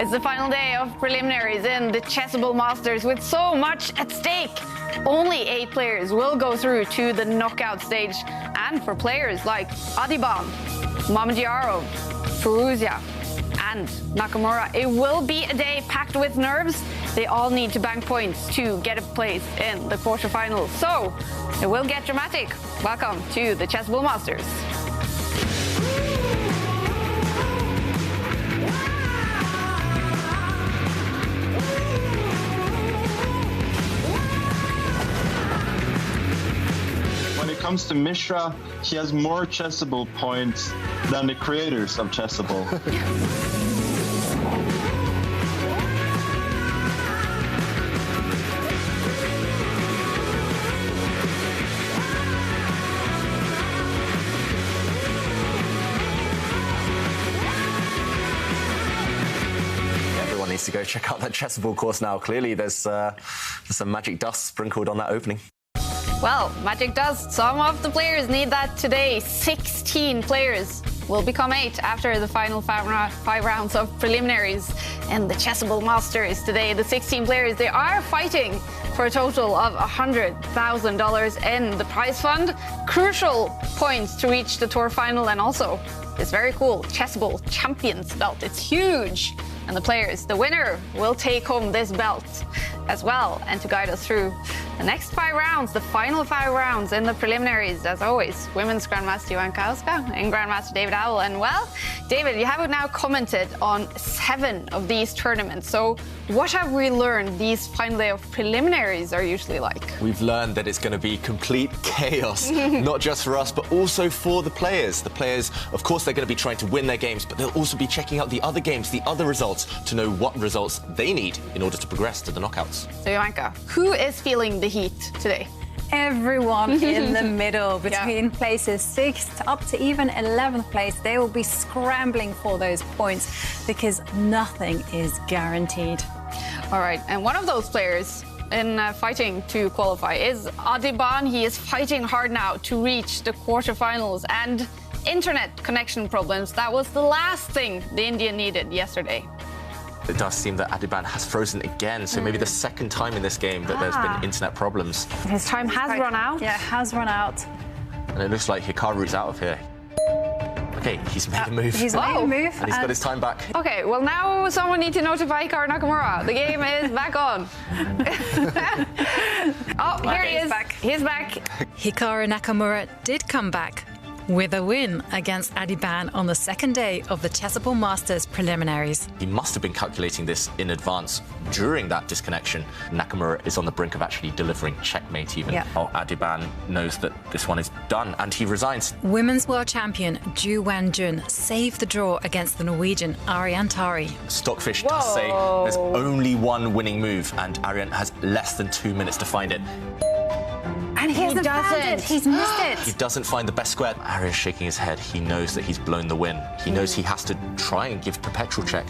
It's the final day of preliminaries in the Chessable Masters with so much at stake. Only 8 players will go through to the knockout stage, and for players like Adhiban, Mamedyarov, Foreest and Nakamura, it will be a day packed with nerves. They all need to bank points to get a place in the quarterfinals, so it will get dramatic. Welcome to the Chessable Masters. When it comes to Mishra, he has more Chessable points than the creators of Chessable. Everyone needs to go check out that Chessable course now. Clearly, there's some magic dust sprinkled on that opening. Well, magic dust. Some of the players need that today. 16 players will become 8 after the final 5 rounds of preliminaries in the Chessable Masters today. The 16 players, they are fighting for a total of $100,000 in the prize fund. Crucial points to reach the tour final, and also this very cool Chessable Champions belt. It's huge. And the players, the winner, will take home this belt as well. And to guide us through the next 5 rounds, the final 5 rounds in the preliminaries, as always, Women's Grandmaster Houska and Grandmaster David Howell. And well, David, you have now commented on 7 of these tournaments. So what have we learned these final day of preliminaries are usually like? We've learned that it's going to be complete chaos, not just for us, but also for the players. The players, of course, they're going to be trying to win their games, but they'll also be checking out the other games, the other results, to know what results they need in order to progress to the knockouts. So, Joanka, who is feeling the heat today? Everyone in the middle, between places 6th up to even 11th place. They will be scrambling for those points because nothing is guaranteed. All right, and one of those players in fighting to qualify is Adhiban. He is fighting hard now to reach the quarterfinals, and internet connection problems, that was the last thing the Indian needed yesterday. It does seem that Adhiban has frozen again, so maybe the second time in this game that there's been internet problems. His time has run out. Yeah, has run out. And it looks like Hikaru's out of here. Okay, he's made a move. He's made a move. And he's got his time back. Okay, well now someone needs to notify Hikaru Nakamura. The game is back on. Oh, here he is. Back. He's back. Hikaru Nakamura did come back with a win against Adhiban on the second day of the Chessable Masters preliminaries. He must have been calculating this in advance during that disconnection. Nakamura is on the brink of actually delivering checkmate even. Yeah. Oh, Adhiban knows that this one is done and he resigns. Women's world champion Ju Wan-jun saved the draw against the Norwegian Arian Tari. Stockfish does say there's only one winning move and Arian has less than 2 minutes to find it. And he hasn't found it. He's missed it. He doesn't find the best square. Arian's shaking his head. He knows that he's blown the win. He knows he has to try and give perpetual check.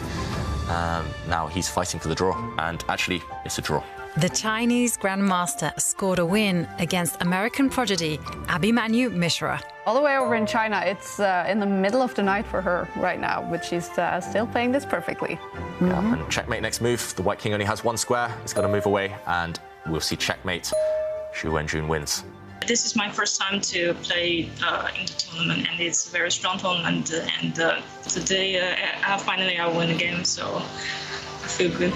Now he's fighting for the draw, and actually, it's a draw. The Chinese Grandmaster scored a win against American prodigy Abhimanyu Mishra. All the way over in China, it's in the middle of the night for her right now, but she's still playing this perfectly. Yeah, and checkmate next move. The White King only has 1 square. It's got to move away, and we'll see checkmate. Xu Wenjun wins. This is my first time to play in the tournament, and it's a very strong tournament. And today, finally, I win the game, so I feel good.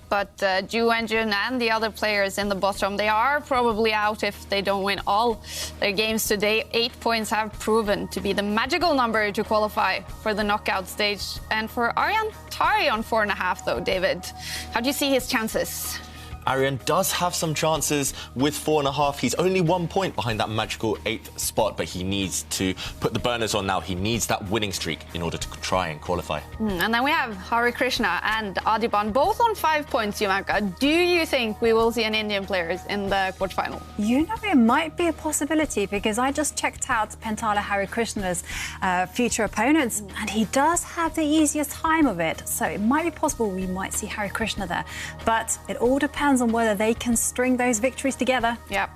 But Ju Wenjun and the other players in the bottom, they are probably out if they don't win all their games today. 8 points have proven to be the magical number to qualify for the knockout stage. And for Arian Tari on 4.5, though, David, how do you see his chances? Arian does have some chances with 4.5. He's only 1 point behind that magical 8th spot, but he needs to put the burners on now. He needs that winning streak in order to try and qualify. And then we have Harikrishna and Adhiban, both on 5 points, Joanka. Do you think we will see an Indian players in the quarterfinal? You know, it might be a possibility because I just checked out Pentala Harikrishna's future opponents, and he does have the easiest time of it. So it might be possible we might see Harikrishna there. But it all depends on whether they can string those victories together. Yeah.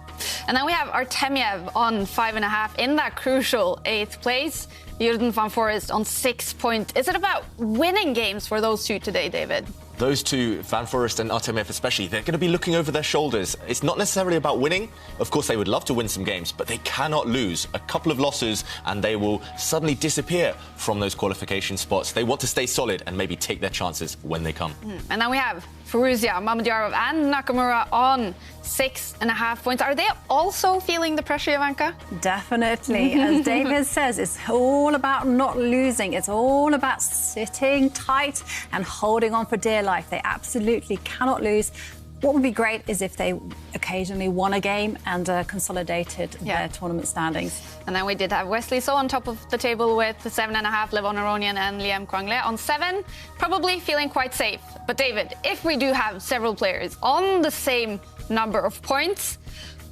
And then we have Artemiev on 5.5 in that crucial 8th place. Jurgen van Foreest on 6 points. Is it about winning games for those two today, David? Those two, Van Foreest and Artemiev especially, they're going to be looking over their shoulders. It's not necessarily about winning. Of course, they would love to win some games, but they cannot lose. A couple of losses and they will suddenly disappear from those qualification spots. They want to stay solid and maybe take their chances when they come. And then we have Foreest, Mamedyarov and Nakamura on 6.5 points. Are they also feeling the pressure, Ivanka? Definitely. As David says, it's all about not losing. It's all about sitting tight and holding on for dear life. They absolutely cannot lose. What would be great is if they occasionally won a game and consolidated their tournament standings. And then we did have Wesley So on top of the table with 7.5, Levon Aronian and Liam Kwangle on 7, probably feeling quite safe. But David, if we do have several players on the same number of points,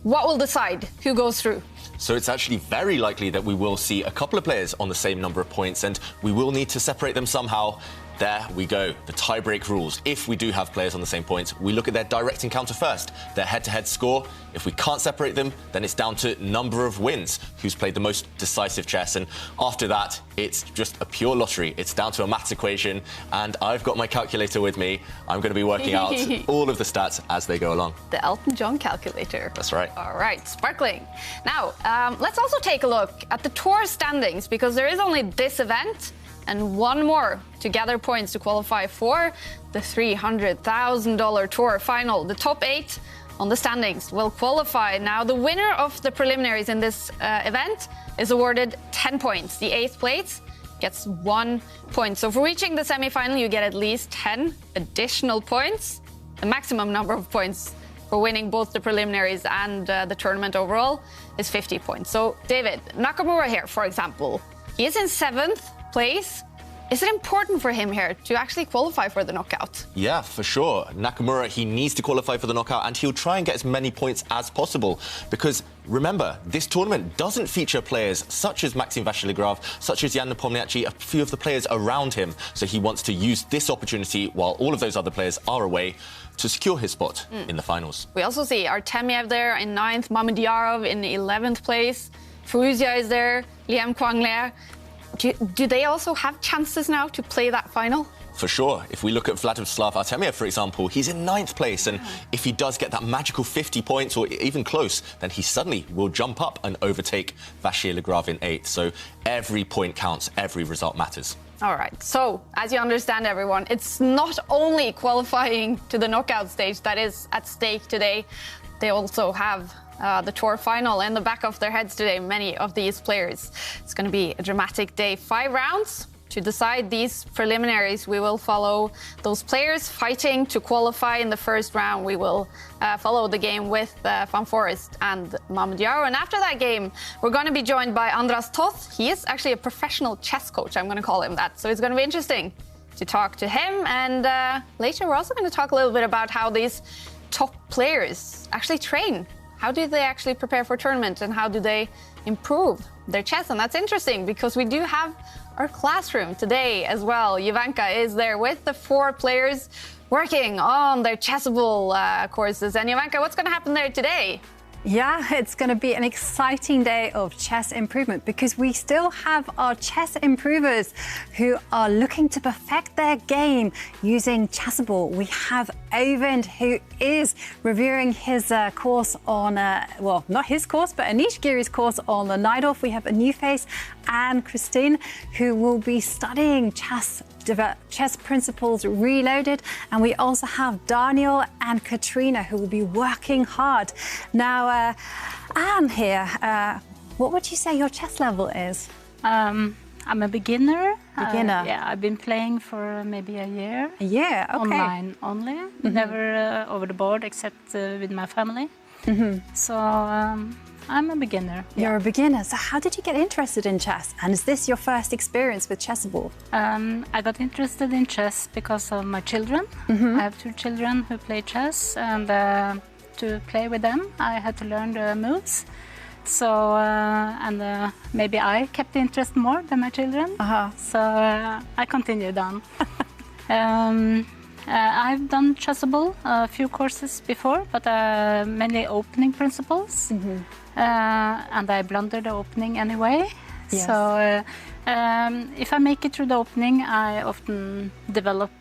what will decide who goes through? So it's actually very likely that we will see a couple of players on the same number of points, and we will need to separate them somehow. There we go, the tie-break rules. If we do have players on the same points, we look at their direct encounter first, their head-to-head score. If we can't separate them, then it's down to number of wins, who's played the most decisive chess. And after that, it's just a pure lottery. It's down to a maths equation, and I've got my calculator with me. I'm going to be working out all of the stats as they go along. The Elton John calculator. That's right. All right, sparkling. Now, let's also take a look at the tour standings, because there is only this event and one more to gather points to qualify for the $300,000 tour final. The top 8 on the standings will qualify. Now, the winner of the preliminaries in this event is awarded 10 points. The 8th place gets 1 point. So for reaching the semi-final, you get at least 10 additional points. The maximum number of points for winning both the preliminaries and the tournament overall is 50 points. So, David, Nakamura here, for example, he is in 7th place. Is it important for him here to actually qualify for the knockout? Yeah, for sure. Nakamura, he needs to qualify for the knockout, and he'll try and get as many points as possible. Because remember, this tournament doesn't feature players such as Maxim Vachier-Lagrave, such as Jan Nepomniachtchi, a few of the players around him. So he wants to use this opportunity while all of those other players are away to secure his spot in the finals. We also see Artemiev there in 9th, Mamedyarov in 11th place, Foreest is there, Liam Kwangle. Do they also have chances now to play that final? For sure. If we look at Vladislav Artemiev, for example, he's in 9th place. And if he does get that magical 50 points or even close, then he suddenly will jump up and overtake Vachier-Lagrave in 8th. So every point counts, every result matters. All right. So, as you understand, everyone, it's not only qualifying to the knockout stage that is at stake today. They also have the tour final in the back of their heads today, many of these players. It's going to be a dramatic day. 5 rounds to decide these preliminaries. We will follow those players fighting to qualify in the first round. We will follow the game with Van Foreest and Mamedyarov. And after that game, we're going to be joined by Andras Toth. He is actually a professional chess coach. I'm going to call him that. So it's going to be interesting to talk to him. And later, we're also going to talk a little bit about how these top players actually train. How do they actually prepare for tournament, and how do they improve their chess? And that's interesting because we do have our classroom today as well. Ivanka is there with the 4 players working on their Chessable courses. And Ivanka, what's going to happen there today? Yeah, it's going to be an exciting day of chess improvement because we still have our chess improvers who are looking to perfect their game using Chessable. We have Eyvind, who is reviewing his course on, well, not his course, but Anish Giri's course on the Najdorf. We have a new face, and Christine, who will be studying chess principles reloaded. And we also have Daniel and Katrina, who will be working hard. Now, Anne here, what would you say your chess level is? I'm a beginner. Beginner? Yeah, I've been playing for maybe a year. A year, okay. Online only, never over the board except with my family. So I'm a beginner. You're a beginner. So how did you get interested in chess? And is this your first experience with Chessable? I got interested in chess because of my children. I have 2 children who play chess, and to play with them, I had to learn the moves. So, and maybe I kept the interest more than my children. So I continued on. I've done Chessable a few courses before, but mainly opening principles. And I blunder the opening anyway. Yes. So if I make it through the opening, I often develop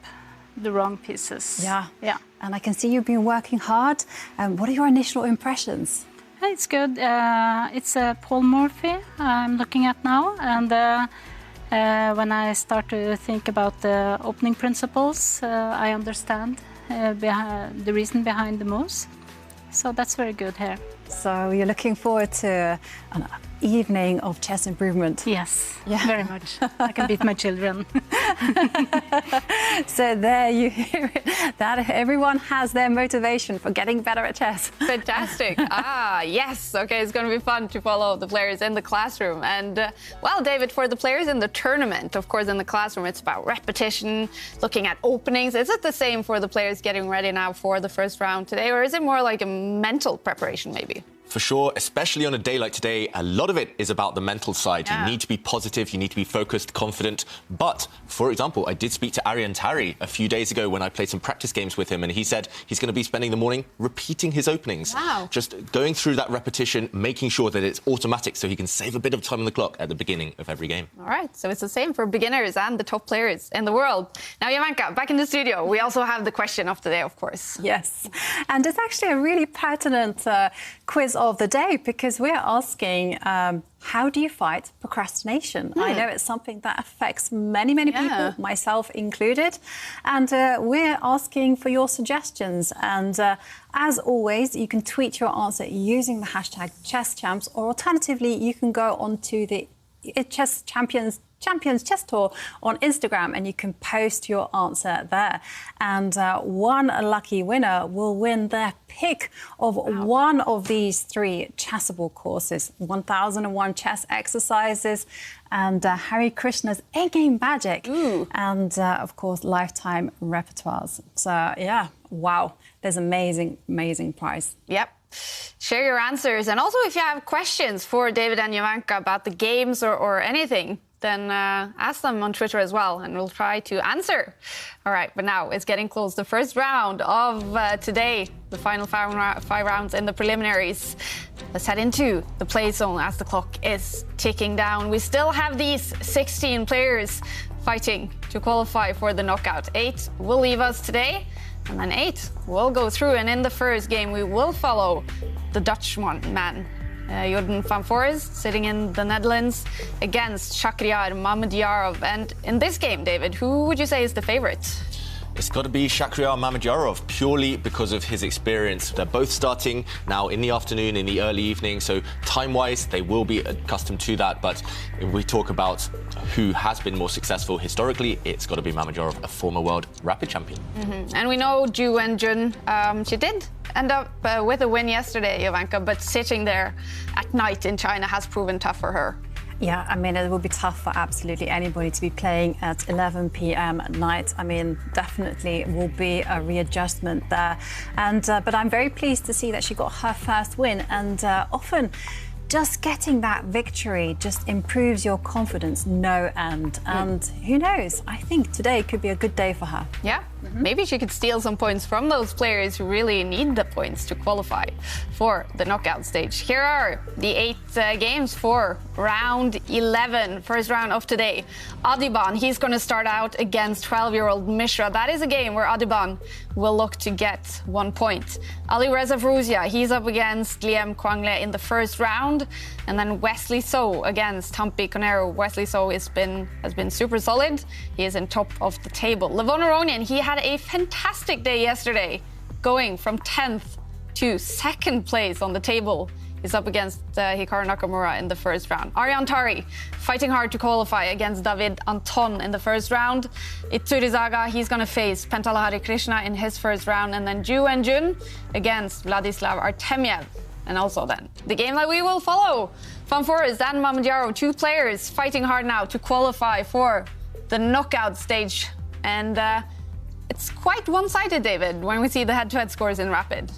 the wrong pieces. Yeah. And I can see you've been working hard. What are your initial impressions? It's good. It's a polymorphy I'm looking at now. And when I start to think about the opening principles, I understand the reason behind the moves. So that's very good here. So you're looking forward to an evening of chess improvement? Yes, very much. I can beat my children. So there you hear it, that everyone has their motivation for getting better at chess. Fantastic. Yes. Okay, it's going to be fun to follow the players in the classroom. And, well, David, for the players in the tournament, of course, in the classroom, it's about repetition, looking at openings. Is it the same for the players getting ready now for the first round today, or is it more like a mental preparation, maybe? For sure, especially on a day like today, a lot of it is about the mental side. You need to be positive, you need to be focused, confident. But, for example, I did speak to Tari a few days ago when I played some practice games with him, and he said he's going to be spending the morning repeating his openings. Wow. Just going through that repetition, making sure that it's automatic so he can save a bit of time on the clock at the beginning of every game. All right, so it's the same for beginners and the top players in the world. Now, Jovanka, back in the studio, we also have the question of the day, of course. Yes, and it's actually a really pertinent quiz of the day, because we're asking how do you fight procrastination? I know it's something that affects many people, myself included, and we're asking for your suggestions. And as always, you can tweet your answer using the hashtag #ChessChamps, or alternatively you can go onto the Chess Champions Chess Tour on Instagram, and you can post your answer there. And one lucky winner will win their pick of one of these 3 Chessable courses: 1001 chess exercises, and Harikrishna's Endgame Magic, and of course lifetime repertoires. So yeah, wow, there's amazing prize. Yep. Share your answers, and also if you have questions for David and Jovanka about the games or anything, then ask them on Twitter as well, and we'll try to answer. All right, but now it's getting close. The first round of today, the final 5 rounds in the preliminaries. Let's head into the play zone as the clock is ticking down. We still have these 16 players fighting to qualify for the knockout. 8 will leave us today, and then 8 will go through. And in the first game, we will follow the Dutchman, Jordan van Foreest, sitting in the Netherlands, against Shakhriyar Mamedyarov. And in this game, David, who would you say is the favorite? It's got to be Shakhriyar Mamedyarov, purely because of his experience. They're both starting now in the afternoon, in the early evening, so time-wise, they will be accustomed to that. But if we talk about who has been more successful historically, it's got to be Mamedyarov, a former world rapid champion. And we know Ju Wenjun, she did end up with a win yesterday, Jovanka, but sitting there at night in China has proven tough for her. Yeah, I mean, it will be tough for absolutely anybody to be playing at 11 p.m. at night. I mean, definitely will be a readjustment there. And but I'm very pleased to see that she got her first win. And often just getting that victory just improves your confidence no end. And who knows, I think today could be a good day for her. Yeah, maybe she could steal some points from those players who really need the points to qualify for the knockout stage. Here are the 8 games for round 11, first round of today. Adhiban, he's going to start out against 12-year-old Mishra. That is a game where Adhiban will look to get 1 point. Ali Reza Frouzia, he's up against Liam Kwangle in the first round. And then Wesley So against Hampi Conero. Wesley So has been super solid. He is in top of the table. Levon Aronian, he had a fantastic day yesterday, going from 10th to 2nd place on the table. He's up against Hikaru Nakamura in the first round. Tari fighting hard to qualify against David Anton in the first round. Iturizaga, he's going to face Pentala Harikrishna in his first round. And then Ju Wenjun against Vladislav Artemiev. And also then the game that we will follow. Van Foreest and Mamedyarov, 2 players fighting hard now to qualify for the knockout stage. And It's quite one-sided, David, when we see the head-to-head scores in Rapid.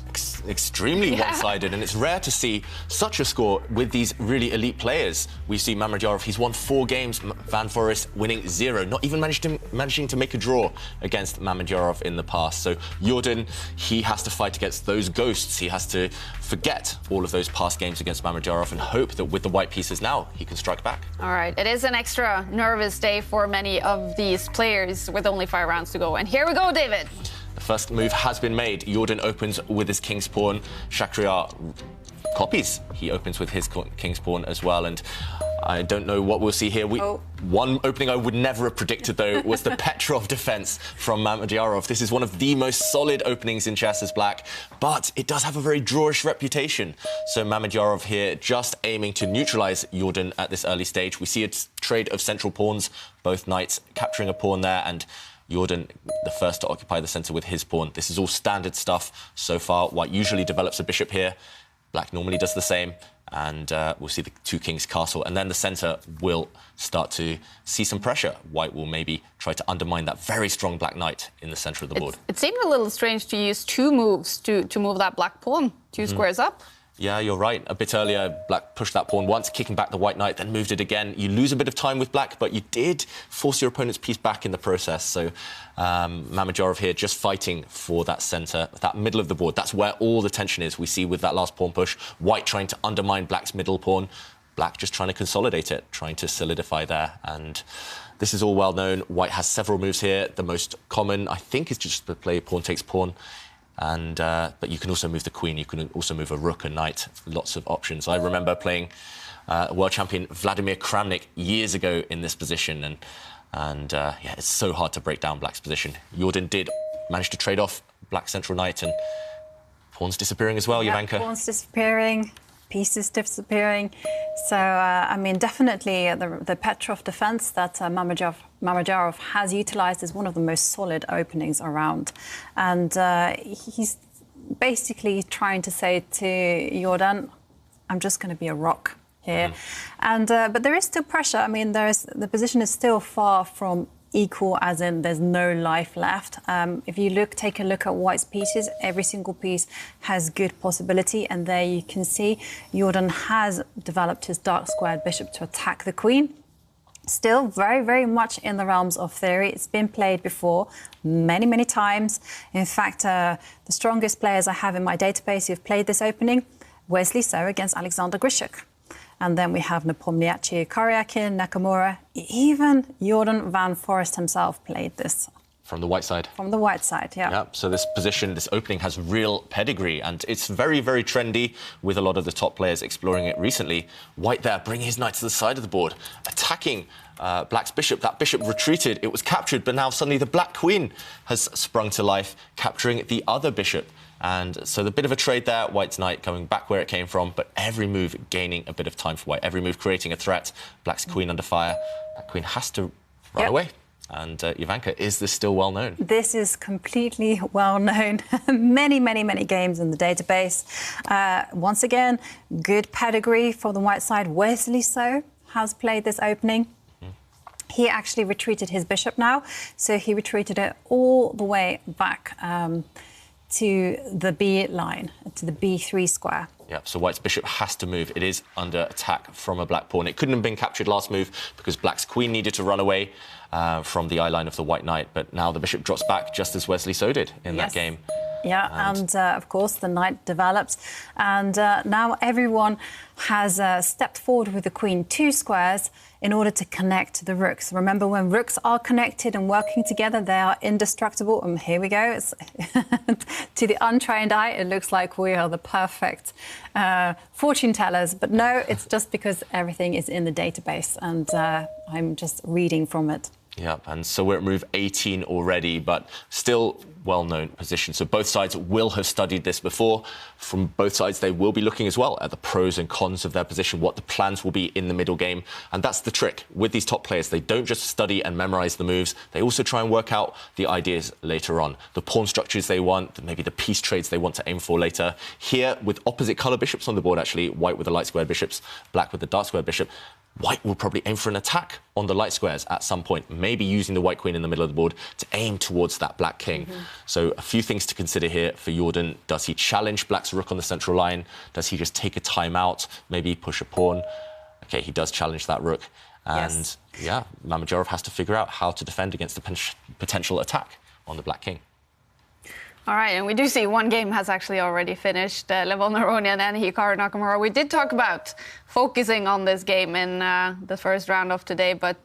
Extremely one-sided, and it's rare to see such a score with these really elite players. We see Mamedyarov, he's won 4 games, Van Foreest winning 0, not even managing to make a draw against Mamedyarov in the past. So Jordan, he has to fight against those ghosts. He has to forget all of those past games against Mamedyarov and hope that with the white pieces now, he can strike back. All right, it is an extra nervous day for many of these players with only 5 rounds to go. And here we go, David. The first move has been made. Jordan opens with his king's pawn. Shakhriyar copies. He opens with his king's pawn as well. And I don't know what we'll see here. One opening I would never have predicted, though, was the Petrov defense from Mamedyarov. This is one of the most solid openings in chess as black, but it does have a very drawish reputation. So Mamedyarov here just aiming to neutralize Jordan at this early stage. We see a trade of central pawns, both knights capturing a pawn there, and Jordan, the first to occupy the centre with his pawn. This is all standard stuff so far. White usually develops a bishop here. Black normally does the same. And we'll see the 2 kings castle. And then the centre will start to see some pressure. White will maybe try to undermine that very strong black knight in the centre of the board. It seemed a little strange to use 2 moves to move that black pawn 2 squares up. Yeah, you're right. A bit earlier, black pushed that pawn once, kicking back the white knight, then moved it again. You lose a bit of time with black, but you did force your opponent's piece back in the process. So Mamedyarov here just fighting for that centre, that middle of the board. That's where all the tension is. We see with that last pawn push, white trying to undermine black's middle pawn, black just trying to consolidate it, trying to solidify there. And this is all well known. White has several moves here. The most common, I think, is just to play pawn takes pawn. And but you can also move the queen. You can also move a rook, a knight. Lots of options. I remember playing world champion Vladimir Kramnik years ago in this position, and yeah, it's so hard to break down black's position. Jordan did manage to trade off black's central knight, and pawns disappearing as well. Yeah, Jovanka. Pawns disappearing, pieces disappearing. So I mean, definitely the Petrov defense that Mamedyarov has utilized is one of the most solid openings around. And he's basically trying to say to Jordan, I'm just going to be a rock here. And but there is still pressure. I mean, the position is still far from equal, as in there's no life left. If you take a look at white's pieces, every single piece has good possibility, and there you can see Jordan has developed his dark squared bishop to attack the queen. Still very, very much in the realms of theory. It's been played before many, many times. In fact, the strongest players I have in my database who've played this opening, Wesley So against Alexander Grishuk. And then we have Nepomniachtchi, Karyakin, Nakamura. Even Jordan Van Foreest himself played this. From the white side? From the white side, yeah. Yeah, so this position, this opening has real pedigree, and it's very, very trendy with a lot of the top players exploring it recently. White there, bringing his knight to the side of the board, attacking black's bishop. That bishop retreated, it was captured, but now suddenly the black queen has sprung to life, capturing the other bishop. And so the bit of a trade there, white's knight coming back where it came from, but every move gaining a bit of time for white, every move creating a threat. Black's queen under fire. That queen has to run away. And Jovanka, is this still well known? This is completely well known. Many, many, many games in the database. Once again, good pedigree for the white side. Wesley So has played this opening. He actually retreated his bishop now, so he retreated it all the way back to the B line, to the B3 square. Yeah, so white's bishop has to move. It is under attack from a black pawn. It couldn't have been captured last move because black's queen needed to run away from the eye line of the white knight. But now the bishop drops back just as Wesley So did in that game. Yeah, and of course the knight develops. And now everyone has stepped forward with the queen 2 squares in order to connect the rooks. Remember, when rooks are connected and working together, they are indestructible. And here we go. It's to the untrained eye, it looks like we are the perfect fortune tellers. But no, it's just because everything is in the database and I'm just reading from it. Yeah, and so we're at move 18 already, but still well-known position. So both sides will have studied this before. From both sides, they will be looking as well at the pros and cons of their position, what the plans will be in the middle game. And that's the trick with these top players. They don't just study and memorize the moves. They also try and work out the ideas later on. The pawn structures they want, maybe the piece trades they want to aim for later. Here, with opposite colour bishops on the board, actually, white with the light squared bishops, black with the dark squared bishop, White will probably aim for an attack on the light squares at some point, maybe using the white queen in the middle of the board to aim towards that black king. So a few things to consider here for Jordan. Does he challenge black's rook on the central line? Does he just take a time out, maybe push a pawn? OK, he does challenge that rook. And, yeah, Mamedyarov has to figure out how to defend against the potential attack on the black king. All right, and we do see one game has actually already finished. Levon Aronian and Hikaru Nakamura. We did talk about focusing on this game in the first round of today, but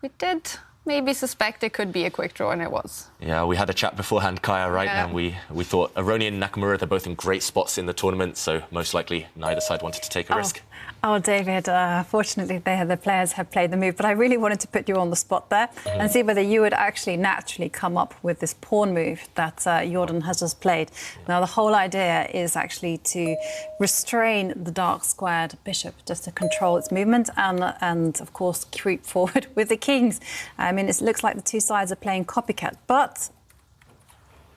we did maybe suspect it could be a quick draw, and it was. Yeah, we had a chat beforehand, Kaya, right? Yeah. And we thought Aronian and Nakamura, they're both in great spots in the tournament, so most likely neither side wanted to take a risk. Oh, David, fortunately, the players have played the move, but I really wanted to put you on the spot there and see whether you would actually naturally come up with this pawn move that Jordan has just played. Now, the whole idea is actually to restrain the dark-squared bishop, just to control its movement and, of course, creep forward with the kings. I mean, it looks like the two sides are playing copycat, but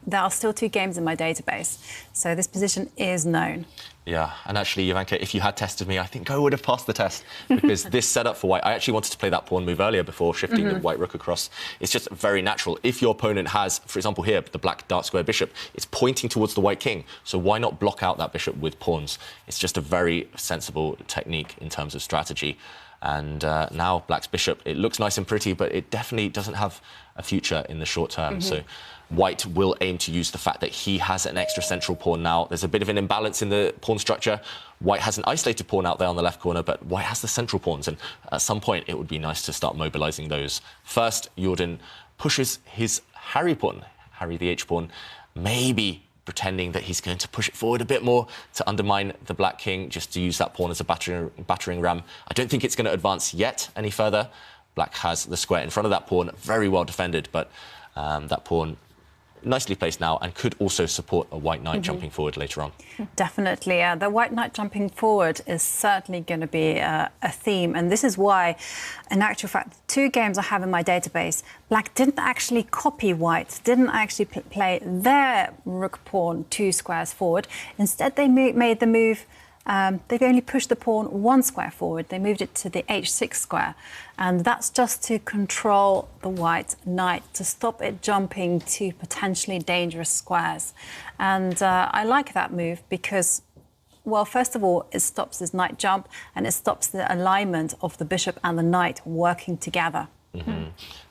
there are still 2 games in my database, so this position is known. Yeah, and actually, Jovanka, if you had tested me, I think I would have passed the test, because this setup for white, I actually wanted to play that pawn move earlier before shifting the white rook across. It's just very natural. If your opponent has, for example here, the black dark square bishop, it's pointing towards the white king, so why not block out that bishop with pawns? It's just a very sensible technique in terms of strategy. And now black's bishop, it looks nice and pretty, but it definitely doesn't have a future in the short term. So white will aim to use the fact that he has an extra central pawn now. There's a bit of an imbalance in the pawn structure. White has an isolated pawn out there on the left corner, but white has the central pawns, and at some point it would be nice to start mobilizing those. First, Jordan pushes his Harry pawn, Harry the H pawn, maybe pretending that he's going to push it forward a bit more to undermine the black king, just to use that pawn as a battering ram. I don't think it's going to advance yet any further. Black has the square in front of that pawn, very well defended, but that pawn nicely placed now and could also support a white knight jumping forward later on. Definitely. The white knight jumping forward is certainly going to be a theme. And this is why, in actual fact, 2 games I have in my database, black didn't actually copy white, didn't actually play their rook pawn 2 squares forward. Instead, they made the move. They've only pushed the pawn 1 square forward. They moved it to the h6 square. And that's just to control the white knight, to stop it jumping to potentially dangerous squares. And I like that move because, well, first of all, it stops this knight jump and it stops the alignment of the bishop and the knight working together.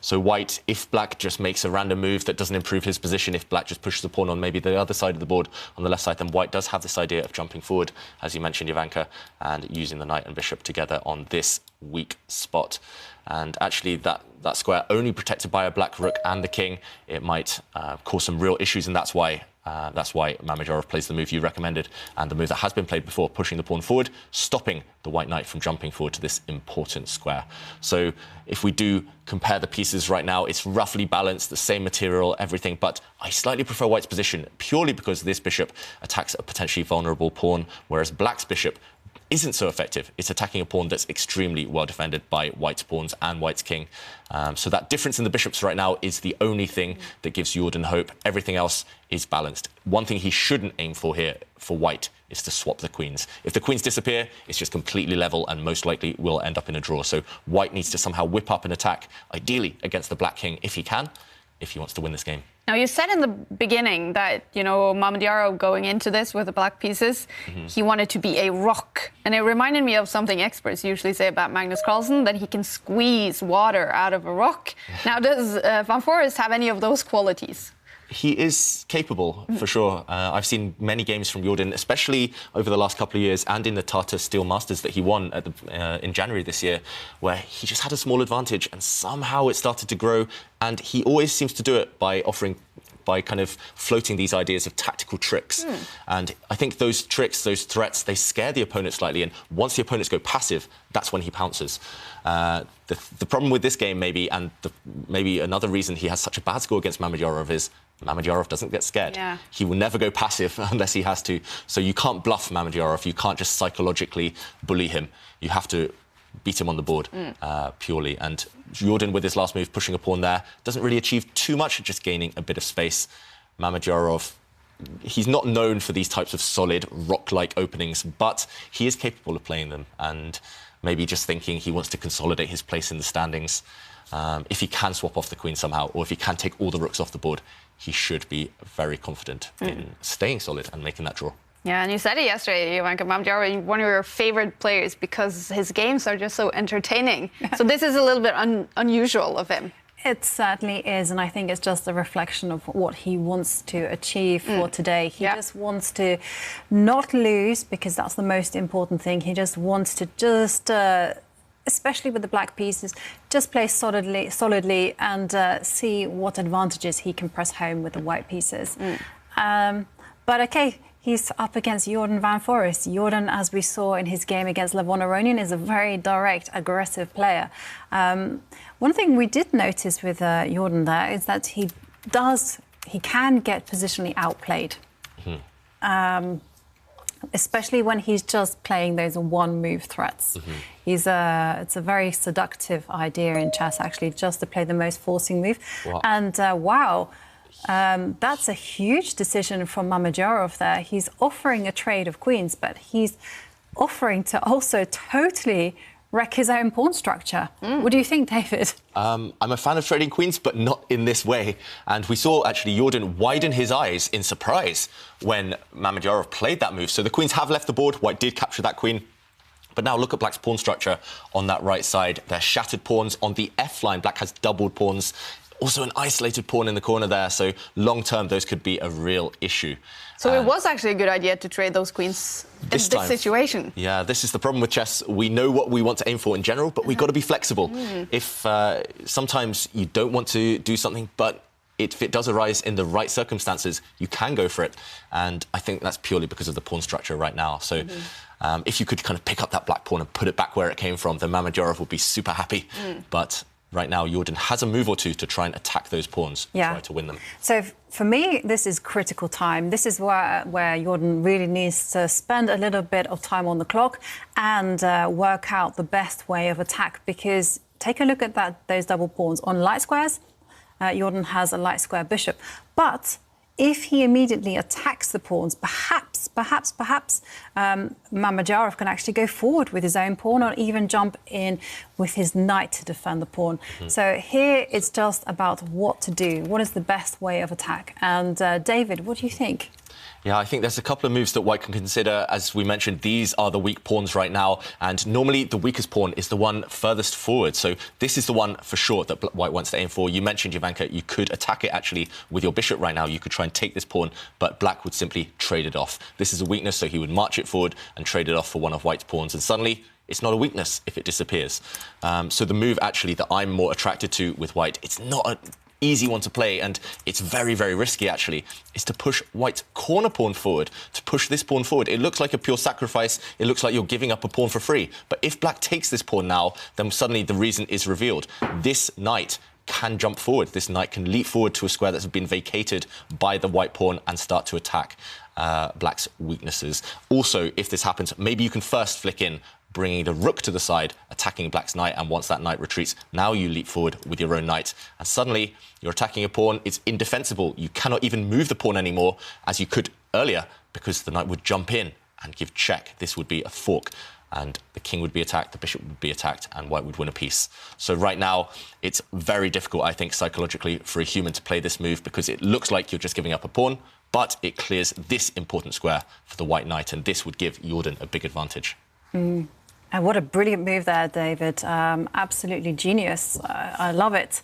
So white, if black just makes a random move that doesn't improve his position, if black just pushes the pawn on maybe the other side of the board on the left side, then white does have this idea of jumping forward, as you mentioned, Jovanka, and using the knight and bishop together on this weak spot. And actually, that square only protected by a black rook and the king, it might cause some real issues, and that's why Mamedyarov plays the move you recommended, and the move that has been played before, pushing the pawn forward, stopping the white knight from jumping forward to this important square. So if we do compare the pieces right now, it's roughly balanced, the same material, everything, but I slightly prefer white's position purely because this bishop attacks a potentially vulnerable pawn, whereas black's bishop isn't so effective. It's attacking a pawn that's extremely well defended by white's pawns and white's king. So that difference in the bishops right now is the only thing that gives Jordan hope. Everything else is balanced. One thing he shouldn't aim for here for white is to swap the queens. If the queens disappear, it's just completely level and most likely will end up in a draw. So white needs to somehow whip up an attack, ideally against the black king if he can, if he wants to win this game. Now, you said in the beginning that, Mamedyarov going into this with the black pieces, he wanted to be a rock. And it reminded me of something experts usually say about Magnus Carlsen, that he can squeeze water out of a rock. Now, does Van Foreest have any of those qualities? He is capable, for sure. I've seen many games from Jordan, especially over the last couple of years and in the Tata Steel Masters that he won at in January this year, where he just had a small advantage and somehow it started to grow. And he always seems to do it by kind of floating these ideas of tactical tricks. And I think those tricks, those threats, they scare the opponent slightly. And once the opponents go passive, that's when he pounces. The problem with this game, maybe, and maybe another reason he has such a bad score against Mamedyarov is Mamedyarov doesn't get scared. Yeah. He will never go passive unless he has to. So you can't bluff Mamedyarov. You can't just psychologically bully him. You have to beat him on the board purely. And Jordan, with his last move, pushing a pawn there, doesn't really achieve too much, just gaining a bit of space. Mamedyarov, he's not known for these types of solid rock-like openings, but he is capable of playing them. And maybe just thinking he wants to consolidate his place in the standings. If he can swap off the queen somehow, or if he can take all the rooks off the board, he should be very confident in staying solid and making that draw. Yeah, and you said it yesterday, Mamedyarov, one of your favorite players because his games are just so entertaining. So this is a little bit unusual of him. It certainly is, and I think it's just a reflection of what he wants to achieve for today. He just wants to not lose, because that's the most important thing. He just wants to especially with the black pieces, just play solidly and see what advantages he can press home with the white pieces. But okay, he's up against Jordan van Foreest. Jordan, as we saw in his game against Levon Aronian, is a very direct, aggressive player. One thing we did notice with Jordan there is that he can get positionally outplayed. Especially when he's just playing those one-move threats. It's a very seductive idea in chess, actually, just to play the most forcing move. Wow. And that's a huge decision from Mamedyarov there. He's offering a trade of queens, but he's offering to also totally wreck his own pawn structure. What do you think, David? I'm a fan of trading queens, but not in this way. And we saw, actually, Jordan widen his eyes in surprise when Mamedyarov played that move. So the queens have left the board. White did capture that queen. But now look at Black's pawn structure on that right side. They're shattered pawns. On the F line, Black has doubled pawns. Also an isolated pawn in the corner there. So long-term, those could be a real issue. So it was actually a good idea to trade those queens in this situation. Yeah, this is the problem with chess. We know what we want to aim for in general, but we've got to be flexible. If sometimes you don't want to do something, but if it does arise in the right circumstances, you can go for it. And I think that's purely because of the pawn structure right now. So if you could kind of pick up that black pawn and put it back where it came from, then Mamedyarov would be super happy. But right now, Jordan has a move or two to try and attack those pawns, try to win them. So for me, this is critical time. This is where Jordan really needs to spend a little bit of time on the clock and work out the best way of attack. Because take a look at those double pawns. On light squares, Jordan has a light square bishop. But if he immediately attacks the pawns, perhaps Mamedyarov can actually go forward with his own pawn or even jump in with his knight to defend the pawn. So here it's just about what to do. What is the best way of attack? And David, what do you think? Yeah, I think there's a couple of moves that White can consider. As we mentioned, these are the weak pawns right now. And normally the weakest pawn is the one furthest forward. So this is the one for sure that White wants to aim for. You mentioned, Jovanka, you could attack it actually with your bishop right now. You could try and take this pawn, but Black would simply trade it off. This is a weakness, so he would march it forward and trade it off for one of White's pawns. And suddenly, it's not a weakness if it disappears. So the move actually that I'm more attracted to with White, it's not an easy one to play, and it's very, very risky actually, is to push White's corner pawn forward, to push this pawn forward. It looks like a pure sacrifice. It looks like you're giving up a pawn for free. But if Black takes this pawn now, then suddenly the reason is revealed. This knight can jump forward. This knight can leap forward to a square that's been vacated by the white pawn and start to attack Black's weaknesses. Also, if this happens, maybe you can first flick in, bringing the rook to the side, attacking Black's knight, and once that knight retreats, now you leap forward with your own knight. And suddenly, you're attacking a pawn. It's indefensible. You cannot even move the pawn anymore, as you could earlier, because the knight would jump in and give check. This would be a fork, and the king would be attacked, the bishop would be attacked, and White would win a piece. So right now, it's very difficult, I think, psychologically, for a human to play this move, because it looks like you're just giving up a pawn, but it clears this important square for the white knight, and this would give Jordan a big advantage. And what a brilliant move there, David. Absolutely genius. I love it.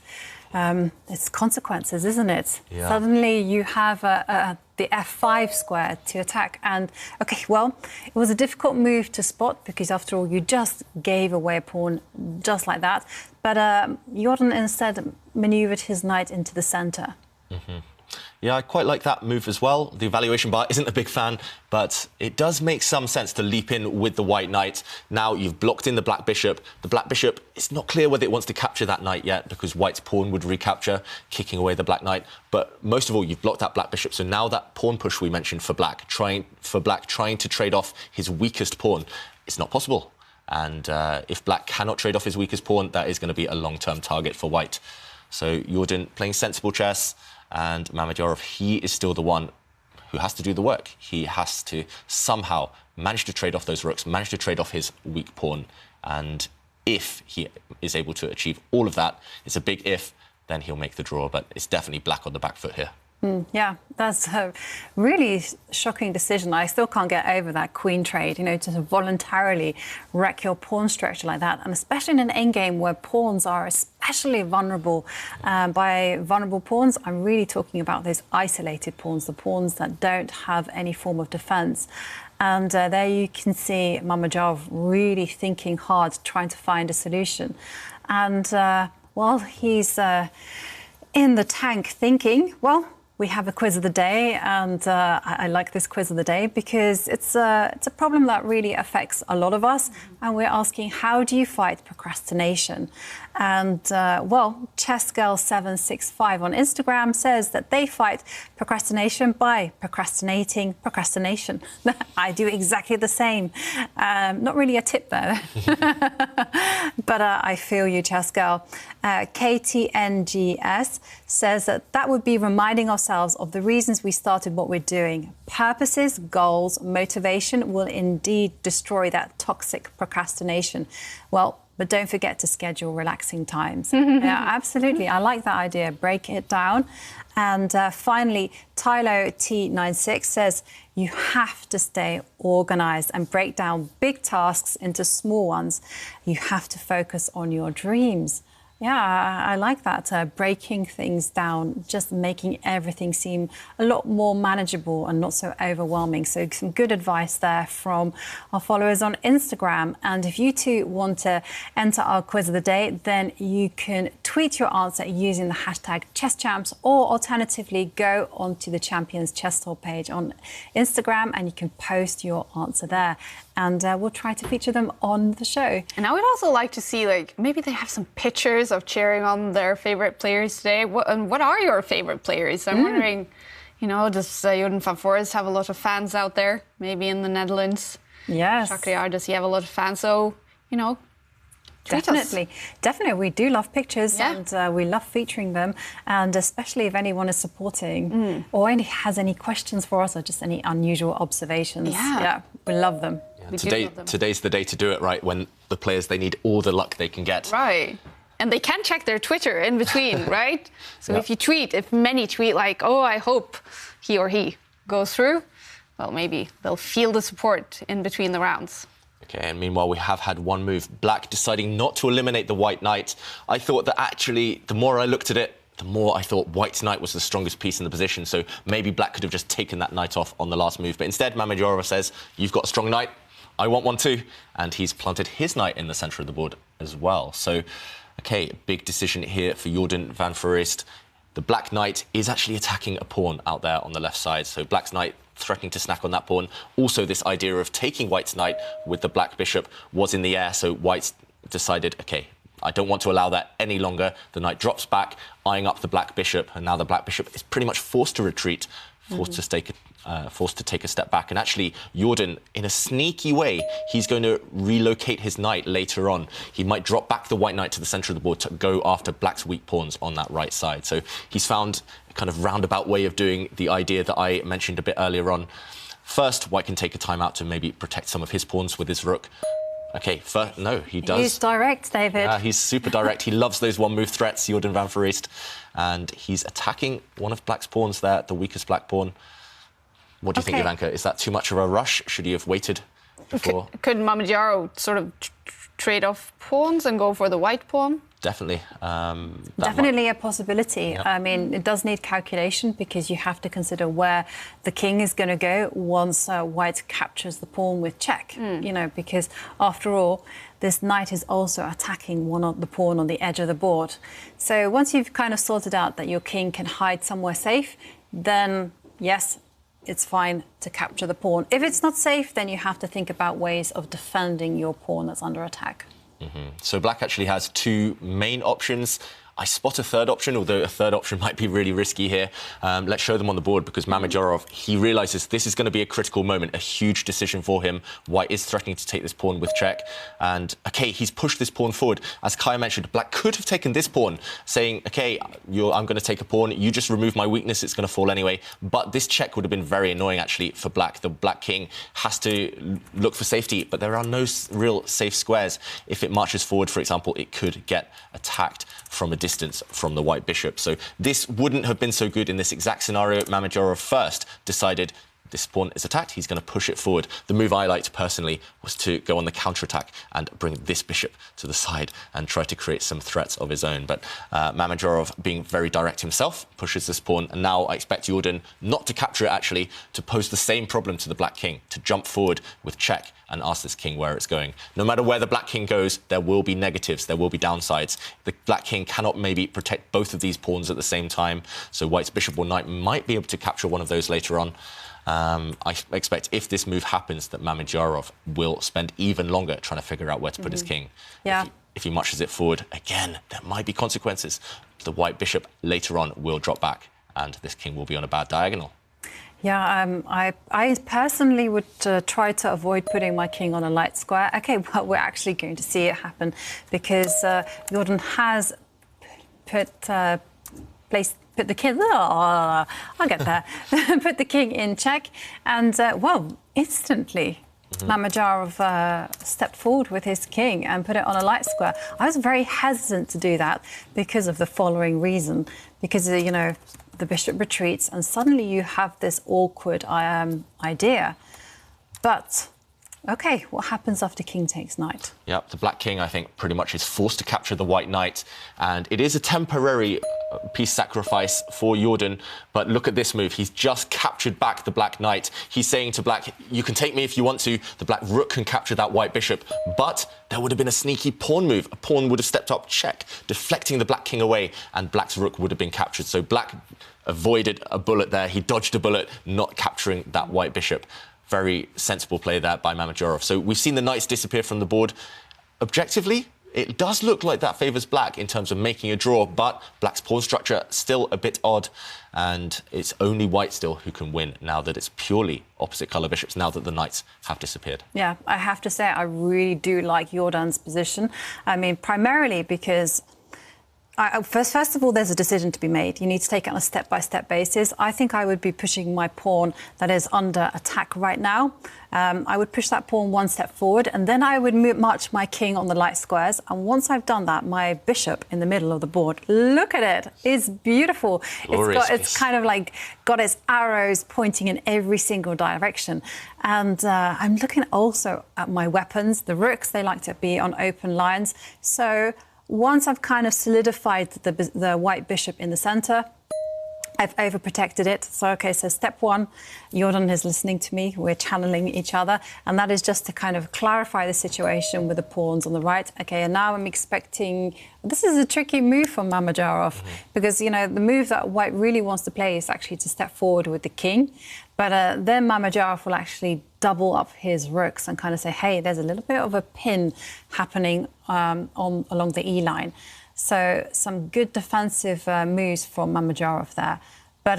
It's consequences, isn't it? Yeah. Suddenly you have the F5 square to attack. And, OK, well, it was a difficult move to spot because, after all, you just gave away a pawn just like that. But Jordan instead manoeuvred his knight into the centre. Yeah, I quite like that move as well. The evaluation bar isn't a big fan, but it does make some sense to leap in with the white knight. Now you've blocked in the black bishop. The black bishop, it's not clear whether it wants to capture that knight yet, because white's pawn would recapture, kicking away the black knight. But most of all, you've blocked that black bishop. So now that pawn push we mentioned for black, trying to trade off his weakest pawn, it's not possible. And if black cannot trade off his weakest pawn, that is going to be a long-term target for white. So Jordan playing sensible chess. And Mamedyarov, he is still the one who has to do the work. He has to somehow manage to trade off those rooks, manage to trade off his weak pawn And if he is able to achieve all of that, it's a big if, then he'll make the draw. But it's definitely black on the back foot here. Yeah, that's a really shocking decision. I still can't get over that queen trade, you know, to voluntarily wreck your pawn structure like that. And especially in an endgame where pawns are especially vulnerable. By vulnerable pawns, I'm really talking about those isolated pawns, the pawns that don't have any form of defense. And there you can see Mamedyarov really thinking hard, trying to find a solution. And while he's in the tank thinking, well, we have a quiz of the day, and I like this quiz of the day because it's a problem that really affects a lot of us, and we're asking, how do you fight procrastination? And well, ChessGirl765 on Instagram says that they fight procrastination by procrastinating procrastination. I do exactly the same. Not really a tip there, but I feel you, ChessGirl. KTNGS says that would be reminding ourselves of the reasons we started what we're doing. Purposes, goals, motivation will indeed destroy that toxic procrastination. Well, but don't forget to schedule relaxing times. Yeah, absolutely. I like that idea. Break it down. And finally, Tylo T96 says you have to stay organized and break down big tasks into small ones. You have to focus on your dreams. Yeah, I like that, breaking things down, just making everything seem a lot more manageable and not so overwhelming. So some good advice there from our followers on Instagram. And if you too want to enter our quiz of the day, then you can tweet your answer using the hashtag ChessChamps, or alternatively go onto the Champions Chess Tour page on Instagram and you can post your answer there. And we'll try to feature them on the show. And I would also like to see, like, maybe they have some pictures of cheering on their favourite players today. What are your favourite players? I'm wondering, you know, does Jordan van Foreest have a lot of fans out there? Maybe in the Netherlands? Yes. Shakriar, does he have a lot of fans? So, you know, definitely. Definitely. We do love pictures, and we love featuring them. And especially if anyone is supporting or has any questions for us or just any unusual observations. Yeah, we love them. Today's the day to do it, right? When the players, they need all the luck they can get. Right. And they can check their Twitter in between, right? So if many tweet like, oh, I hope he or he goes through, well, maybe they'll feel the support in between the rounds. Okay, and meanwhile, we have had one move. Black deciding not to eliminate the white knight. I thought that actually, the more I looked at it, the more I thought white knight was the strongest piece in the position. So maybe black could have just taken that knight off on the last move. But instead, Mamedyarov says, you've got a strong knight. I want one too. And he's planted his knight in the centre of the board as well. So, OK, big decision here for Jordan van Foreest. The black knight is actually attacking a pawn out there on the left side. So black's knight threatening to snack on that pawn. Also, this idea of taking white's knight with the black bishop was in the air. So white's decided, OK, I don't want to allow that any longer. The knight drops back, eyeing up the black bishop. And now the black bishop is pretty much forced to retreat, forced to take a step back. And actually, Jordan, in a sneaky way, he's going to relocate his knight later on. He might drop back the white knight to the centre of the board to go after black's weak pawns on that right side. So he's found a kind of roundabout way of doing the idea that I mentioned a bit earlier on. First, white can take a timeout to maybe protect some of his pawns with his rook. OK, no, he does. He's direct, David. Yeah, he's super direct. He loves those one-move threats, Jordan van Foreest. And he's attacking one of black's pawns there, the weakest black pawn. What do you think, Ivanka? Is that too much of a rush? Should he have waited before? Could Mamedyarov sort of trade off pawns and go for the white pawn? Definitely. Definitely a possibility. I mean, it does need calculation because you have to consider where the king is going to go once white captures the pawn with check. You know, because after all, this knight is also attacking one of the pawn on the edge of the board. So once you've kind of sorted out that your king can hide somewhere safe, then yes, it's fine to capture the pawn. If it's not safe, then you have to think about ways of defending your pawn that's under attack. So black actually has two main options. I spot a third option, although a third option might be really risky here. Let's show them on the board, because Mamedyarov, he realises this is going to be a critical moment, a huge decision for him. White is threatening to take this pawn with check. And, OK, he's pushed this pawn forward. As Kaya mentioned, Black could have taken this pawn, saying, OK, I'm going to take a pawn. You just remove my weakness. It's going to fall anyway. But this check would have been very annoying, actually, for Black. The Black king has to look for safety, but there are no real safe squares. If it marches forward, for example, it could get attacked from a distance from the white bishop. So this wouldn't have been so good in this exact scenario. Mamedyarov first decided this pawn is attacked, he's going to push it forward. The move I liked personally was to go on the counter-attack and bring this bishop to the side and try to create some threats of his own. But Mamedyarov, being very direct himself, pushes this pawn. And now I expect Jordan not to capture it, actually, to pose the same problem to the black king, to jump forward with check and ask this king where it's going. No matter where the black king goes, there will be negatives, there will be downsides. The black king cannot maybe protect both of these pawns at the same time. So white's bishop or knight might be able to capture one of those later on. I expect if this move happens that Mamedyarov will spend even longer trying to figure out where to put his king. Yeah. If he marches it forward, again, there might be consequences. The white bishop later on will drop back and this king will be on a bad diagonal. Yeah, I personally would try to avoid putting my king on a light square. OK, well, we're actually going to see it happen because Jordan has put the king. Oh, I'll get there. Put the king in check, and well, instantly, Mamedyarov stepped forward with his king and put it on a light square. I was very hesitant to do that because of the following reason: because you know the bishop retreats, and suddenly you have this awkward idea. But OK, what happens after king takes knight? Yeah, the black king, I think, pretty much is forced to capture the white knight, and it is a temporary piece sacrifice for Jordan. But look at this move. He's just captured back the black knight. He's saying to black, you can take me if you want to. The black rook can capture that white bishop. But there would have been a sneaky pawn move. A pawn would have stepped up, check, deflecting the black king away, and black's rook would have been captured. So black avoided a bullet there. He dodged a bullet, not capturing that white bishop. Very sensible play there by Mamedyarov. So we've seen the knights disappear from the board. Objectively, it does look like that favours black in terms of making a draw, but black's pawn structure still a bit odd, and it's only white still who can win now that it's purely opposite colour bishops, now that the knights have disappeared. Yeah, I have to say I really do like Jordan's position. I mean, primarily because first of all, there's a decision to be made. You need to take it on a step-by-step basis. I think I would be pushing my pawn that is under attack right now. I would push that pawn one step forward, and then I would march my king on the light squares. And once I've done that, my bishop in the middle of the board, look at it. It's beautiful. It's kind of like got its arrows pointing in every single direction. And I'm looking also at my weapons. The rooks, they like to be on open lines. So once I've kind of solidified the white bishop in the centre, I've overprotected it. So, OK, so step one, Jordan is listening to me. We're channeling each other. And that is just to kind of clarify the situation with the pawns on the right. OK, and now I'm expecting... This is a tricky move from Mamedyarov because, you know, the move that white really wants to play is actually to step forward with the king. But then Mamedyarov will actually double up his rooks and kind of say, hey, there's a little bit of a pin happening along the E-line. So some good defensive moves from Mamedyarov there. But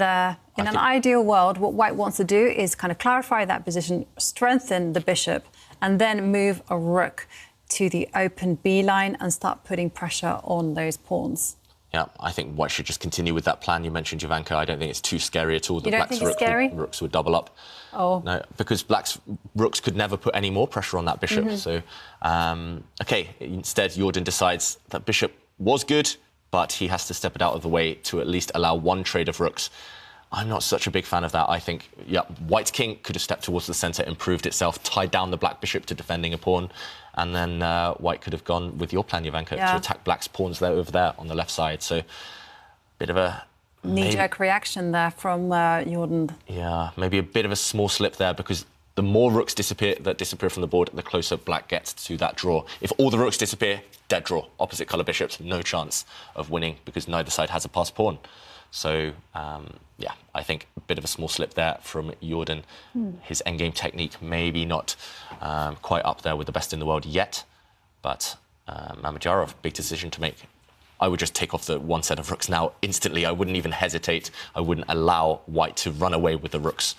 in an ideal world, what white wants to do is kind of clarify that position, strengthen the bishop, and then move a rook to the open B-line and start putting pressure on those pawns. Yeah, I think white should just continue with that plan you mentioned, Jovanka. I don't think it's too scary at all. You don't think it's scary? Rooks would double up. Oh. No, because black's rooks could never put any more pressure on that bishop. So, OK, instead, Jordan decides that bishop was good, but he has to step it out of the way to at least allow one trade of rooks. I'm not such a big fan of that. I think, yeah, white's king could have stepped towards the centre, improved itself, tied down the black bishop to defending a pawn, and then white could have gone with your plan, Jovanka, to attack black's pawns there over there on the left side. So, bit of a knee-jerk reaction there from Jordan. Yeah, maybe a bit of a small slip there because the more rooks disappear from the board, the closer black gets to that draw. If all the rooks disappear, dead draw. Opposite colour bishops, no chance of winning because neither side has a passed pawn. So, yeah, I think a bit of a small slip there from Jordan. His endgame technique maybe not quite up there with the best in the world yet, but Mamedyarov, big decision to make. I would just take off the one set of rooks now instantly. I wouldn't even hesitate. I wouldn't allow white to run away with the rooks.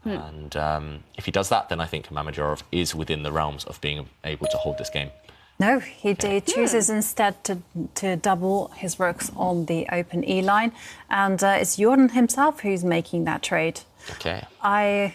And if he does that, then I think Mamedyarov is within the realms of being able to hold this game. No, he chooses instead to double his rooks on the open E line, and it's Jordan himself who's making that trade. Okay. I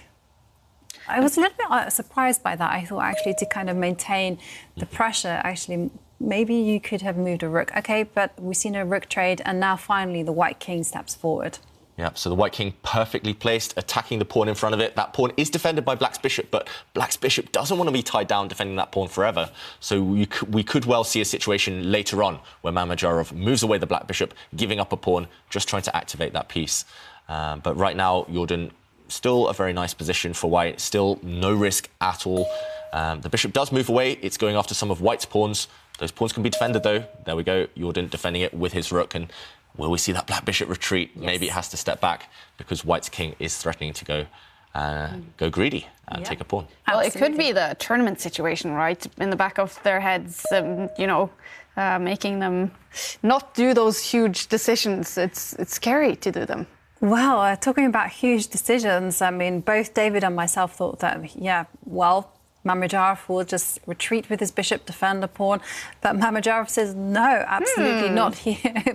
was a little bit surprised by that. I thought actually to kind of maintain the pressure, actually maybe you could have moved a rook. Okay, but we've seen a rook trade, and now finally the white king steps forward. Yeah, so the white king perfectly placed, attacking the pawn in front of it. That pawn is defended by black's bishop, but black's bishop doesn't want to be tied down defending that pawn forever. So we could well see a situation later on where Mamedyarov moves away the black bishop, giving up a pawn, just trying to activate that piece. But right now, Jordan, still a very nice position for white, still no risk at all. The bishop does move away. It's going after some of white's pawns. Those pawns can be defended, though. There we go. Jordan defending it with his rook. And will we see that black bishop retreat? Yes. Maybe it has to step back because white's king is threatening to go greedy and take a pawn. Well, it could be the tournament situation, right? In the back of their heads, you know, making them not do those huge decisions. It's scary to do them. Well, talking about huge decisions, I mean, both David and myself thought that, yeah, well, Mamedyarov will just retreat with his bishop, defend a pawn. But Mamedyarov says, no, absolutely not.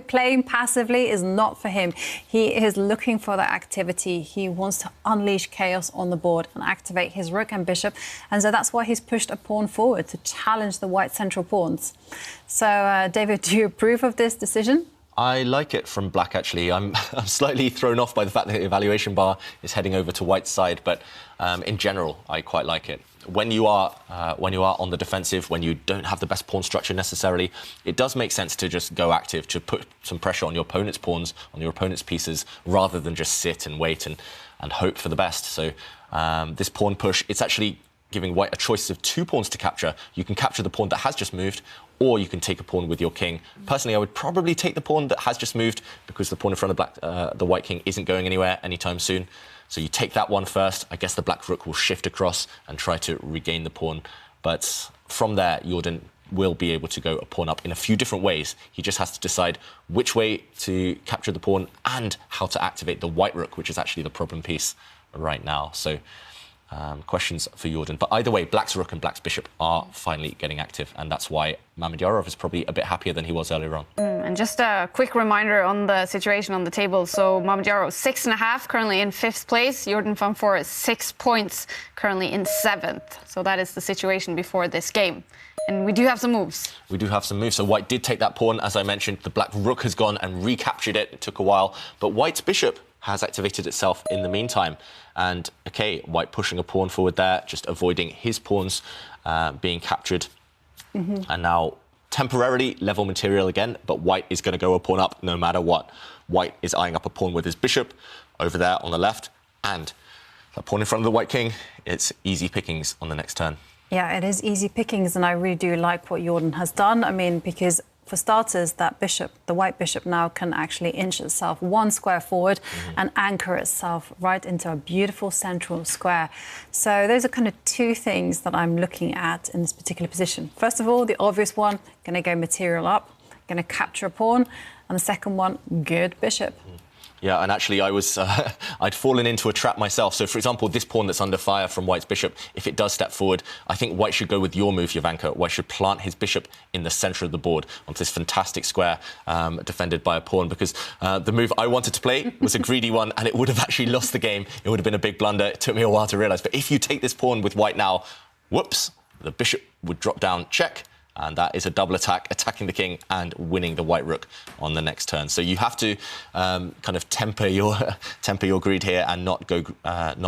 Playing passively is not for him. He is looking for that activity. He wants to unleash chaos on the board and activate his rook and bishop. And so that's why he's pushed a pawn forward to challenge the white central pawns. So, David, do you approve of this decision? I like it from black, actually. I'm slightly thrown off by the fact that the evaluation bar is heading over to white's side, but in general, I quite like it. When you are on the defensive, when you don't have the best pawn structure necessarily, it does make sense to just go active, to put some pressure on your opponent's pawns, on your opponent's pieces, rather than just sit and wait and hope for the best. So this pawn push, it's actually giving white a choice of two pawns to capture. You can capture the pawn that has just moved, or you can take a pawn with your king. Personally, I would probably take the pawn that has just moved because the pawn in front of the white king isn't going anywhere anytime soon. So you take that one first. I guess the black rook will shift across and try to regain the pawn. But from there, Jordan will be able to go a pawn up in a few different ways. He just has to decide which way to capture the pawn and how to activate the white rook, which is actually the problem piece right now. So questions for Jordan. But either way, black's rook and black's bishop are finally getting active, and that's why Mamedyarov is probably a bit happier than he was earlier on. And just a quick reminder on the situation on the table. So Mamedyarov 6.5, currently in 5th place. Jordan van Foreest 6 points, currently in 7th. So that is the situation before this game. And we do have some moves. We do have some moves. So white did take that pawn, as I mentioned. The black rook has gone and recaptured it. It took a while. But white's bishop has activated itself in the meantime. And, OK, white pushing a pawn forward there, just avoiding his pawns being captured. And now, temporarily, level material again, but white is going to go a pawn up no matter what. White is eyeing up a pawn with his bishop over there on the left. And that pawn in front of the white king, it's easy pickings on the next turn. Yeah, it is easy pickings, and I really do like what Jordan has done. I mean, because for starters, that bishop, the white bishop now can actually inch itself one square forward and anchor itself right into a beautiful central square. So those are kind of two things that I'm looking at in this particular position. First of all, the obvious one, going to go material up, going to capture a pawn, and the second one, good bishop. Yeah, and actually I'd fallen into a trap myself. So, for example, this pawn that's under fire from white's bishop, if it does step forward, I think white should go with your move, Jovanka. White should plant his bishop in the centre of the board onto this fantastic square defended by a pawn, because the move I wanted to play was a greedy one, and it would have actually lost the game. It would have been a big blunder. It took me a while to realise. But if you take this pawn with white now, whoops, the bishop would drop down, check. And that is a double attack, attacking the king and winning the white rook on the next turn. So you have to kind of temper your greed here and not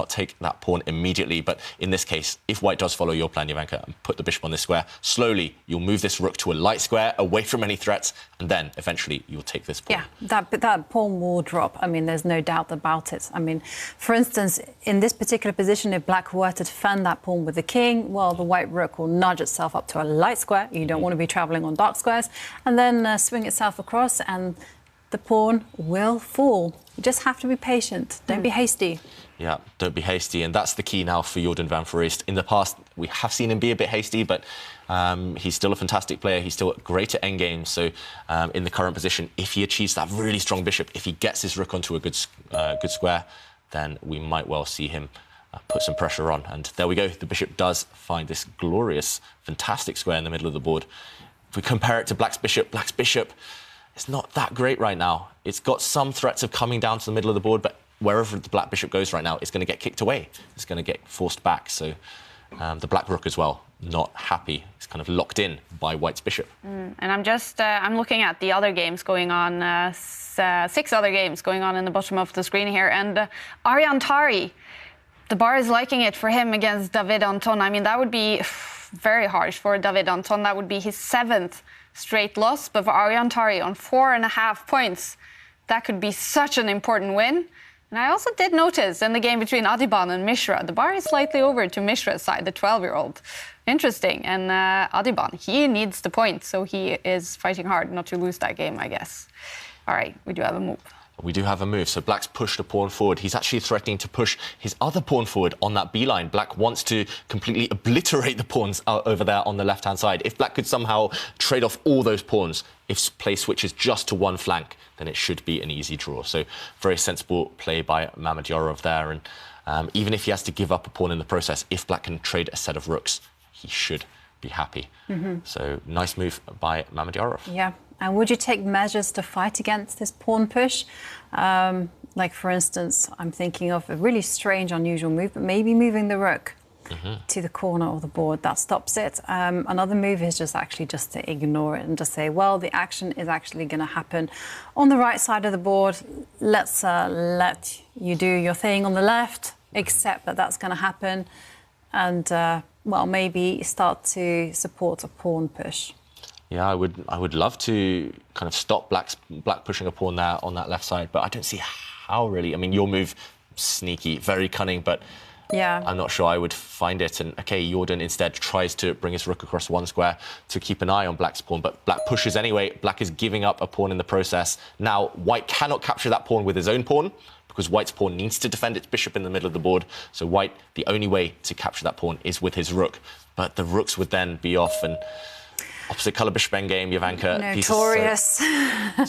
take that pawn immediately. But in this case, if white does follow your plan, Jovanka, and put the bishop on this square, slowly you'll move this rook to a light square away from any threats, and then eventually you'll take this pawn. Yeah, that pawn will drop. I mean, there's no doubt about it. I mean, for instance, in this particular position, if black were to defend that pawn with the king, well, the white rook will nudge itself up to a light square. You don't want to be travelling on dark squares, and then swing itself across, and the pawn will fall. You just have to be patient. Don't be hasty. Yeah, don't be hasty, and that's the key now for Jordan van Foreest. In the past, we have seen him be a bit hasty, but he's still a fantastic player. He's still great at endgame. So in the current position, if he achieves that really strong bishop, if he gets his rook onto a good square, then we might well see him put some pressure on. And there we go. The bishop does find this glorious, fantastic square in the middle of the board. If we compare it to black's bishop is not that great right now. It's got some threats of coming down to the middle of the board, but wherever the black bishop goes right now, it's going to get kicked away. It's going to get forced back. So the black rook as well, not happy. It's kind of locked in by white's bishop. And I'm just, I'm looking at the other games going on, 6 other games going on in the bottom of the screen here. And Arian Tari, the bar is liking it for him against David Anton. I mean, that would be very harsh for David Anton. That would be his 7th straight loss. But for Arian Tari on 4.5 points, that could be such an important win. And I also did notice in the game between Adhiban and Mishra, the bar is slightly over to Mishra's side, the 12-year-old. Interesting. And Adhiban, he needs the point, so he is fighting hard not to lose that game, I guess. All right, we do have a move. We do have a move. So black's pushed a pawn forward. He's actually threatening to push his other pawn forward on that B line. Black wants to completely obliterate the pawns over there on the left-hand side. If black could somehow trade off all those pawns, if play switches just to one flank, then it should be an easy draw. So very sensible play by Mamedyarov there. And even if he has to give up a pawn in the process, if black can trade a set of rooks, he should be happy. So nice move by Mamedyarov. Yeah. And would you take measures to fight against this pawn push? Like, for instance, I'm thinking of a really strange, unusual move, but maybe moving the rook to the corner of the board. That stops it. Another move is just to ignore it and just say, well, the action is actually going to happen on the right side of the board. Let's let you do your thing on the left, accept that that's going to happen, and, well, maybe start to support a pawn push. Yeah, I would love to kind of stop black pushing a pawn there on that left side, but I don't see how really. I mean, your move, sneaky, very cunning, but yeah, I'm not sure I would find it. And okay, Jordan instead tries to bring his rook across one square to keep an eye on black's pawn, but black pushes anyway. Black is giving up a pawn in the process. Now, white cannot capture that pawn with his own pawn, because white's pawn needs to defend its bishop in the middle of the board. So white, the only way to capture that pawn is with his rook. But the rooks would then be off, and opposite colour bishop endgame, Jovanka. Notorious.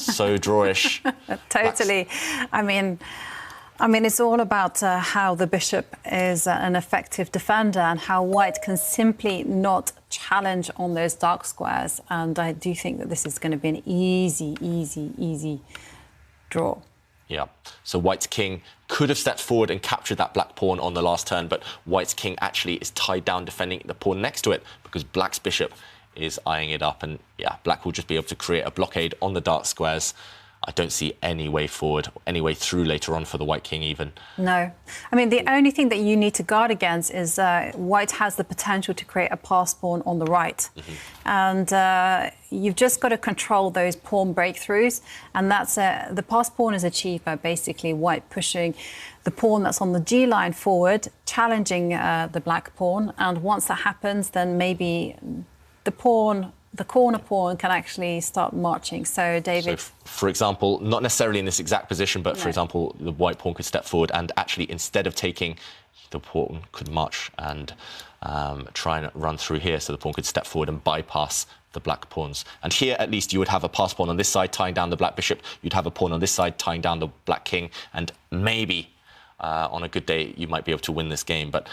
So drawish. Totally. I mean, it's all about how the bishop is an effective defender and how white can simply not challenge on those dark squares. And I do think that this is going to be an easy draw. Yeah. So white's king could have stepped forward and captured that black pawn on the last turn, but white's king actually is tied down defending the pawn next to it because black's bishop is eyeing it up, and yeah, black will just be able to create a blockade on the dark squares. I don't see any way forward, any way through later on for the white king even. No. I mean, the only thing that you need to guard against is white has the potential to create a pass pawn on the right. And you've just got to control those pawn breakthroughs. And that's the pass pawn is achieved by basically white pushing the pawn that's on the G line forward, challenging the black pawn. And once that happens, then maybe the corner pawn can actually start marching. So, David... So, for example, not necessarily in this exact position, but, for example, the white pawn could step forward and actually, instead of taking, the pawn could march and try and run through here. So the pawn could step forward and bypass the black pawns. And here, at least, you would have a pass pawn on this side tying down the black bishop. You'd have a pawn on this side tying down the black king. And maybe... on a good day, you might be able to win this game. But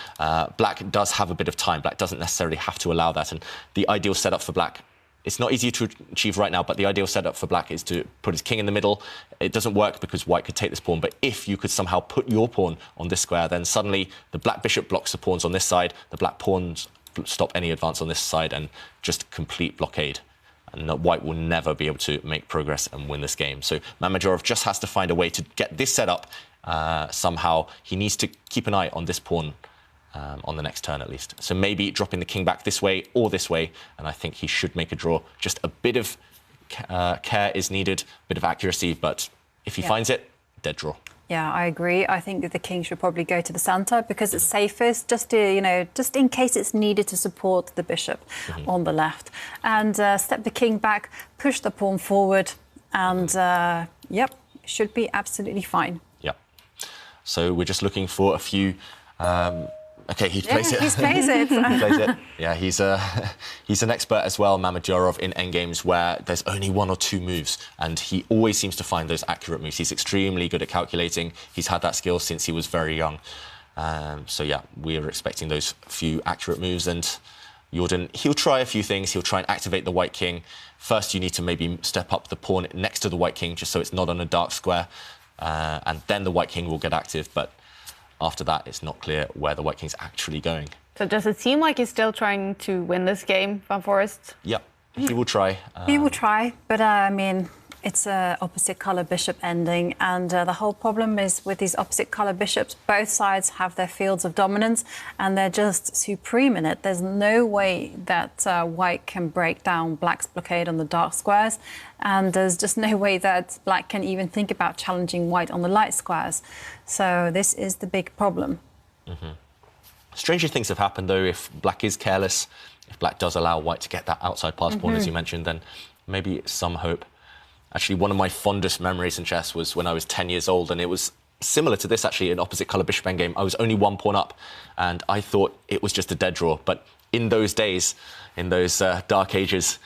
black does have a bit of time. Black doesn't necessarily have to allow that. And the ideal setup for black, it's not easy to achieve right now, but the ideal setup for black is to put his king in the middle. It doesn't work because white could take this pawn. But if you could somehow put your pawn on this square, then suddenly the black bishop blocks the pawns on this side. The black pawns stop any advance on this side, and just complete blockade. And white will never be able to make progress and win this game. So Mamedyarov just has to find a way to get this set up. Somehow he needs to keep an eye on this pawn on the next turn at least. So maybe dropping the king back this way or this way, and I think he should make a draw. Just a bit of care is needed, a bit of accuracy, but if he finds it, dead draw. Yeah, I agree. I think that the king should probably go to the centre because it's safest, just to, just in case it's needed to support the bishop on the left. And step the king back, push the pawn forward, And, yep, should be absolutely fine. Yep. So we're just looking for a few... OK, he plays it. He plays it. He plays it. Yeah, he's an expert as well, Mamedyarov, in endgames where there's only 1 or 2 moves, and he always seems to find those accurate moves. He's extremely good at calculating. He's had that skill since he was very young. So, yeah, we're expecting those few accurate moves, and Jordan, he'll try a few things. He'll try and activate the white king. First, you need to maybe step up the pawn next to the white king, just so it's not on a dark square, and then the white king will get active, but after that, it's not clear where the white king's actually going. So does it seem like he's still trying to win this game, Van Foreest? Yeah, he will try. He will try, but I mean, it's a opposite color bishop ending, and the whole problem is with these opposite color bishops, both sides have their fields of dominance, and they're just supreme in it. There's no way that white can break down black's blockade on the dark squares, and there's just no way that black can even think about challenging white on the light squares. So this is the big problem. Stranger things have happened, though, if black is careless. If black does allow white to get that outside pass pawn, as you mentioned, then maybe some hope. Actually, one of my fondest memories in chess was when I was 10 years old, and it was similar to this, actually, an opposite colour bishop endgame. I was only 1 pawn up, and I thought it was just a dead draw. But in those days, in those dark ages,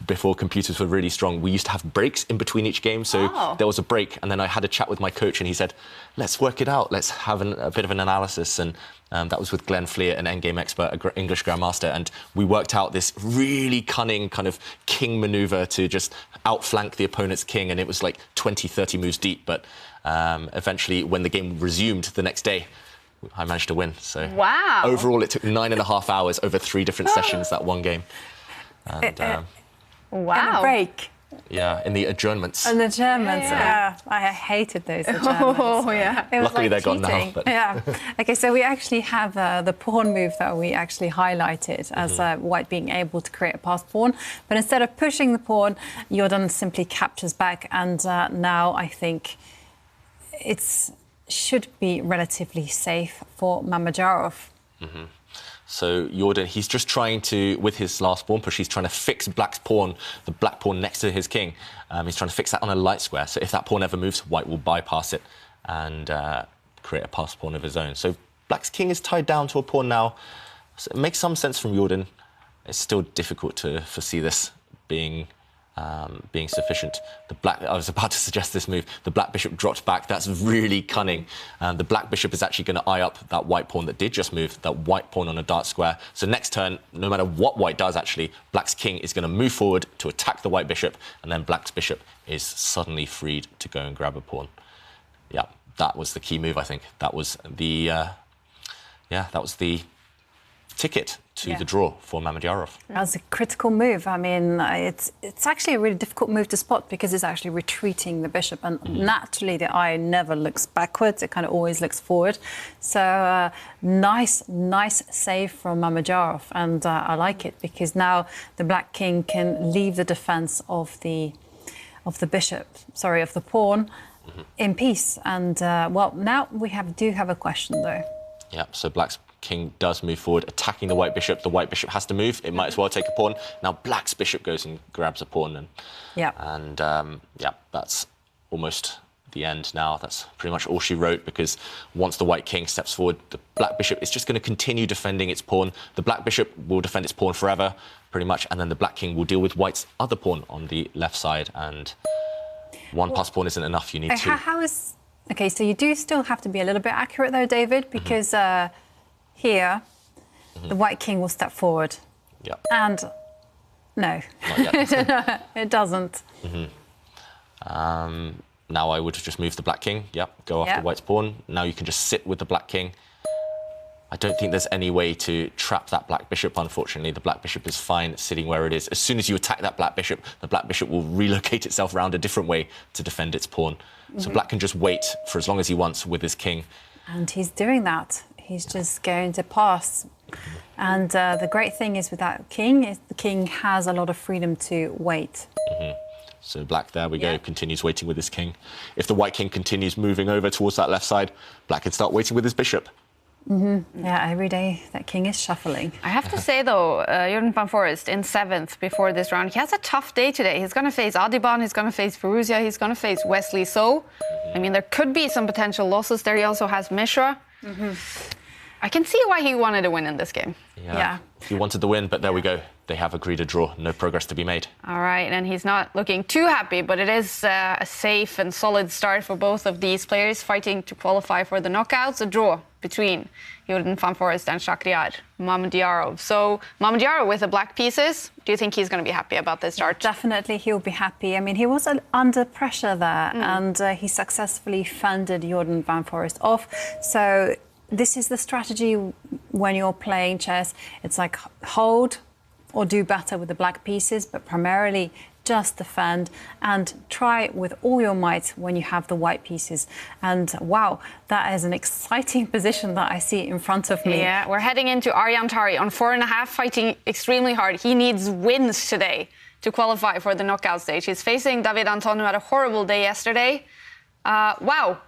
before computers were really strong, we used to have breaks in between each game. So there was a break, and then I had a chat with my coach, and he said, let's work it out. Let's have a bit of an analysis. And that was with Glenn Fleer, an endgame expert, an English grandmaster. And we worked out this really cunning kind of king maneuver to just outflank the opponent's king. And it was like 20, 30 moves deep. But eventually, when the game resumed the next day, I managed to win. So overall, it took 9.5 hours over 3 different sessions, that one game. And, wow. And a break. Yeah, in the adjournments. And the adjournments, yeah. I hated those adjournments. Oh, yeah. It was Luckily, like they're gone now. But... Yeah. OK, so we actually have the pawn move that we actually highlighted as white being able to create a passed pawn. But instead of pushing the pawn, Jordan simply captures back. And now I think it should be relatively safe for Mamedyarov. So Jordan, he's just trying to, with his last pawn push, he's trying to fix black's pawn, the black pawn next to his king. He's trying to fix that on a light square. So if that pawn ever moves, white will bypass it and create a passed pawn of his own. So black's king is tied down to a pawn now. So it makes some sense from Jordan. It's still difficult to foresee this being sufficient. I was about to suggest this move. The black bishop dropped back. That's really cunning. The black bishop is actually going to eye up that white pawn that did just move, that white pawn on a dark square. So next turn, no matter what white does, actually, black's king is going to move forward to attack the white bishop, and then black's bishop is suddenly freed to go and grab a pawn. Yeah, that was the key move, I think. That was the ticket to the draw for Mamedyarov. That's a critical move. I mean, it's actually a really difficult move to spot because it's actually retreating the bishop, and naturally the eye never looks backwards. It kind of always looks forward. So nice save from Mamedyarov, and I like it because now the black king can leave the defense of the pawn in peace. And well, now we do have a question though. Yeah, so black's king does move forward, attacking the white bishop. The white bishop has to move. It might as well take a pawn. Now black's bishop goes and grabs a pawn. And that's almost the end now. That's pretty much all she wrote, because once the white king steps forward, the black bishop is just going to continue defending its pawn. The black bishop will defend its pawn forever, pretty much, and then the black king will deal with white's other pawn on the left side. And one passed pawn isn't enough. You need 2. OK, so you do still have to be a little bit accurate, though, David, because here, the white king will step forward. Yeah. And no, not yet. No, it doesn't. Now I would just move the black king. Yep, go after white's pawn. Now you can just sit with the black king. I don't think there's any way to trap that black bishop, unfortunately. The black bishop is fine sitting where it is. As soon as you attack that black bishop, the black bishop will relocate itself around a different way to defend its pawn. So black can just wait for as long as he wants with his king. And he's doing that. He's just going to pass. And the great thing is with that king is the king has a lot of freedom to wait. So black, there we go, continues waiting with his king. If the white king continues moving over towards that left side, black can start waiting with his bishop. Yeah, every day that king is shuffling. I have to say, though, Jordan van Foreest in 7th before this round, he has a tough day today. He's going to face Adhiban, he's going to face Fallujah, he's going to face Wesley. So, I mean, there could be some potential losses there. He also has Mishra. I can see why he wanted to win in this game. Yeah. He wanted the win, but there we go. They have agreed a draw. No progress to be made. All right, and he's not looking too happy, but it is a safe and solid start for both of these players fighting to qualify for the knockouts. A draw between Jordan van Foreest and Shakhriyar Mamedyarov. So Mamedyarov with the black pieces, do you think he's going to be happy about this start? Definitely he'll be happy. I mean, he was under pressure there and he successfully fended Jordan van Foreest off. So this is the strategy when you're playing chess. It's like hold or do better with the black pieces, but primarily just defend and try with all your might when you have the white pieces. And wow, that is an exciting position that I see in front of me. Yeah, we're heading into Arjan Tari on 4.5, fighting extremely hard. He needs wins today to qualify for the knockout stage. He's facing David Anton, who had a horrible day yesterday. Wow,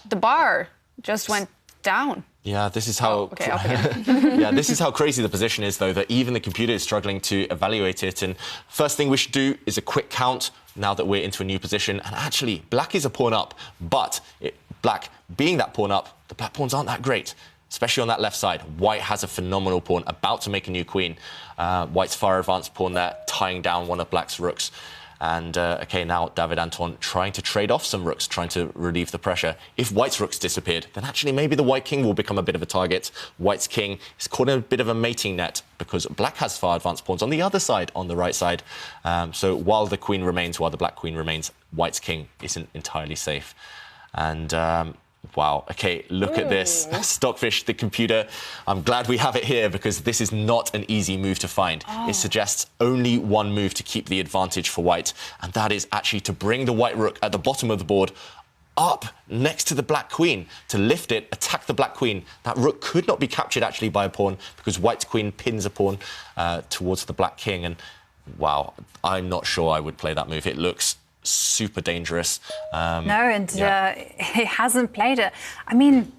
the bar just went down. Yeah, this is how up again. yeah, this is how crazy the position is, though, that even the computer is struggling to evaluate it. And first thing we should do is a quick count now that we're into a new position. And actually, black is a pawn up, but black being that pawn up, the black pawns aren't that great, especially on that left side. White has a phenomenal pawn, about to make a new queen. White's far advanced pawn there, tying down one of black's rooks. And, OK, now David Anton trying to trade off some rooks, trying to relieve the pressure. If white's rooks disappeared, then actually maybe the white king will become a bit of a target. White's king is caught in a bit of a mating net because black has far advanced pawns on the other side, on the right side. So while the queen remains, while the black queen remains, white's king isn't entirely safe. And wow, OK, look at this. Stockfish, the computer. I'm glad we have it here because this is not an easy move to find. It suggests only one move to keep the advantage for white, and that is actually to bring the white rook at the bottom of the board up next to the black queen, to lift it, attack the black queen. That rook could not be captured actually by a pawn because white's queen pins a pawn towards the black king. And wow, I'm not sure I would play that move. It looks super dangerous. He hasn't played it. I mean,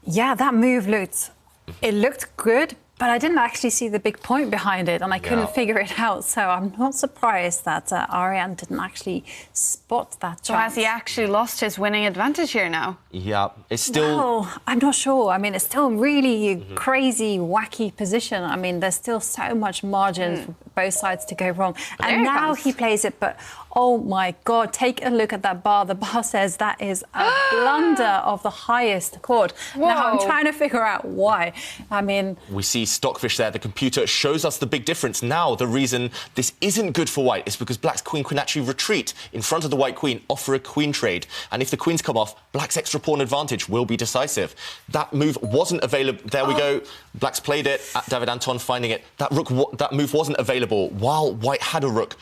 yeah, that move looked good, but I didn't actually see the big point behind it, and I couldn't figure it out. So I'm not surprised that Arjan didn't actually spot that chance. So has he actually lost his winning advantage here now? Yeah, it's still... No, I'm not sure. I mean, it's still really crazy, wacky position. I mean, there's still so much margin for both sides to go wrong. But and now he plays it, but oh my God, take a look at that bar. The bar says that is a blunder of the highest chord. Now I'm trying to figure out why. I mean... We see Stockfish there. The computer shows us the big difference. Now, the reason this isn't good for white is because black's queen can actually retreat in front of the white queen, offer a queen trade. And if the queens come off, black's extra pawn advantage will be decisive. That move wasn't available. There we go. Black's played it. David Anton finding it. That move wasn't available while white had a rook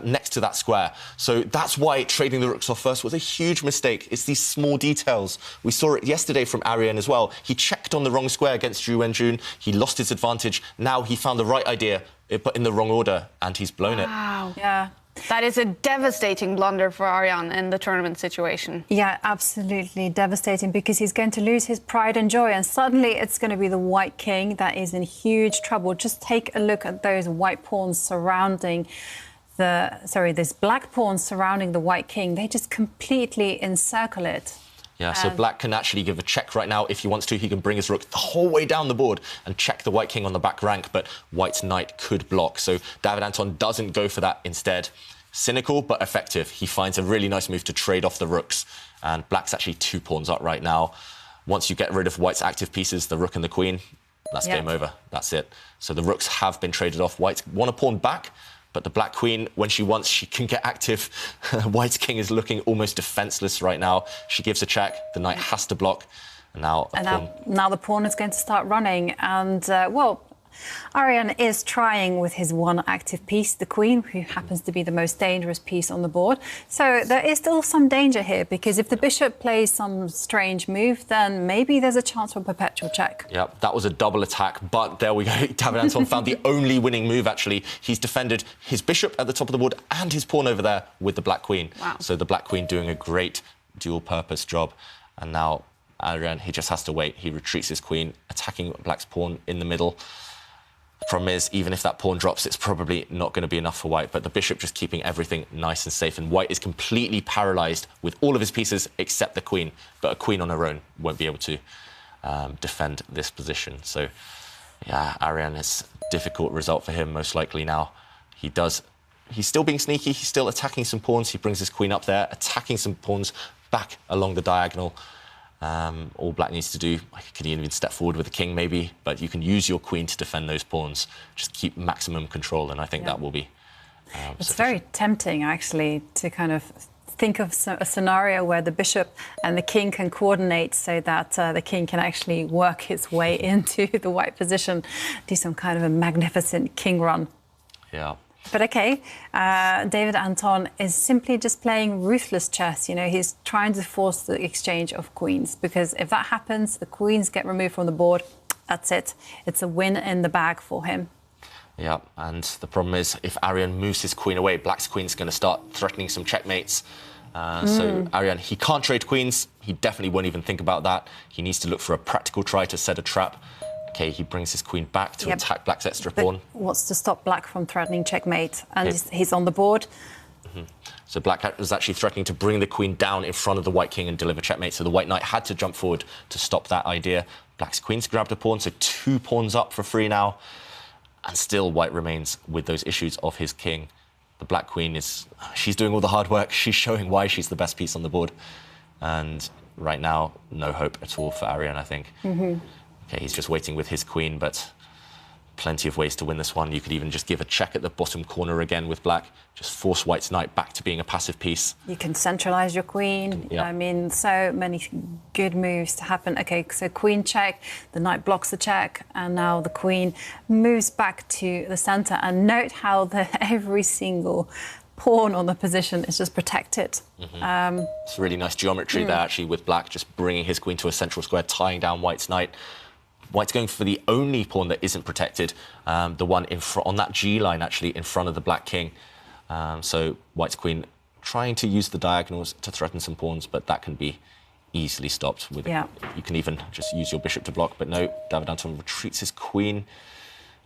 next to that square. So that's why trading the rooks off first was a huge mistake. It's these small details. We saw it yesterday from Arjan as well. He checked on the wrong square against Zhu Wenjun. He lost his advantage. Now he found the right idea, but in the wrong order, and he's blown it. Wow. Yeah. That is a devastating blunder for Arjan in the tournament situation. Yeah, absolutely devastating, because he's going to lose his pride and joy, and suddenly it's going to be the white king that is in huge trouble. Just take a look at those white pawns surrounding this black pawn surrounding the white king. They just completely encircle it. Yeah, so black can actually give a check right now. If he wants to, he can bring his rook the whole way down the board and check the white king on the back rank, but white's knight could block. So David Anton doesn't go for that instead. Cynical, but effective. He finds a really nice move to trade off the rooks. And black's actually 2 pawns up right now. Once you get rid of white's active pieces, the rook and the queen, that's game over. That's it. So the rooks have been traded off. White's won a pawn back, but the black queen, when she wants, she can get active. White's king is looking almost defenseless right now. She gives a check. The knight has to block. And now the pawn is going to start running. And, Arjan is trying with his one active piece, the queen, who happens to be the most dangerous piece on the board. So there is still some danger here, because if the bishop plays some strange move, then maybe there's a chance for a perpetual check. Yeah, that was a double attack, but there we go. David Anton found the only winning move, actually. He's defended his bishop at the top of the board and his pawn over there with the black queen. Wow. So the black queen doing a great dual-purpose job. And now Arian, he just has to wait. He retreats his queen, attacking black's pawn in the middle. Problem is, even if that pawn drops, it's probably not going to be enough for white, but the bishop just keeping everything nice and safe, and white is completely paralysed with all of his pieces except the queen, but a queen on her own won't be able to defend this position. So, yeah, Arian is a difficult result for him, most likely now. He's still being sneaky, he's still attacking some pawns, he brings his queen up there, attacking some pawns back along the diagonal. All black needs to do, I could even step forward with the king maybe, but you can use your queen to defend those pawns. Just keep maximum control, and I think that will be It's sufficient. very tempting, actually, to kind of think of a scenario where the bishop and the king can coordinate so that the king can actually work his way into the white position, do some kind of a magnificent king run. Yeah. But OK, David Anton is simply just playing ruthless chess. You know, he's trying to force the exchange of queens, because if that happens, the queens get removed from the board. That's it. It's a win in the bag for him. Yeah, and the problem is, if Arian moves his queen away, black's queen's going to start threatening some checkmates. So Arian, he can't trade queens. He definitely won't even think about that. He needs to look for a practical try to set a trap. OK, he brings his queen back to attack black's extra pawn. What's to stop black from threatening checkmate? And he's on the board. So black was actually threatening to bring the queen down in front of the white king and deliver checkmate. So the white knight had to jump forward to stop that idea. Black's queen's grabbed a pawn, so 2 pawns up for free now. And still white remains with those issues of his king. The black queen she's doing all the hard work. She's showing why she's the best piece on the board. And right now, no hope at all for Arian, I think. OK, he's just waiting with his queen, but plenty of ways to win this one. You could even just give a check at the bottom corner again with black. Just force white's knight back to being a passive piece. You can centralise your queen. Yeah. I mean, so many good moves to happen. OK, so queen check, the knight blocks the check, and now the queen moves back to the centre. And note how every single pawn on the position is just protected. It's really nice geometry there, actually, with black just bringing his queen to a central square, tying down white's knight. White's going for the only pawn that isn't protected, the one on that G line, actually, in front of the black king. So white's queen trying to use the diagonals to threaten some pawns, but that can be easily stopped. You can even just use your bishop to block, but no, David Anton retreats his queen.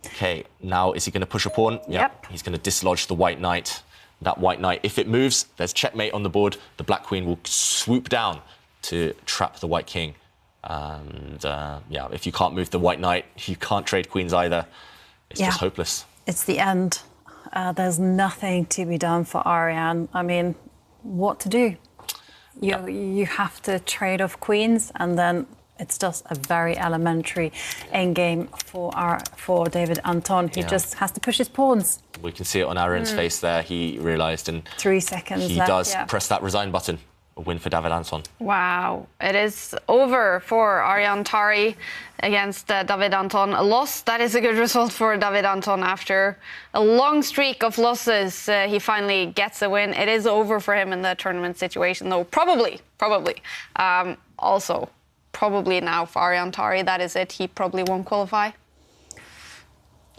OK, now is he going to push a pawn? Yep. He's going to dislodge the white knight. That white knight, if it moves, there's checkmate on the board. The black queen will swoop down to trap the white king. And yeah, if you can't move the white knight, you can't trade queens either. It's just hopeless. It's the end. There's nothing to be done for Arian. I mean, what to do? You have to trade off queens, and then it's just a very elementary endgame for David Anton, who just has to push his pawns. We can see it on Arian's face there. He realised, and 3 seconds he left, does press that resign button. A win for David Anton. Wow, it is over for Arian Tari against David Anton. A loss, that is a good result for David Anton after a long streak of losses. He finally gets a win. It is over for him in the tournament situation, though. Probably. Also, probably now for Arian Tari, that is it. He probably won't qualify.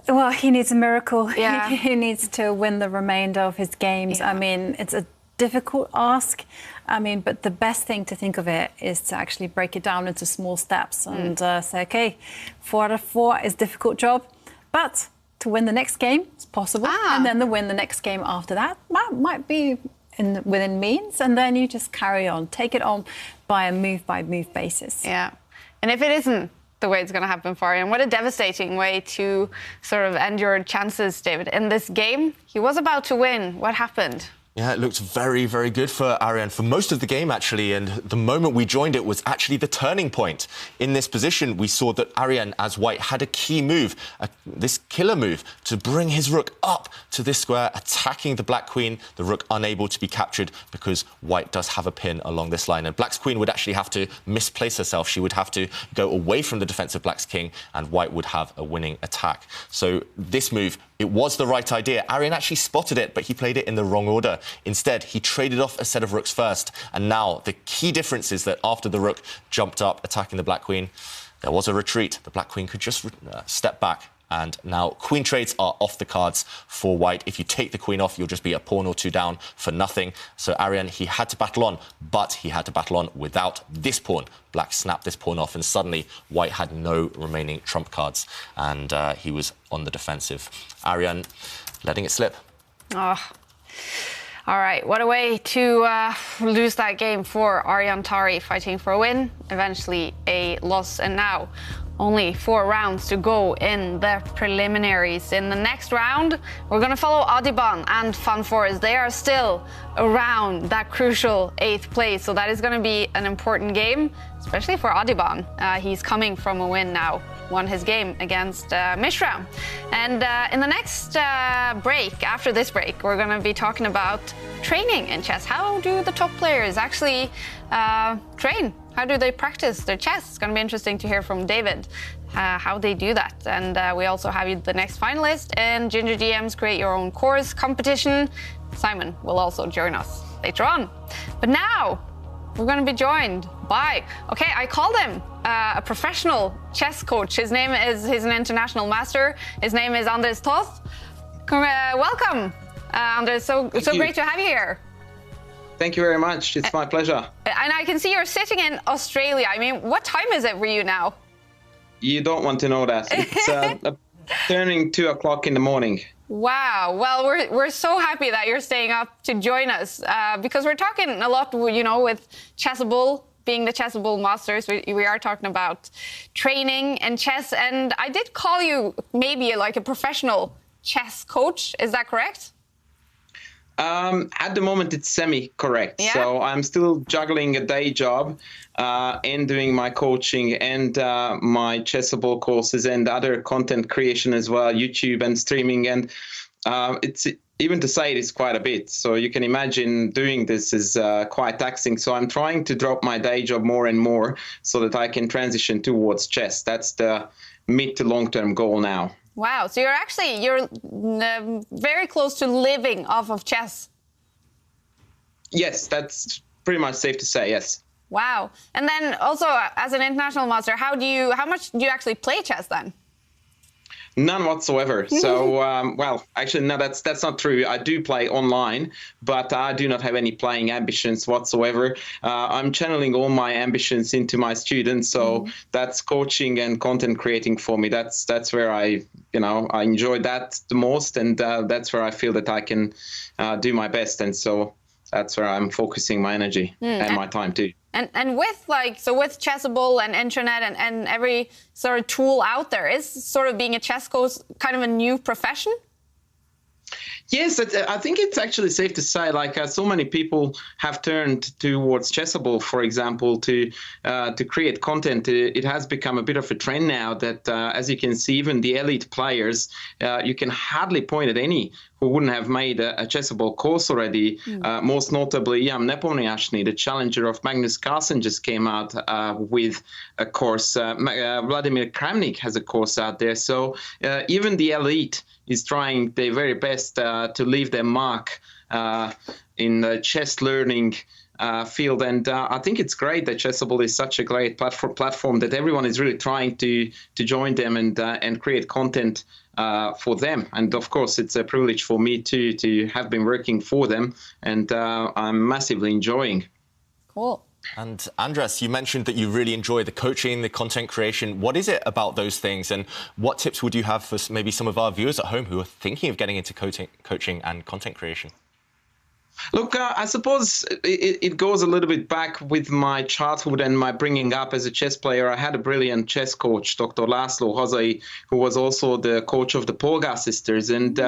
Well, he needs a miracle. Yeah. He needs to win the remainder of his games. I mean, it's a difficult ask. I mean, but the best thing to think of it is to actually break it down into small steps and say, OK, 4 out of 4 is a difficult job, but to win the next game is possible. And then to win the next game after that might be within means. And then you just carry on, take it on by move basis. Yeah. And if it isn't the way it's going to happen for Arian, what a devastating way to sort of end your chances, David. In this game, he was about to win. What happened? Yeah, it looked very, very good for Arian for most of the game, actually. And the moment we joined it was actually the turning point. In this position, we saw that Arian, as white, had a key move, this killer move, to bring his rook up to this square, attacking the black queen, the rook unable to be captured because white does have a pin along this line. And black's queen would actually have to misplace herself. She would have to go away from the defense of black's king, and white would have a winning attack. So this move, it was the right idea. Arian actually spotted it, but he played it in the wrong order. Instead, he traded off a set of rooks first. And now the key difference is that after the rook jumped up, attacking the black queen, there was a retreat. The black queen could just step back And now queen trades are off the cards for white. If you take the queen off, you'll just be a pawn or two down for nothing. So Arian, he had to battle on, but he had to battle on without this pawn. Black snapped this pawn off, and suddenly white had no remaining trump cards, and he was on the defensive. Arian letting it slip. Oh. All right, what a way to lose that game for Arian Tari, fighting for a win, eventually a loss, and now only 4 rounds to go in the preliminaries. In the next round, we're going to follow Adhiban and Foreest. They are still around that crucial 8th place, so that is going to be an important game, especially for Adhiban. He's coming from a win now, won his game against Mishra. And in the next break, after this break, we're going to be talking about training in chess. How do the top players actually train? How do they practice their chess? It's going to be interesting to hear from David how they do that. And we also have the next finalist in Ginger GM's Create Your Own Course competition. Simon will also join us later on. But now we're going to be joined by, I called him a professional chess coach. He's an international master. His name is Anders Toth. Welcome, Anders. So great to have you here. Thank you very much. It's my pleasure. And I can see you're sitting in Australia. I mean, what time is it for you now? You don't want to know that. It's turning 2 o'clock in the morning. Wow. Well, we're so happy that you're staying up to join us because we're talking a lot, with Chessable, being the Chessable Masters. We are talking about training and chess. And I did call you maybe like a professional chess coach. Is that correct? At the moment, it's semi-correct. Yeah. So I'm still juggling a day job and doing my coaching and my Chessable courses and other content creation as well, YouTube and streaming. And it's even to say it is quite a bit. So you can imagine doing this is quite taxing. So I'm trying to drop my day job more and more so that I can transition towards chess. That's the mid to long-term goal now. Wow, so you're very close to living off of chess. Yes, that's pretty much safe to say, yes. Wow. And then also, as an international master, how much do you actually play chess then? None whatsoever. So, well, actually, no, that's not true. I do play online, but I do not have any playing ambitions whatsoever. I'm channeling all my ambitions into my students. So that's coaching and content creating for me. That's where I enjoy that the most. And that's where I feel that I can do my best. And so that's where I'm focusing my energy and my time too. And with with Chessable and intranet and every sort of tool out there, is sort of being a chess coach kind of a new profession? Yes, I think it's actually safe to say, so many people have turned towards Chessable, for example, to create content. It has become a bit of a trend now that, as you can see, even the elite players, you can hardly point at any who wouldn't have made a Chessable course already. Most notably, Mamedyarov, the challenger of Magnus Carlsen, just came out with a course. Vladimir Kramnik has a course out there. So even the elite is trying their very best to leave their mark in the chess learning field. And I think it's great that Chessable is such a great platform that everyone is really trying to join them and create content for them. And of course, it's a privilege for me too to have been working for them, and I'm massively enjoying. Cool. And Andras, you mentioned that you really enjoy the coaching, the content creation. What is it about those things, and what tips would you have for maybe some of our viewers at home who are thinking of getting into coaching and content creation? Look, I suppose it goes a little bit back with my childhood and my bringing up as a chess player. I had a brilliant chess coach, Dr. Laszlo Hazai, who was also the coach of the Polgar sisters. And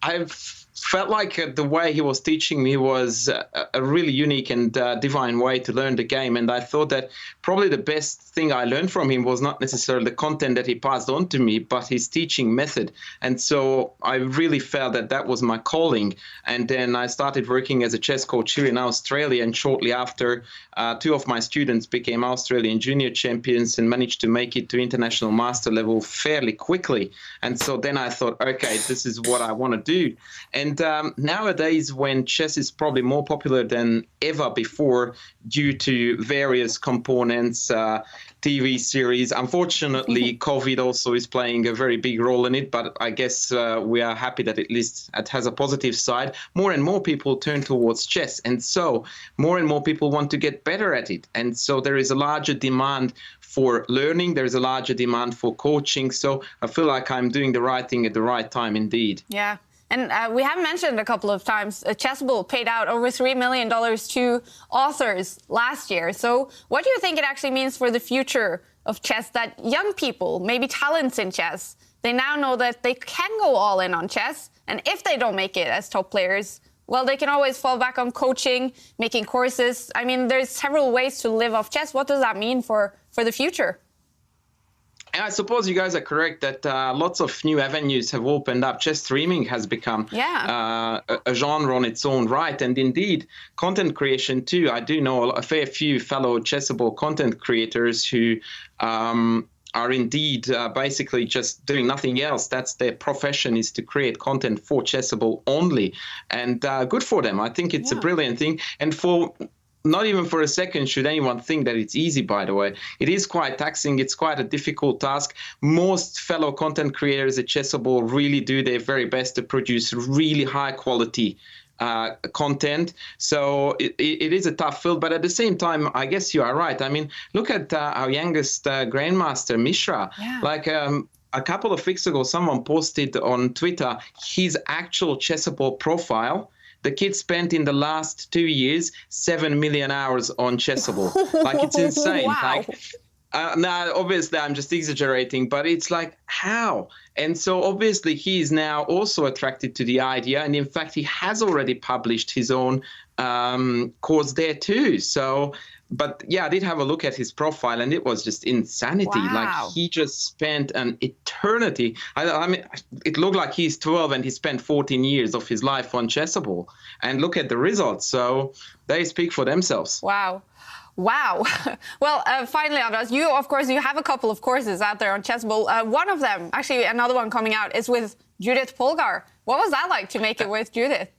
I've felt like the way he was teaching me was a really unique and divine way to learn the game. And I thought that probably the best thing I learned from him was not necessarily the content that he passed on to me, but his teaching method. And so I really felt that that was my calling. And then I started working as a chess coach here in Australia. And shortly after, 2 of my students became Australian junior champions and managed to make it to international master level fairly quickly. And so then I thought, okay, this is what I want to do. And And nowadays, when chess is probably more popular than ever before due to various components, TV series, unfortunately, COVID also is playing a very big role in it, but I guess we are happy that at least it has a positive side. More and more people turn towards chess, and so more and more people want to get better at it. And so there is a larger demand for learning, there is a larger demand for coaching. So I feel like I'm doing the right thing at the right time indeed. Yeah. And we have mentioned a couple of times, Chessable paid out over $3 million to authors last year. So what do you think it actually means for the future of chess, that young people, maybe talents in chess, they now know that they can go all in on chess, and if they don't make it as top players, well, they can always fall back on coaching, making courses. I mean, there's several ways to live off chess. What does that mean for the future? And I suppose you guys are correct that lots of new avenues have opened up. Chess streaming has become a genre on its own right. And indeed, content creation too. I do know a fair few fellow Chessable content creators who are indeed basically just doing nothing else. That's their profession, is to create content for Chessable only. And good for them. I think it's a brilliant thing. And not even for a second should anyone think that it's easy, by the way. It is quite taxing. It's quite a difficult task. Most fellow content creators at Chessable really do their very best to produce really high quality content. So it is a tough field, but at the same time, I guess you are right. I mean, look at our youngest grandmaster, Mishra. Like a couple of weeks ago, someone posted on Twitter his actual Chessable profile. The kid spent in the last 2 years 7 million hours on Chessable. Like, it's insane. Wow. Like, now, obviously, I'm just exaggerating, but it's like, how? And so obviously he is now also attracted to the idea. And in fact, he has already published his own course there too. So, but yeah, I did have a look at his profile, and it was just insanity. Wow. Like, he just spent an eternity. I mean, it looked like he's 12 and he spent 14 years of his life on Chessable. And look at the results. So they speak for themselves. Wow. Wow. Well, finally, Andras, you have a couple of courses out there on Chessable. One of them, actually another one coming out, is with Judith Polgar. What was that like to make it with Judith?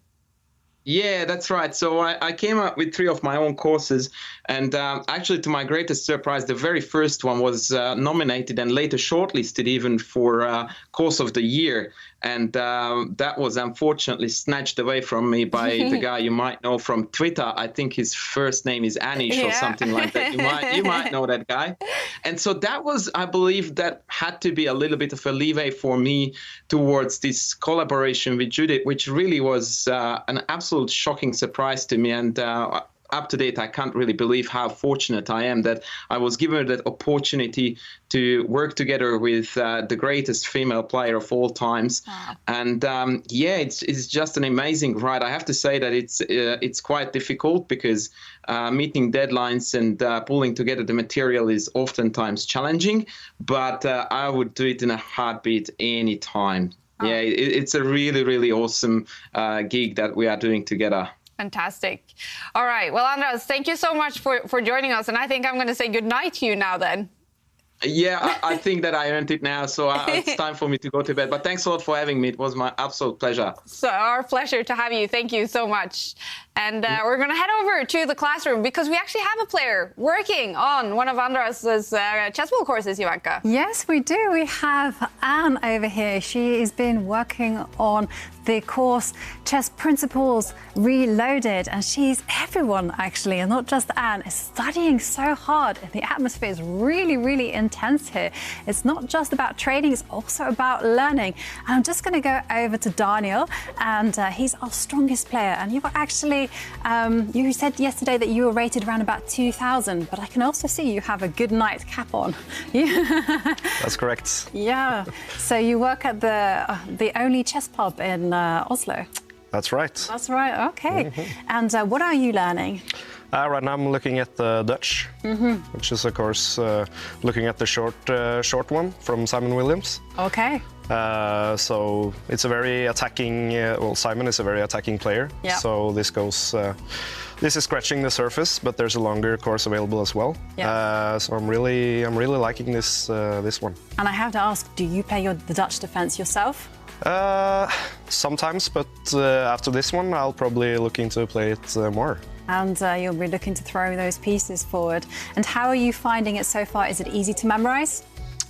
Yeah, that's right. So I came up with 3 of my own courses, and actually, to my greatest surprise, the very first one was nominated and later shortlisted even for Course of the Year. And that was unfortunately snatched away from me by the guy you might know from Twitter. I think his first name is Anish or something like that. You might know that guy. And so that was, I believe, that had to be a little bit of a leeway for me towards this collaboration with Judith, which really was an absolute shocking surprise to me. And up to date, I can't really believe how fortunate I am that I was given that opportunity to work together with the greatest female player of all times. Wow. And yeah, it's just an amazing ride. I have to say that it's quite difficult because meeting deadlines and pulling together the material is oftentimes challenging, but I would do it in a heartbeat any time. Oh. Yeah, it's a really, really awesome gig that we are doing together. Fantastic. All right. Well, Andras, thank you so much for joining us. And I think I'm going to say good night to you now then. Yeah, I think that I earned it now. So it's time for me to go to bed. But thanks a lot for having me. It was my absolute pleasure. So our pleasure to have you. Thank you so much. And we're going to head over to the classroom because we actually have a player working on one of Andras's Chessable courses, Ivanka. Yes, we do. We have Anne over here. She has been working on the course Chess Principles Reloaded, and she's everyone actually, and not just Anne, is studying so hard. The atmosphere is really, really intense here. It's not just about trading, it's also about learning. And I'm just going to go over to Daniel, and he's our strongest player. And you were actually, you said yesterday that you were rated around about 2,000, but I can also see you have a good night cap on. That's correct. Yeah. So you work at the only chess pub in Oslo. That's right. That's right. Okay. And what are you learning? Right now I'm looking at the Dutch, which is of course looking at the short one from Simon Williams. Okay. So it's a very attacking. Well, Simon is a very attacking player. Yeah. So this goes. This is scratching the surface, but there's a longer course available as well. Yeah. So I'm really liking this one. And I have to ask, do you play the Dutch defense yourself? Sometimes, but after this one, I'll probably looking to play it more. And you'll be looking to throw those pieces forward. And how are you finding it so far? Is it easy to memorize?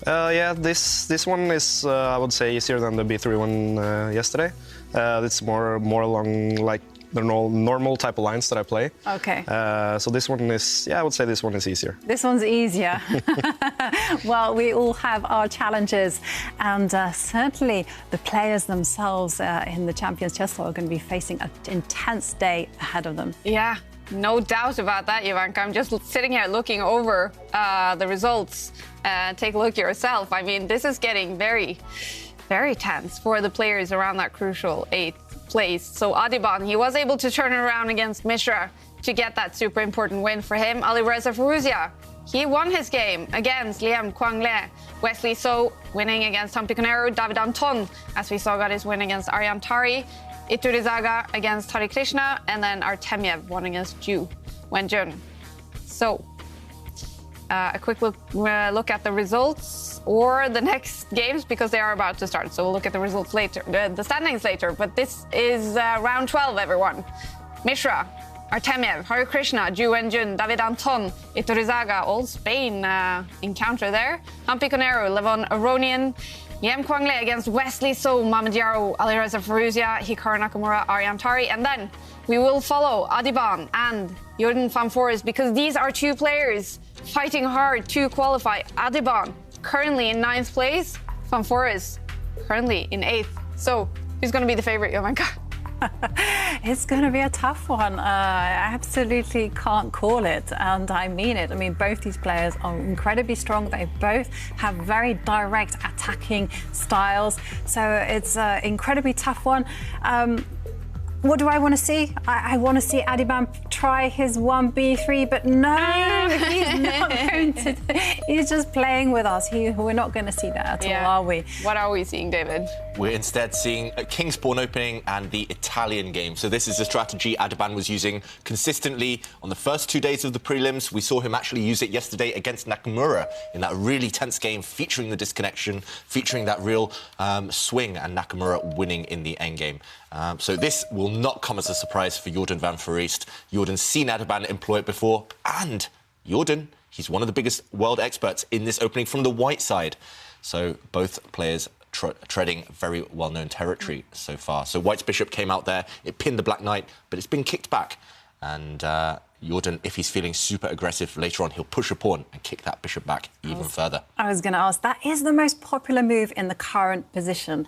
Yeah, this one is, I would say, easier than the B3 one yesterday. It's more along like the normal type of lines that I play. Okay. So this one is, yeah, I would say this one is easier. This one's easier. Well, we all have our challenges, and certainly the players themselves in the Champions Chess Tour are going to be facing an intense day ahead of them. Yeah, no doubt about that, Ivanka. I'm just sitting here looking over the results. Take a look yourself. I mean, this is getting very, very tense for the players around that crucial 8th place. So Adhiban, he was able to turn it around against Mishra to get that super important win for him. Alireza Firouzja, he won his game against Liam Kwangle. Wesley So winning against Tampiconero. David Anton, as we saw, got his win against Aryan Tari. Iturizaga against Harikrishna, and then Artemiev won against Ju Wenjun. So a quick look at the results or the next games, because they are about to start. So we'll look at the results later, the standings later. But this is round 12, everyone. Mishra, Artemiev, Harikrishna, Ju Wenjun, David Anton, Iturizaga, all Spain encounter there. Tampiconero, Levon Aronian, Liam Kwangle against Wesley So, Mamedyarov, Alireza Firouzja, Hikaru Nakamura, Aryan Tari. And then we will follow Adhiban and Jordan van Foreest, because these are two players fighting hard to qualify. Adhiban currently in 9th place, van Foreest currently in 8th. So who's going to be the favorite, Ivanka? It's going to be a tough one. I absolutely can't call it, and I mean it. I mean, both these players are incredibly strong. They both have very direct attacking styles, so it's an incredibly tough one. What do I want to see? I want to see Adhiban try his 1B3, but no, he's not going to. He's just playing with us. We're not going to see that at all, are we? What are we seeing, David? We're instead seeing a King's Pawn opening and the Italian game. So this is a strategy Adhiban was using consistently on the first 2 days of the prelims. We saw him actually use it yesterday against Nakamura in that really tense game, featuring the disconnection, featuring that real swing, and Nakamura winning in the endgame. So this will not come as a surprise for Jordan van Foreest. Jordan's seen Adhiban employ it before, and Jordan, he's one of the biggest world experts in this opening from the white side. So both players treading very well-known territory so far. So White's bishop came out there, it pinned the black knight, but it's been kicked back. And Jordan, if he's feeling super aggressive later on, he'll push a pawn and kick that bishop back even further. I was going to ask, that is the most popular move in the current position.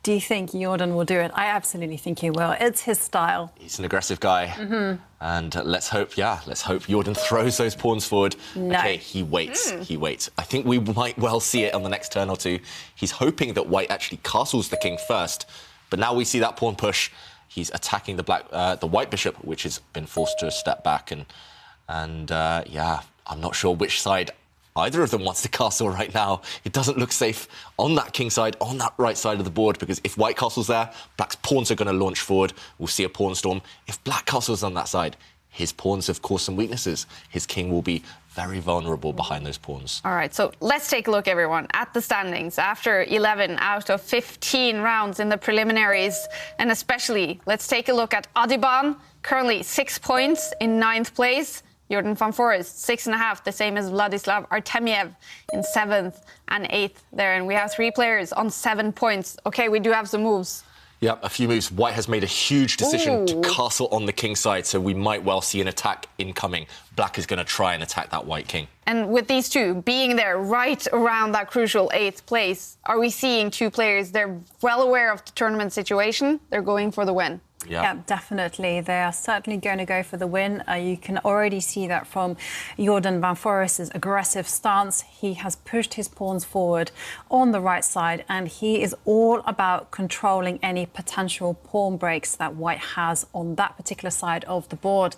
Do you think Jordan will do it? I absolutely think he will. It's his style. He's an aggressive guy. And let's hope Jordan throws those pawns forward. No. OK, he waits, he waits. I think we might well see it on the next turn or two. He's hoping that White actually castles the king first. But now we see that pawn push. He's attacking the white bishop, which has been forced to step back. And yeah, I'm not sure which side either of them wants to castle right now. It doesn't look safe on that king side, on that right side of the board, because if White castles there, Black's pawns are going to launch forward. We'll see a pawn storm. If Black castles on that side, his pawns have caused some weaknesses. His king will be very vulnerable behind those pawns. All right, so let's take a look, everyone, at the standings after 11 out of 15 rounds in the preliminaries. And especially, let's take a look at Adhiban, currently 6 points in 9th place. Jordan van Foreest, 6.5, the same as Vladislav Artemiev in 7th and 8th there. And we have 3 players on 7 points. OK, we do have some moves. Yeah, a few moves. White has made a huge decision to castle on the king side, so we might well see an attack incoming. Black is going to try and attack that white king. And with these two being there right around that crucial 8th place, are we seeing 2 players? They're well aware of the tournament situation. They're going for the win. Yeah, definitely. They are certainly going to go for the win. You can already see that from Jordan van Foreest's aggressive stance. He has pushed his pawns forward on the right side, and he is all about controlling any potential pawn breaks that White has on that particular side of the board.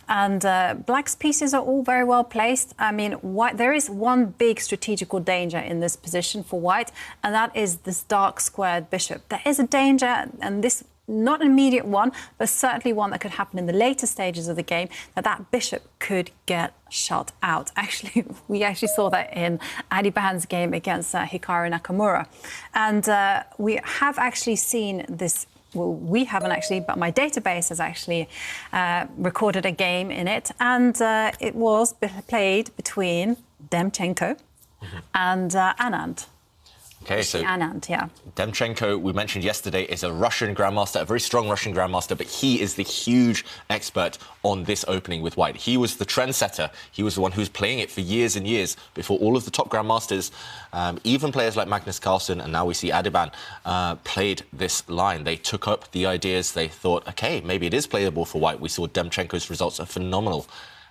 And Black's pieces are all very well placed. I mean, White, there is one big strategical danger in this position for White, and that is this dark squared bishop. There is a danger, and this not an immediate one, but certainly one that could happen in the later stages of the game, that bishop could get shot out. Actually, we actually saw that in Adhiban's game against Hikaru Nakamura. And we have actually seen this. Well, we haven't actually, but my database has actually recorded a game in it. And it was played between Demchenko and Anand. Okay, so Anand, yeah. Demchenko, we mentioned yesterday, is a Russian grandmaster, a very strong Russian grandmaster, but he is the huge expert on this opening with white. He was the trendsetter. He was the one who was playing it for years and years before all of the top grandmasters, even players like Magnus Carlsen, and now we see Adhiban, played this line. They took up the ideas. They thought, OK, maybe it is playable for white. We saw Demchenko's results are phenomenal.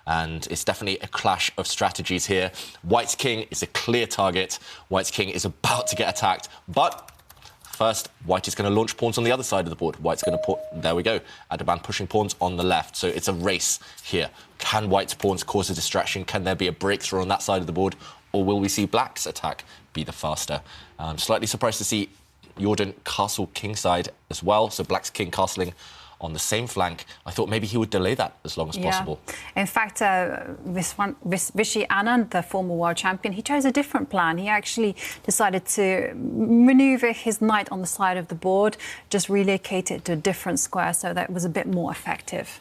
And it's definitely a clash of strategies here. White's king is a clear target. White's king is about to get attacked. But first, White is going to launch pawns on the other side of the board. White's going to put... There we go. Adhiban pushing pawns on the left. So it's a race here. Can White's pawns cause a distraction? Can there be a breakthrough on that side of the board? Or will we see Black's attack be the faster? I'm slightly surprised to see Jordan castle kingside as well. So Black's king castling on the same flank. I thought maybe he would delay that as long as possible. In fact, Vishy Anand, the former world champion, he chose a different plan. He actually decided to maneuver his knight on the side of the board, just relocate it to a different square so that it was a bit more effective.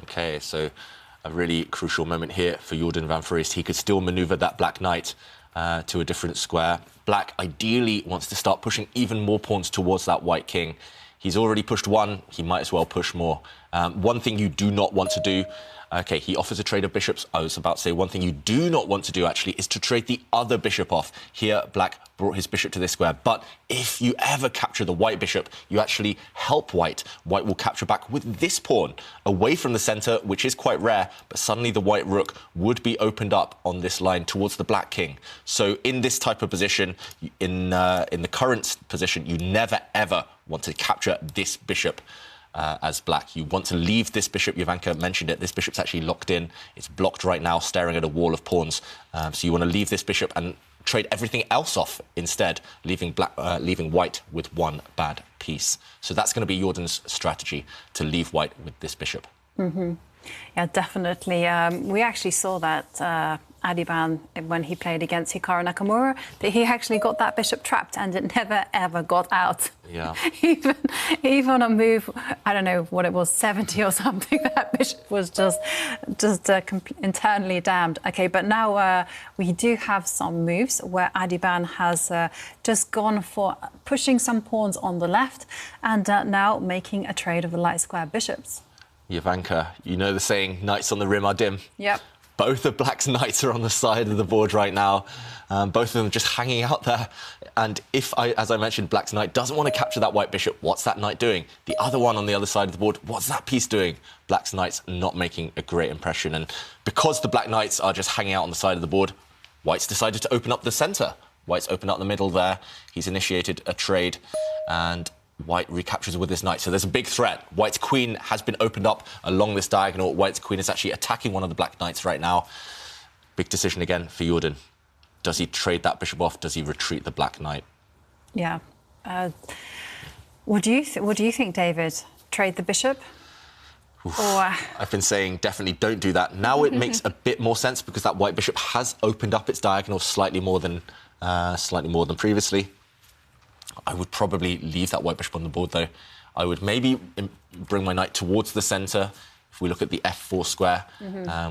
OK, so a really crucial moment here for Jordan van Foreest. He could still maneuver that black knight to a different square. Black ideally wants to start pushing even more pawns towards that white king. He's already pushed one, he might as well push more. One thing you do not want to do, OK, he offers a trade of bishops. I was about to say one thing you do not want to do, actually, is to trade the other bishop off. Here, Black brought his bishop to this square. But if you ever capture the white bishop, you actually help White. White will capture back with this pawn away from the centre, which is quite rare. But suddenly the white rook would be opened up on this line towards the black king. So in this type of position, in the current position, you never, ever want to capture this bishop as black. You want to leave this bishop. Jovanka mentioned it. This bishop's actually locked in. It's blocked right now, staring at a wall of pawns. So you want to leave this bishop and trade everything else off instead, leaving white with one bad piece. So that's going to be Jordan's strategy, to leave white with this bishop. Yeah, definitely. We actually saw that Adhiban, when he played against Hikaru Nakamura, that he actually got that bishop trapped and it never, ever got out. Yeah. even on a move, I don't know what it was, 70 or something, that bishop was just internally damned. OK, but now we do have some moves where Adhiban has just gone for pushing some pawns on the left and now making a trade of the light square bishops. Jovanka, you know the saying, knights on the rim are dim. Yep. Both of Black's knights are on the side of the board right now. Both of them just hanging out there. And as I mentioned, Black's knight doesn't want to capture that white bishop. What's that knight doing? The other one on the other side of the board, what's that piece doing? Black's knight's not making a great impression. And because the black knights are just hanging out on the side of the board, White's decided to open up the centre. White's opened up the middle there. He's initiated a trade and White recaptures with his knight. So there's a big threat. White's queen has been opened up along this diagonal. White's queen is actually attacking one of the black knights right now. Big decision again for Jordan. Does he trade that bishop off? Does he retreat the black knight? Yeah. What do you think, David? Trade the bishop? Oof. Or... I've been saying definitely don't do that. Now it makes a bit more sense because that white bishop has opened up its diagonal slightly more than previously. I would probably leave that white bishop on the board, though. I would maybe bring my knight towards the centre. If we look at the f4 square,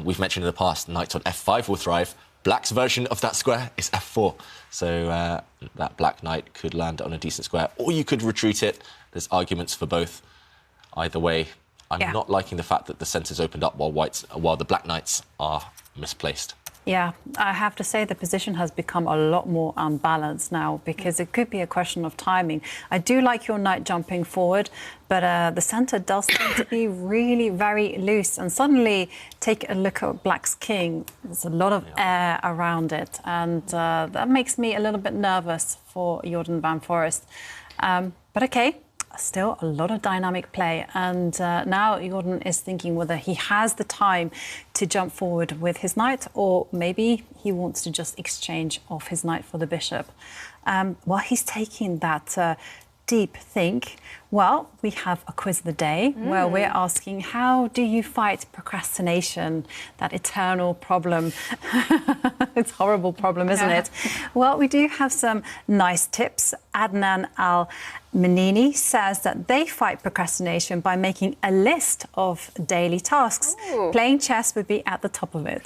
we've mentioned in the past, knights on f5 will thrive. Black's version of that square is f4. So that black knight could land on a decent square. Or you could retreat it. There's arguments for both. Either way, I'm not liking the fact that the centre's opened up while the black knights are misplaced. Yeah, I have to say the position has become a lot more unbalanced now because it could be a question of timing. I do like your knight jumping forward, but the centre does seem to be really very loose. And suddenly, take a look at Black's king. There's a lot of air around it, and that makes me a little bit nervous for Jordan van Foreest. But OK. Still a lot of dynamic play, and now Jordan is thinking whether he has the time to jump forward with his knight or maybe he wants to just exchange off his knight for the bishop. While he's taking that deep think, well, we have a quiz of the day where we're asking, how do you fight procrastination, that eternal problem? It's a horrible problem, isn't it? Well, we do have some nice tips. Adnan Al-Menini says that they fight procrastination by making a list of daily tasks. Ooh. Playing chess would be at the top of it.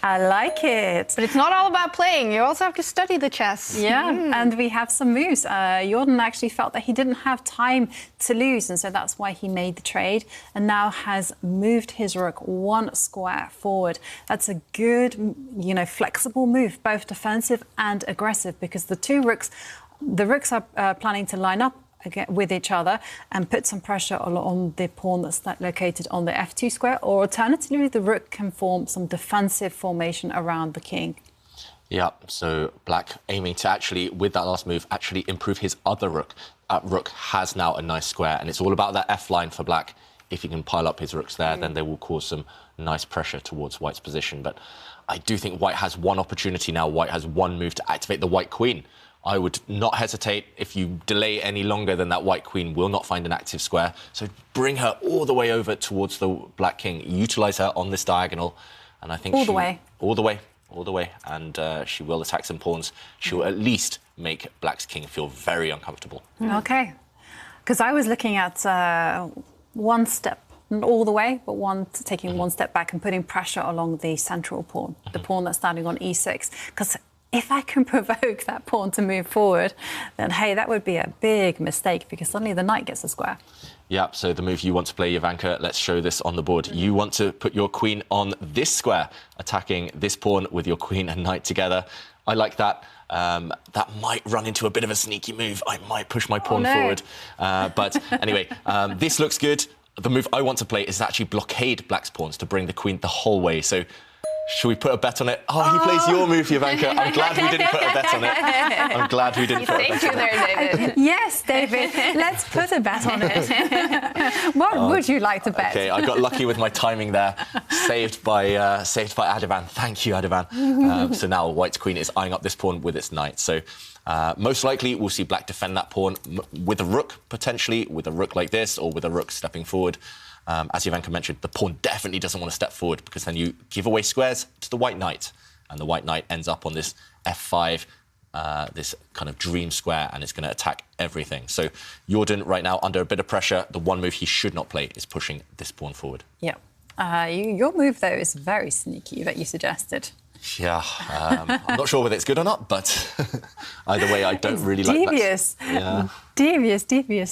I like it. But it's not all about playing. You also have to study the chess. Yeah, and we have some moves. Jordan actually felt that he didn't have time to lose, and so that's why he made the trade and now has moved his rook 1 square forward. That's a good, flexible move, both defensive and aggressive, because the rooks are planning to line up with each other and put some pressure on the pawn that's located on the f2 square, or alternatively the rook can form some defensive formation around the king. Yeah, so Black aiming to actually, with that last move, actually improve his other rook. Rook has now a nice square, and it's all about that F-line for Black. If he can pile up his rooks there, then they will cause some nice pressure towards White's position. But I do think White has one opportunity now. White has one move to activate the White Queen. I would not hesitate. If you delay any longer, then that White Queen will not find an active square. So bring her all the way over towards the Black King. Utilise her on this diagonal. And I think all the way. And she will attack some pawns. She will at least make Black's king feel very uncomfortable. OK. Because I was looking at one step, not all the way, but taking one step back and putting pressure along the central pawn, the pawn that's standing on e6. Because if I can provoke that pawn to move forward, then, hey, that would be a big mistake, because suddenly the knight gets a square. Yeah, so the move you want to play, Jovanka, let's show this on the board. You want to put your queen on this square, attacking this pawn with your queen and knight together. I like that. That might run into a bit of a sneaky move. I might push my pawn forward. But anyway, this looks good. The move I want to play is actually blockade Black's pawns to bring the queen the whole way. So should we put a bet on it? Oh, he plays your move, Jovanka. I'm glad we didn't put a bet on it. I'm glad we didn't put a bet on it. Thank you there, David. Yes, David, let's put a bet on it. What would you like to bet? OK, I got lucky with my timing there. Saved by Adhiban. Thank you, Adhiban. So now White's queen is eyeing up this pawn with its knight. So most likely we'll see Black defend that pawn with a rook, potentially, with a rook like this, or with a rook stepping forward. As Jovanka mentioned, the pawn definitely doesn't want to step forward, because then you give away squares to the white knight, and the white knight ends up on this f5, this kind of dream square, and it's going to attack everything. So Jordan, right now, under a bit of pressure, the one move he should not play is pushing this pawn forward. Yeah. Your move, though, is very sneaky that you suggested. Yeah, I'm not sure whether it's good or not, but either way, I don't really like that. Devious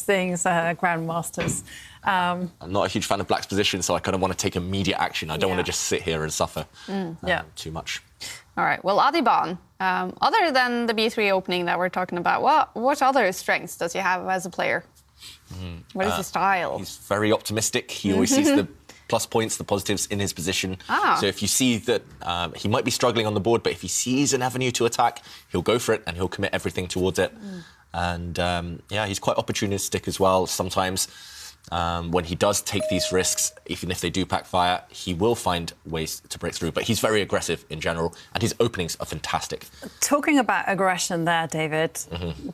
things, grandmasters. I'm not a huge fan of Black's position, so I kind of want to take immediate action. I don't want to just sit here and suffer too much. All right. Well, Adhiban, other than the b3 opening that we're talking about, what other strengths does he have as a player? What is his style? He's very optimistic. He always sees the plus points, the positives in his position. So if you see that he might be struggling on the board, but if he sees an avenue to attack, he'll go for it and he'll commit everything towards it. And he's quite opportunistic as well. Sometimes when he does take these risks, even if they do backfire, he will find ways to break through. But he's very aggressive in general, and his openings are fantastic. Talking about aggression there, David,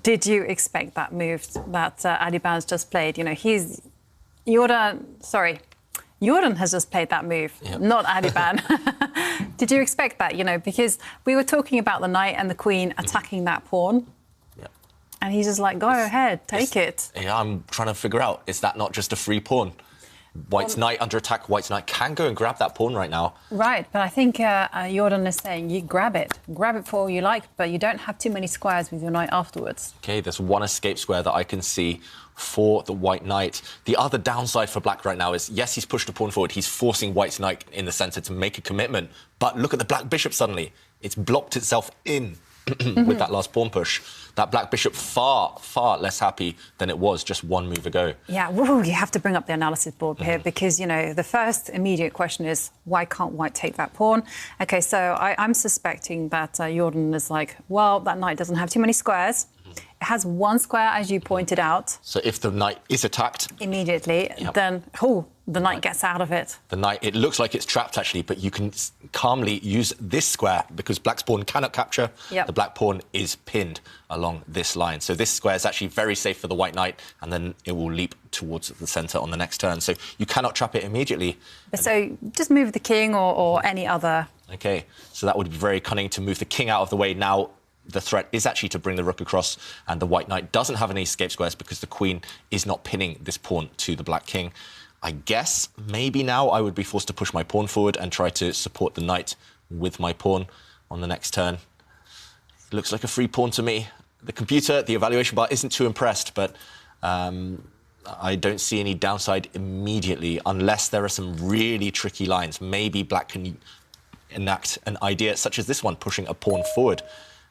did you expect that move that Adhiban's just played? Jordan has just played that move, not Adhiban. Did you expect that? Because we were talking about the knight and the queen attacking that pawn. And he's just like, go ahead, take it. Yeah, I'm trying to figure out, is that not just a free pawn? White's knight under attack, White's knight can go and grab that pawn right now. Right, but I think Jordan is saying, you grab it for all you like, but you don't have too many squares with your knight afterwards. OK, there's one escape square that I can see for the white knight. The other downside for Black right now is, yes, he's pushed a pawn forward, he's forcing White's knight in the centre to make a commitment, but look at the Black bishop suddenly. It's blocked itself in. With that last pawn push. That Black bishop far less happy than it was just one move ago. Yeah, you have to bring up the analysis board here because, the first immediate question is, why can't White take that pawn? OK, so I'm suspecting that Jordan is like, well, that knight doesn't have too many squares. It has one square, as you pointed out. So if the knight is attacked... immediately, then, the knight gets out of it. The knight, it looks like it's trapped actually, but you can calmly use this square because black's pawn cannot capture. Yep. The black pawn is pinned along this line. So this square is actually very safe for the white knight, and then it will leap towards the centre on the next turn. So you cannot trap it immediately. So just move the king or any other. OK, so that would be very cunning to move the king out of the way. Now the threat is actually to bring the rook across, and the white knight doesn't have any escape squares because the queen is not pinning this pawn to the black king. I guess maybe now I would be forced to push my pawn forward and try to support the knight with my pawn on the next turn. It looks like a free pawn to me. The computer, the evaluation bar, isn't too impressed, but I don't see any downside immediately unless there are some really tricky lines. Maybe black can enact an idea such as this one, pushing a pawn forward.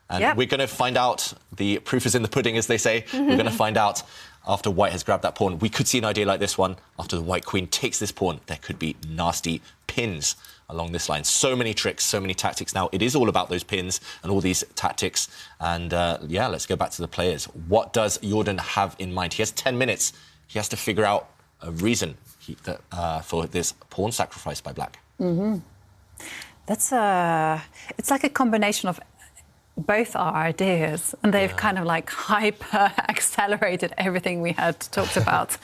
And we're going to find out. The proof is in the pudding, as they say. We're going to find out after white has grabbed that pawn. We could see an idea like this one. After the white queen takes this pawn, there could be nasty pins along this line. So many tricks, so many tactics. Now, it is all about those pins and all these tactics. And, yeah, let's go back to the players. What does Jordan have in mind? He has 10 minutes. He has to figure out a reason for this pawn sacrifice by black. That's it's like a combination of both our ideas, and they've kind of like hyper accelerated everything we had talked about.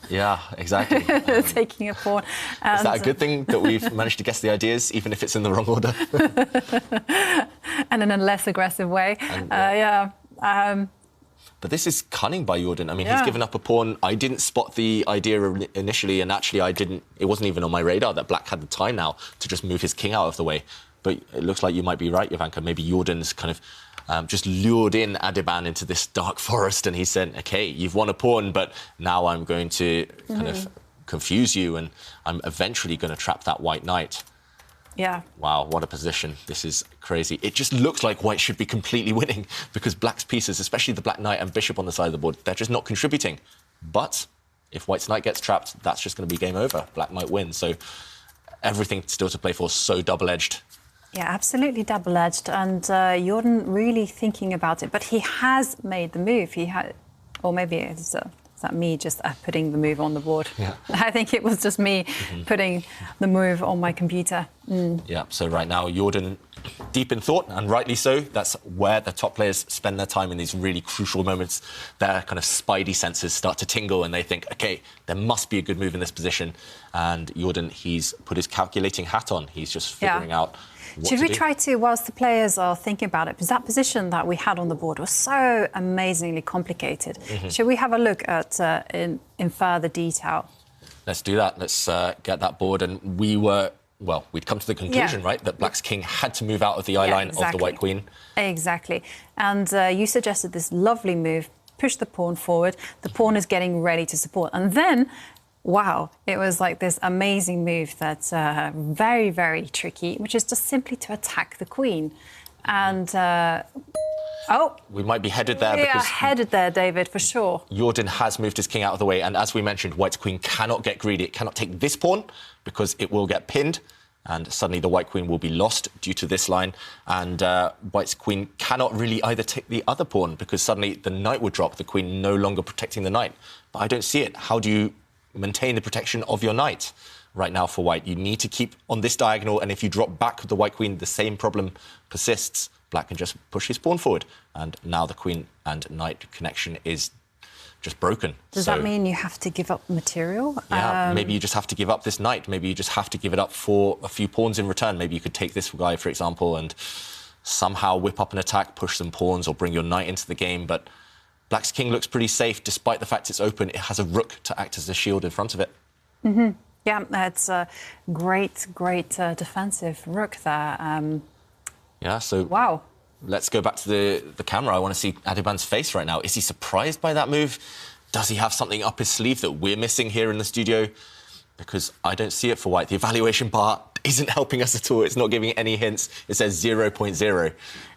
Yeah, exactly. Taking a pawn. Is that a good thing that we've managed to guess the ideas, even if it's in the wrong order? And in a less aggressive way. But this is cunning by Jordan. I mean, he's given up a pawn. I didn't spot the idea initially, and actually it wasn't even on my radar that black had the time now to just move his king out of the way. But it looks like you might be right, Jovanka. Maybe Jordan's kind of just lured in Adhiban into this dark forest, and he said, OK, you've won a pawn, but now I'm going to kind of confuse you, and I'm eventually going to trap that white knight. Yeah. Wow, what a position. This is crazy. It just looks like white should be completely winning because black's pieces, especially the black knight and bishop on the side of the board, they're just not contributing. But if white's knight gets trapped, that's just going to be game over. Black might win. So everything still to play for, so double-edged. Yeah, absolutely double-edged, and Jordan really thinking about it. But he has made the move. He had, or maybe it's that me just putting the move on the board. Yeah. I think it was just me putting the move on my computer. Yeah, so right now, Jordan, deep in thought, and rightly so. That's where the top players spend their time in these really crucial moments. Their kind of spidey senses start to tingle, and they think, OK, there must be a good move in this position. And Jordan, he's put his calculating hat on. He's just figuring out Should we try to, whilst the players are thinking about it, because that position that we had on the board was so amazingly complicated. Should we have a look at in further detail? Let's do that. Let's get that board. And we'd come to the conclusion, right, that black's king had to move out of the eye line of the white queen. Exactly. And you suggested this lovely move, push the pawn forward. The pawn is getting ready to support. And then, wow, it was like this amazing move that's very, very tricky, which is just simply to attack the queen. And, we might be headed there. We are headed there, David, for sure. Jordan has moved his king out of the way. And as we mentioned, white's queen cannot get greedy. It cannot take this pawn because it will get pinned. And suddenly the white queen will be lost due to this line. And white's queen cannot really either take the other pawn because suddenly the knight would drop, the queen no longer protecting the knight. But I don't see it. How do you maintain the protection of your knight right now for white? You need to keep on this diagonal, and if you drop back with the white queen, the same problem persists. Black can just push his pawn forward, and now the queen and knight connection is just broken. Does that mean you have to give up material? Yeah, maybe you just have to give up this knight. Maybe you just have to give it up for a few pawns in return. Maybe you could take this guy, for example, and somehow whip up an attack, push some pawns, or bring your knight into the game. But black's king looks pretty safe, despite the fact it's open. It has a rook to act as a shield in front of it. Yeah, it's a great defensive rook there. Yeah, so wow. Let's go back to the camera. I want to see Adhiban's face right now. Is he surprised by that move? Does he have something up his sleeve that we're missing here in the studio? Because I don't see it for white. The evaluation bar isn't helping us at all. It's not giving any hints. It says 0.0.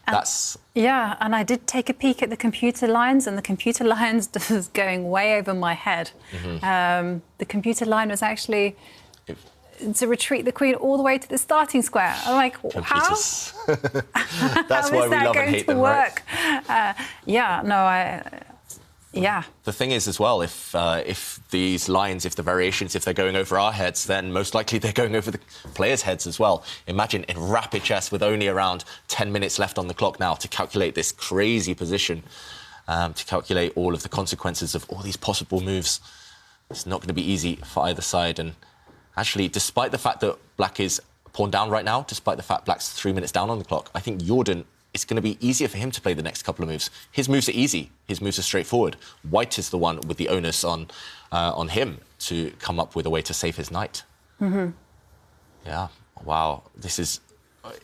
That's... Yeah, and I did take a peek at the computer lines, and the computer lines was going way over my head. The computer line was actually to retreat the queen all the way to the starting square. I'm like, how? That's why we love and hate them, right? Yeah, no, Yeah. The thing is as well, if these lines, if the variations, if they're going over our heads, then most likely they're going over the players' heads as well. Imagine in rapid chess with only around 10 minutes left on the clock now to calculate this crazy position, to calculate all of the consequences of all these possible moves. It's not going to be easy for either side. And actually, despite the fact that Black is pawn down right now, despite the fact Black's 3 minutes down on the clock, I think Jordan, it's going to be easier for him to play the next couple of moves. His moves are easy. His moves are straightforward. White is the one with the onus on him to come up with a way to save his knight. Yeah, wow. This is...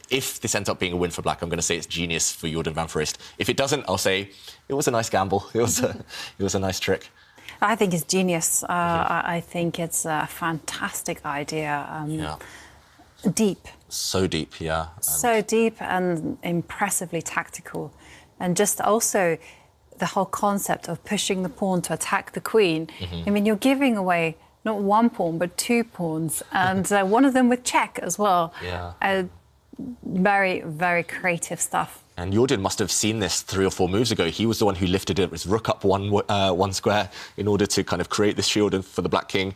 If this ends up being a win for Black, I'm going to say it's genius for Jordan van Foreest. If it doesn't, I'll say it was a nice gamble. It was a nice trick. I think it's genius. I think it's a fantastic idea. Deep. So deep, yeah. So deep and impressively tactical. And just also the whole concept of pushing the pawn to attack the queen. I mean, you're giving away not one pawn, but 2 pawns, and one of them with check as well. Yeah. Very, very creative stuff. And Jordan must have seen this 3 or 4 moves ago. He was the one who lifted his rook up one square in order to kind of create this shield for the Black King.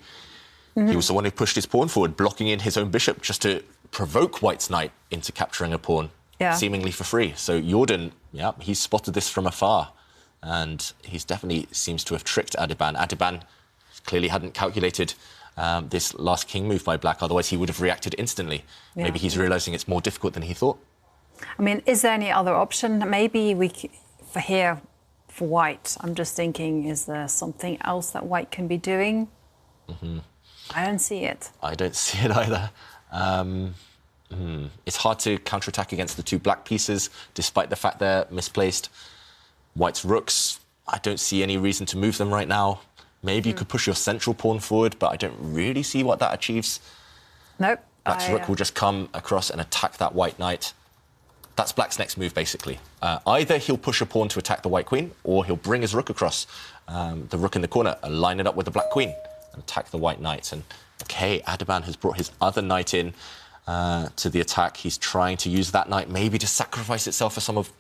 He was the one who pushed his pawn forward, blocking in his own bishop just to provoke White's knight into capturing a pawn, seemingly for free. So Jordan, yeah, he's spotted this from afar, and he's definitely seems to have tricked Adhiban. Adhiban clearly hadn't calculated this last king move by Black, otherwise he would have reacted instantly. Yeah. Maybe he's realising it's more difficult than he thought. I mean, is there any other option? Maybe for White, I'm just thinking, is there something else that White can be doing? I don't see it. I don't see it either. It's hard to counterattack against the 2 Black pieces, despite the fact they're misplaced. White's rooks, I don't see any reason to move them right now. Maybe you could push your central pawn forward, but I don't really see what that achieves. Nope. Black's rook will just come across and attack that White knight. That's Black's next move, basically. Either he'll push a pawn to attack the White queen, or he'll bring his rook across, the rook in the corner, and line it up with the Black queen and attack the White knight. And, OK, Adhiban has brought his other knight in to the attack. He's trying to use that knight maybe to sacrifice itself for some of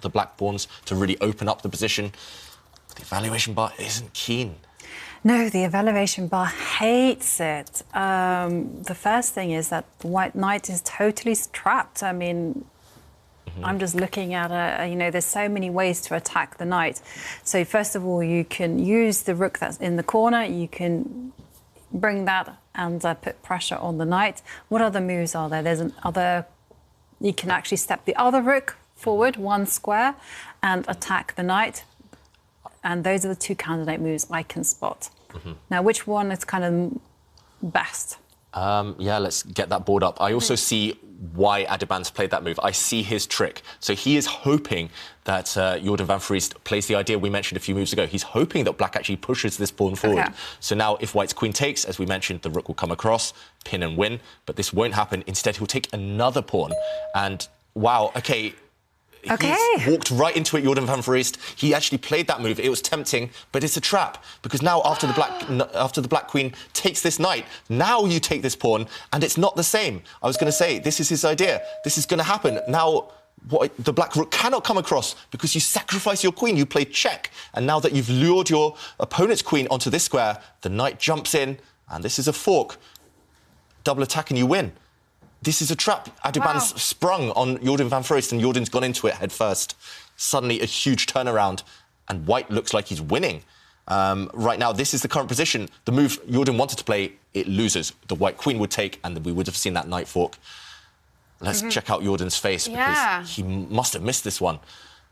the Black pawns to really open up the position. The evaluation bar isn't keen. No, the evaluation bar hates it. The first thing is that the White knight is totally trapped. I mean, I'm just looking at there's so many ways to attack the knight. So first of all, you can use the rook that's in the corner. You can bring that and put pressure on the knight. What other moves are there? There's you can actually step the other rook forward 1 square and attack the knight. And those are the 2 candidate moves I can spot. Now, which one is kind of best? Yeah, let's get that board up. I also see why Adhiban's played that move. I see his trick. So he is hoping that Jordan van Foreest plays the idea we mentioned a few moves ago. He's hoping that Black actually pushes this pawn forward. Okay. So now if White's queen takes, as we mentioned, the rook will come across, pin and win. But this won't happen. Instead, he'll take another pawn. And, wow, OK... He's walked right into it, Jordan van Foreest. He actually played that move. It was tempting, but it's a trap. Because now, after the Black queen takes this knight, now you take this pawn, and it's not the same. I was going to say, this is his idea. This is going to happen. Now, the Black rook cannot come across because you sacrifice your queen. You play check. And now that you've lured your opponent's queen onto this square, the knight jumps in, and this is a fork. Double attack, and you win. This is a trap. Adhiban's sprung on Jordan van Foreest, and Jordan's gone into it head first. Suddenly, a huge turnaround, and White looks like he's winning. Right now, this is the current position. The move Jordan wanted to play, it loses. The White queen would take, and we would have seen that knight fork. Let's check out Jordan's face, because he must have missed this one.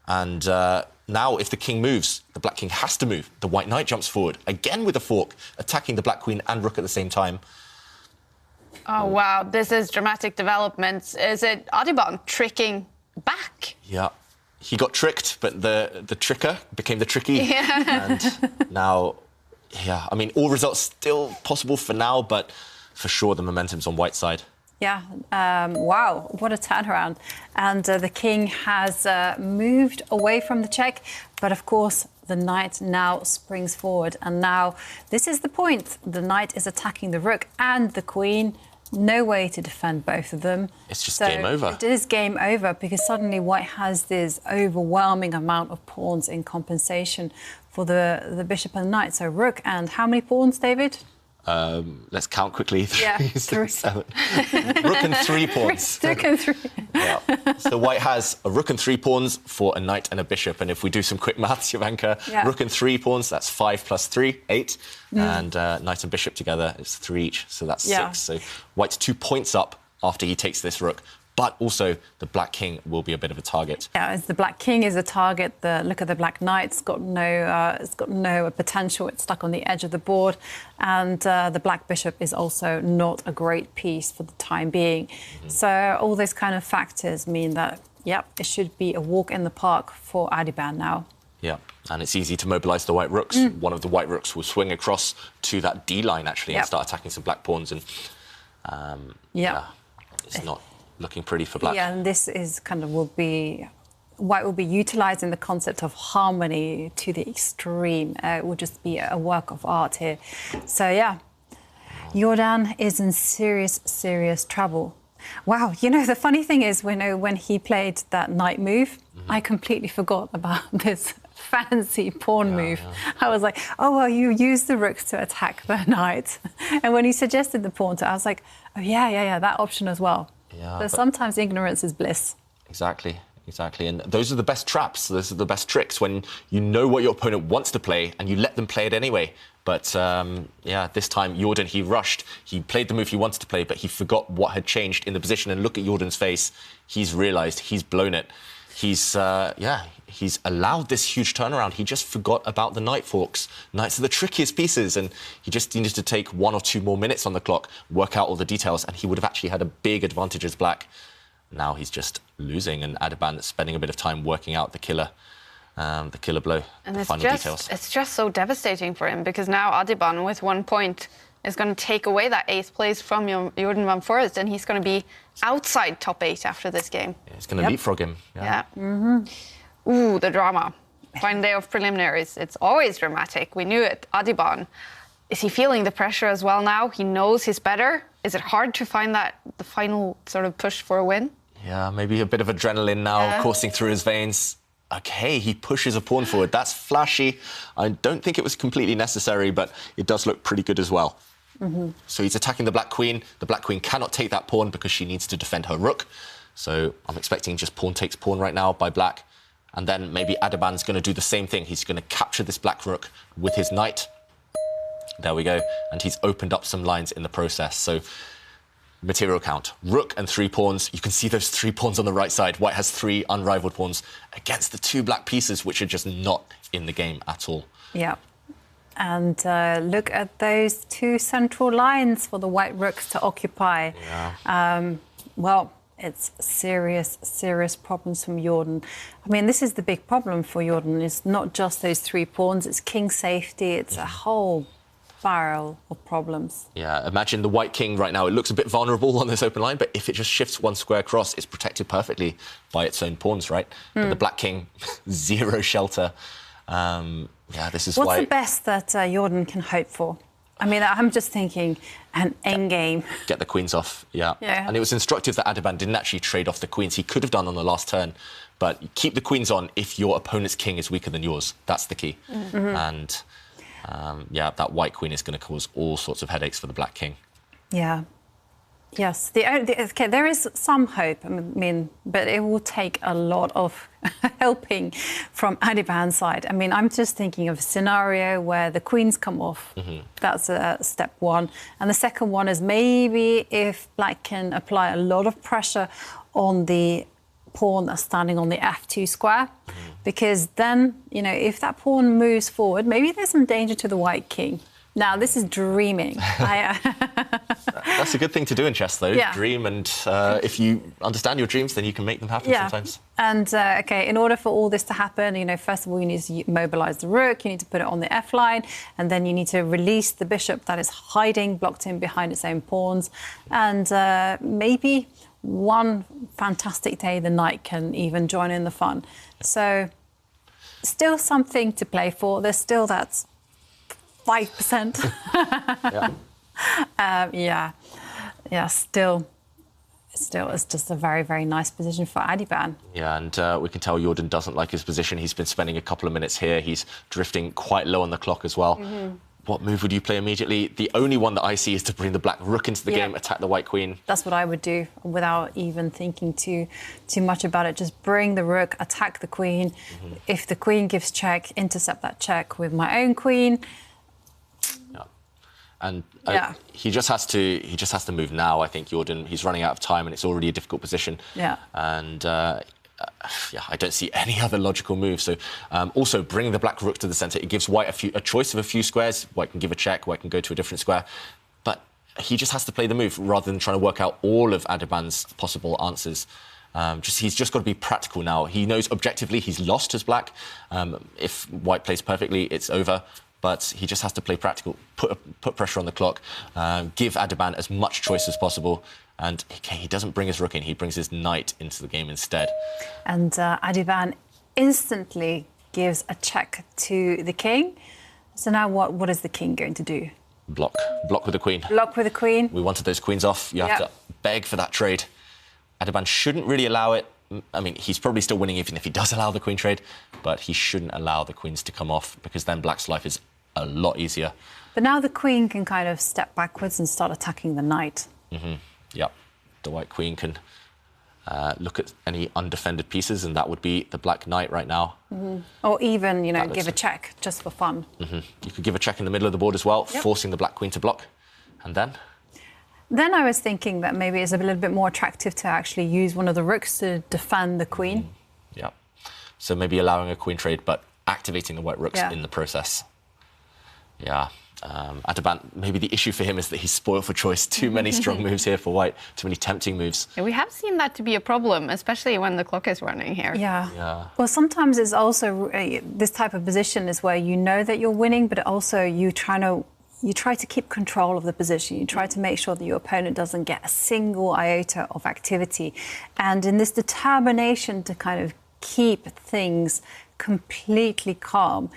And now, if the king moves, the Black king has to move. The White knight jumps forward, again with a fork, attacking the Black queen and rook at the same time. Oh, wow, this is dramatic developments. Is it Adhiban tricking back? Yeah, he got tricked, but the tricker became the tricky. Yeah. And now, yeah, I mean, all results still possible for now, but for sure the momentum's on White's side. Yeah, wow, what a turnaround. And the king has moved away from the check, but of course, the knight now springs forward. And now, this is the point. The knight is attacking the rook and the queen. No way to defend both of them. It's just game over. It is game over because suddenly White has this overwhelming amount of pawns in compensation for the bishop and knight. So rook and how many pawns, David? Let's count quickly. 3, 6, 7. Rook and 3 pawns. Rook and 3. Yeah. So white has a rook and 3 pawns for a knight and a bishop. And if we do some quick maths, Jovanka, rook and 3 pawns, that's 5 plus 3, 8. And knight and bishop together is 3 each. So that's 6. So white's 2 points up after he takes this rook. But also, the black king will be a bit of a target. Yeah, as the black king is a target, look at the black knight. It's got no potential. It's stuck on the edge of the board, and the black bishop is also not a great piece for the time being. So all those kind of factors mean that, it should be a walk in the park for Adhiban now. Yeah, and it's easy to mobilise the white rooks. One of the white rooks will swing across to that D line actually and start attacking some black pawns, and it's not looking pretty for black. Yeah, and this is white will be utilising the concept of harmony to the extreme. It will just be a work of art here. So Jordan is in serious trouble. Wow, the funny thing is, when he played that knight move, I completely forgot about this fancy pawn move. I was like, oh, well, you use the rooks to attack the knight. And when he suggested the pawn, I was like, oh, yeah, that option as well. Yeah, but sometimes ignorance is bliss. Exactly. And those are the best traps. Those are the best tricks when you know what your opponent wants to play and you let them play it anyway. But this time Jordan, he rushed. He played the move he wanted to play, but he forgot what had changed in the position. And look at Jordan's face. He's realised he's blown it. He's allowed this huge turnaround. He just forgot about the knight forks. Knights are the trickiest pieces, and he just needed to take 1 or 2 more minutes on the clock, work out all the details, and he would have actually had a big advantage as black. Now he's just losing, and Adhiban is spending a bit of time working out the killer blow, and the final details. It's just so devastating for him, because now Adhiban, with 1 point, is going to take away that 8th place from Jordan van Foreest, and he's going to be outside top 8 after this game. Yeah, it's going to leapfrog him. Yeah. Ooh, the drama. Final day of preliminaries. It's always dramatic. We knew it. Adhiban, is he feeling the pressure as well now? He knows he's better. Is it hard to find the final sort of push for a win? Yeah, maybe a bit of adrenaline now coursing through his veins. OK, he pushes a pawn forward. That's flashy. I don't think it was completely necessary, but it does look pretty good as well. So he's attacking the black queen. The black queen cannot take that pawn because she needs to defend her rook. So I'm expecting just pawn takes pawn right now by black. And then maybe Adhiban's going to do the same thing. He's going to capture this black rook with his knight. There we go. And he's opened up some lines in the process. So material count. Rook and 3 pawns. You can see those 3 pawns on the right side. White has 3 unrivaled pawns against the 2 black pieces, which are just not in the game at all. Yeah. And look at those 2 central lines for the white rooks to occupy. Yeah. Well, it's serious problems from Jordan. I mean, this is the big problem for Jordan. It's not just those 3 pawns. It's king safety. It's a whole barrel of problems. Yeah, imagine the white king right now. It looks a bit vulnerable on this open line, but if it just shifts 1 square across, it's protected perfectly by its own pawns, right? But the black king, 0 shelter. This is why... What's the best that Jordan can hope for? I mean, I'm just thinking an endgame. Get the queens off, yeah. And it was instructive that Adhiban didn't actually trade off the queens. He could have done on the last turn, but keep the queens on if your opponent's king is weaker than yours. That's the key. And, that white queen is going to cause all sorts of headaches for the black king. Yeah. Yes, there is some hope, I mean, but it will take a lot of helping from Adhiban's side. I mean, I'm just thinking of a scenario where the queens come off. That's step 1. And the second one is maybe if black can apply a lot of pressure on the pawn that's standing on the f2 square, because then, if that pawn moves forward, maybe there's some danger to the white king. Now, this is dreaming. That's a good thing to do in chess, though. Yeah. Dream, and if you understand your dreams, then you can make them happen sometimes. And, in order for all this to happen, first of all, you need to mobilise the rook, you need to put it on the f-line, and then you need to release the bishop that is hiding, blocked in behind its own pawns. And maybe one fantastic day, the knight can even join in the fun. So, still something to play for. There's still that 5%. Still Still, it's just a very, very nice position for Adhiban. Yeah, and we can tell Jordan doesn't like his position. He's been spending a couple of minutes here. He's drifting quite low on the clock as well. What move would you play immediately? The only one that I see is to bring the black rook into the game, attack the white queen. That's what I would do without even thinking too much about it. Just bring the rook, attack the queen. If the queen gives check, intercept that check with my own queen. Yeah. And he just has to move now. I think Jordan, he's running out of time and it's already a difficult position. Yeah. And I don't see any other logical move. So also bring the black rook to the centre. It gives white a choice of a few squares. White can give a check, white can go to a different square. But he just has to play the move rather than trying to work out all of Adhiban's possible answers. He's just got to be practical now. He knows objectively he's lost as black. If white plays perfectly, it's over. But he just has to play practical, put pressure on the clock, give Adhiban as much choice as possible. And he doesn't bring his rook in, he brings his knight into the game instead. And Adhiban instantly gives a check to the king. So now what is the king going to do? Block with the queen. Block with the queen. We wanted those queens off. You have to beg for that trade. Adhiban shouldn't really allow it. I mean, he's probably still winning even if he does allow the queen trade, but he shouldn't allow the queens to come off because then black's life is a lot easier. But now the queen can kind of step backwards and start attacking the knight. Yep. The white queen can look at any undefended pieces, and that would be the black knight right now. Or even, give a check just for fun. You could give a check in the middle of the board as well, forcing the black queen to block. And then? Then I was thinking that maybe it's a little bit more attractive to actually use one of the rooks to defend the queen. Yeah. So maybe allowing a queen trade, but activating the white rooks in the process. Yeah. Adhiban, maybe the issue for him is that he's spoiled for choice. Too many strong moves here for white, too many tempting moves. Yeah, we have seen that to be a problem, especially when the clock is running here. Yeah. Well, sometimes it's also this type of position is where you know that you're winning, but also you try to keep control of the position. You try to make sure that your opponent doesn't get a single iota of activity. And in this determination to kind of keep things completely calm,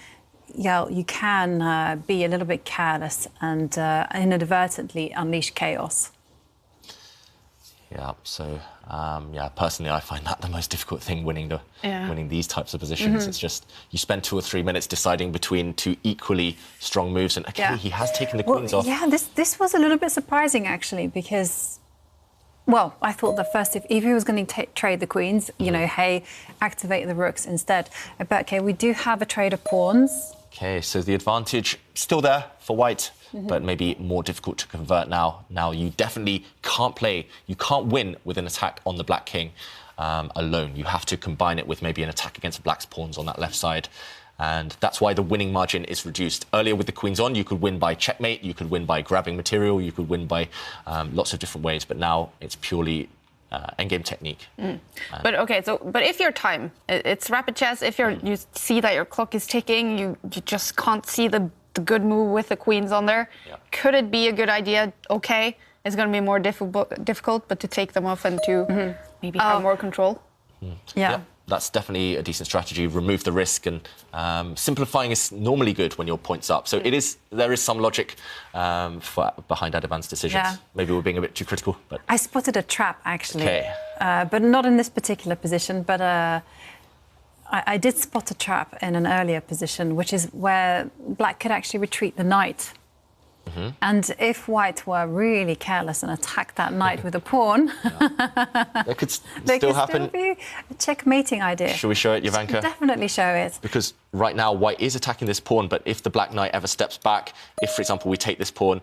you can be a little bit careless and inadvertently unleash chaos. Yeah, so, personally, I find that the most difficult thing, winning these types of positions. It's just, you spend 2 or 3 minutes deciding between two equally strong moves, and he has taken the queens off. Yeah, this was a little bit surprising, actually, because, well, I thought that first, if he was going to trade the queens, hey, activate the rooks instead. But, okay, we do have a trade of pawns. Okay, so the advantage still there for white, but maybe more difficult to convert now. Now you definitely you can't win with an attack on the black king alone. You have to combine it with maybe an attack against black's pawns on that left side. And that's why the winning margin is reduced. Earlier with the queens on, you could win by checkmate, you could win by grabbing material, you could win by lots of different ways, but now it's purely endgame technique. But if your time, it's rapid chess, if you see that your clock is ticking, you just can't see the good move with the queens on there, could it be a good idea? Okay, it's going to be more difficult, but to take them off and to maybe have more control? Yeah. That's definitely a decent strategy. Remove the risk, and simplifying is normally good when your point's up. So there is some logic behind Adhiban's decisions. Yeah. Maybe we're being a bit too critical. But I spotted a trap, actually, but not in this particular position. But I did spot a trap in an earlier position, which is where black could actually retreat the knight. And if white were really careless and attacked that knight with a pawn, that could still happen. Still be a checkmating idea. Should we show it, Jovanka? Definitely show it. Because right now white is attacking this pawn, but if the black knight ever steps back, if, for example, we take this pawn,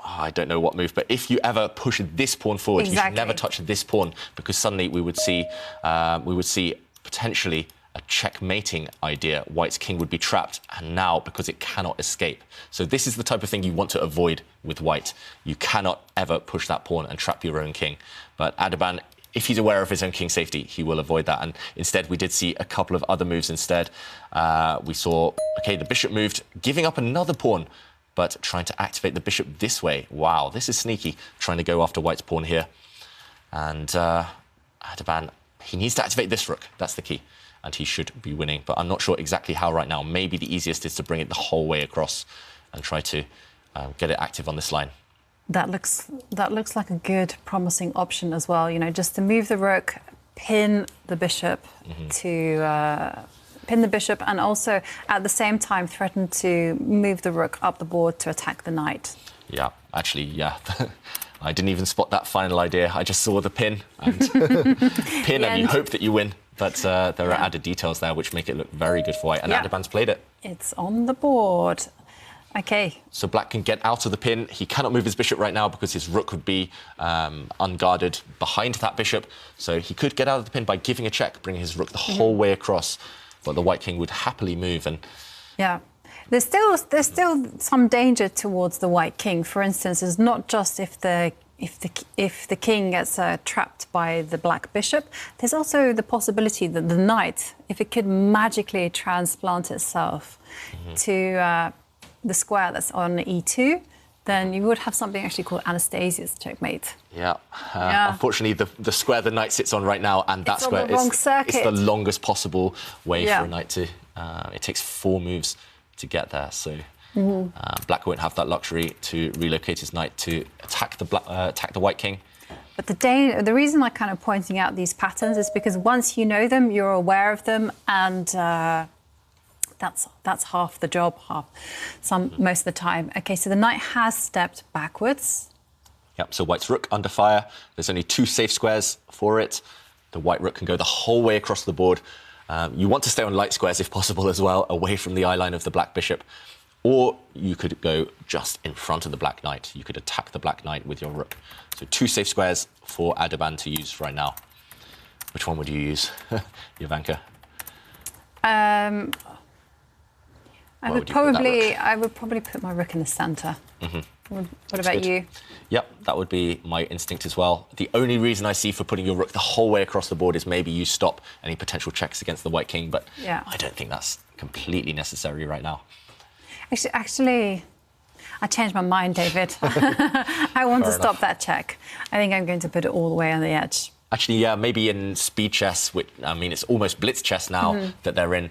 I don't know what move, but if you ever push this pawn forward, you should never touch this pawn, because suddenly we would see potentially a checkmating idea. White's king would be trapped, and now because it cannot escape. So this is the type of thing you want to avoid with white. You cannot ever push that pawn and trap your own king. But Adhiban, if he's aware of his own king safety, he will avoid that. And instead, we did see a couple of other moves instead. We saw, the bishop moved, giving up another pawn, but trying to activate the bishop this way. Wow, this is sneaky, trying to go after white's pawn here. And Adhiban, he needs to activate this rook. That's the key. And he should be winning, but I'm not sure exactly how right now. Maybe the easiest is to bring it the whole way across and try to get it active on this line. That looks like a good, promising option as well. You know, just to move the rook, pin the bishop pin the bishop, and also at the same time threaten to move the rook up the board to attack the knight. Yeah, actually, yeah. I didn't even spot that final idea. I just saw the pin and and you hope that you win. But there are added details there which make it look very good for white. And Adhiban's played it. It's on the board. Okay. So black can get out of the pin. He cannot move his bishop right now because his rook would be unguarded behind that bishop. So he could get out of the pin by giving a check, bringing his rook the whole way across. But the white king would happily move. And yeah. There's still some danger towards the white king. For instance, it's not just if the king gets trapped by the black bishop. There's also the possibility that the knight, if it could magically transplant itself to the square that's on e2, then you would have something actually called Anastasia's checkmate. Yeah. Unfortunately, the square the knight sits on right now, and that square is the longest possible way for a knight to... it takes 4 moves to get there, so black won't have that luxury to relocate his knight to attack the white king. But the reason I'm kind of pointing out these patterns is because once you know them, you're aware of them, and that's half the job, most of the time. Okay, so the knight has stepped backwards. Yep, so white's rook under fire. There's only 2 safe squares for it. The white rook can go the whole way across the board. You want to stay on light squares if possible as well, away from the eye line of the black bishop. Or you could go just in front of the black knight. You could attack the black knight with your rook. So 2 safe squares for Adhiban to use right now. Which one would you use, Jovanka? I would probably put my rook in the centre. What about you? Yep, that would be my instinct as well. The only reason I see for putting your rook the whole way across the board is maybe you stop any potential checks against the white king, but I don't think that's completely necessary right now. Actually, I changed my mind, David. I want to stop that check. I think I'm going to put it all the way on the edge. Actually, yeah, maybe in speed chess, which, I mean, it's almost blitz chess now that they're in.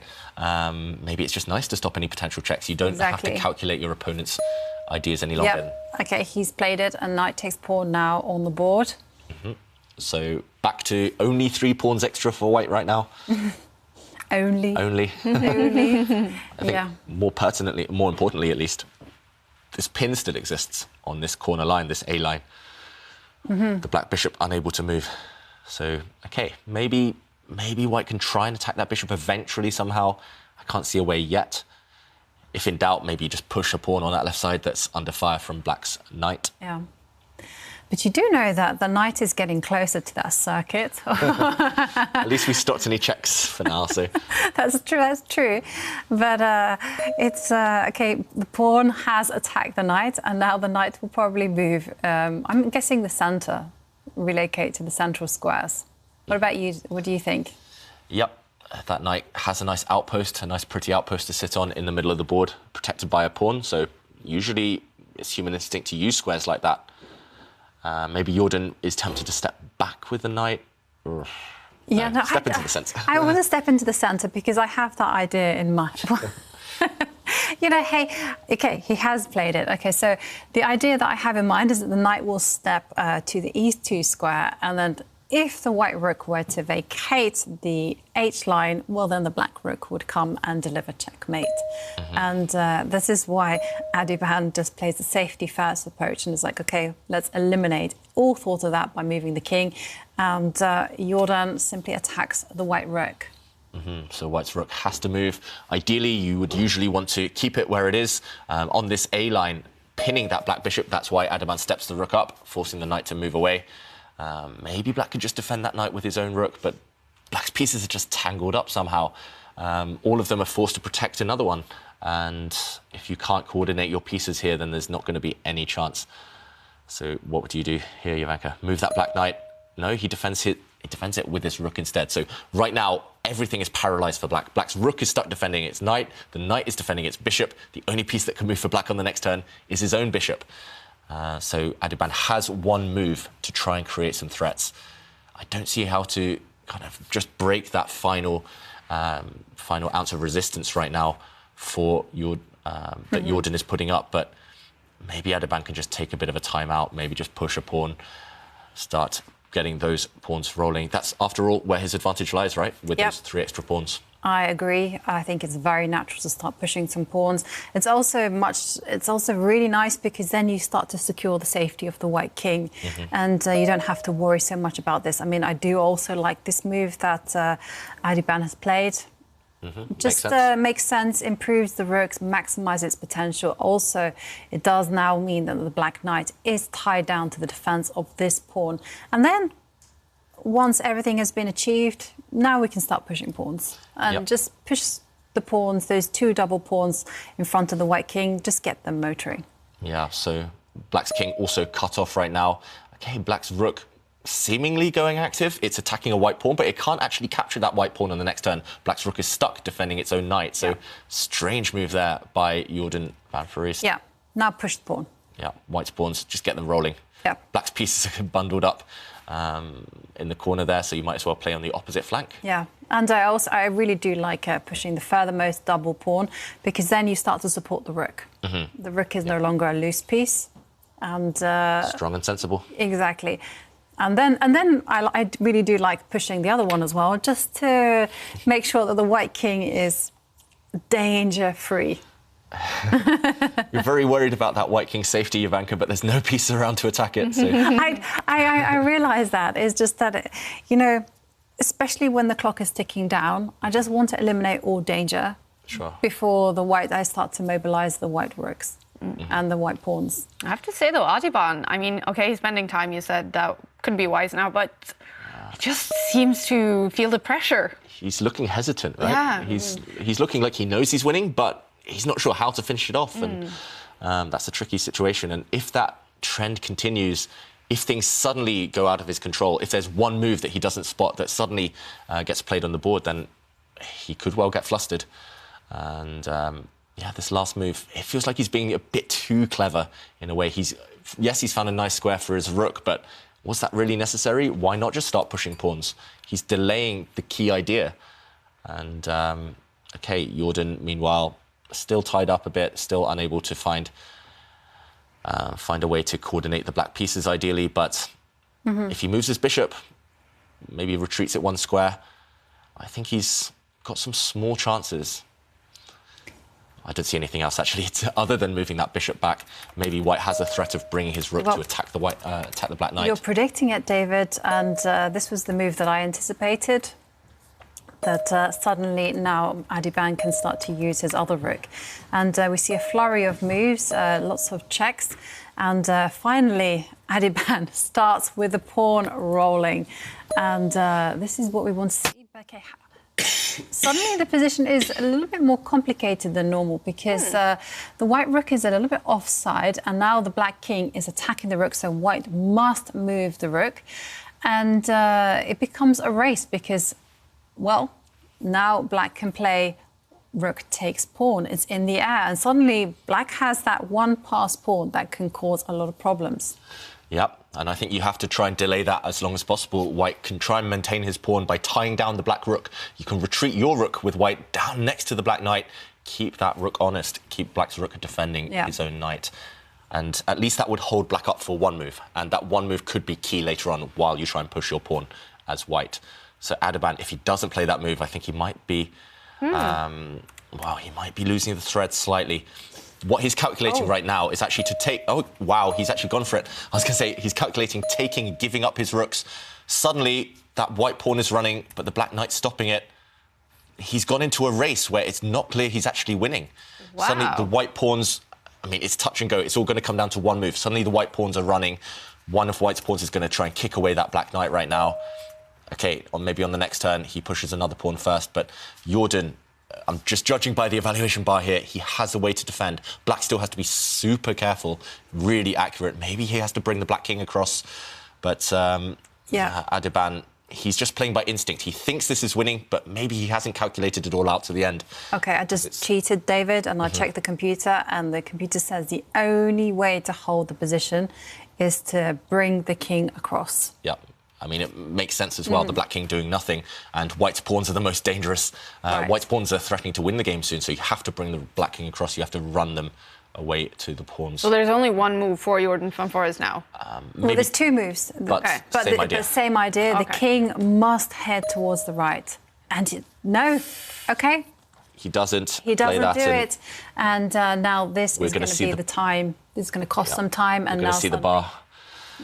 Maybe it's just nice to stop any potential checks. You don't have to calculate your opponent's ideas any longer. Yep. OK, he's played it, and knight takes pawn now on the board. So back to only 3 pawns extra for white right now. Only. Only. Only. I think more importantly at least, this pin still exists on this corner line, this A line. The black bishop unable to move. So, OK, maybe white can try and attack that bishop eventually somehow. I can't see a way yet. If in doubt, maybe just push a pawn on that left side that's under fire from black's knight. Yeah. But you do know that the knight is getting closer to that circuit. At least we stopped any checks for now, so... That's true. But it's... OK, the pawn has attacked the knight, and now the knight will probably move. I'm guessing the centre, relocate to the central squares. What about you? What do you think? Yep. That knight has a nice outpost, a nice pretty outpost to sit on in the middle of the board, protected by a pawn. So usually it's human instinct to use squares like that. Maybe Jordan is tempted to step back with the knight. Step into the centre. I want to step into the centre because I have that idea in mind. You know, OK, he has played it. OK, so the idea that I have in mind is that the knight will step to the e2 square, and then if the white rook were to vacate the H line, well, then the black rook would come and deliver checkmate. And this is why Adhiban just plays the safety first approach and is like, OK, let's eliminate all thought of that by moving the king. And Jordan simply attacks the white rook. So white's rook has to move. Ideally, you would usually want to keep it where it is on this A line, pinning that black bishop. That's why Adhiban steps the rook up, forcing the knight to move away. Maybe black could just defend that knight with his own rook, but black's pieces are just tangled up somehow. All of them are forced to protect another one. And if you can't coordinate your pieces here, then there's not going to be any chance. So what would you do here, Jovanka? Move that black knight? No, he defends it. He defends it with his rook instead. So right now, everything is paralyzed for black. Black's rook is stuck defending its knight. The knight is defending its bishop. The only piece that can move for black on the next turn is his own bishop. So Adhiban has one move to try and create some threats. I don't see how to kind of just break that final ounce of resistance right now for that Jordan is putting up. But maybe Adhiban can just take a bit of a timeout, maybe just push a pawn, start getting those pawns rolling. That's, after all, where his advantage lies, right? With those 3 extra pawns. I agree. I think it's very natural to start pushing some pawns. It's also really nice because then you start to secure the safety of the white king, and you don't have to worry so much about this. I mean, I do also like this move that Adhiban has played. Just makes sense, improves the rooks, maximizes its potential. Also, it does now mean that the black knight is tied down to the defense of this pawn. And then, once everything has been achieved, now we can start pushing pawns. And just push the pawns, those 2 double pawns in front of the white king, just get them motoring. Yeah, so black's king also cut off right now. Okay, black's rook seemingly going active. It's attacking a white pawn, but it can't actually capture that white pawn on the next turn. Black's rook is stuck defending its own knight. So strange move there by Jordan van Foreest. Yeah, now push the pawn. Yeah, white's pawns, just get them rolling. Yeah. Black's pieces are bundled up in the corner there, so you might as well play on the opposite flank. Yeah, and I really do like pushing the furthermost double pawn, because then you start to support the rook. The rook is no longer a loose piece, and strong and sensible. Exactly. And then I really do like pushing the other one as well, just to make sure that the white king is danger-free. You're very worried about that white king safety, Ivanka, but there's no piece around to attack it. So. I realise that. It's just that, you know, especially when the clock is ticking down, I just want to eliminate all danger before I start to mobilise the white rooks and the white pawns. I have to say, though, Adhiban, I mean, OK, he's spending time, you said that could be wise now, but he just seems to feel the pressure. He's looking hesitant, right? Yeah. He's looking like he knows he's winning, but he's not sure how to finish it off, and that's a tricky situation. And if that trend continues, if things suddenly go out of his control, if there's one move that he doesn't spot that suddenly gets played on the board, then he could well get flustered. And this last move, it feels like he's being a bit too clever in a way. He's found a nice square for his rook, but was that really necessary? Why not just start pushing pawns? He's delaying the key idea. And OK, Jordan, meanwhile, still tied up a bit, still unable to find a way to coordinate the black pieces ideally. But if he moves his bishop, maybe retreats it 1 square, I think he's got some small chances. I don't see anything else actually other than moving that bishop back. Maybe white has a threat of bringing his rook to attack the black knight. You're predicting it, David, and this was the move that I anticipated. That suddenly now Adhiban can start to use his other rook. And we see a flurry of moves, lots of checks. And finally, Adhiban starts with the pawn rolling. And this is what we want to see. Okay. Suddenly the position is a little bit more complicated than normal, because the white rook is a little bit offside, and now the black king is attacking the rook, so white must move the rook. And it becomes a race because, well, now black can play rook takes pawn. It's in the air, and suddenly black has that 1 pass pawn that can cause a lot of problems. Yep, and I think you have to try and delay that as long as possible. White can try and maintain his pawn by tying down the black rook. You can retreat your rook with white down next to the black knight. Keep that rook honest. Keep black's rook defending his own knight. And at least that would hold black up for 1 move. And that 1 move could be key later on while you try and push your pawn as white. So Adhiban, if he doesn't play that move, I think he might be, he might be losing the thread slightly. What he's calculating right now is actually to take... Oh, wow, he's actually gone for it. I was going to say, he's calculating taking, giving up his rooks. Suddenly, that white pawn is running, but the black knight's stopping it. He's gone into a race where it's not clear he's actually winning. Wow. Suddenly, the white pawns... I mean, it's touch and go. It's all going to come down to 1 move. Suddenly, the white pawns are running. One of white's pawns is going to try and kick away that black knight right now. OK, or maybe on the next turn, he pushes another pawn first. But Jordan... I'm just judging by the evaluation bar here. He has a way to defend. Black still has to be super careful, really accurate. Maybe he has to bring the black king across. But Adhiban, he's just playing by instinct. He thinks this is winning, but maybe he hasn't calculated it all out to the end. OK, I just cheated, David, and I checked the computer, and the computer says the only way to hold the position is to bring the king across. Yeah. I mean, it makes sense as well. The black king doing nothing, and white's pawns are the most dangerous. White's pawns are threatening to win the game soon, so you have to bring the black king across. You have to run them away to the pawns. So there's only one move for Jordan van Foreest now. Well, there's two moves. But same idea. The same idea. Okay. The king must head towards the right. And no, okay. He doesn't. He doesn't play that do it. And now this is going to be the time. This is going to cost some time. And We're now going to see the bar.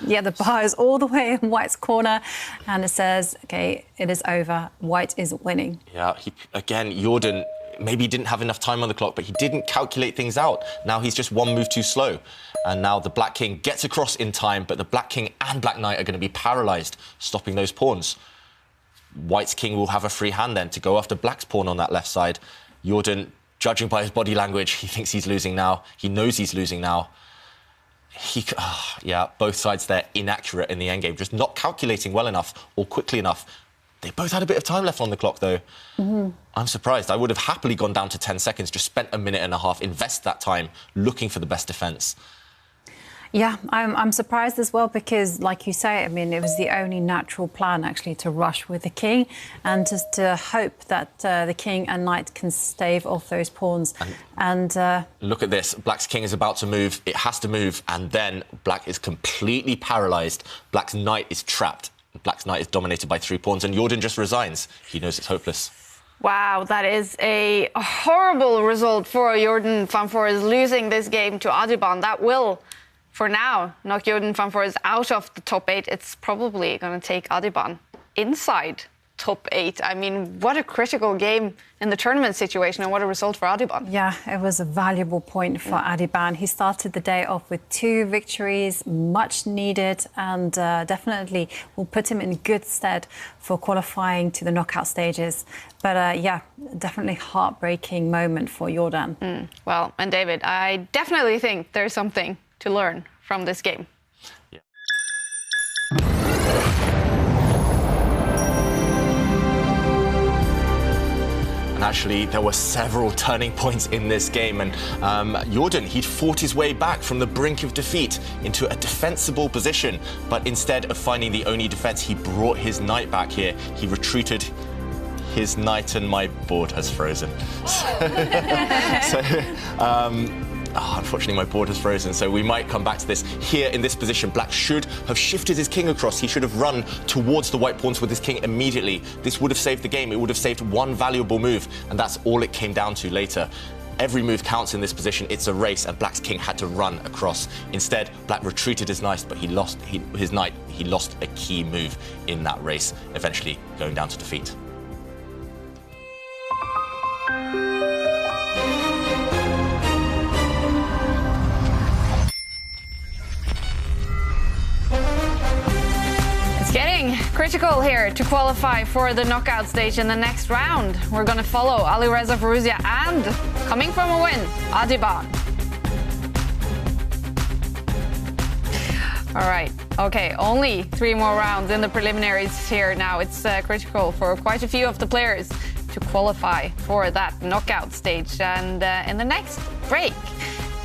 Yeah, the bar is all the way in White's corner. And it says, okay, it is over. White is winning. Yeah, again, Jordan, maybe he didn't have enough time on the clock, but he didn't calculate things out. Now he's just one move too slow. And now the Black King gets across in time, but the Black King and Black Knight are going to be paralysed, stopping those pawns. White's king will have a free hand then to go after Black's pawn on that left side. Jordan, judging by his body language, he thinks he's losing now. He knows he's losing now. Yeah, both sides there inaccurate in the endgame, just not calculating well enough or quickly enough. They both had a bit of time left on the clock, though. I'm surprised. I would have happily gone down to 10 seconds, just spent a minute and a half, invest that time looking for the best defence. Yeah, I'm surprised as well because, like you say, I mean, it was the only natural plan, actually, to rush with the king and just to hope that the king and knight can stave off those pawns. And look at this. Black's king is about to move. It has to move. And then Black is completely paralysed. Black's knight is trapped. Black's knight is dominated by 3 pawns. And Jordan just resigns. He knows it's hopeless. Wow, that is a horrible result for Jordan van Foreest, losing this game to Adhiban. That will, for now, knock Jordan van Foreest out of the top 8. It's probably going to take Adhiban inside top 8. I mean, what a critical game in the tournament situation and what a result for Adhiban. yeah, it was a valuable point for Adhiban. He started the day off with 2 victories, much needed, and definitely will put him in good stead for qualifying to the knockout stages. But yeah, definitely heartbreaking moment for Jordan. Well, and David, I definitely think there's something to learn from this game. Yeah. And actually, there were several turning points in this game. And Jordan, he'd fought his way back from the brink of defeat into a defensible position. But instead of finding the only defense, he brought his knight back here. He retreated his knight, and my board has frozen. Unfortunately, my board has frozen, so we might come back to this. Here in this position, Black should have shifted his king across. He should have run towards the white pawns with his king immediately. This would have saved the game. It would have saved one valuable move, and that's all it came down to later. Every move counts in this position. It's a race, and Black's king had to run across. Instead, Black retreated his knight, but he lost his knight. He lost a key move in that race, eventually going down to defeat. Getting critical here to qualify for the knockout stage in the next round. We're going to follow Alireza Firouzja and, coming from a win, Adhiban. All right, okay, only 3 more rounds in the preliminaries here now. It's critical for quite a few of the players to qualify for that knockout stage. And in the next break,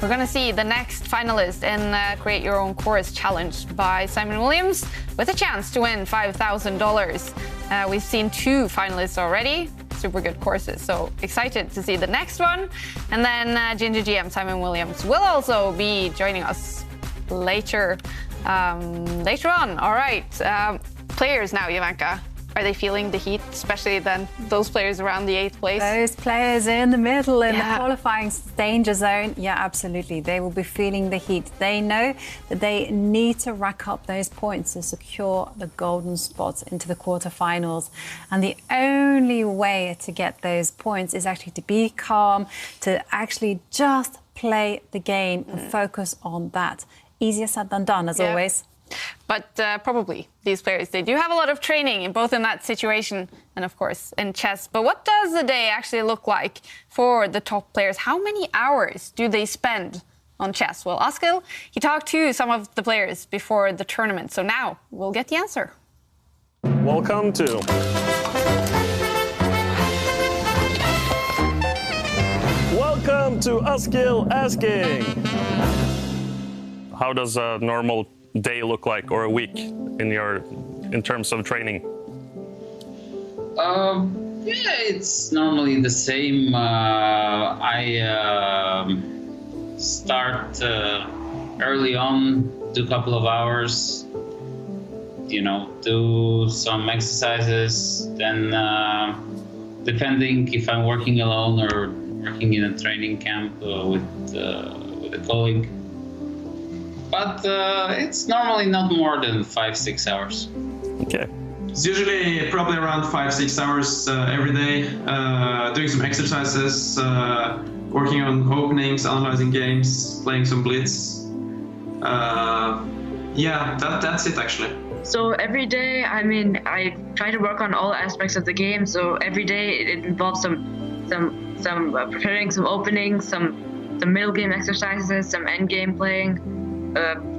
we're going to see the next finalist in Create Your Own Course Challenge by Simon Williams with a chance to win $5,000. We've seen 2 finalists already. Super good courses, so excited to see the next one. And then Ginger GM Simon Williams will also be joining us later on. All right, players now, Jovanka. Are they feeling the heat, especially then those players around the 8th place? Those players in the middle in the qualifying danger zone, yeah, absolutely. They will be feeling the heat. They know that they need to rack up those points to secure the golden spots into the quarterfinals. And the only way to get those points is actually to be calm, to actually just play the game and focus on that. Easier said than done, as always. But probably these players, they do have a lot of training, both in that situation and, of course, in chess. But what does the day actually look like for the top players? How many hours do they spend on chess? Well, Askil, he talked to some of the players before the tournament. So now we'll get the answer. Welcome to Askil Asking. How does a normal day look like, or a week in terms of training? Yeah, it's normally the same. I start early on, do a couple of hours, you know, do some exercises, then depending if I'm working alone or working in a training camp with a colleague. But it's normally not more than 5-6 hours. Okay. It's usually probably around 5-6 hours every day, doing some exercises, working on openings, analyzing games, playing some blitz. Yeah, that's it actually. So every day, I mean, I try to work on all aspects of the game. So every day it involves some preparing some openings, some middle game exercises, some end game playing,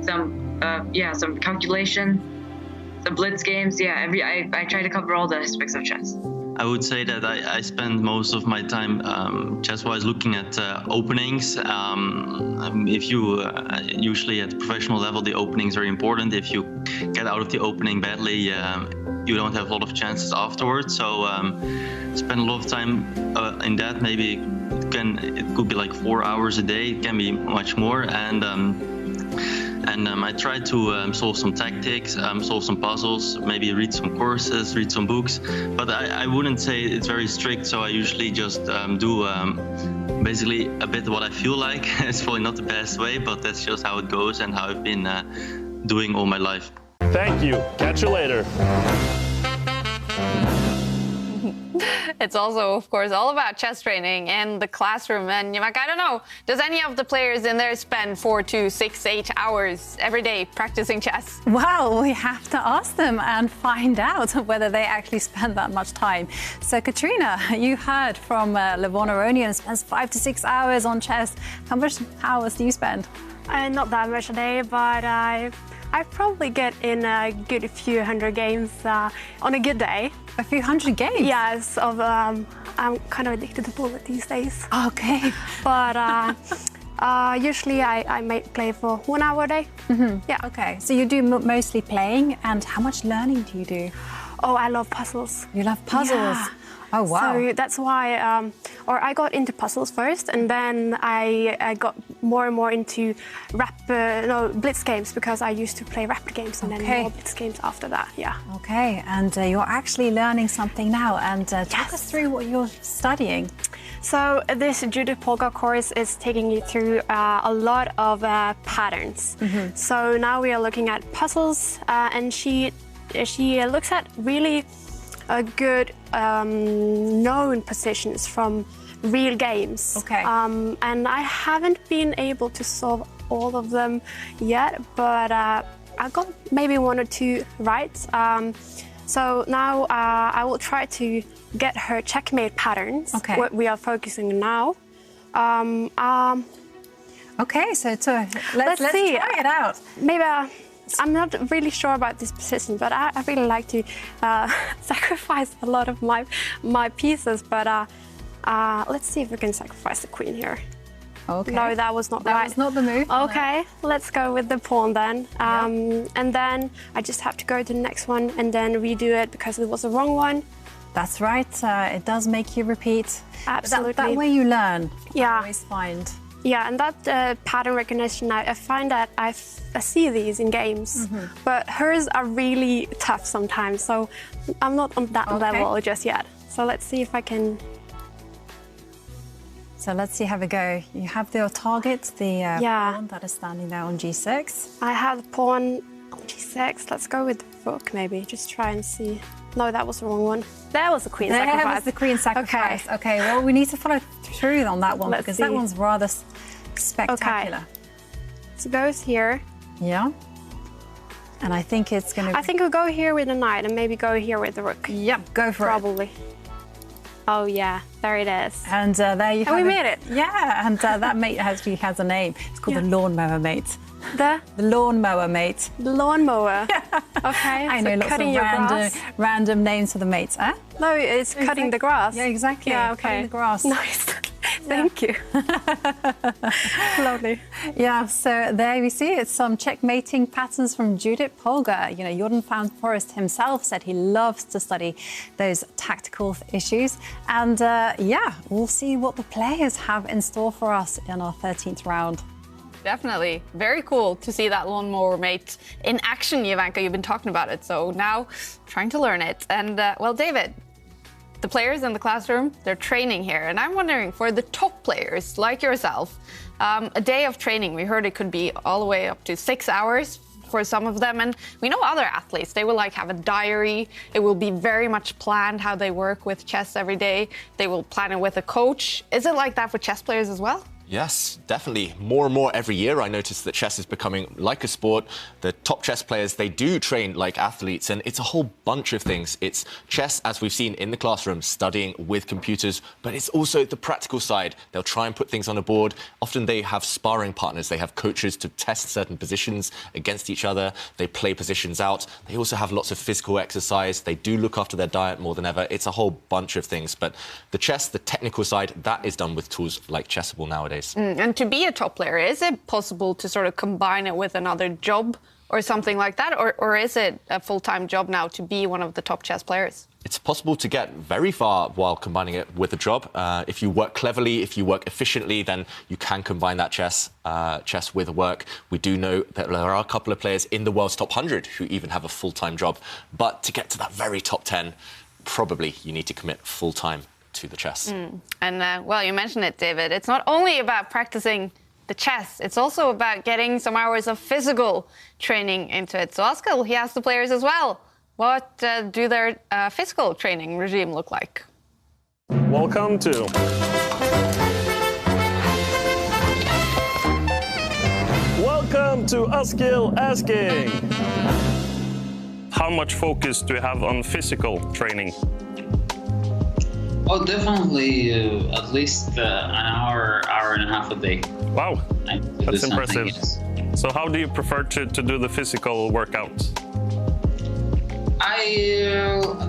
some calculation, some blitz games. Yeah, I try to cover all the aspects of chess. I would say that I spend most of my time chess-wise looking at openings. If you usually at the professional level, the openings are important. If you get out of the opening badly, you don't have a lot of chances afterwards. So spend a lot of time in that. Maybe it could be like 4 hours a day. It can be much more. And I try to solve some tactics, solve some puzzles, maybe read some courses, read some books. But I wouldn't say it's very strict, so I usually just do basically a bit what I feel like. It's probably not the best way, but that's just how it goes and how I've been doing all my life. Thank you. Catch you later. It's also, of course, all about chess training and the classroom. And I don't know, does any of the players in there spend 4 to 6, 8 hours every day practicing chess? Well, we have to ask them and find out whether they actually spend that much time. So, Katrina, you heard from Levon Aronian spends 5 to 6 hours on chess. How much hours do you spend? Not that much a day, but I probably get in a good few hundred games on a good day. A few hundred games? Yes, I'm kind of addicted to bullet these days. Okay. But usually I might play for 1 hour a day. Mm-hmm. Yeah. Okay, so you do mostly playing, and how much learning do you do? Oh, I love puzzles. You love puzzles? Yeah. Oh, wow. So that's why, I got into puzzles first, and then I got more and more into blitz games, because I used to play rapid games and then more blitz games after that, yeah. Okay, and you're actually learning something now, and talk us through what you're studying. So this Judith Polgar course is taking you through a lot of patterns. Mm-hmm. So now we are looking at puzzles, and she looks at really good known positions from real games. Okay. And I haven't been able to solve all of them yet, but I got maybe 1 or 2 right. So now I will try to get her checkmate patterns. Okay. What we are focusing on now. Okay, so let's see. Try it out. Maybe. I'm not really sure about this position, but I really like to sacrifice a lot of my pieces. But let's see if we can sacrifice the queen here. Okay. No, that was not right. That was not the move. Okay, let's go with the pawn then. And then I just have to go to the next one and then redo it because it was the wrong one. That's right. It does make you repeat. Absolutely. That way you learn. Yeah. I always find. Yeah, and that pattern recognition, I find that I see these in games, but hers are really tough sometimes, so I'm not on that level just yet. So let's see if I can... So let's see how we go. You have your target, the pawn that is standing there on g6. I have the pawn on g6. Let's go with the rook maybe, just try and see. No, that was the wrong one. There was the queen sacrifice. There was the queen sacrifice. Okay, well, we need to follow through on that one because that one's rather spectacular. Okay. So goes here. Yeah. And I think it's going to... I think we'll go here with the knight and maybe go here with the rook. Yep, go for Probably. Oh, yeah, there it is. And there you have it. And we made it. Yeah, and that mate actually has a name. It's called the lawnmower mate. The lawnmower mate. The lawnmower. Okay. I know lots of random names for the mates. Huh? No, it's cutting the grass. Yeah, exactly. Yeah, okay. Cutting the grass. Nice. Thank you. Lovely. Yeah, so there we see it's some checkmating patterns from Judith Polgar. You know, Jordan van Foreest himself said he loves to study those tactical issues. And yeah, we'll see what the players have in store for us in our 13th round. definitely. Very cool to see that lawnmower mate in action, Jovanka. You've been talking about it, so now trying to learn it. And, well, David, the players in the classroom, they're training here. And I'm wondering, for the top players like yourself, a day of training, we heard it could be all the way up to 6 hours for some of them. And we know other athletes, they will have a diary. It will be very much planned how they work with chess every day. They will plan it with a coach. Is it like that for chess players as well? Yes, definitely. More and more every year, I notice that chess is becoming like a sport. The top chess players, they do train like athletes, and it's a whole bunch of things. It's chess, as we've seen in the classroom, studying with computers, but it's also the practical side. They'll try and put things on a board. Often they have sparring partners. They have coaches to test certain positions against each other. They play positions out. They also have lots of physical exercise. They do look after their diet more than ever. It's a whole bunch of things. But the chess, the technical side, that is done with tools like Chessable nowadays. And to be a top player, is it possible to sort of combine it with another job or something like that? Or is it a full-time job now to be one of the top chess players? It's possible to get very far while combining it with a job. If you work cleverly, if you work efficiently, then you can combine that chess with work. We do know that there are a couple of players in the world's top 100 who even have a full-time job. But to get to that very top 10, probably you need to commit full-time to the chess. And, well, you mentioned it, David. It's not only about practicing the chess, it's also about getting some hours of physical training into it. So Oskar, he asked the players as well, what do their physical training regime look like? Welcome to Askill Asking. How much focus do you have on physical training? Oh, definitely at least an hour and a half a day. Wow, that's impressive. Yes. So how do you prefer to do the physical workouts?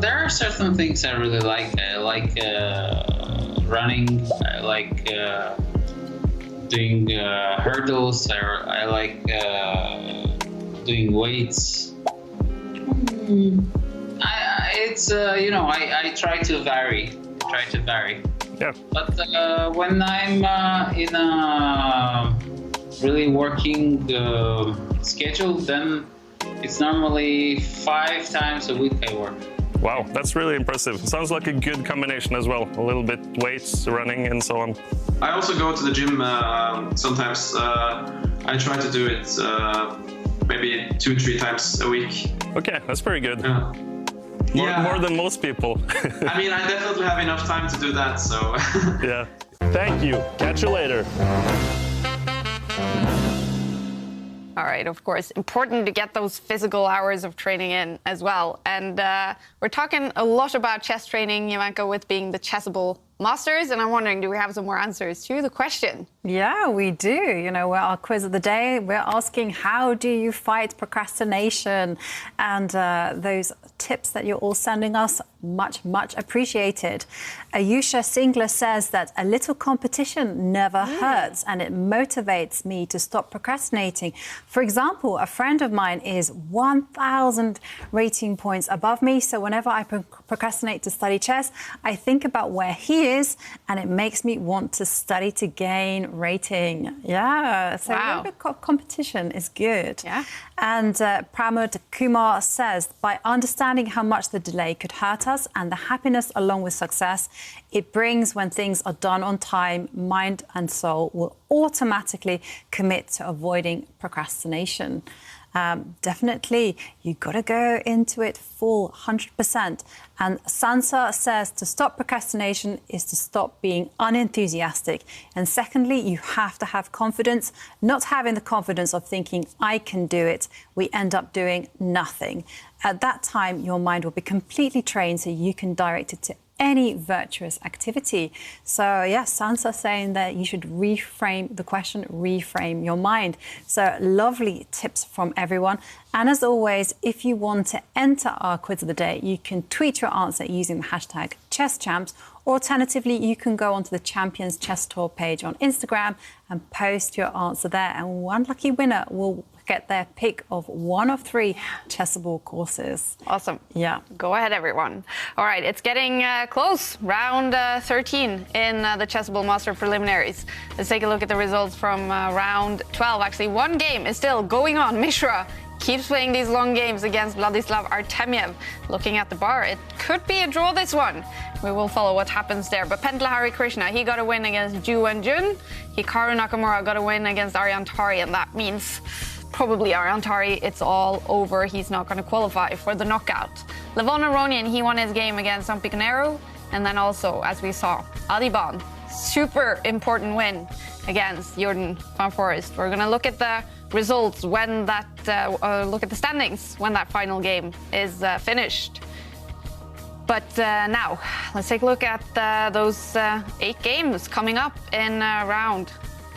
There are certain things I really like. I like running. I like doing hurdles. I like doing weights. I try to vary. Yeah. But when I'm in a really working schedule, then it's normally 5 times a week I work. Wow, that's really impressive. Sounds like a good combination as well. A little bit weights, running, and so on. I also go to the gym sometimes. I try to do it maybe 2-3 times a week. Okay, that's pretty good. Yeah. More than most people. I mean, I definitely have enough time to do that, so... Yeah. Thank you. Catch you later. All right, of course, important to get those physical hours of training in as well. And we're talking a lot about chess training, Jovanka, with being the Chessable Masters. And I'm wondering, do we have some more answers to the question? Yeah, we do. You know, our quiz of the day, we're asking, how do you fight procrastination? And those tips that you're all sending us, much appreciated. Ayusha Singler says that a little competition never hurts, and it motivates me to stop procrastinating. For example, a friend of mine is 1,000 rating points above me, so whenever I procrastinate to study chess, I think about where he is, and it makes me want to study to gain rating. Yeah, so a little bit of competition is good. Yeah. And Pramod Kumar says, by understanding how much the delay could hurt us and the happiness along with success it brings when things are done on time, mind and soul will automatically commit to avoiding procrastination. Definitely, you got to go into it full 100%. And Sansa says to stop procrastination is to stop being unenthusiastic. And secondly, you have to have confidence. Not having the confidence of thinking, I can do it, we end up doing nothing. At that time, your mind will be completely trained so you can direct it to any virtuous activity. So yes, Sansa saying that you should reframe the question, reframe your mind. So lovely tips from everyone. And as always, if you want to enter our quiz of the day, you can tweet your answer using the hashtag #ChessChamps. Alternatively, you can go onto the Champions Chess Tour page on Instagram and post your answer there. And one lucky winner will get their pick of one of 3 Chessable courses. Awesome. Yeah. Go ahead, everyone. All right, it's getting close. Round 13 in the Chessable Master Preliminaries. Let's take a look at the results from round 12. Actually, one game is still going on. Mishra keeps playing these long games against Vladislav Artemiev. Looking at the bar, it could be a draw, this one. We will follow what happens there. But Pentla Harikrishna, he got a win against Ju Wenjun. Hikaru Nakamura got a win against Aryan Tari, and that means probably Aryan Tari, it's all over. He's not going to qualify for the knockout. Levon Aronian, he won his game against Sampi Conero. And then also, as we saw, Adhiban, super important win against Jordan van Foreest. We're going to look at the results when that, look at the standings when that final game is finished. But now, let's take a look at those 8 games coming up in round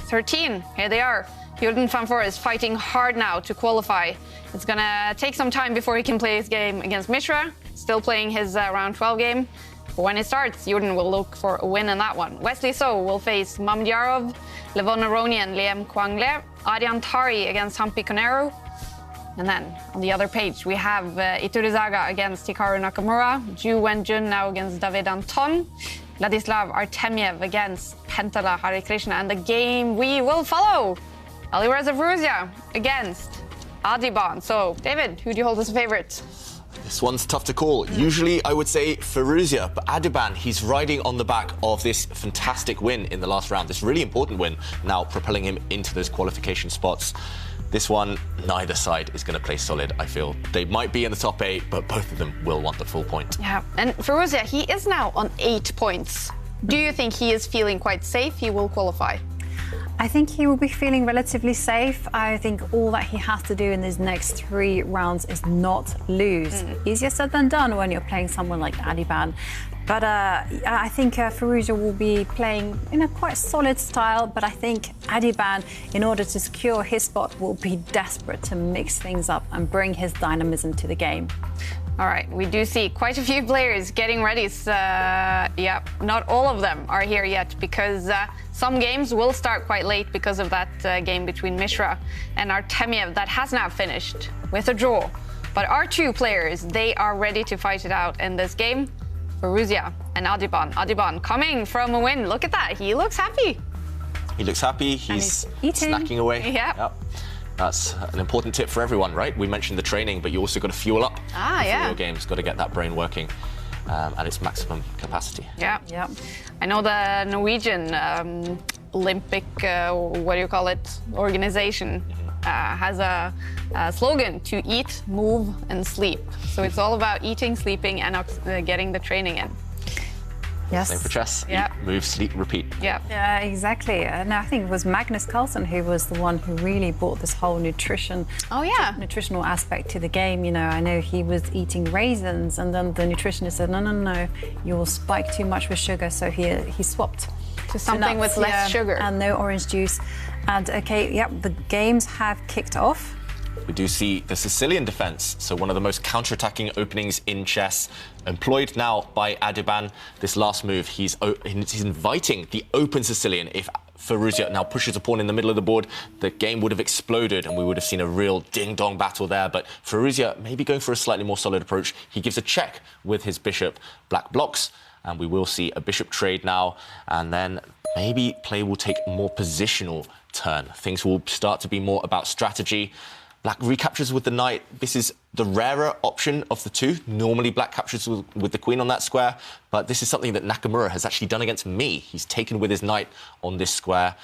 13. Here they are. Jordan van Foreest fighting hard now to qualify. It's going to take some time before he can play his game against Mishra. Still playing his round 12 game. But when it starts, Jordan will look for a win in that one. Wesley So will face Mamedyarov, Levon Aronian, Liam Kwangle, Aryan Tari against Sampi Conero. And then on the other page, we have Iturizaga against Hikaru Nakamura, Ju Wenjun now against David Anton, Vladislav Artemiev against Pentala Harikrishna, and the game we will follow, Alireza Firouzja against Adhiban. So, David, who do you hold as a favorite? This one's tough to call. Usually I would say Firouzja, but Adhiban, he's riding on the back of this fantastic win in the last round, this really important win, now propelling him into those qualification spots. This one, neither side is going to play solid, I feel. They might be in the top 8, but both of them will want the full point. Yeah, and Firouzja, he is now on 8 points. Do you think he is feeling quite safe? He will qualify? I think he will be feeling relatively safe. I think all that he has to do in these next 3 rounds is not lose. Easier said than done when you're playing someone like Adhiban. But I think Firouzja will be playing in a quite solid style, but I think Adhiban, in order to secure his spot, will be desperate to mix things up and bring his dynamism to the game. All right, we do see quite a few players getting ready. Yeah, not all of them are here yet because some games will start quite late because of that game between Mishra and Artemiev that has now finished with a draw. But our 2 players, they are ready to fight it out in this game. Firouzja and Adhiban. Adhiban coming from a win. Look at that. He looks happy. He looks happy. He's snacking away. Yeah. Yep. That's an important tip for everyone, right? We mentioned the training, but you also got to fuel up before your games. Got to get that brain working at its maximum capacity. Yeah. Yeah. I know the Norwegian Olympic, what do you call it, organization has a slogan to eat, move, and sleep. So it's all about eating, sleeping, and getting the training in. Yes. Same for chess. Yeah. Eat, move, sleep, repeat. Yeah. Yeah, exactly. And I think it was Magnus Carlsen who was the one who really brought this whole nutritional aspect to the game. You know, I know he was eating raisins, and then the nutritionist said, no, you will spike too much with sugar. So he swapped to something with less sugar and no orange juice. And okay, the games have kicked off. We do see the Sicilian defense, so one of the most counter-attacking openings in chess, employed now by Adhiban. This last move, he's inviting the open Sicilian. If Firouzja now pushes a pawn in the middle of the board, the game would have exploded and we would have seen a real ding-dong battle there. But Firouzja maybe going for a slightly more solid approach. He gives a check with his bishop. Black blocks, and we will see a bishop trade now, and then maybe play will take a more positional turn. Things will start to be more about strategy. Black recaptures with the knight. This is the rarer option of the 2. Normally, black captures with the queen on that square, but this is something that Nakamura has actually done against me. He's taken with his knight on this square.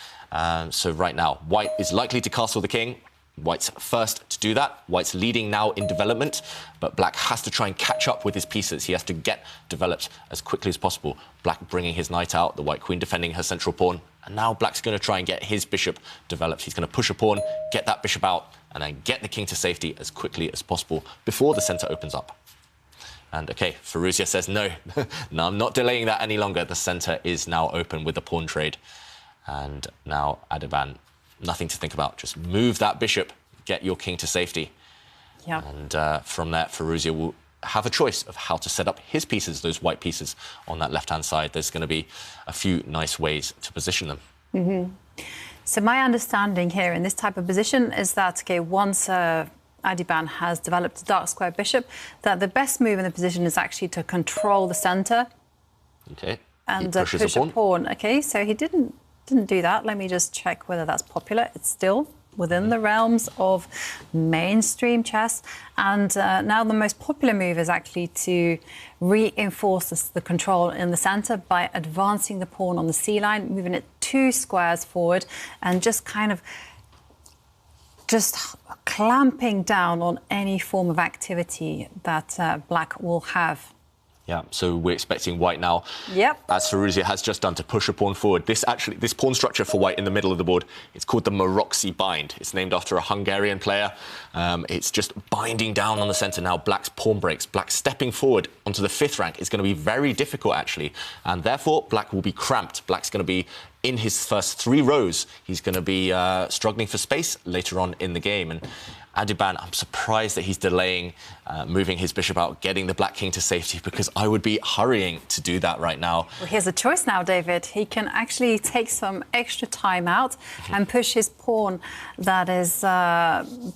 So right now, white is likely to castle the king. White's first to do that. White's leading now in development, but black has to try and catch up with his pieces. He has to get developed as quickly as possible. Black bringing his knight out, the white queen defending her central pawn, and now black's going to try and get his bishop developed. He's going to push a pawn, get that bishop out, and then get the king to safety as quickly as possible before the centre opens up. And OK, Firouzja says no. No, I'm not delaying that any longer. The centre is now open with the pawn trade. And now Adhiban, nothing to think about. Just move that bishop, get your king to safety. Yeah. And from there, Firouzja will have a choice of how to set up his pieces, those white pieces on that left-hand side. There's going to be a few nice ways to position them. So my understanding here in this type of position is that, okay, once Adhiban has developed a dark square bishop, that the best move in the position is actually to control the center. Okay. And push a pawn. Okay, so he didn't do that. Let me just check whether that's popular. It's still within the realms of mainstream chess. And now the most popular move is actually to reinforce the control in the center by advancing the pawn on the c-line, moving it 2 squares forward, and just kind of clamping down on any form of activity that black will have. Yeah, so we're expecting white now, yep, as Firouzja has just done, to push a pawn forward. This pawn structure for white in the middle of the board, it's called the Maroczy bind. It's named after a Hungarian player. It's just binding down on the centre now. Black's pawn breaks. Black stepping forward onto the 5th rank is going to be very difficult, actually. And therefore, black will be cramped. Black's going to be in his first 3 rows. He's going to be struggling for space later on in the game. And Adhiban, I'm surprised that he's delaying moving his bishop out, getting the black king to safety, because I would be hurrying to do that right now. Well, here's a choice now, David. He can actually take some extra time out and push his pawn, that is,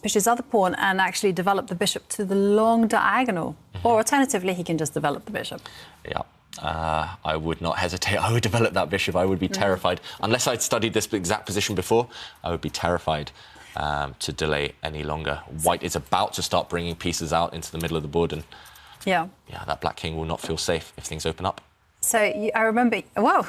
push his other pawn, and actually develop the bishop to the long diagonal. Or alternatively, he can just develop the bishop. Yeah. I would not hesitate. I would develop that bishop. I would be terrified. Unless I'd studied this exact position before, I would be terrified to delay any longer. White is about to start bringing pieces out into the middle of the board, and yeah, that black king will not feel safe if things open up. So I remember, whoa.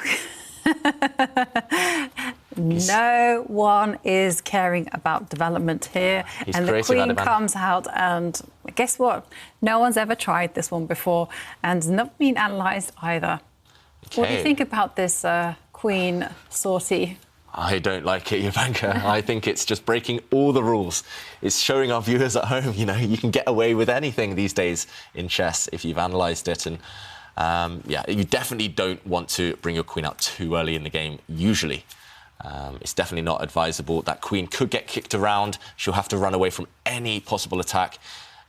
No one is caring about development here. And the queen comes out, and guess what? No one's ever tried this one before, and not been analysed either. Okay. What do you think about this queen sortie? I don't like it, Jovanka. I think it's just breaking all the rules. It's showing our viewers at home, you know, you can get away with anything these days in chess if you've analysed it. And yeah, you definitely don't want to bring your queen out too early in the game, usually. It's definitely not advisable. That queen could get kicked around. She'll have to run away from any possible attack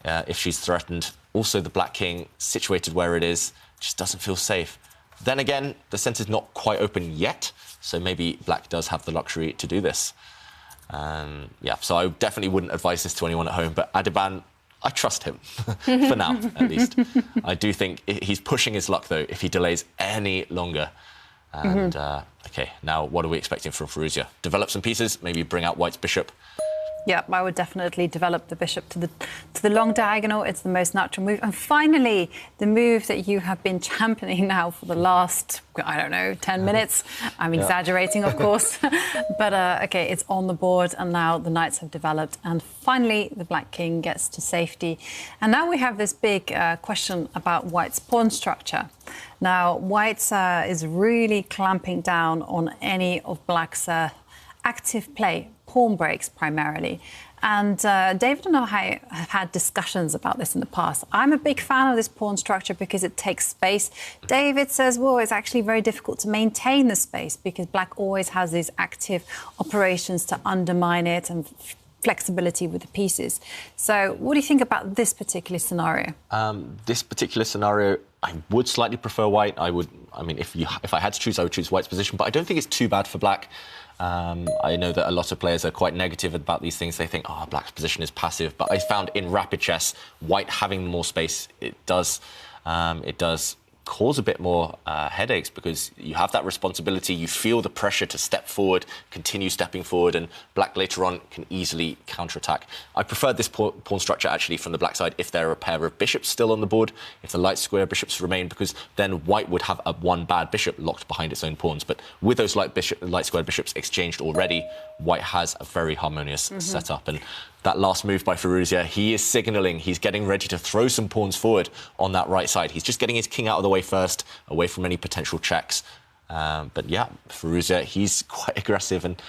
if she's threatened. Also, the black king, situated where it is, just doesn't feel safe. Then again, the centre's not quite open yet, so maybe black does have the luxury to do this. Yeah, so I definitely wouldn't advise this to anyone at home, but Adhiban, I trust him, for now, at least. I do think he's pushing his luck, though, if he delays any longer. And, OK, now what are we expecting from Firouzja? Develop some pieces, maybe bring out white's bishop. Yeah, I would definitely develop the bishop to the long diagonal. It's the most natural move. And finally, the move that you have been championing now for the last, I don't know, 10 minutes. I'm exaggerating, of course. But, OK, it's on the board, and now the knights have developed. And finally, the black king gets to safety. And now we have this big question about white's pawn structure. Now, white is really clamping down on any of black's active play, pawn breaks primarily. And David and I have had discussions about this in the past. I'm a big fan of this pawn structure because it takes space. David says, well, it's actually very difficult to maintain the space because black always has these active operations to undermine it and flexibility with the pieces. So what do you think about this particular scenario? This particular scenario, I would slightly prefer white. I mean, if I had to choose, I would choose white's position, but I don't think it's too bad for black. I know that a lot of players are quite negative about these things. They think, oh, black's position is passive. But I found in rapid chess, white having more space, it does cause a bit more headaches because you have that responsibility. You feel the pressure to step forward, continue stepping forward, and black later on can easily counterattack. I prefer this pawn structure actually from the black side if there are a pair of bishops still on the board, if the light square bishops remain, because then white would have one bad bishop locked behind its own pawns. But with those light square bishops exchanged already, white has a very harmonious setup. And that last move by Firouzja, he is signalling he's getting ready to throw some pawns forward on that right side. He's just getting his king out of the way first, away from any potential checks. But yeah, Firouzja, he's quite aggressive, and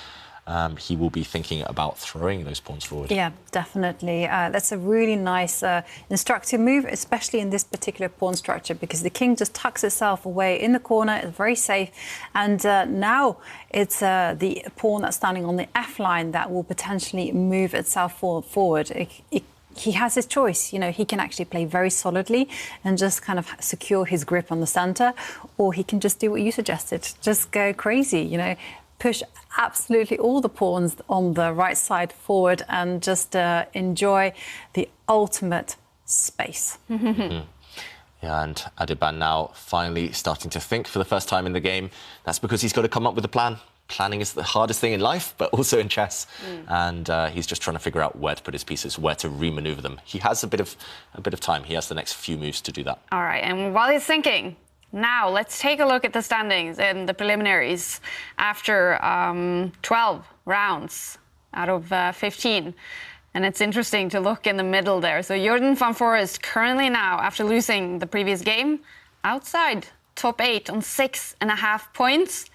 he will be thinking about throwing those pawns forward. Yeah, definitely. That's a really nice, instructive move, especially in this particular pawn structure, because the king just tucks itself away in the corner. It's very safe. And now it's the pawn that's standing on the F line that will potentially move itself forward. He has his choice. You know, he can actually play very solidly and just kind of secure his grip on the center, or he can just do what you suggested, just go crazy, you know, push absolutely all the pawns on the right side forward and just enjoy the ultimate space. Yeah, and Adhiban now finally starting to think for the first time in the game. That's because he's got to come up with a plan. Planning is the hardest thing in life, but also in chess. And he's just trying to figure out where to put his pieces, where to remaneuver them. He has a bit of time. He has the next few moves to do that. All right, and while he's thinking, now let's take a look at the standings in the preliminaries after 12 rounds out of 15. And it's interesting to look in the middle there. So Jordan van Foreest currently now, after losing the previous game, outside top 8 on 6.5 points.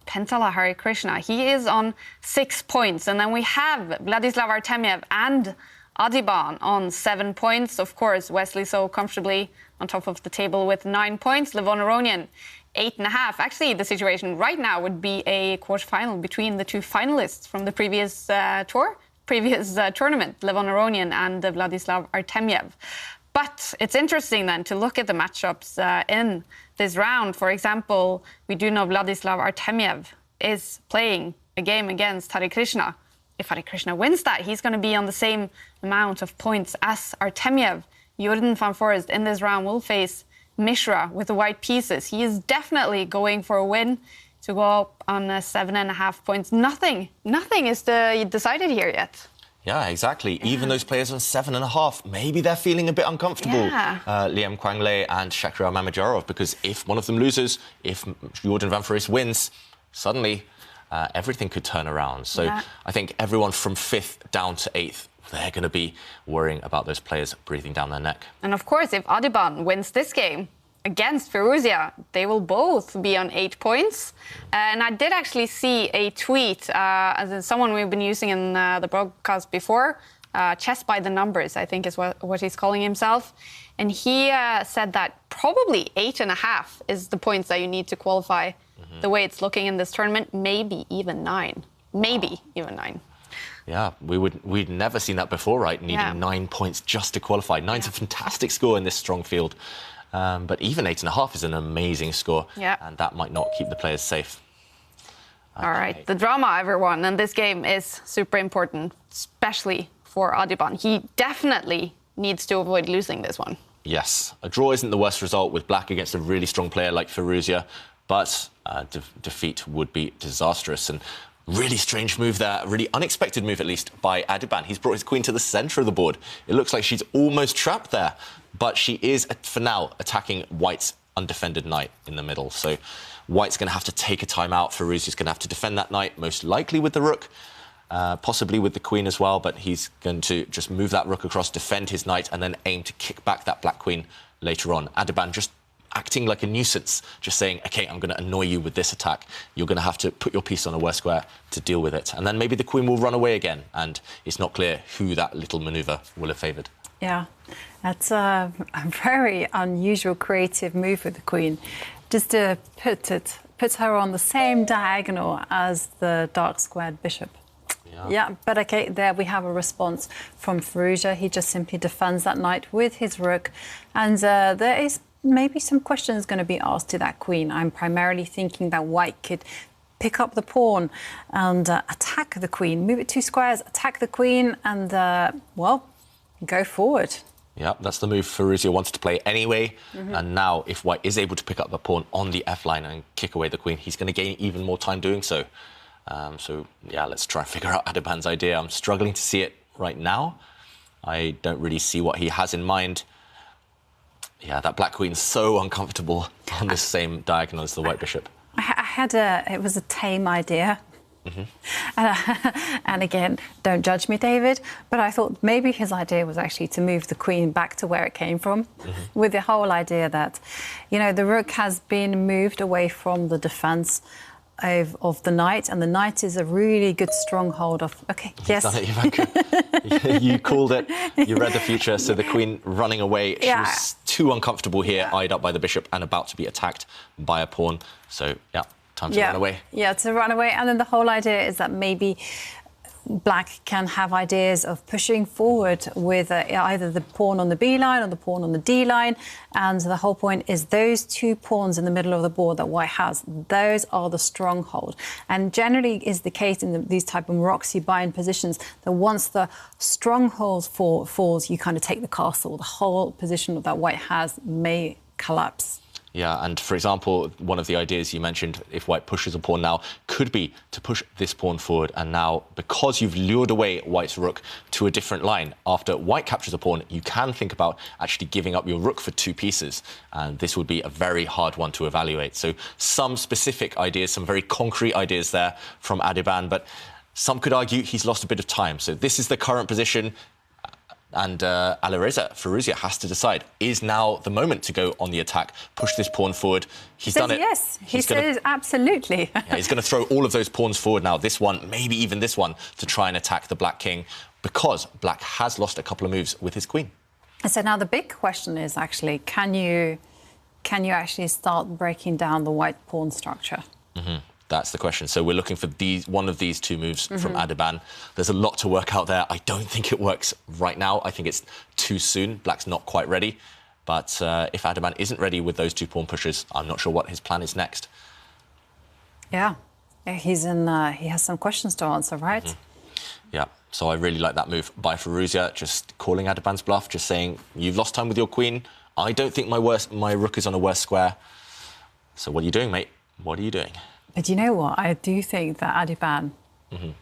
Pentala Harikrishna, he is on 6 points. And then we have Vladislav Artemiev and Adhiban on 7 points. Of course, Wesley so comfortably on top of the table with 9 points. Levon Aronian, 8.5. Actually, the situation right now would be a quarterfinal between the two finalists from the previous tournament, Levon Aronian and Vladislav Artemiev. But it's interesting then to look at the matchups in this round. For example, we do know Vladislav Artemiev is playing a game against Harikrishna. If Harikrishna wins that, he's going to be on the same amount of points as Artemiev. Jordan van Foreest in this round will face Mishra with the white pieces. He is definitely going for a win to go up on 7.5 points. Nothing is decided here yet. Yeah, exactly. Yeah. Even those players on 7.5, maybe they're feeling a bit uncomfortable. Yeah. Liam Kwangle and Shakhriyar Mamedyarov, because if one of them loses, if Jordan van Foreest wins, suddenly everything could turn around. So yeah. I think everyone from 5th down to 8th, they're going to be worrying about those players breathing down their neck. And of course, if Adhiban wins this game against Firouzja, they will both be on 8 points. And I did actually see a tweet, as someone we've been using in the broadcast before, Chess by the Numbers, I think is what he's calling himself. And he said that probably 8.5 is the points that you need to qualify the way it's looking in this tournament, maybe even 9. Maybe even 9. Yeah, we'd never seen that before, right? Needing 9 points just to qualify. 9's a fantastic score in this strong field. But even 8.5 is an amazing score. Yeah. And that might not keep the players safe. Okay. All right, the drama, everyone. And this game is super important, especially for Adhiban. He definitely needs to avoid losing this one. Yes, a draw isn't the worst result with black against a really strong player like Firouzja, but defeat would be disastrous. And really strange move there, really unexpected move at least by Adhiban. He's brought his queen to the centre of the board. It looks like she's almost trapped there, but she is, for now, attacking White's undefended knight in the middle. So White's going to have to take a time out. Firouzja's going to have to defend that knight, most likely with the rook, possibly with the queen as well, but he's going to just move that rook across, defend his knight, and then aim to kick back that black queen later on. Adhiban just acting like a nuisance, just saying, OK, I'm going to annoy you with this attack. You're going to have to put your piece on a worse square to deal with it. And then maybe the queen will run away again, and it's not clear who that little manoeuvre will have favoured. Yeah, that's a very unusual creative move with the queen. Just to put her on the same diagonal as the dark squared bishop. Yeah, but OK, there we have a response from Firouzja. He just simply defends that knight with his rook. And there is maybe some questions going to be asked to that queen. I'm primarily thinking that White could pick up the pawn and attack the queen, move it 2 squares, attack the queen, and, well, go forward. Yeah, that's the move Firouzja wanted to play anyway. And now, if White is able to pick up the pawn on the f-line and kick away the queen, he's going to gain even more time doing so. So, yeah, let's try and figure out Adhiban's idea. I'm struggling to see it right now. I don't really see what he has in mind. Yeah, that black queen's so uncomfortable on the same diagonal as the white bishop. It was a tame idea. And again, don't judge me, David, but I thought maybe his idea was actually to move the queen back to where it came from, with the whole idea that, you know, the rook has been moved away from the defence of the knight, and the knight is a really good stronghold of... OK, yes. Done it, Ivanka. You called it. You read the future. So the queen running away. She was too uncomfortable here, eyed up by the bishop and about to be attacked by a pawn. So, yeah, time to run away. Yeah, to run away. And then the whole idea is that maybe Black can have ideas of pushing forward with either the pawn on the B line or the pawn on the D line. And the whole point is those two pawns in the middle of the board that White has, those are the stronghold. And generally is the case in these type of Maroczy bind positions that once the stronghold falls, you kind of take the castle. The whole position that White has may collapse. Yeah, and for example, one of the ideas you mentioned, if White pushes a pawn now, could be to push this pawn forward. And now, because you've lured away White's rook to a different line, after White captures a pawn, you can think about actually giving up your rook for 2 pieces. And this would be a very hard one to evaluate. So some specific ideas, some very concrete ideas there from Adhiban, but some could argue he's lost a bit of time. So this is the current position. And Alireza Firouzja has to decide, is now the moment to go on the attack, push this pawn forward? He's done it. Yes, he says absolutely. Yeah, he's going to throw all of those pawns forward now, this one, maybe even this one, to try and attack the Black king, because Black has lost a couple of moves with his queen. And so now the big question is actually, can you actually start breaking down the White pawn structure? Mm-hmm. That's the question. So we're looking for one of these 2 moves from Adhiban. There's a lot to work out there. I don't think it works right now. I think it's too soon. Black's not quite ready. But if Adhiban isn't ready with those 2 pawn pushes, I'm not sure what his plan is next. Yeah, he has some questions to answer, right? Mm-hmm. Yeah, so I really like that move by Firouzja, just calling Adhiban's bluff, just saying, you've lost time with your queen. I don't think my rook is on a worse square. So what are you doing, mate? What are you doing? But you know what? I do think that Adhiban,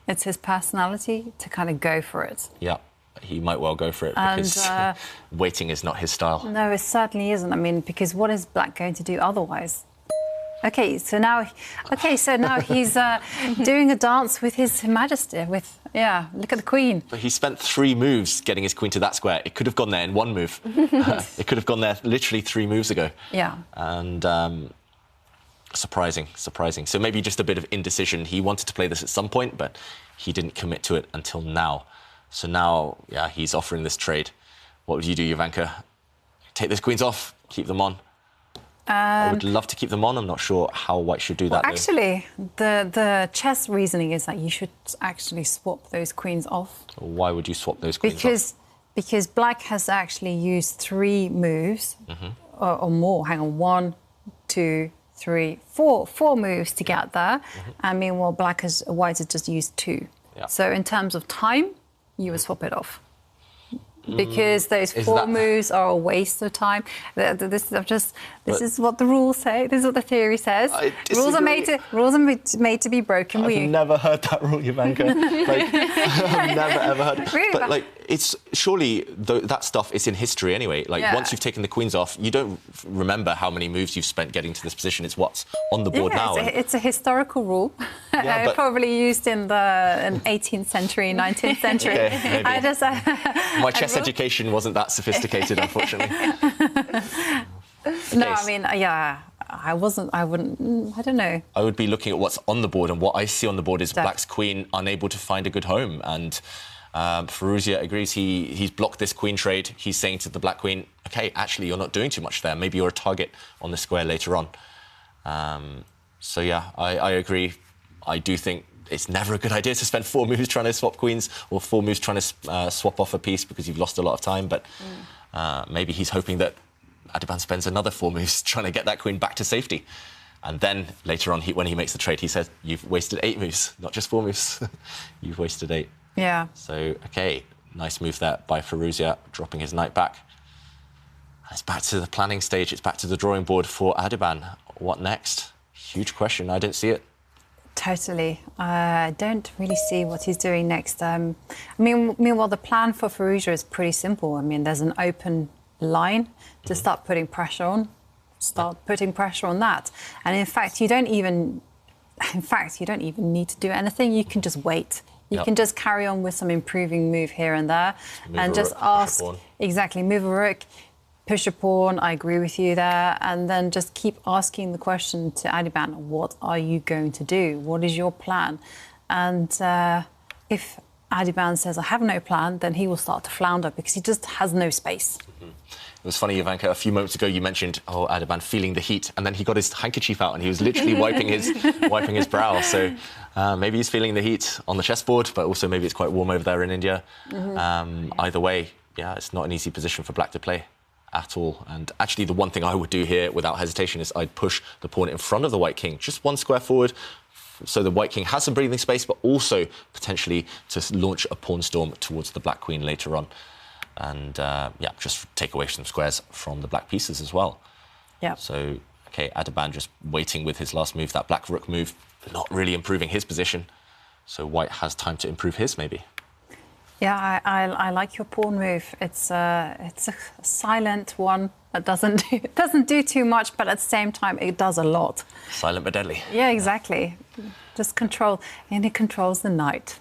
it's his personality to kind of go for it. Yeah, he might well go for it because waiting is not his style. No, it certainly isn't. I mean, because what is Black going to do otherwise? Okay, so now he's doing a dance with His Majesty. Look at the Queen. But he spent 3 moves getting his queen to that square. It could have gone there in 1 move. It could have gone there literally 3 moves ago. Yeah. And surprising. So maybe just a bit of indecision. He wanted to play this at some point, but he didn't commit to it until now. So now, yeah, he's offering this trade. What would you do, Jovanka? Take those queens off, keep them on? I would love to keep them on. I'm not sure how White should do that. Well, actually, the chess reasoning is that you should actually swap those queens off. Why would you swap those queens off? Because Black has actually used 3 moves or more. Hang on, 1, 2, 3, 4 moves to get there. And meanwhile, White has just used 2. Yeah. So in terms of time, you would swap it off. Because those 4 moves are a waste of time. This is what the rules say. This is what the theory says. Rules are made to be broken. I've never heard that rule, Jovanka. I've never ever heard it. Really? But it's surely that stuff is in history anyway. Once you've taken the queens off, you don't remember how many moves you've spent getting to this position. It's what's on the board now. It's a historical rule. Yeah, probably used in the 18th century, 19th century. Okay, maybe. My chess education wasn't that sophisticated, unfortunately. No, I mean, yeah, I don't know. I would be looking at what's on the board, and what I see on the board is Black's queen unable to find a good home. And Firouzja agrees. He's blocked this queen trade. He's saying to the Black queen, OK, actually, you're not doing too much there. Maybe you're a target on the square later on. So, yeah, I agree. I do think it's never a good idea to spend 4 moves trying to swap queens or 4 moves trying to swap off a piece because you've lost a lot of time. But maybe he's hoping that Adhiban spends another 4 moves trying to get that queen back to safety. And then later on, when he makes the trade, he says, you've wasted 8 moves, not just 4 moves. You've wasted 8. Yeah. So, OK, nice move there by Firouzja, dropping his knight back. It's back to the planning stage. It's back to the drawing board for Adhiban. What next? Huge question. I don't see it. Totally. I don't really see what he's doing next. Meanwhile, the plan for Firouzja is pretty simple. I mean, there's an open line to start putting pressure on. Start putting pressure on that. And in fact, you don't even need to do anything. You can just wait. You can just carry on with some improving move here and there, and just ask exactly, move a rook, push a pawn. I agree with you there, and then just keep asking the question to Adhiban: what are you going to do? What is your plan? And if Adhiban says I have no plan, then he will start to flounder because he just has no space. It was funny, Jovanka, a few moments ago you mentioned, Adhiban feeling the heat, and then he got his handkerchief out and he was literally wiping his brow. So Maybe he's feeling the heat on the chessboard, but also maybe it's quite warm over there in India. Either way, yeah, it's not an easy position for black to play at all. And actually, the one thing I would do here without hesitation is I'd push the pawn in front of the white king, just one square forward, so the white king has some breathing space, but also potentially to launch a pawn storm towards the black queen later on. And yeah, just take away some squares from the black pieces as well. Yeah. So, okay, Adhiban just waiting with his last move, that black rook move, not really improving his position. So white has time to improve his, maybe. Yeah, I like your pawn move. It's a silent one that doesn't do too much, but at the same time it does a lot. Silent but deadly. Yeah, exactly. Just control, and it controls the knight.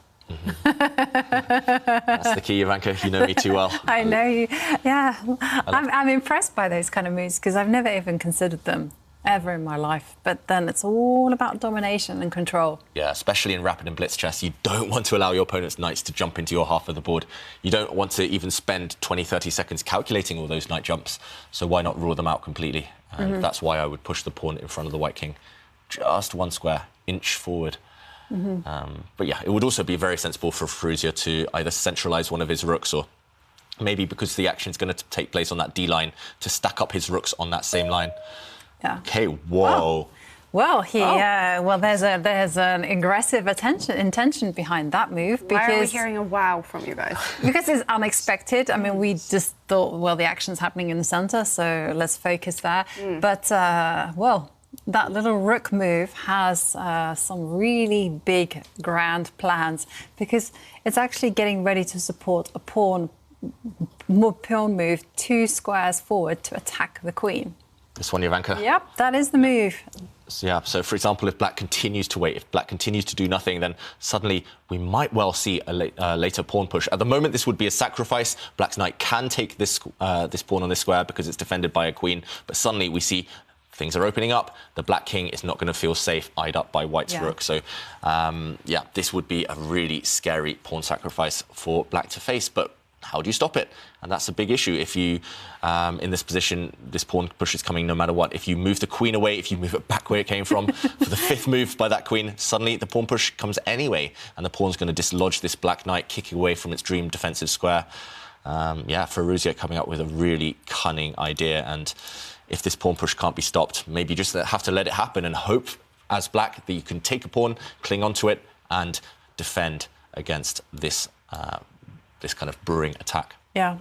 That's the key, Ivanka. You know me too well. I know you. Yeah, I'm impressed by those kind of moves because I've never even considered them ever in my life. But then it's all about domination and control. Yeah, especially in rapid and blitz chess, you don't want to allow your opponent's knights to jump into your half of the board. You don't want to even spend 20, 30 seconds calculating all those knight jumps. So why not rule them out completely? And that's why I would push the pawn in front of the white king, just one square, inch forward. But yeah, it would also be very sensible for Firouzja to either centralise one of his rooks or maybe because the action is going to take place on that D line to stack up his rooks on that same line. Yeah. Okay, whoa. Well, there's an aggressive intention behind that move. Because, why are we hearing a wow from you guys? Because it's unexpected. I mean, we just thought, well, the action's happening in the centre, so let's focus there. But, well, that little rook move has some really big, grand plans because it's actually getting ready to support a pawn move 2 squares forward to attack the queen. This one, Ivanka? Yep, that is the move. So, yeah, so for example, if black continues to wait, if black continues to do nothing, then suddenly we might well see a later pawn push. At the moment, this would be a sacrifice. Black's knight can take this pawn on this square because it's defended by a queen, but suddenly we see things are opening up. The black king is not going to feel safe eyed up by white's rook. So, yeah, this would be a really scary pawn sacrifice for black to face. But how do you stop it? And that's a big issue. If you, in this position, this pawn push is coming no matter what. If you move the queen away, if you move it back where it came from, for the 5th move by that queen, suddenly the pawn push comes anyway. And the pawn's going to dislodge this black knight, kicking away from its dream defensive square. Yeah, Firouzja coming up with a really cunning idea. And if this pawn push can't be stopped, maybe you just have to let it happen and hope, as black, that you can take a pawn, cling onto it, and defend against this this kind of brewing attack. Yeah,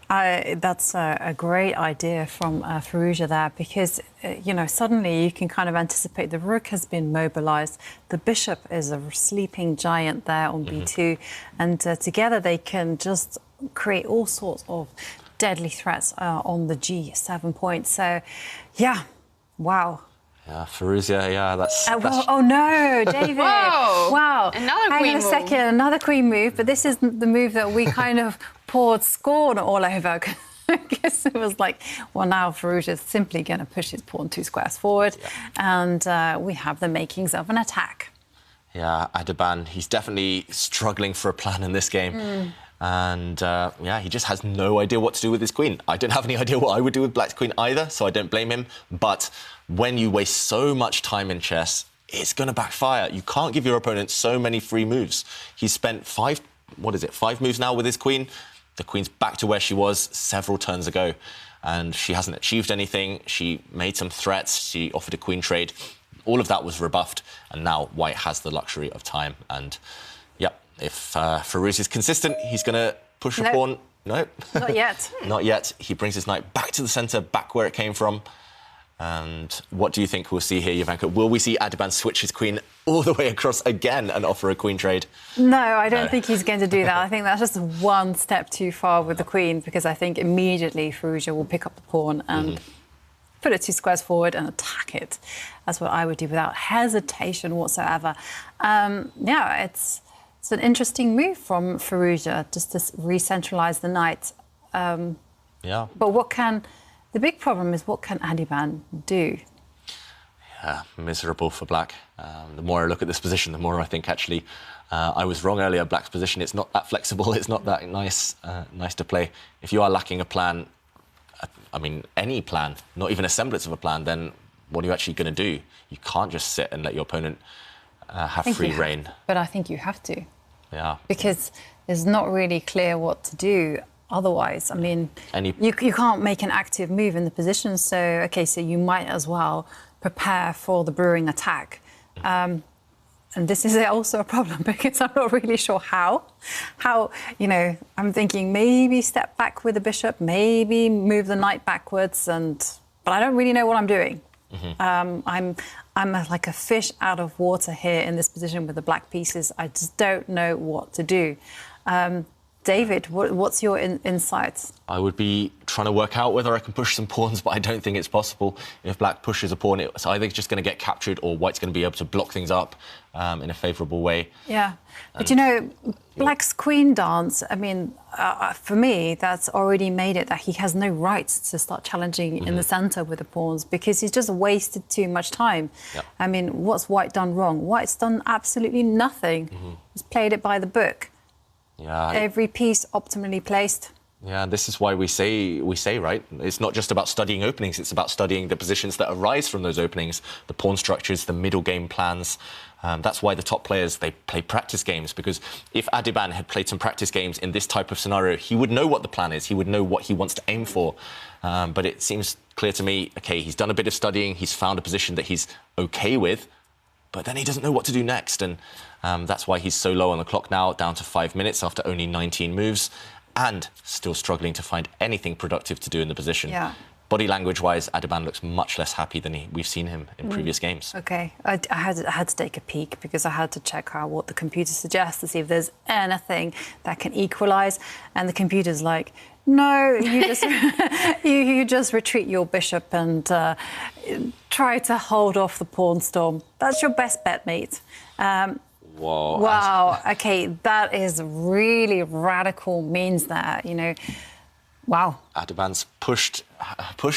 that's a great idea from Firouzja there because, you know, suddenly you can kind of anticipate the rook has been mobilised. The bishop is a sleeping giant there on b2. And together they can just create all sorts of deadly threats on the g7 point. So, yeah, wow. Yeah, Firouzja, yeah, that's... oh, no, David. Whoa. Wow. Another queen move. Hang on a second, another queen move, but this is the move that we kind of poured scorn all over. Because it was like, well, now Firouzja is simply going to push his pawn 2 squares forward, and we have the makings of an attack. Yeah, Adhiban, he's definitely struggling for a plan in this game. And, yeah, he just has no idea what to do with his queen. I don't have any idea what I would do with black's queen either, so I don't blame him. But when you waste so much time in chess, it's going to backfire. You can't give your opponent so many free moves. He's spent 5 moves now with his queen. The queen's back to where she was several turns ago, and she hasn't achieved anything. She made some threats. She offered a queen trade. All of that was rebuffed, and now white has the luxury of time. And, yep, if Firouzja is consistent, he's going to push a pawn. No. Not yet. Not yet. He brings his knight back to the centre, back where it came from. And what do you think we'll see here, Ivanka? Will we see Adhiban switch his queen all the way across again and offer a queen trade? No, I don't think he's going to do that. I think that's just one step too far with the queen, because I think immediately Firouzja will pick up the pawn and put it 2 squares forward and attack it. That's what I would do without hesitation whatsoever. Yeah, it's an interesting move from Firouzja, just to re-centralise the knight. Yeah. But the big problem is, what can Adhiban do? Yeah, miserable for black. The more I look at this position, the more I think actually I was wrong earlier. Black's position, it's not that flexible, it's not that nice to play. If you are lacking a plan, I mean, any plan, not even a semblance of a plan, then what are you actually going to do? You can't just sit and let your opponent have free reign. But I think you have to. Yeah. Because it's not really clear what to do otherwise. I mean, you can't make an active move in the position, so, OK, so you might as well prepare for the brewing attack. And this is also a problem because I'm not really sure how, you know, I'm thinking maybe step back with the bishop, maybe move the knight backwards, but I don't really know what I'm doing. I'm like a fish out of water here in this position with the black pieces. I just don't know what to do. David, what's your insights? I would be trying to work out whether I can push some pawns, but I don't think it's possible. If black pushes a pawn, it's either just going to get captured or white's going to be able to block things up in a favourable way. Yeah, but you know, black's queen dance, I mean, for me, that's already made it that he has no right to start challenging in the centre with the pawns because he's just wasted too much time. I mean, what's white done wrong? White's done absolutely nothing. He's played it by the book. Yeah. Every piece optimally placed. Yeah, this is why we say, right, it's not just about studying openings, it's about studying the positions that arise from those openings, the pawn structures, the middle game plans. That's why the top players, they play practice games, because if Adhiban had played some practice games in this type of scenario, he would know what the plan is, he would know what he wants to aim for. But it seems clear to me, OK, he's done a bit of studying, he's found a position that he's OK with, but then he doesn't know what to do next. And that's why he's so low on the clock now, down to 5 minutes after only 19 moves, and still struggling to find anything productive to do in the position. Yeah. Body language-wise, Adhiban looks much less happy than we've seen him in previous games. OK, I had to take a peek because I had to check out what the computer suggests to see if there's anything that can equalise. And the computer's like, no, you just you just retreat your bishop and try to hold off the pawn storm. That's your best bet, mate. Whoa. Wow. OK, that is really radical means there, you know. Wow. Adhiban's pushed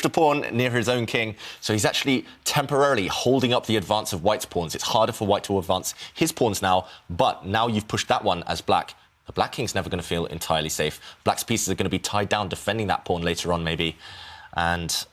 a pawn near his own king, so he's actually temporarily holding up the advance of white's pawns. It's harder for white to advance his pawns now, but now you've pushed that one as black. The black king's never going to feel entirely safe. Black's pieces are going to be tied down defending that pawn later on, maybe. And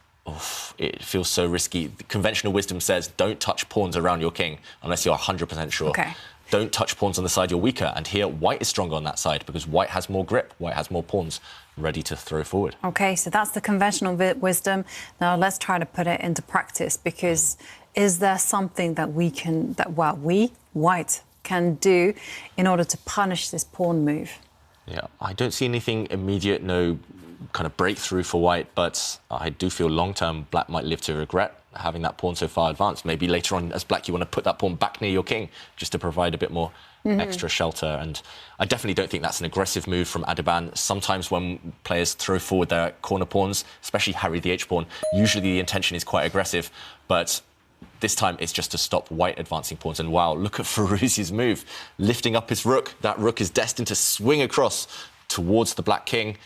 it feels so risky. The conventional wisdom says don't touch pawns around your king unless you're 100% sure. Okay. Don't touch pawns on the side you're weaker. And here, white is stronger on that side because white has more grip. White has more pawns ready to throw forward. OK, so that's the conventional wisdom. Now let's try to put it into practice, because is there something that we, white, can do in order to punish this pawn move? Yeah, I don't see anything immediate, no kind of breakthrough for white, but I do feel long-term black might live to regret having that pawn so far advanced. Maybe later on as black you want to put that pawn back near your king just to provide a bit more extra shelter. And I definitely don't think that's an aggressive move from Adhiban. Sometimes when players throw forward their corner pawns, especially Harry the H-pawn, usually the intention is quite aggressive, but this time it's just to stop white advancing pawns. And wow, look at Firouzja's move, lifting up his rook. That rook is destined to swing across towards the black king.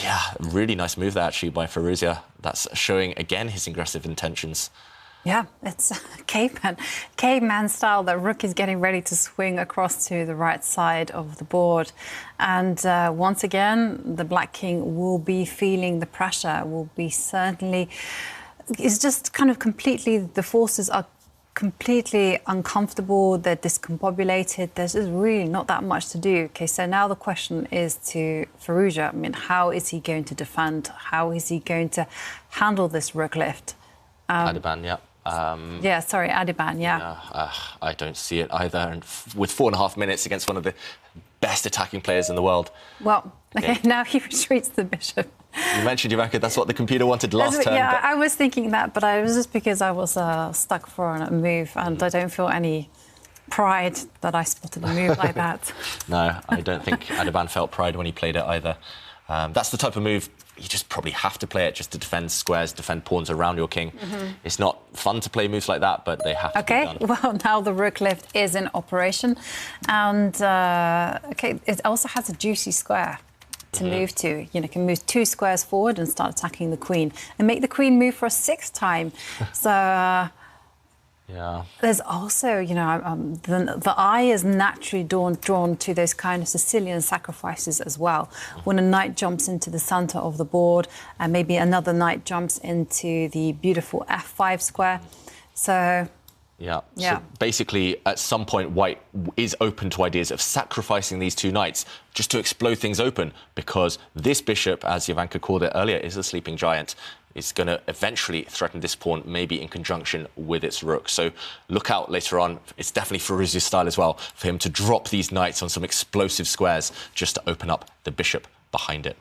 Yeah, really nice move there, actually, by Firouzja. That's showing, again, his aggressive intentions. Yeah, it's caveman style. The rook is getting ready to swing across to the right side of the board. And once again, the black king will be feeling the pressure, will be certainly... It's just kind of completely... The forces are completely uncomfortable, they're discombobulated, there's just really not that much to do. OK, so now the question is to Firouzja. I mean, how is he going to defend? How is he going to handle this rook lift? Adhiban, yeah. Adhiban, yeah. I don't see it either. And with 4.5 minutes against one of the best attacking players in the world. Well, OK, now he retreats the bishop. You mentioned, Ivanka, that's what the computer wanted last turn. Yeah, I was thinking that, but it was just because I was stuck for a move, and I don't feel any pride that I spotted a move like that. No, I don't think Adhiban felt pride when he played it either. That's the type of move you just probably have to play it just to defend squares, defend pawns around your king. It's not fun to play moves like that, but they have to be done. OK, well, now the rook lift is in operation. And, OK, it also has a juicy square to move to. You know, can move 2 squares forward and start attacking the queen and make the queen move for a 6th time. So yeah, there's also, you know, the eye is naturally drawn to those kind of Sicilian sacrifices as well. When a knight jumps into the center of the board and maybe another knight jumps into the beautiful F5 square. So Yeah. Yeah. So basically, at some point, White is open to ideas of sacrificing these two knights just to explode things open, because this bishop, as Jovanka called it earlier, is a sleeping giant. It's going to eventually threaten this pawn, maybe in conjunction with its rook. So look out later on. It's definitely Firouzia's style as well, for him to drop these knights on some explosive squares just to open up the bishop behind it.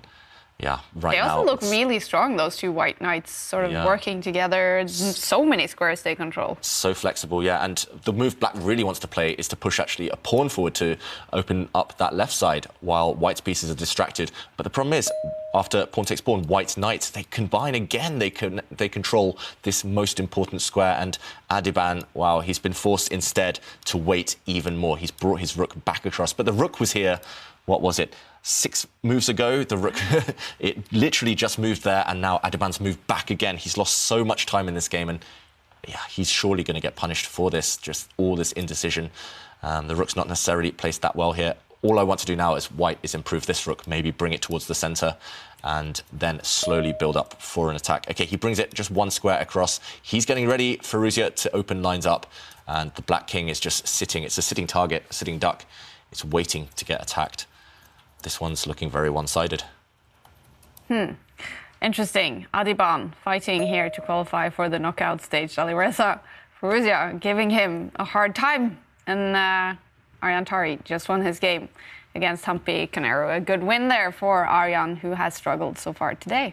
Yeah, right now. They also look really strong, those two white knights, sort of working together. So many squares they control. So flexible, yeah. And the move Black really wants to play is to push actually a pawn forward to open up that left side while White's pieces are distracted. But the problem is, after pawn takes pawn, White's knights, they combine again. They control this most important square. And Adhiban, wow, he's been forced instead to wait even more. He's brought his rook back across. But the rook was here, what was it? 6 moves ago, the rook, it literally just moved there, and now Adhiban's moved back again. He's lost so much time in this game, and yeah, he's surely going to get punished for this, just all this indecision. The rook's not necessarily placed that well here. All I want to do now is White is improve this rook, maybe bring it towards the centre, and then slowly build up for an attack. OK, he brings it just 1 square across. He's getting ready, Firouzja, to open lines up, and the Black King is just sitting. It's a sitting target, a sitting duck. It's waiting to get attacked. This one's looking very one-sided. Interesting. Adhiban fighting here to qualify for the knockout stage. Alireza Firouzja giving him a hard time. And Arjan Tari just won his game against Hampi Canero. A good win there for Arjan, who has struggled so far today.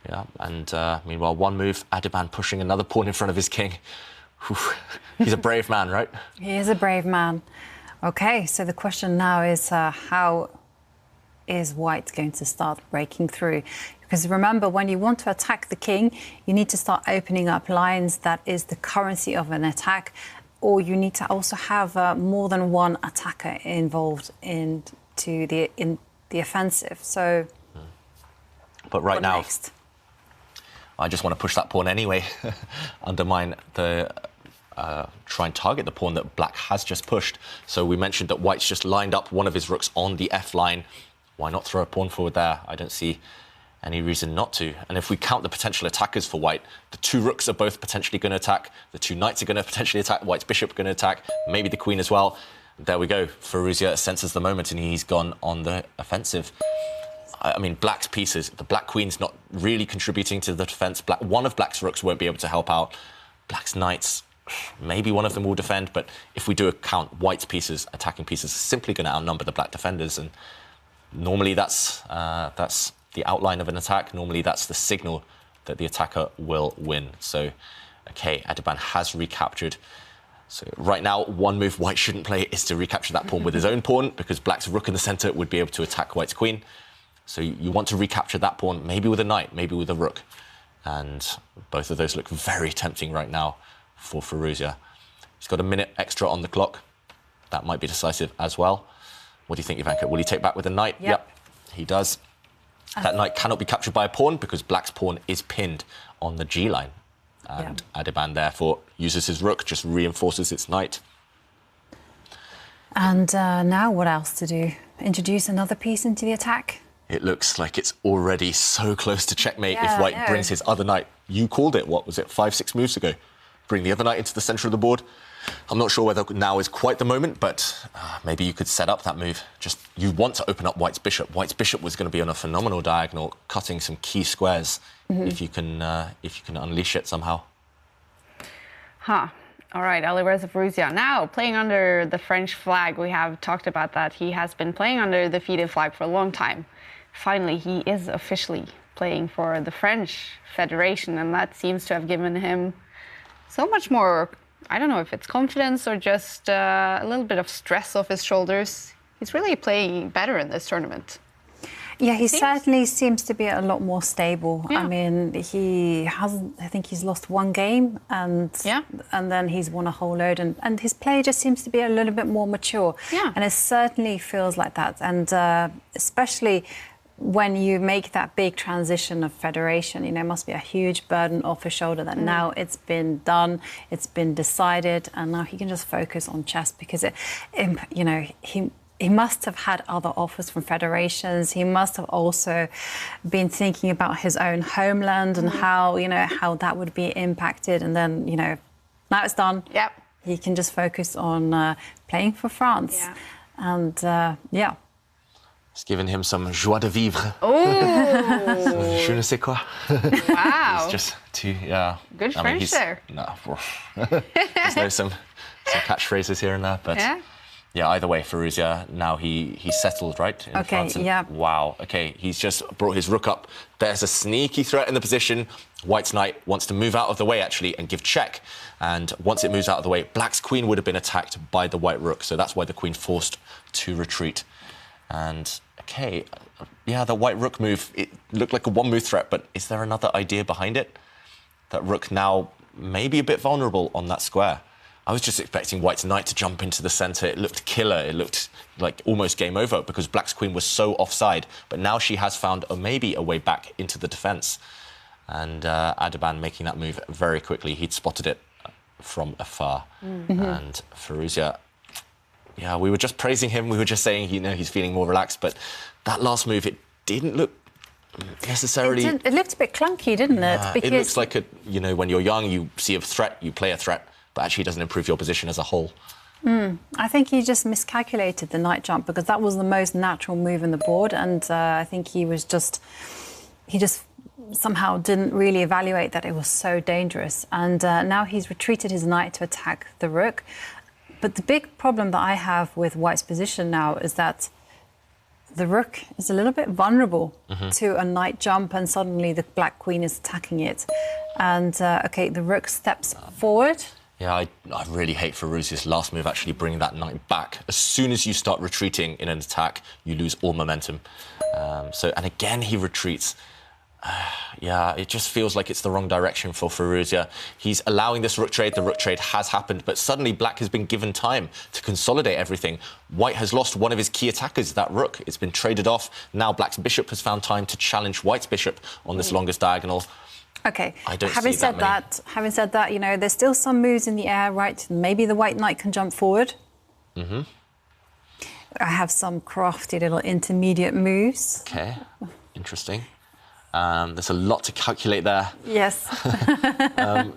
Yeah, and meanwhile, one move, Adhiban pushing another pawn in front of his king. He's a brave man, right? He is a brave man. OK, so the question now is how is White going to start breaking through? Because remember, when you want to attack the king, you need to start opening up lines that is the currency of an attack, or you need to also have more than one attacker involved in the offensive. So, but right now, next? I just want to push that pawn anyway, undermine the... try and target the pawn that Black has just pushed. So we mentioned that White's just lined up one of his rooks on the F line. Why not throw a pawn forward there? I don't see any reason not to. And if we count the potential attackers for White, the 2 rooks are both potentially going to attack. The 2 knights are going to potentially attack. White's bishop going to attack. Maybe the queen as well. There we go. Firouzja senses the moment and he's gone on the offensive. I mean, Black's pieces, the Black queen's not really contributing to the defense. One of Black's rooks won't be able to help out. Black's knights, maybe one of them will defend, but if we do a count, White's pieces, attacking pieces, are simply going to outnumber the Black defenders, and normally that's the outline of an attack. Normally that's the signal that the attacker will win. So, OK, Adhiban has recaptured. So right now, one move White shouldn't play is to recapture that pawn with his own pawn, because Black's rook in the centre would be able to attack White's queen. So you want to recapture that pawn, maybe with a knight, maybe with a rook. And both of those look very tempting right now for Firouzja. He's got a minute extra on the clock. That might be decisive as well. What do you think, Jovanka? Will he take back with a knight? Yep, he does. That knight cannot be captured by a pawn because Black's pawn is pinned on the G line. And Adhiban, therefore, uses his rook, just reinforces its knight. And now what else to do? Introduce another piece into the attack? It looks like it's already so close to checkmate if White brings his other knight. You called it, what was it, 5-6 moves ago? Bring the other knight into the centre of the board. I'm not sure whether now is quite the moment, but maybe you could set up that move. Just, you want to open up White's bishop. White's bishop was going to be on a phenomenal diagonal, cutting some key squares, if you can unleash it somehow. All right, Alireza Firouzja now playing under the French flag. We have talked about that. He has been playing under the FIDE flag for a long time. Finally, he is officially playing for the French Federation, and that seems to have given him so much more, I don't know if it's confidence or just a little bit of stress off his shoulders. He's really playing better in this tournament. Yeah, he certainly seems to be a lot more stable. I mean, I think he's lost 1 game and then he's won a whole load, and his play just seems to be a little bit more mature. And it certainly feels like that. And especially when you make that big transition of federation, you know, it must be a huge burden off his shoulder that now it's been done, it's been decided, and now he can just focus on chess, because you know, he must have had other offers from federations. He must have also been thinking about his own homeland and how, you know, how that would be impacted. And then, you know, Now it's done. Yep. He can just focus on playing for France. Yeah. And yeah. It's given him some joie de vivre. Oh! Je ne sais quoi. Wow. It's just too, yeah. Good French there. No, there's some catchphrases here and there, but yeah, either way, Firouzja, now he's settled, right? In France, and yeah. Wow, okay, he's just brought his rook up. There's a sneaky threat in the position. White's knight wants to move out of the way, actually, and give check. And once it moves out of the way, Black's queen would have been attacked by the white rook, so that's why the queen forced to retreat. And, okay, yeah, the white rook move, it looked like a one-move threat, but is there another idea behind it? That rook now may be a bit vulnerable on that square. I was just expecting White's knight to jump into the centre. It looked killer. It looked like almost game over because Black's queen was so offside. But now she has found maybe a way back into the defence. And Adhiban making that move very quickly. He'd spotted it from afar. Mm-hmm. And Firouzja, yeah, we were just praising him. We were just saying, he's feeling more relaxed. But that last move, it didn't look necessarily... It looked a bit clunky, didn't it? Because it looks like, when you're young, you see a threat, you play a threat. But actually doesn't improve your position as a whole. I think he just miscalculated the knight jump because that was the most natural move in the board, and I think he just somehow didn't really evaluate that it was so dangerous. And now he's retreated his knight to attack the rook. But the big problem that I have with White's position now is that the rook is a little bit vulnerable to a knight jump, and suddenly the black queen is attacking it. And the rook steps forward. Yeah, I really hate Firouzja's last move actually bringing that knight back. As soon as you start retreating in an attack, you lose all momentum. And again, he retreats. Yeah, it just feels like it's the wrong direction for Firouzja. He's allowing this rook trade. The rook trade has happened, but suddenly Black has been given time to consolidate everything. White has lost one of his key attackers, that rook. It's been traded off. Now Black's bishop has found time to challenge White's bishop on this longest diagonal. Okay. Having said that, there's still some moves in the air, right? Maybe the white knight can jump forward. I have some crafty little intermediate moves. Okay, interesting. There's a lot to calculate there. Yes.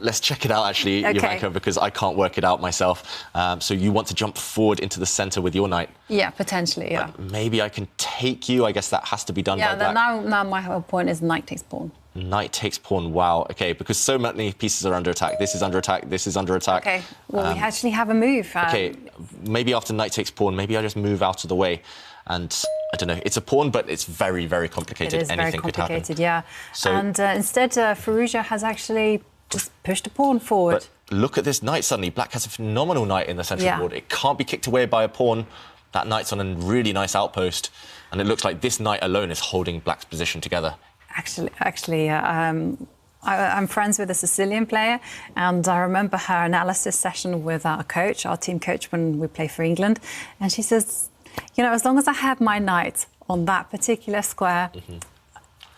Let's check it out, actually, Jovanka, because I can't work it out myself. So you want to jump forward into the centre with your knight? Yeah, potentially, yeah. Maybe I can take you. I guess that has to be done by Black. Yeah, now my whole point is knight takes pawn. Knight takes pawn, wow. OK, because so many pieces are under attack. This is under attack, this is under attack. OK, well, we actually have a move. OK, maybe after knight takes pawn, maybe I just move out of the way. And I don't know, it's a pawn, but it's very, very complicated. It is Anything very complicated, could happen. Yeah. So, and instead, Firouzja has actually just pushed a pawn forward. But look at this knight suddenly. Black has a phenomenal knight in the central board. It can't be kicked away by a pawn. That knight's on a really nice outpost. And it looks like this knight alone is holding Black's position together. Actually, I'm friends with a Sicilian player, and I remember her analysis session with our coach, our team coach, when we play for England. And she says, as long as I have my knight on that particular square,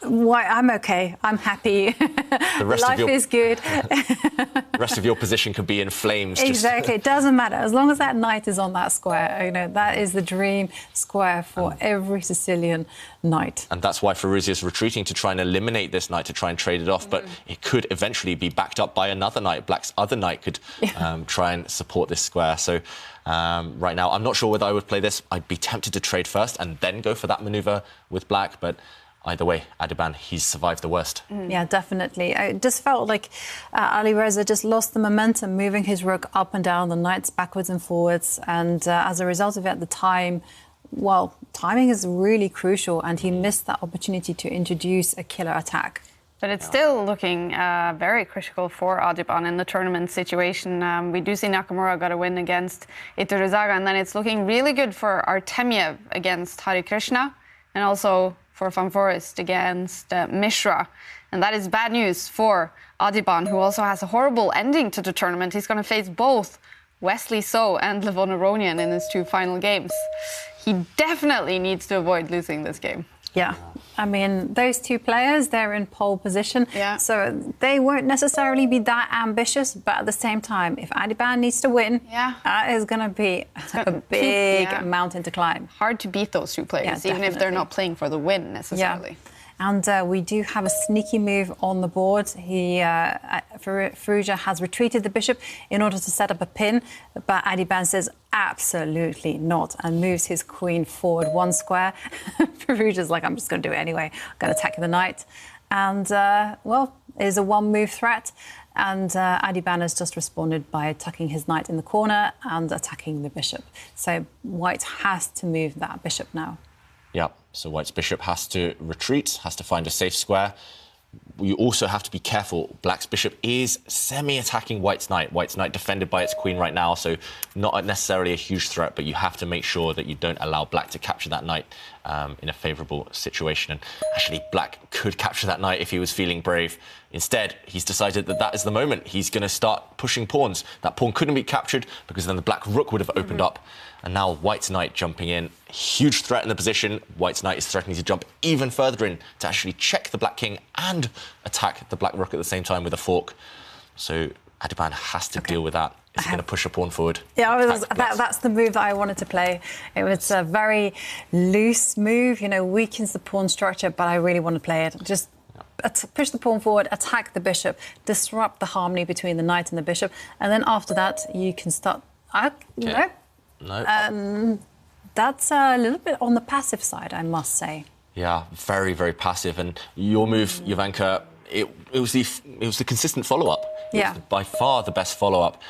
I'm okay. I'm happy. Life is good. The rest of your position could be in flames. Exactly. It doesn't matter. As long as that knight is on that square, that is the dream square for every Sicilian knight. And that's why Firouzja is retreating to try and eliminate this knight, to try and trade it off. But it could eventually be backed up by another knight. Black's other knight could try and support this square. So right now, I'm not sure whether I would play this. I'd be tempted to trade first and then go for that maneuver with Black. But either way, Adhiban, he's survived the worst. Yeah, definitely. It just felt like Ali Reza just lost the momentum, moving his rook up and down, the knights backwards and forwards. And as a result of it at the time, timing is really crucial, and he missed that opportunity to introduce a killer attack. But it's still looking very critical for Adhiban in the tournament situation. We do see Nakamura got a win against Ituruzaga, and then it's looking really good for Artemiev against Harikrishna, and also for Foreest against Mishra. And that is bad news for Adhiban, who also has a horrible ending to the tournament. He's going to face both Wesley So and Levon Aronian in his two final games. He definitely needs to avoid losing this game. Yeah, I mean, those two players, they're in pole position, so they won't necessarily be that ambitious, but at the same time, if Adhiban needs to win, that is going to be a big mountain to climb. Hard to beat those two players, even if they're not playing for the win necessarily. And we do have a sneaky move on the board. Foreest has retreated the bishop in order to set up a pin, but Adhiban says absolutely not and moves his queen forward 1 square. Foreest is like, I'm just going to do it anyway. I'm going to attack the knight. And, well, it is a 1-move threat. And Adhiban has just responded by tucking his knight in the corner and attacking the bishop. So White has to move that bishop now. Yeah, so White's bishop has to retreat, has to find a safe square. You also have to be careful. Black's bishop is semi-attacking White's knight. White's knight defended by its queen right now, so not necessarily a huge threat, but you have to make sure that you don't allow Black to capture that knight in a favourable situation. And actually, Black could capture that knight if he was feeling brave. Instead, he's decided that that is the moment. He's going to start pushing pawns. That pawn couldn't be captured because then the Black rook would have opened up. And now White's knight jumping in. Huge threat in the position. White's knight is threatening to jump even further in to actually check the Black king and attack the Black rook at the same time with a fork. So Adhiban has to deal with that. Is he going to push a pawn forward? Yeah, that's the move that I wanted to play. It was a very loose move, you know, weakens the pawn structure, but I really want to play it. Just push the pawn forward, attack the bishop, disrupt the harmony between the knight and the bishop, and then after that you can start... No. That's a little bit on the passive side, I must say. Yeah, very, very passive. And your move, Jovanka, it was the consistent follow-up. Yeah. It was by far the best follow-up.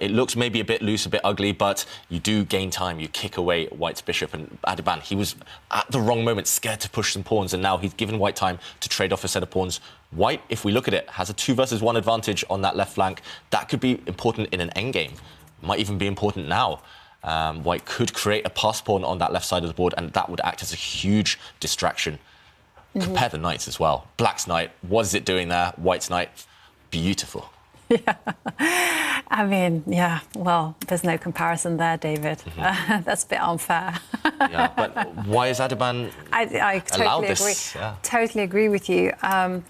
It looks maybe a bit loose, a bit ugly, but you do gain time. You kick away White's bishop. And Adhiban, he was at the wrong moment, scared to push some pawns, and now he's given White time to trade off a set of pawns. White, if we look at it, has a 2 versus 1 advantage on that left flank. That could be important in an endgame. Might even be important now. White could create a pass pawn on that left side of the board, and that would act as a huge distraction. Compare the knights as well. Black's knight, what is it doing there? White's knight, beautiful. Yeah. I mean, yeah, well, there's no comparison there, David. That's a bit unfair. Yeah, but why is Adhiban I allowed totally this? agree. Yeah. Totally agree with you. And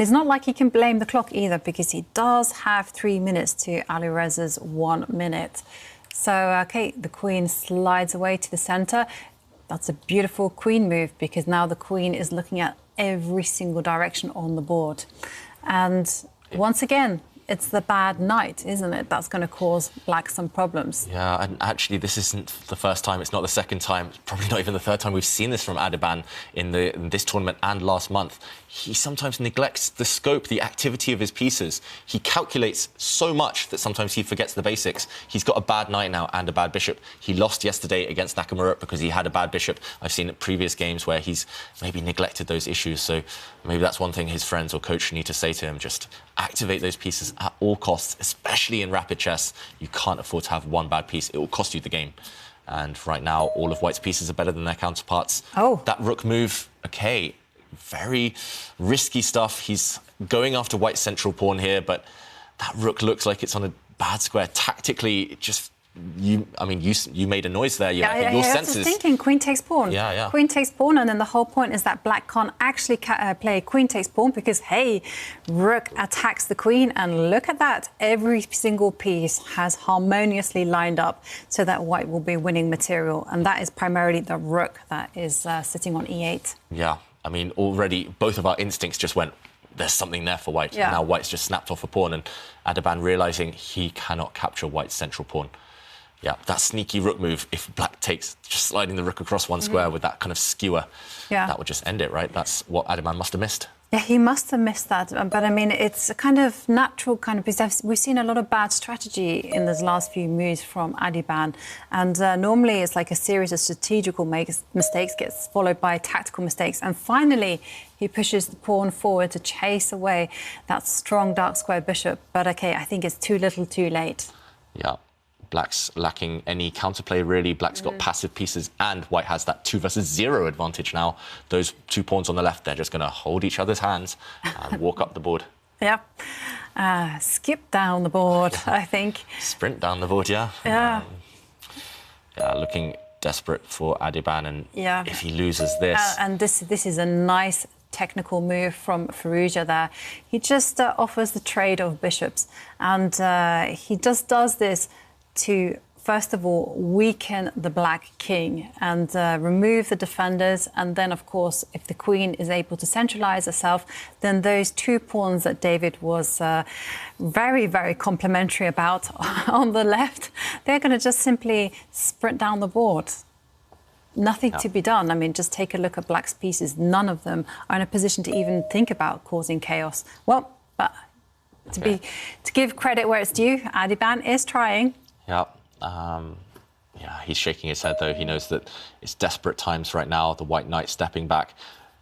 it's not like he can blame the clock either, because he does have 3 minutes to Alireza's 1 minute. So, OK, the queen slides away to the centre. That's a beautiful queen move, because now the queen is looking at every single direction on the board. And once again, it's the bad knight, isn't it? That's going to cause Black some problems. Yeah, and actually, this isn't the first time. It's not the second time. It's probably not even the third time we've seen this from Adhiban in this tournament and last month. He sometimes neglects the scope, the activity of his pieces. He calculates so much that sometimes he forgets the basics. He's got a bad knight now and a bad bishop. He lost yesterday against Nakamura because he had a bad bishop. I've seen previous games where he's maybe neglected those issues. So maybe that's one thing his friends or coach need to say to him. Just activate those pieces at all costs, especially in rapid chess. You can't afford to have one bad piece. It will cost you the game. And right now, all of White's pieces are better than their counterparts. Oh. That rook move, OK, very risky stuff. He's going after White's central pawn here, but that rook looks like it's on a bad square. Tactically, it just... You made a noise there. Your senses. I was thinking queen takes pawn. Yeah. Queen takes pawn, and then the whole point is that Black can't actually play queen takes pawn because, hey, rook attacks the queen, and look at that. Every single piece has harmoniously lined up so that White will be winning material, and that is primarily the rook that is sitting on e8. Yeah, I mean, already both of our instincts just went, there's something there for White. Yeah. And now White's just snapped off a pawn, and Adhiban realising he cannot capture White's central pawn. Yeah, that sneaky rook move, if Black takes, just sliding the rook across one square with that kind of skewer, that would just end it, right? That's what Adhiban must have missed. Yeah, he must have missed that. But, I mean, it's a kind of natural kind of... We've seen a lot of bad strategy in those last few moves from Adhiban. And normally it's like a series of strategical mistakes gets followed by tactical mistakes. And finally, he pushes the pawn forward to chase away that strong dark square bishop. But, OK, I think it's too little too late. Yeah. Black's lacking any counterplay, really. Black's got passive pieces, and White has that 2 versus 0 advantage now. Those 2 pawns on the left, they're just going to hold each other's hands and walk up the board. Yeah. Skip down the board, I think. Sprint down the board, yeah. Yeah. Looking desperate for Adhiban, and if he loses this... and this is a nice technical move from Foreest there. He just offers the trade of bishops, and he just does this to first of all, weaken the black king and remove the defenders. And then, of course, if the queen is able to centralize herself, then those 2 pawns that David was very, very complimentary about on the left, they're going to just simply sprint down the board. Nothing to be done. I mean, just take a look at black's pieces. None of them are in a position to even think about causing chaos. Well, but to give credit where it's due, Adhiban is trying. Yeah. Yeah, he's shaking his head, though. He knows that it's desperate times right now. The white knight stepping back.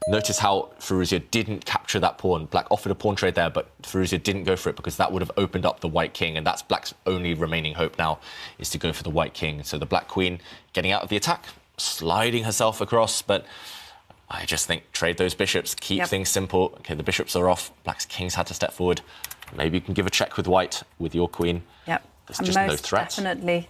Notice how Firouzja didn't capture that pawn. Black offered a pawn trade there, but Firouzja didn't go for it because that would have opened up the white king, and that's black's only remaining hope now is to go for the white king. So the black queen getting out of the attack, sliding herself across, but I just think trade those bishops, keep things simple. Okay, the bishops are off. Black's king's had to step forward. Maybe you can give a check with white with your queen. Yep. There's just no threat. Definitely.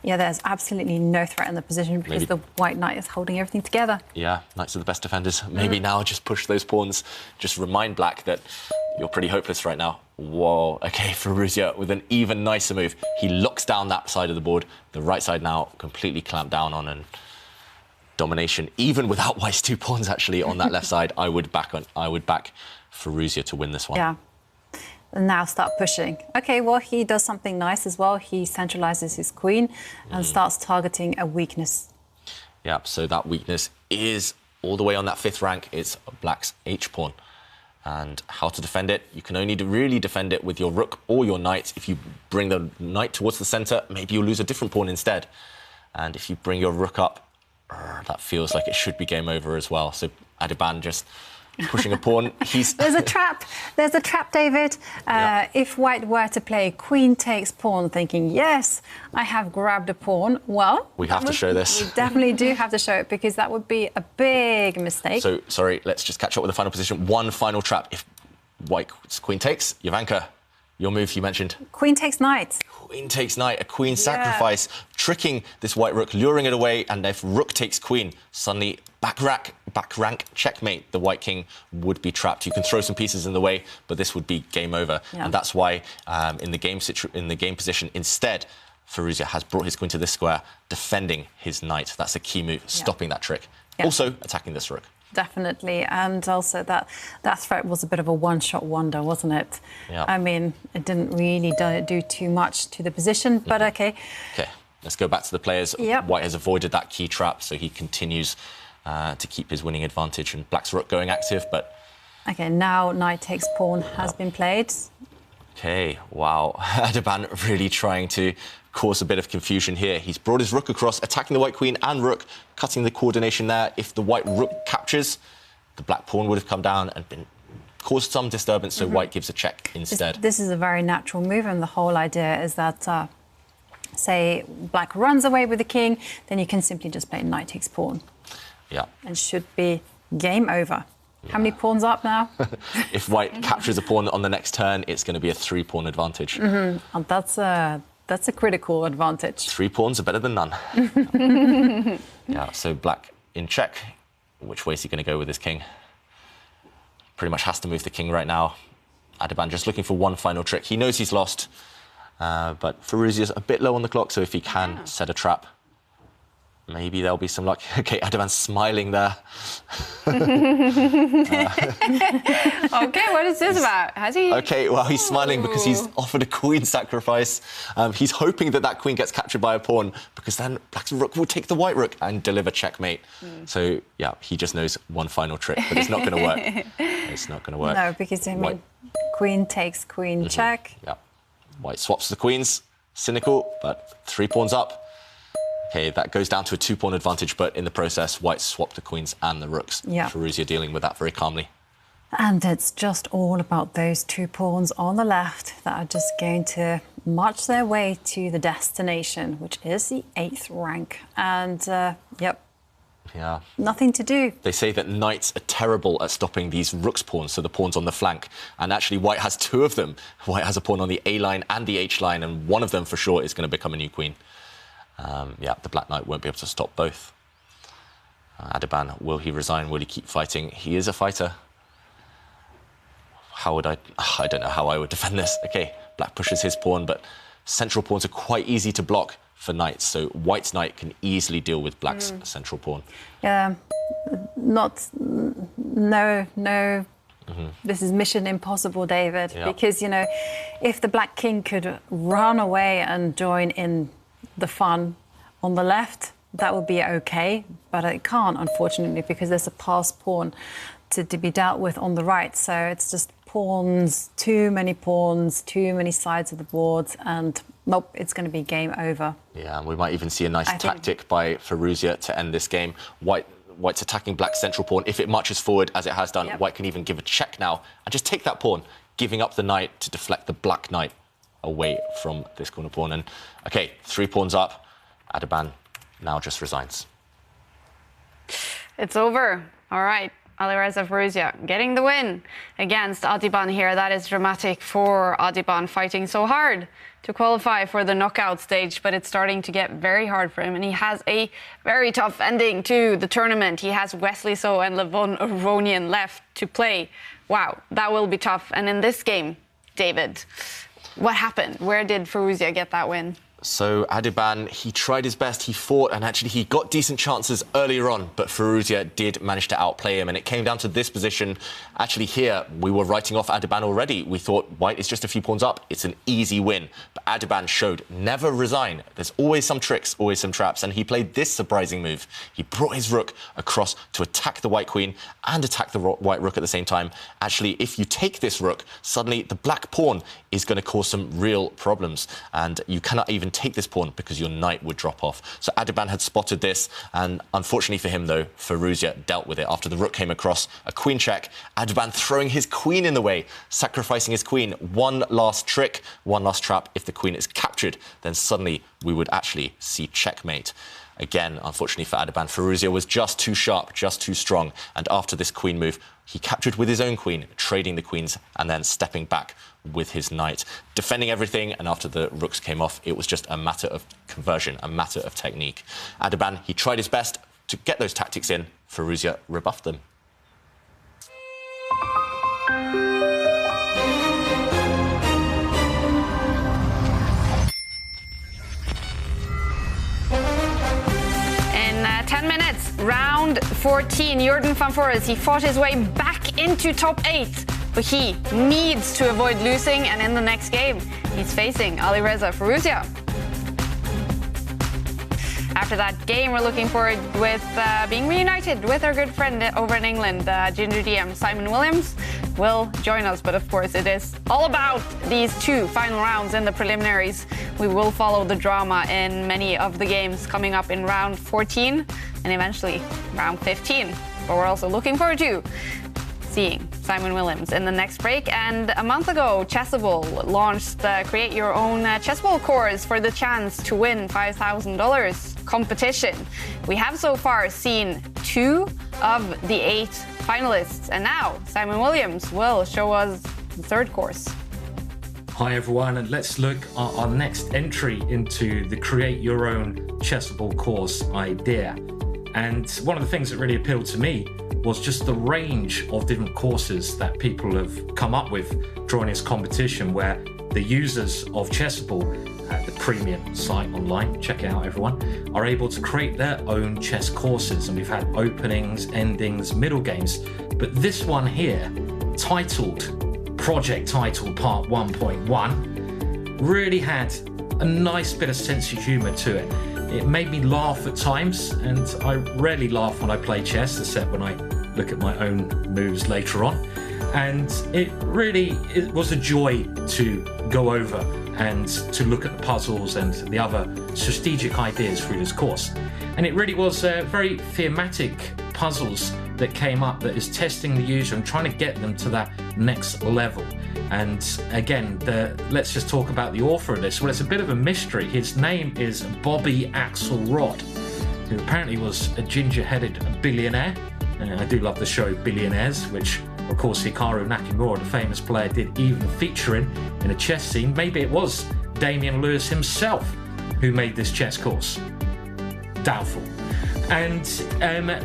Yeah, there's absolutely no threat in the position because the white knight is holding everything together. Yeah, knights are the best defenders. Maybe now just push those pawns. Just remind black that you're pretty hopeless right now. Whoa, okay, Firouzja with an even nicer move. He locks down that side of the board. The right side now completely clamped down on, and domination, even without white's 2 pawns actually on that left side. I would back Firouzja to win this one. Yeah. And now start pushing. Okay, well, he does something nice as well. He centralizes his queen and starts targeting a weakness. Yeah, so that weakness is all the way on that 5th rank. It's black's H pawn. And how to defend it? You can only really defend it with your rook or your knight. If you bring the knight towards the center, maybe you'll lose a different pawn instead. And if you bring your rook up, that feels like it should be game over as well. So Adhiban just pushing a pawn. There's a trap. There's a trap, David. If white were to play queen takes pawn, thinking, yes, I have grabbed a pawn, well... We have to show this. We definitely do have to show it, because that would be a big mistake. So, sorry, let's just catch up with the final position. One final trap. If white's queen takes, Jovanka, your move you mentioned. Queen takes knight. Queen takes knight, a queen sacrifice, tricking this white rook, luring it away, and if rook takes queen, suddenly back rank checkmate. The white king would be trapped. You can throw some pieces in the way, but this would be game over. Yeah. And that's why in the game position, instead, Firouzja has brought his queen to this square, defending his knight. That's a key move, stopping that trick. Also attacking this rook. Definitely, and also that threat was a bit of a one-shot wonder, wasn't it? Yeah. I mean, it didn't really do too much to the position, but okay. Okay, let's go back to the players. Yep. White has avoided that key trap, so he continues to keep his winning advantage, and black's rook going active, but... Okay, now knight takes pawn has been played. Okay, wow. Adhiban really trying to cause a bit of confusion here. He's brought his rook across, attacking the white queen and rook, cutting the coordination there. If the white rook captures, the black pawn would have come down and caused some disturbance, so white gives a check instead. This is a very natural move, and the whole idea is that, say, black runs away with the king, then you can simply just play knight takes pawn. Yeah. And should be game over. Yeah. How many pawns up now? If white captures a pawn on the next turn, it's going to be a 3-pawn advantage. And that's a critical advantage. 3 pawns are better than none. Yeah, so black in check. Which way is he going to go with his king? Pretty much has to move the king right now. Adhiban just looking for one final trick. He knows he's lost, but Firouzja's a bit low on the clock, so if he can set a trap, maybe there'll be some luck. Okay, Adhiban's smiling there. Okay, what is this about? Has he? Okay, well, he's smiling because he's offered a queen sacrifice. He's hoping that that queen gets captured by a pawn, because then black's rook will take the white rook and deliver checkmate. So, yeah, he just knows one final trick, but it's not going to work. It's not going to work. No, because, I mean, queen takes queen check. Yeah. White swaps the queens. Cynical, but 3 pawns up. Okay, that goes down to a 2-pawn advantage, but in the process, white swapped the queens and the rooks. Yeah. Firouzja dealing with that very calmly. And it's just all about those 2 pawns on the left that are just going to march their way to the destination, which is the 8th rank. And, yep. Yeah. Nothing to do. They say that knights are terrible at stopping these rook's pawns, so the pawns on the flank. And actually, white has 2 of them. White has a pawn on the A line and the H line, and one of them for sure is going to become a new queen. Yeah, the black knight won't be able to stop both. Adhiban, will he resign? Will he keep fighting? He is a fighter. How would I don't know how I would defend this. Okay, black pushes his pawn, but central pawns are quite easy to block. for knights. So white's knight can easily deal with black's central pawn. Yeah, no. This is mission impossible, David, because, you know, if the black king could run away and join in the fun on the left, that would be okay, but it can't, unfortunately, because there's a passed pawn to be dealt with on the right. So it's just pawns, too many sides of the board, and nope, it's going to be game over. Yeah, and we might even see a nice tactic by Firouzja to end this game. White's attacking black's central pawn. If it marches forward, as it has done, white can even give a check now and just take that pawn, giving up the knight to deflect the black knight away from this corner pawn. And, OK, 3 pawns up. Adhiban now just resigns. It's over. All right. Alireza Firouzja getting the win against Adhiban here. That is dramatic for Adhiban, fighting so hard to qualify for the knockout stage, but it's starting to get very hard for him, and he has a very tough ending to the tournament. He has Wesley So and Levon Aronian left to play. Wow, that will be tough. And in this game, David, what happened? Where did Firouzja get that win? So Adhiban, he tried his best, he fought, and actually he got decent chances earlier on, but Firouzja did manage to outplay him, and it came down to this position. Actually here, we were writing off Adhiban already. We thought white is just a few pawns up, it's an easy win. But Adhiban showed never resign. There's always some tricks, always some traps, and he played this surprising move. He brought his rook across to attack the white queen and attack the white rook at the same time. Actually, if you take this rook, suddenly the black pawn is going to cause some real problems, and you cannot even take this pawn because your knight would drop off. So Adhiban had spotted this, and unfortunately for him, though, Firouzja dealt with it. After the rook came across, a queen check, Adhiban throwing his queen in the way, sacrificing his queen. One last trick, one last trap. If the queen is captured, then suddenly we would actually see checkmate. Again, unfortunately for Adhiban, Firouzja was just too sharp, just too strong, and after this queen move, he captured with his own queen, trading the queens and then stepping back with his knight, defending everything, and after the rooks came off, it was just a matter of conversion, a matter of technique. Adhiban, he tried his best to get those tactics in. Firouzja rebuffed them. In 10 minutes, round 14, Jordan van Foreest, he fought his way back into top 8. But he needs to avoid losing, and in the next game, he's facing Alireza Firouzja. After that game, we're looking forward with being reunited with our good friend over in England, Ginger DM Simon Williams will join us. But of course, it is all about these 2 final rounds in the preliminaries. We will follow the drama in many of the games coming up in round 14 and eventually round 15. But we're also looking forward to seeing Simon Williams in the next break. And a month ago, Chessable launched the Create Your Own Chessable course for the chance to win $5,000 competition. We have so far seen 2 of the 8 finalists, and now Simon Williams will show us the 3rd course. Hi everyone, and let's look at our next entry into the Create Your Own Chessable course idea. And one of the things that really appealed to me was just the range of different courses that people have come up with during this competition, where the users of Chessable, the premium site online, check it out everyone, are able to create their own chess courses. And we've had openings, endings, middle games, but this one here, project titled Part 1.1, really had a nice bit of sense of humour to it. It made me laugh at times, and I rarely laugh when I play chess, except when I look at my own moves later on. And it was a joy to go over and to look at the puzzles and the other strategic ideas through this course. And it really was very thematic puzzles that came up that is testing the user and trying to get them to that next level. And again, let's just talk about the author of this. Well, it's a bit of a mystery. His name is Bobby Axelrod, who apparently was a ginger-headed billionaire. I do love the show Billionaires, which, of course, Hikaru Nakamura, the famous player, did even feature in a chess scene. Maybe it was Damian Lewis himself who made this chess course. Doubtful. And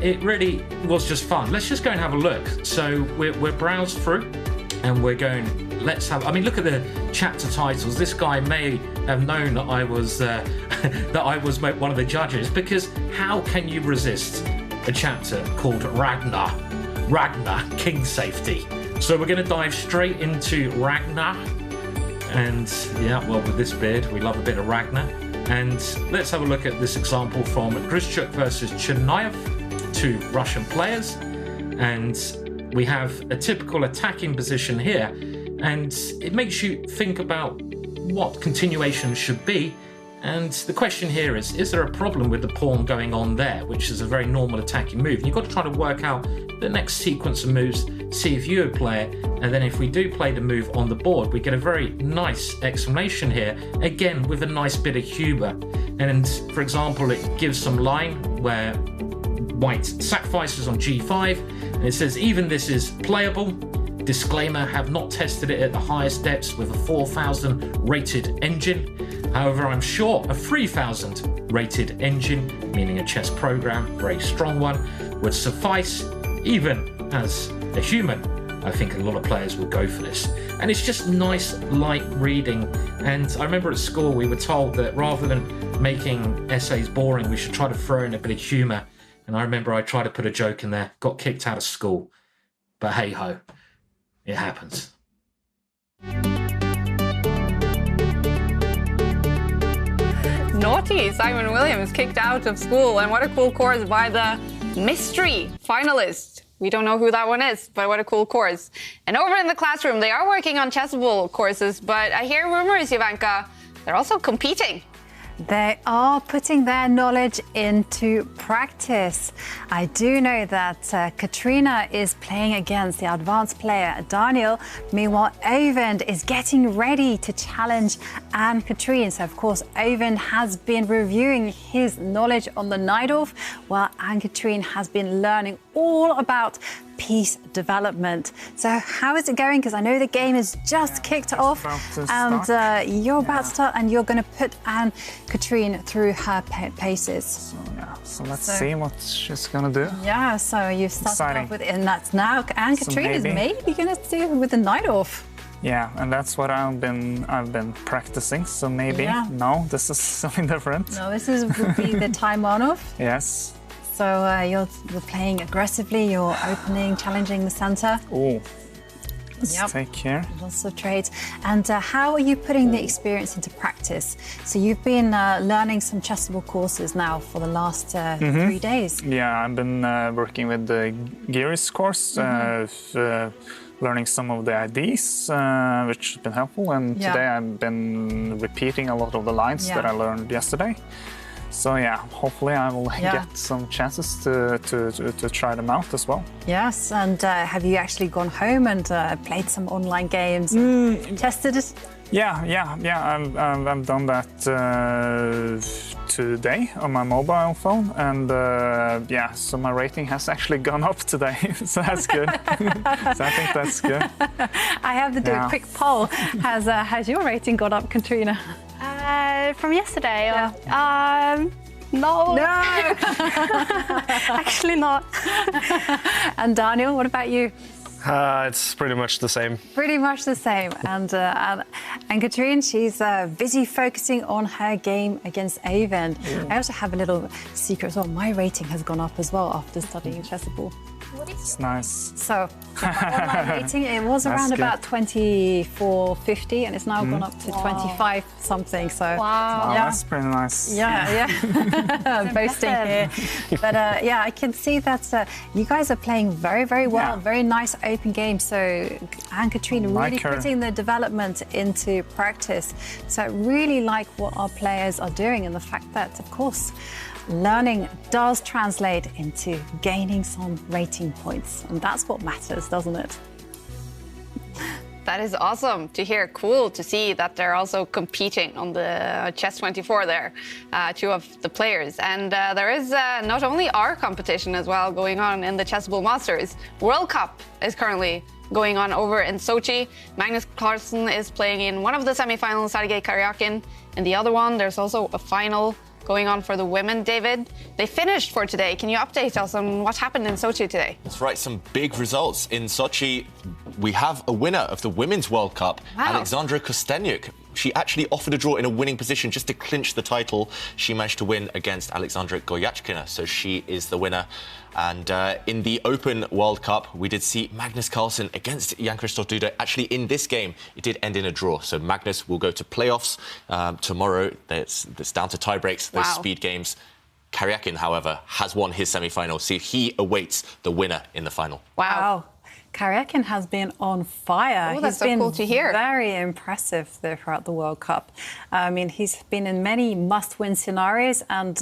it really was just fun. Let's just go and have a look. So we're browsed through, and we're going, look at the chapter titles. This guy may have known that I was that I was one of the judges, because how can you resist a chapter called Ragnar, King Safety? So we're going to dive straight into Ragnar. And yeah, well, with this beard, we love a bit of Ragnar. And let's have a look at this example from Grishchuk versus Chernayev, 2 Russian players. And we have a typical attacking position here. And it makes you think about what continuation should be. And the question here is there a problem with the pawn going on there, which is a very normal attacking move? And you've got to try to work out the next sequence of moves, see if you play it, and then if we do play the move on the board, we get a very nice explanation here, again with a nice bit of humour. And for example, it gives some line where white sacrifices on g5, and it says even this is playable. Disclaimer, have not tested it at the highest depths with a 4,000 rated engine. However, I'm sure a 3,000 rated engine, meaning a chess program, very strong one, would suffice. Even as a human, I think a lot of players will go for this. And it's just nice, light reading. And I remember at school we were told that rather than making essays boring, we should try to throw in a bit of humour. And I remember I tried to put a joke in there, got kicked out of school. But hey ho, it happens. Naughty Simon Williams kicked out of school, and what a cool course by the mystery finalist. We don't know who that one is, but what a cool course. And over in the classroom, they are working on Chessable courses, but I hear rumors, Ivanka, they're also competing. They are putting their knowledge into practice. I do know that Katrina is playing against the advanced player Daniel. Meanwhile, Eyvind is getting ready to challenge Ann-Katrin. So, of course, Eyvind has been reviewing his knowledge on the Najdorf, while Ann-Katrin has been learning all about piece development. So how is it going? Because I know the game is just kicked off, and you're about to start, and you're going to put Ann-Katrin through her paces. So let's see what she's going to do. Yeah, so you've started off with it, and that's now Ann-Katrin is maybe going to do with the Najdorf. Yeah, and that's what I've been practicing. So maybe no, this is something different. No, this would be the Taimanov. Yes. So you're playing aggressively, you're opening, challenging the center. Oh, let's take care. Lots of trades. And how are you putting the experience into practice? So you've been learning some Chessable courses now for the last 3 days. Yeah, I've been working with the Geary's course, learning some of the IDs, which has been helpful. And today I've been repeating a lot of the lines that I learned yesterday. So yeah, hopefully I will get some chances to try them out as well. Yes, and have you actually gone home and played some online games, tested it? Yeah, I've done that today on my mobile phone, and so my rating has actually gone up today, so that's good. So I think that's good. I have to do a quick poll. Has your rating gone up, Katrina? From yesterday? No. Actually not. And Daniel, what about you? It's pretty much the same. Pretty much the same. And Katrine, she's busy focusing on her game against Eyvind. I also have a little secret as well. My rating has gone up as well after studying Chessable. It's nice. So, online rating, it was around about 2450, and it's now gone up to 25 something. So, wow, that's pretty nice. Yeah. Boasting here. But I can see that you guys are playing very, very well. Very nice open game. So, Ann-Katrin really putting the development into practice. So, I really like what our players are doing, and the fact that, of course, learning does translate into gaining some rating points, and that's what matters, doesn't it? That is awesome to hear. Cool to see that they're also competing on the Chess24 there, 2 of the players. And there is not only our competition as well going on in the Chessable Masters. World Cup is currently going on over in Sochi. Magnus Carlsen is playing in one of the semifinals, Sergei Karyakin. In the other one, there's also a final going on for the women. David, they finished for today. Can you update us on what happened in Sochi today? That's right, some big results in Sochi. We have a winner of the Women's World Cup, Alexandra Kostenyuk, she actually offered a draw in a winning position just to clinch the title. She managed to win against Alexandra Goyachkina, so she is the winner. And in the Open World Cup, we did see Magnus Carlsen against Jan-Christoph Duda. Actually, in this game, it did end in a draw. So Magnus will go to playoffs tomorrow. It's down to tie breaks, those speed games. Karyakin, however, has won his semi-final, so he awaits the winner in the final. Wow. Karyakin has been on fire. Oh, that's He's been so cool to hear. Very impressive throughout the World Cup. I mean, he's been in many must-win scenarios, and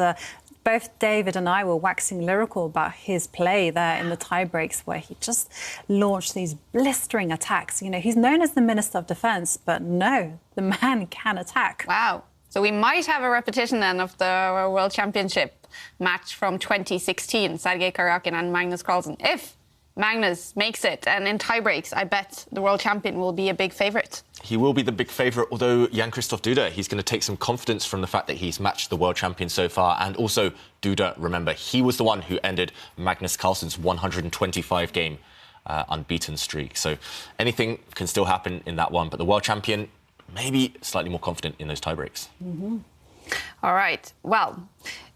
both David and I were waxing lyrical about his play there in the tie breaks, where he just launched these blistering attacks. You know, he's known as the Minister of Defence, but no, the man can attack. Wow. So we might have a repetition then of the World Championship match from 2016, Sergei Karyakin and Magnus Carlsen. If Magnus makes it, and in tie breaks, I bet the world champion will be a big favourite. He will be the big favourite, although Jan-Christoph Duda, he's going to take some confidence from the fact that he's matched the world champion so far. And also, Duda, remember, he was the one who ended Magnus Carlsen's 125-game unbeaten streak. So anything can still happen in that one. But the world champion, maybe slightly more confident in those tie breaks. Mm-hmm. All right. Well,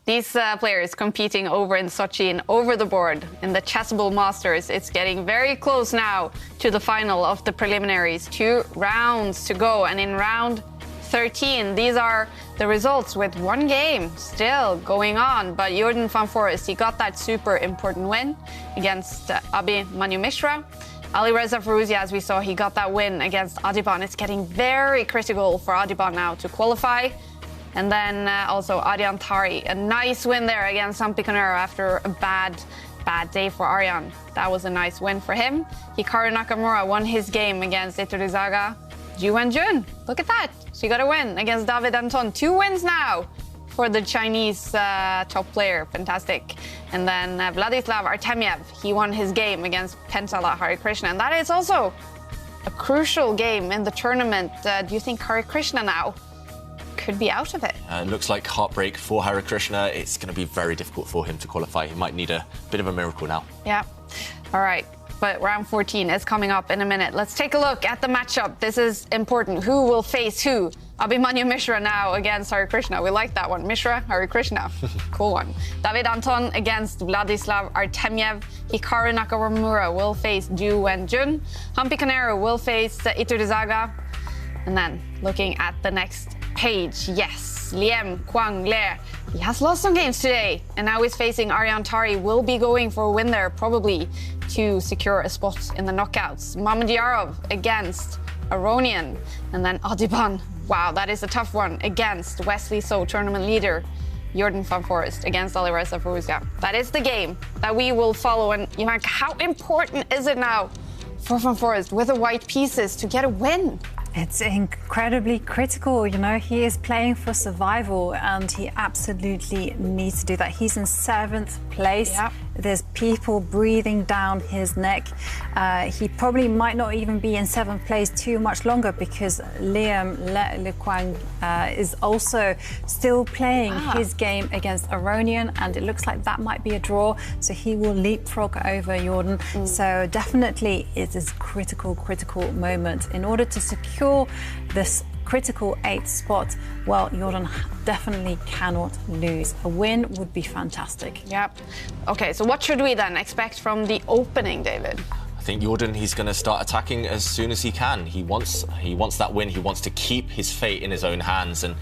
these players competing over in Sochi and over the board in the Chessable Masters, it's getting very close now to the final of the preliminaries. 2 rounds to go, and in round 13, these are the results with 1 game still going on. But Jordan van Foreest, he got that super important win against Abhimanyu Mishra. Alireza Firouzja, as we saw, he got that win against Adhiban. It's getting very critical for Adhiban now to qualify. And then also Aryan Tari, a nice win there against Sampi Konero after a bad day for Aryan. That was a nice win for him. Hikaru Nakamura won his game against Iturizaga Ju Wenjun. Look at that. She got a win against David Anton. 2 wins now for the Chinese top player. Fantastic. And then Vladislav Artemyev, he won his game against Pensala Harikrishna. And that is also a crucial game in the tournament. Do you think Harikrishna now could be out of it? It looks like heartbreak for Harikrishna. It's going to be very difficult for him to qualify. He might need a bit of a miracle now. Yeah. All right. But round 14 is coming up in a minute. Let's take a look at the matchup. This is important. Who will face who? Abhimanyu Mishra now against Harikrishna. We like that one. Mishra, Harikrishna. Cool one. David Anton against Vladislav Artemyev. Hikaru Nakamura will face Ju Wenjun. Sampi Konero will face Iturizaga. And then looking at the next page, yes, Liem Kwang Le. He has lost some games today, and now he's facing Aryan Tari. Will be going for a win there, probably to secure a spot in the knockouts. Mamedyarov against Aronian, and then Adhiban. Wow, that is a tough one against Wesley So, tournament leader Jordan van Foreest against Alireza Firouzja. That is the game that we will follow. And Ivanka, how important is it now for van Foreest with the white pieces to get a win? It's incredibly critical, you know. He is playing for survival, and he absolutely needs to do that. He's in 7th place. Yep. There's people breathing down his neck. He probably might not even be in 7th place too much longer, because Liam Le Quang is also still playing his game against Aronian, and it looks like that might be a draw, so he will leapfrog over Jordan. So definitely it is critical moment in order to secure this critical 8th spot. Well, Jordan definitely cannot lose. A win would be fantastic. Yep. Okay, so what should we then expect from the opening, David? I think Jordan, he's going to start attacking as soon as he can. He wants that win. He wants to keep his fate in his own hands, and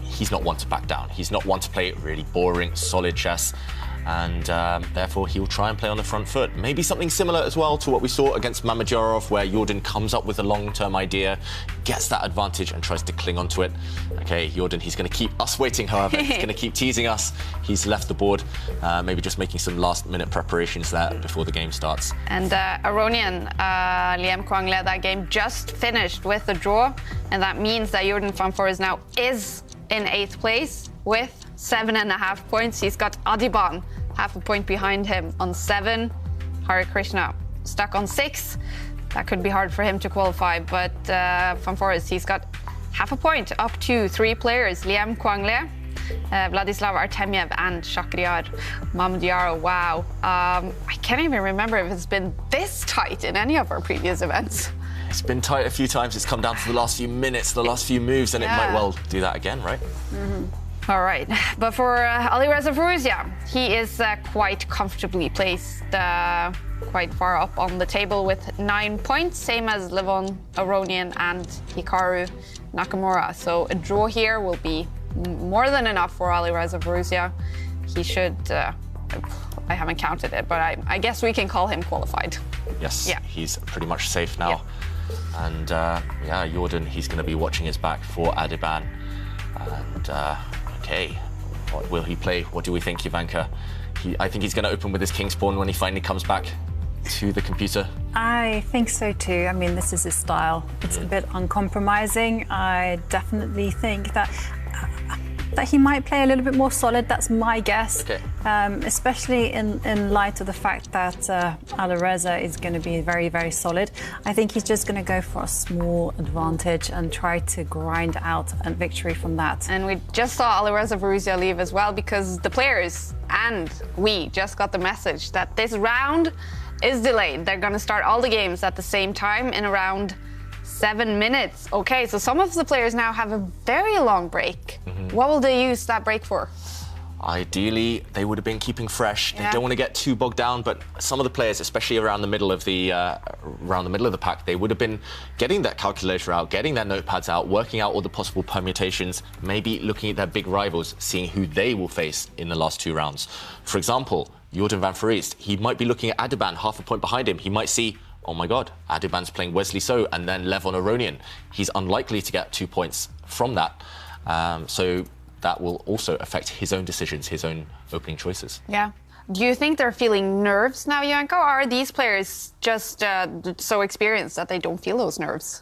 he's not one to back down. He's not one to play really boring, solid chess. And therefore he'll try and play on the front foot. Maybe something similar as well to what we saw against Mamedyarov, where Jordan comes up with a long-term idea, gets that advantage and tries to cling onto it. Okay, Jordan, he's going to keep us waiting, however. He's going to keep teasing us. He's left the board, maybe just making some last-minute preparations there before the game starts. And Aronian, Liem Kwang Le, that game just finished with a draw, and that means that Jordan van Foreest now is in 8th place with 7.5 points. He's got Adhiban half a point behind him on 7. Harikrishna stuck on 6. That could be hard for him to qualify, but van Foreest, he's got half a point up to 3 players: Liem Kwang Le, Vladislav Artemyev, and Shakhriyar Mamedyarov. Wow. I can't even remember if it's been this tight in any of our previous events. It's been tight a few times. It's come down to the last few minutes, the last few moves, and it might well do that again, right? All right, but for Alireza Firouzja, he is quite comfortably placed, quite far up on the table with 9 points, same as Levon Aronian and Hikaru Nakamura. So a draw here will be more than enough for Alireza Firouzja. He should, I haven't counted it, but I guess we can call him qualified. Yes, yeah. He's pretty much safe now. Yeah. And yeah, Jordan, he's going to be watching his back for Adhiban. And okay, what will he play? What do we think, Ivanka? I think he's going to open with his King's Pawn when he finally comes back to the computer. I think so too. I mean, this is his style. It's a bit uncompromising. I definitely think that he might play a little bit more solid. That's my guess. Okay. Especially in light of the fact that Alireza is going to be very, very solid. I think he's just going to go for a small advantage and try to grind out a victory from that. And we just saw Alireza Firouzja leave as well, because the players and we just got the message that this round is delayed. They're going to start all the games at the same time in around 7 minutes. Okay, so some of the players now have a very long break. What will they use that break for? Ideally, they would have been keeping fresh. They don't want to get too bogged down, but some of the players, especially around the middle of the pack, they would have been getting that calculator out, getting their notepads out, working out all the possible permutations, maybe looking at their big rivals, seeing who they will face in the last 2 rounds. For example, Jordan van Foreest, he might be looking at Adhiban, half a point behind him. He might see, oh my God, Adhiban's playing Wesley So and then Levon Aronian. He's unlikely to get 2 points from that. So that will also affect his own decisions, his own opening choices. Yeah. Do you think they're feeling nerves now, Janko, or are these players just so experienced that they don't feel those nerves?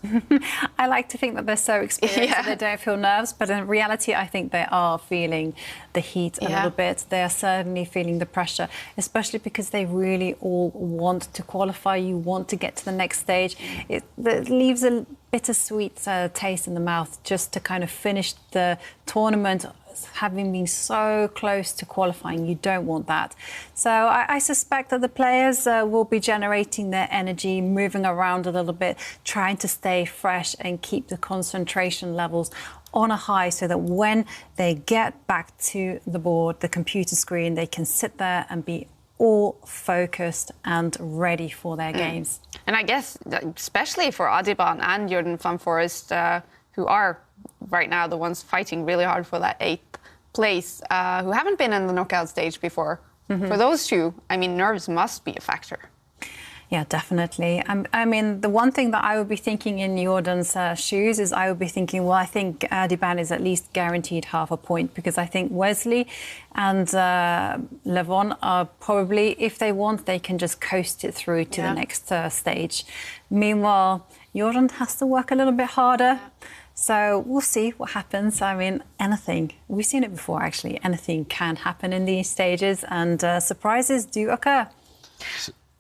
I like to think that they're so experienced that they don't feel nerves, but in reality, I think they are feeling the heat a little bit. They are certainly feeling the pressure, especially because they really all want to qualify. You want to get to the next stage. It leaves a bittersweet taste in the mouth just to kind of finish the tournament having been so close to qualifying. You don't want that. So I suspect that the players will be generating their energy, moving around a little bit, trying to stay fresh and keep the concentration levels on a high so that when they get back to the board, the computer screen, they can sit there and be all focused and ready for their games. And I guess, especially for Adhiban and Jordan van Foreest, who are right now the ones fighting really hard for that 8th place, who haven't been in the knockout stage before. For those two, I mean, nerves must be a factor. Yeah, definitely. I mean, the one thing that I would be thinking in Jordan's shoes is I would be thinking, well, I think Adhiban is at least guaranteed half a point, because I think Wesley and Levon are probably, if they want, they can just coast it through to the next stage. Meanwhile, Jordan has to work a little bit harder. So we'll see what happens. I mean, anything. We've seen it before, actually. Anything can happen in these stages, and surprises do occur.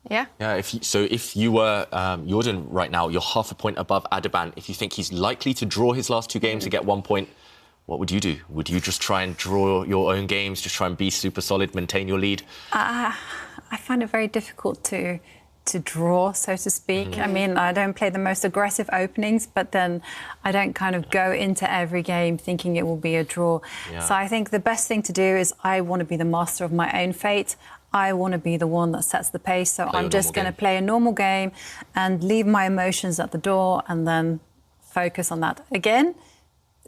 Yeah. If you were Jordan right now, you're half a point above Adhiban. If you think he's likely to draw his last 2 games and get 1 point, what would you do? Would you just try and draw your own games, just try and be super solid, maintain your lead? I find it very difficult to draw, so to speak. I mean, I don't play the most aggressive openings, but then I don't kind of go into every game thinking it will be a draw. So I think the best thing to do is I want to be the master of my own fate. I want to be the one that sets the pace. So I'm just going to play a normal game and leave my emotions at the door and then focus on that. Again,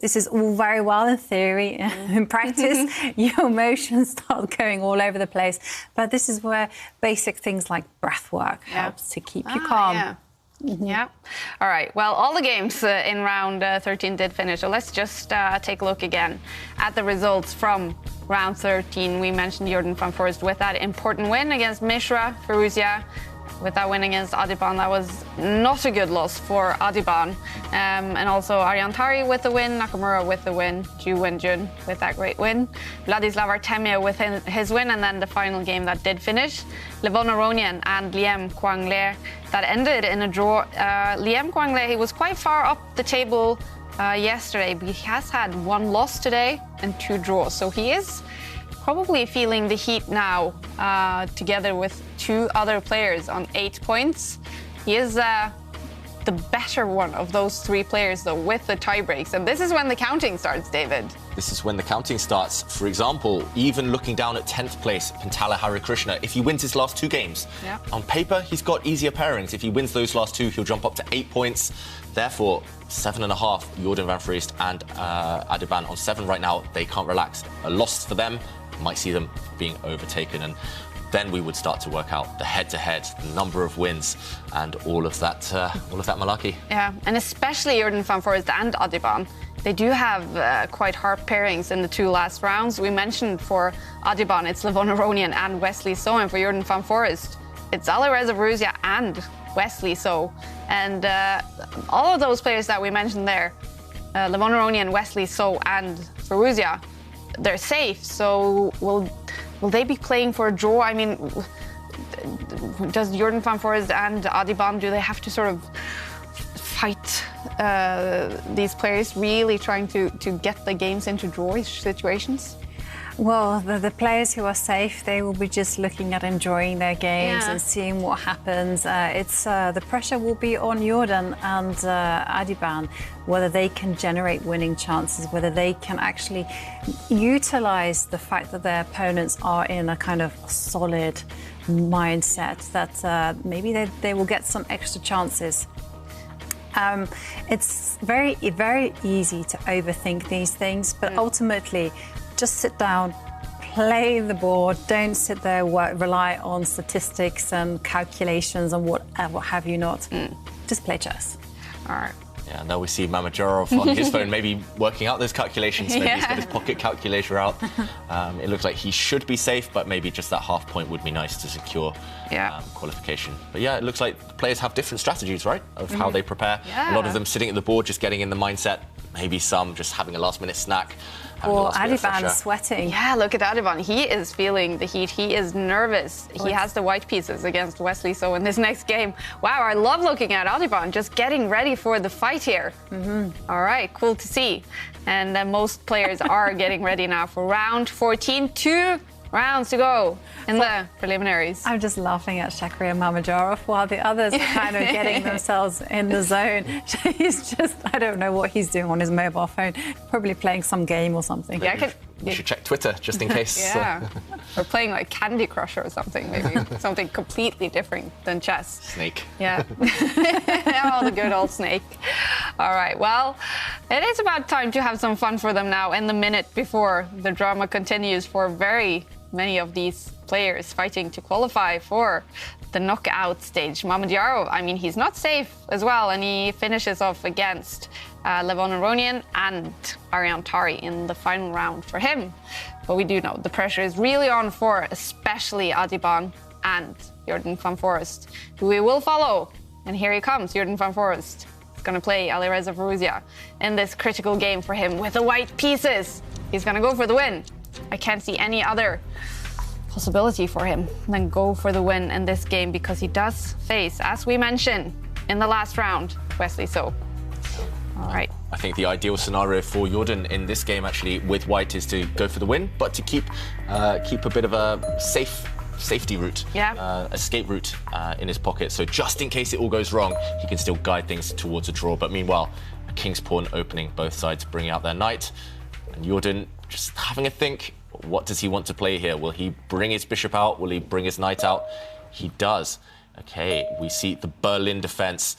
this is all very well in theory. In practice, your emotions start going all over the place. But this is where basic things like breath work helps to keep you calm. Yeah. All right. Well, all the games in round 13 did finish. So let's just take a look again at the results from round 13. We mentioned Jordan van Foreest with that important win against Mishra. Firouzja with that win against Adhiban. That was not a good loss for Adhiban. And also Tari with the win, Nakamura with the win, Ju Wenjun with that great win, Vladislav Artemiev with his win, and then the final game that did finish, Levon Aronian and Liem Quang Le, that ended in a draw. Liem Quang Le, he was quite far up the table yesterday, but he has had 1 loss today and 2 draws. So he is probably feeling the heat now, together with 2 other players on 8 points. He is the better one of those three players, though, with the tie breaks. And this is when the counting starts, David. This is when the counting starts. For example, even looking down at 10th place, Pantala Harikrishna, if he wins his last 2 games, on paper, he's got easier pairings. If he wins those last 2, he'll jump up to 8 points. Therefore, 7.5, Jordan van Foreest and Adhiban on 7 right now. They can't relax. A loss for them might see them being overtaken. And then we would start to work out the head-to-head, the number of wins, and all of that malarkey. Yeah, and especially Jordan van Foreest and Adhiban. They do have quite hard pairings in the 2 last rounds. We mentioned for Adhiban, it's Levon Aronian and Wesley So, and for Jordan van Foreest, it's Alireza Firouzja and Wesley So. And all of those players that we mentioned there, Levon Aronian, Wesley So, and Firouzja, they're safe. So will they be playing for a draw? I mean, does Jordan van Foreest and Adhiban, do they have to sort of fight these players, really trying to get the games into draw situations? Well, the players who are safe, they will be just looking at enjoying their games and seeing what happens. It's the pressure will be on Jordan and Adhiban, whether they can generate winning chances, whether they can actually utilize the fact that their opponents are in a kind of solid mindset, that maybe they will get some extra chances. It's very, very easy to overthink these things, but ultimately, just sit down, play the board. Don't sit there, rely on statistics and calculations and what have you not. Just play chess. All right. Yeah, now we see Mamedyarov on his phone, maybe working out those calculations. Maybe he's got his pocket calculator out. It looks like he should be safe, but maybe just that half point would be nice to secure qualification. But yeah, it looks like the players have different strategies, right, of how they prepare. A lot of them sitting at the board, just getting in the mindset. Maybe some just having a last-minute snack. Or Adhiban sweating. Yeah, look at Adhiban. He is feeling the heat. He is nervous. He has the white pieces against Wesley So in this next game. Wow, I love looking at Adhiban, just getting ready for the fight here. All right, cool to see. And most players are getting ready now for round 14. 2 rounds to go in the preliminaries. I'm just laughing at Shakhriyar Mamedyarov while the others are kind of getting themselves in the zone. He's just, I don't know what he's doing on his mobile phone, probably playing some game or something. You should check Twitter just in case. Or playing like Candy Crush or something, maybe. Something completely different than chess. Snake. Yeah. Oh, the good old Snake. All right, well, it is about time to have some fun for them now in the minute before the drama continues for very many of these players fighting to qualify for the knockout stage. Mamedyarov, I mean, he's not safe as well, and he finishes off against Levon Aronian and Tari in the final round for him. But we do know the pressure is really on for especially Adhiban and Jordan van Foreest, who we will follow. And here he comes, Jordan van Foreest. He's going to play Alireza Firouzja in this critical game for him with the white pieces. He's going to go for the win. I can't see any other possibility for him than go for the win in this game, because he does face, as we mentioned in the last round, Wesley So. All right. I think the ideal scenario for Jordan in this game, actually, with white, is to go for the win, but to keep a bit of a safety route, escape route in his pocket. So just in case it all goes wrong, he can still guide things towards a draw. But meanwhile, a king's pawn opening, both sides bringing out their knight, and Jordan just having a think. What does he want to play here? Will he bring his bishop out? Will he bring his knight out? He does. Okay, we see the Berlin defense.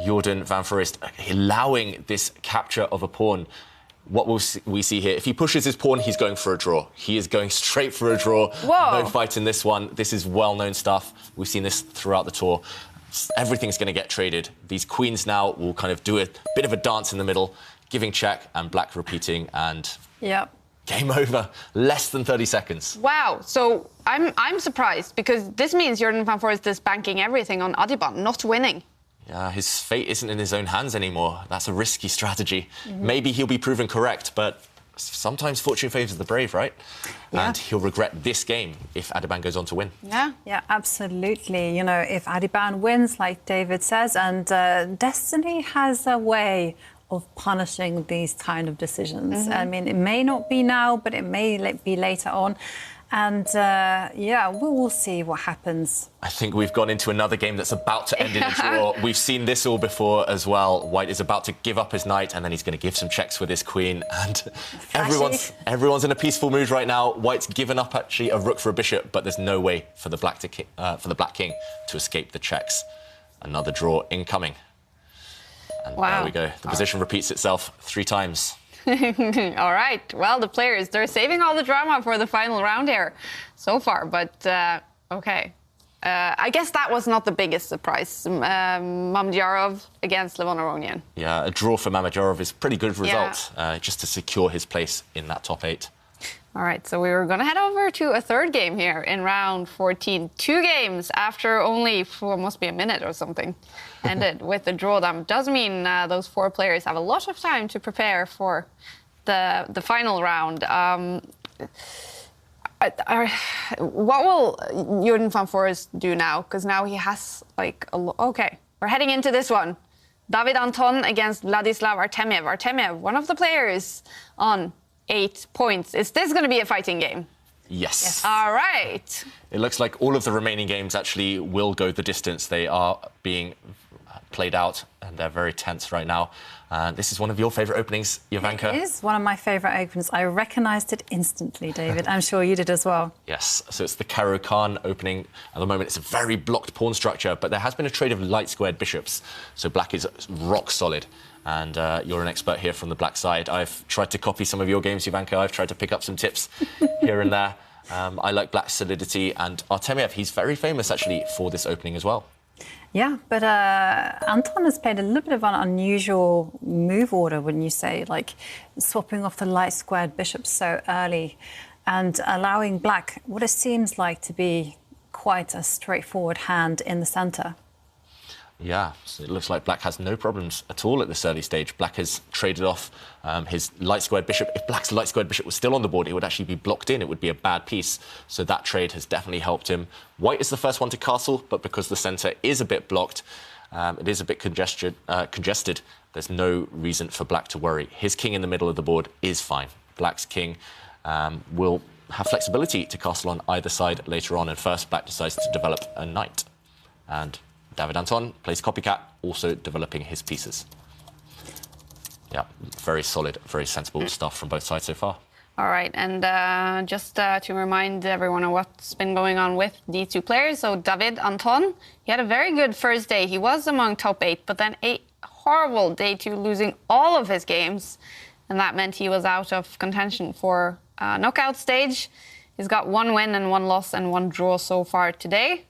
Jordan van Foreest allowing this capture of a pawn. What will we see here? If he pushes his pawn, he's going for a draw. He is going straight for a draw. Whoa. No fight in this one. This is well-known stuff. We've seen this throughout the tour. Everything's going to get traded. These queens now will kind of do a bit of a dance in the middle, giving check, and black repeating, and game over. Less than 30 seconds. Wow. So I'm surprised, because this means Jordan van Foreest is banking everything on Adhiban, not winning. Yeah, his fate isn't in his own hands anymore. That's a risky strategy. Maybe he'll be proven correct, but sometimes fortune favours the brave, right? And he'll regret this game if Adhiban goes on to win. Yeah, absolutely. You know, if Adhiban wins, like David says, and destiny has a way of punishing these kind of decisions. I mean, it may not be now, but it may be later on. And yeah, we will see what happens. I think we've gone into another game that's about to end in a draw. We've seen this all before as well. White is about to give up his knight, and then he's going to give some checks with his queen. And everyone's in a peaceful mood right now. White's given up actually a rook for a bishop, but there's no way for the black king to escape the checks. Another draw incoming. And there we go. The position repeats itself 3 times. All right. Well, the players, they're saving all the drama for the final round here so far. But, OK. I guess that was not the biggest surprise. Mamedyarov against Levon Aronian. Yeah, a draw for Mamedyarov is a pretty good result, just to secure his place in that top 8. All right, so we were going to head over to a third game here in round 14. 2 games after only, must be a minute or something, ended with a draw. That does mean those 4 players have a lot of time to prepare for the final round. What will Jordan van Foreest do now? Because now he has, like, OK, we're heading into this one. David Anton against Vladislav Artemiev. Artemiev, one of the players on 8 points. Is this going to be a fighting game? Yes. All right. It looks like all of the remaining games actually will go the distance. They are being played out, and they're very tense right now. This is one of your favourite openings, Jovanka. It is one of my favourite openings. I recognised it instantly, David. I'm sure you did as well. Yes, so it's the Karo Khan opening. At the moment, it's a very blocked pawn structure, but there has been a trade of light squared bishops, so black is rock solid. And you're an expert here from the black side. I've tried to copy some of your games, Jovanka. I've tried to pick up some tips here and there. I like black's solidity, and Artemiev, he's very famous, actually, for this opening as well. Yeah, but Anton has played a little bit of an unusual move order, wouldn't you say? Like swapping off the light squared bishops so early and allowing black what it seems like to be quite a straightforward hand in the centre. Yeah, so it looks like black has no problems at all at this early stage. Black has traded off his light squared bishop. If black's light squared bishop was still on the board, it would actually be blocked in. It would be a bad piece. So that trade has definitely helped him. White is the first one to castle, but because the centre is a bit blocked, it is a bit congested, there's no reason for black to worry. His king in the middle of the board is fine. Black's king will have flexibility to castle on either side later on, and first black decides to develop a knight. And David Anton plays copycat, also developing his pieces. Yeah, very solid, very sensible stuff from both sides so far. All right, and just to remind everyone of what's been going on with these 2 players. So David Anton, he had a very good first day. He was among top 8, but then a horrible day 2, losing all of his games. And that meant he was out of contention for knockout stage. He's got 1 win and 1 loss and 1 draw so far today.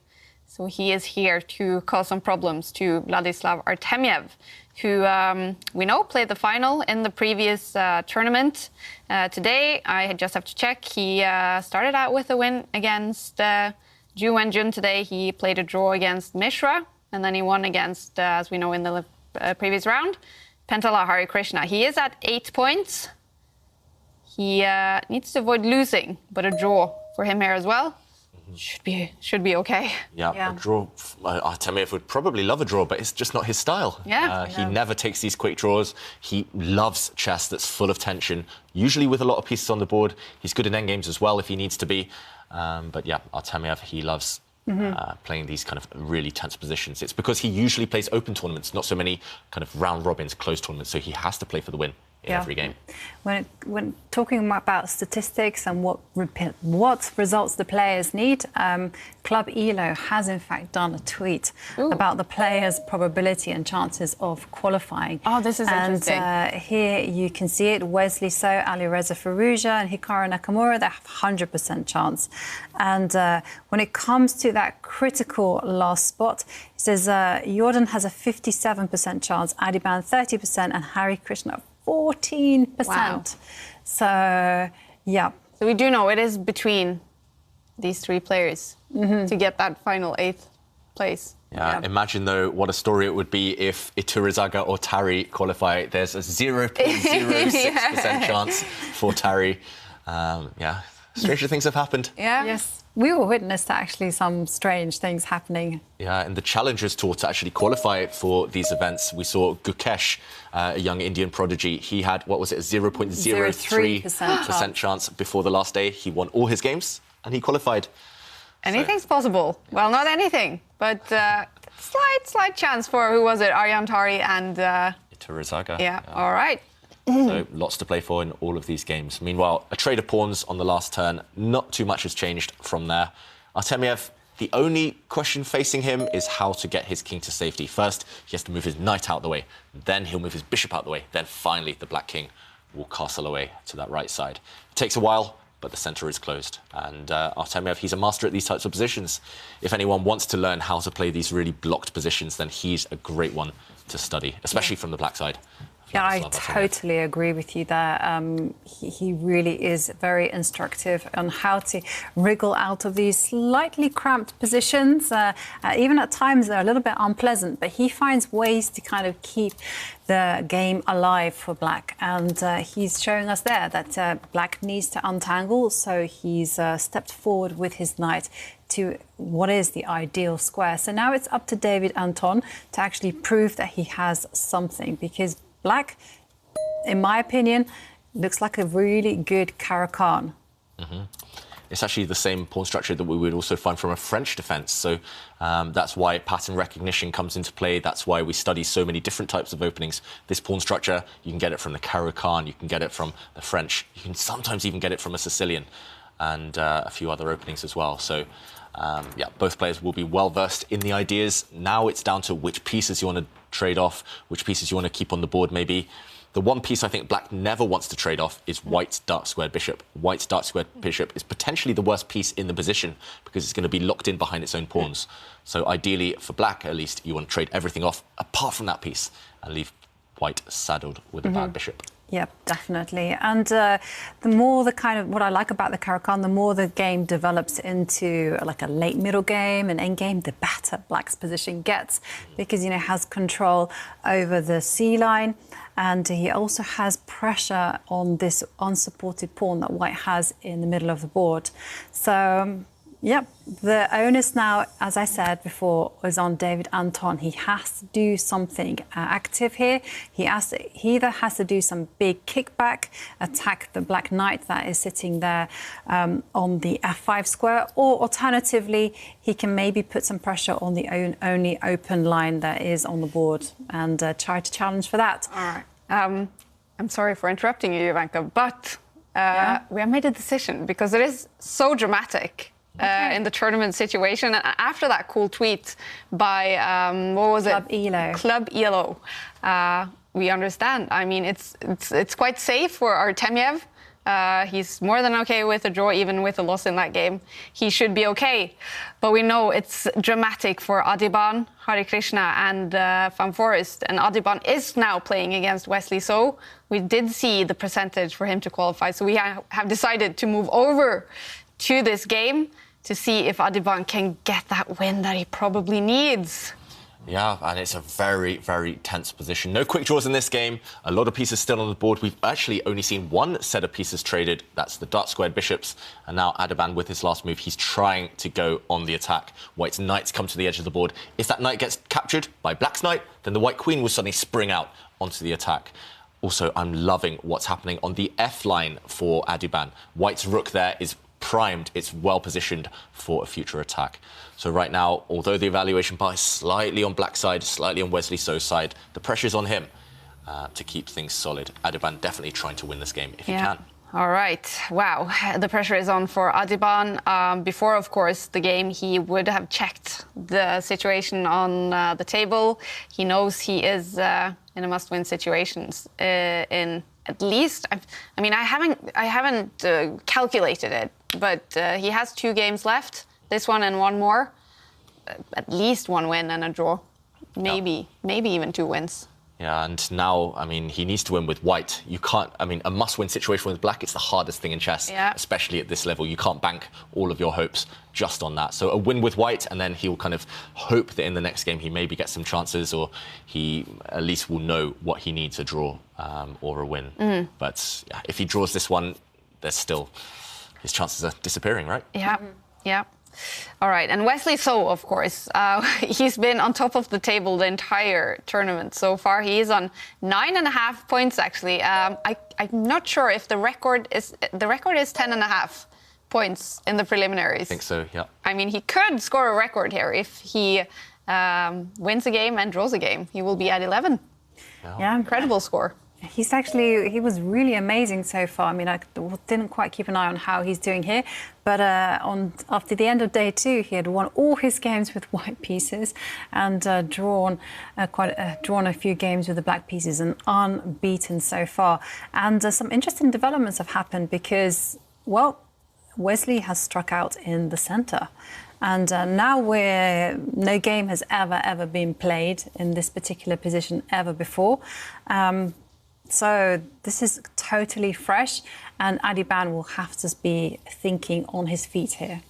So he is here to cause some problems to Vladislav Artemiev, who we know played the final in the previous tournament. Today, I just have to check, he started out with a win against Ju Wenjun today. He played a draw against Mishra, and then he won against, as we know in the previous round, Pentala Harikrishna. He is at 8 points. He needs to avoid losing, but a draw for him here as well. Should be okay. Yeah, a draw. Artemiev would probably love a draw, but it's just not his style. Yeah, he never takes these quick draws. He loves chess that's full of tension, usually with a lot of pieces on the board. He's good in endgames as well if he needs to be. But yeah, Artemiev, he loves playing these kind of really tense positions. It's because he usually plays open tournaments, not so many kind of round robins, closed tournaments, so he has to play for the win in every game. When talking about statistics and what results the players need, Club ELO has in fact done a tweet about the players' probability and chances of qualifying. Oh, this is interesting. And here you can see it. Wesley So, Alireza Firouzja and Hikaru Nakamura, they have 100% chance. And when it comes to that critical last spot, it says Jordan has a 57% chance, Adhiban 30%, and Harikrishna 14%. Wow. So, yeah. So we do know it is between these 3 players to get that final 8th place. Yeah, imagine, though, what a story it would be if Iturizaga or Tari qualify. There's a 0.06% chance for Tari. Yeah, stranger things have happened. Yeah. Yes. We were witness to actually some strange things happening. Yeah, in the Challengers Tour to actually qualify for these events, we saw Gukesh, a young Indian prodigy. He had, what was it, a 0.03% chance before the last day. He won all his games, and he qualified. Anything's possible. Well, not anything, but slight chance for, who was it? Arjan Tari and... Tarizaga. Yeah, all right. So lots to play for in all of these games. Meanwhile, a trade of pawns on the last turn. Not too much has changed from there. Artemiev, the only question facing him is how to get his king to safety. First, he has to move his knight out the way. Then he'll move his bishop out the way. Then finally, the black king will castle away to that right side. It takes a while, but the centre is closed. And Artemiev, he's a master at these types of positions. If anyone wants to learn how to play these really blocked positions, then he's a great one to study, especially from the black side. Yeah, I totally agree with you there. He really is very instructive on how to wriggle out of these slightly cramped positions. Even at times they're a little bit unpleasant, but he finds ways to kind of keep the game alive for black. And he's showing us there that black needs to untangle, so he's stepped forward with his knight to what is the ideal square. So now it's up to David Anton to actually prove that he has something, because black, in my opinion, looks like a really good Caro-Kann. It's actually the same pawn structure that we would also find from a French defence. So that's why pattern recognition comes into play. That's why we study so many different types of openings. This pawn structure, you can get it from the Caro-Kann, you can get it from the French, you can sometimes even get it from a Sicilian, and a few other openings as well. So yeah, both players will be well versed in the ideas. Now it's down to which pieces you want to trade off, which pieces you want to keep on the board maybe. The one piece I think black never wants to trade off is white's dark squared bishop. White's dark squared bishop is potentially the worst piece in the position because it's going to be locked in behind its own pawns. So ideally, for black at least, you want to trade everything off apart from that piece and leave white saddled with a bad bishop. Yep, definitely. And the more the kind of, what I like about the Caro-Kann, the more the game develops into like a late middle game, an end game, the better black's position gets, because, you know, has control over the C line, and he also has pressure on this unsupported pawn that white has in the middle of the board. So, yep, the onus now, as I said before, is on David Anton. He has to do something active here. He either has to do some big kickback, attack the black knight that is sitting there on the f5 square, or alternatively, he can maybe put some pressure on the only open line that is on the board and try to challenge for that. All right. I'm sorry for interrupting you, Ivanka, but we have made a decision because it is so dramatic. In the tournament situation, and after that cool tweet by what was it? Club ELO. We understand. I mean, it's quite safe for Artemiev. He's more than okay with a draw, even with a loss in that game. He should be okay. But we know it's dramatic for Adhiban, Harikrishna, and Foreest. And Adhiban is now playing against Wesley So. We did see the percentage for him to qualify, so we have decided to move over to this game to see if Adhiban can get that win that he probably needs. Yeah, and it's a very, very tense position. No quick draws in this game. A lot of pieces still on the board. We've actually only seen one set of pieces traded. That's the dark squared bishops. And now Adhiban, with his last move, he's trying to go on the attack. White's knights come to the edge of the board. If that knight gets captured by black's knight, then the white queen will suddenly spring out onto the attack. Also, I'm loving what's happening on the F line for Adhiban. White's rook there is primed, it's well positioned for a future attack. So right now, although the evaluation bar is slightly on black side, slightly on Wesley So's side, the pressure's on him to keep things solid. Adhiban definitely trying to win this game if he can. All right. Wow. The pressure is on for Adhiban. Before, of course, the game, he would have checked the situation on the table. He knows he is in a must-win situations in at least, I mean, I haven't calculated it, but he has 2 games left, this one and one more. At least 1 win and a draw. Maybe even 2 wins. Yeah, and now, I mean, he needs to win with white. You can't, I mean, a must-win situation with black, it's the hardest thing in chess, especially at this level. You can't bank all of your hopes just on that. So a win with white, and then he'll kind of hope that in the next game he maybe gets some chances, or he at least will know what he needs, a draw or a win. But yeah, if he draws this one, there's still, his chances are disappearing, right? Yeah, yeah. All right, and Wesley So, of course, he's been on top of the table the entire tournament so far. He is on 9.5 points, actually. I'm not sure if the record is 10.5, points in the preliminaries. I think so, yeah. I mean, he could score a record here if he wins a game and draws a game. He will be at 11. Yeah. Incredible score. He was really amazing so far. I mean, I didn't quite keep an eye on how he's doing here, but after the end of day 2, he had won all his games with white pieces and drawn a few games with the black pieces and unbeaten so far. And some interesting developments have happened because, well, Wesley has struck out in the center. And now no game has ever been played in this particular position ever before. So this is totally fresh, and Adhiban will have to be thinking on his feet here.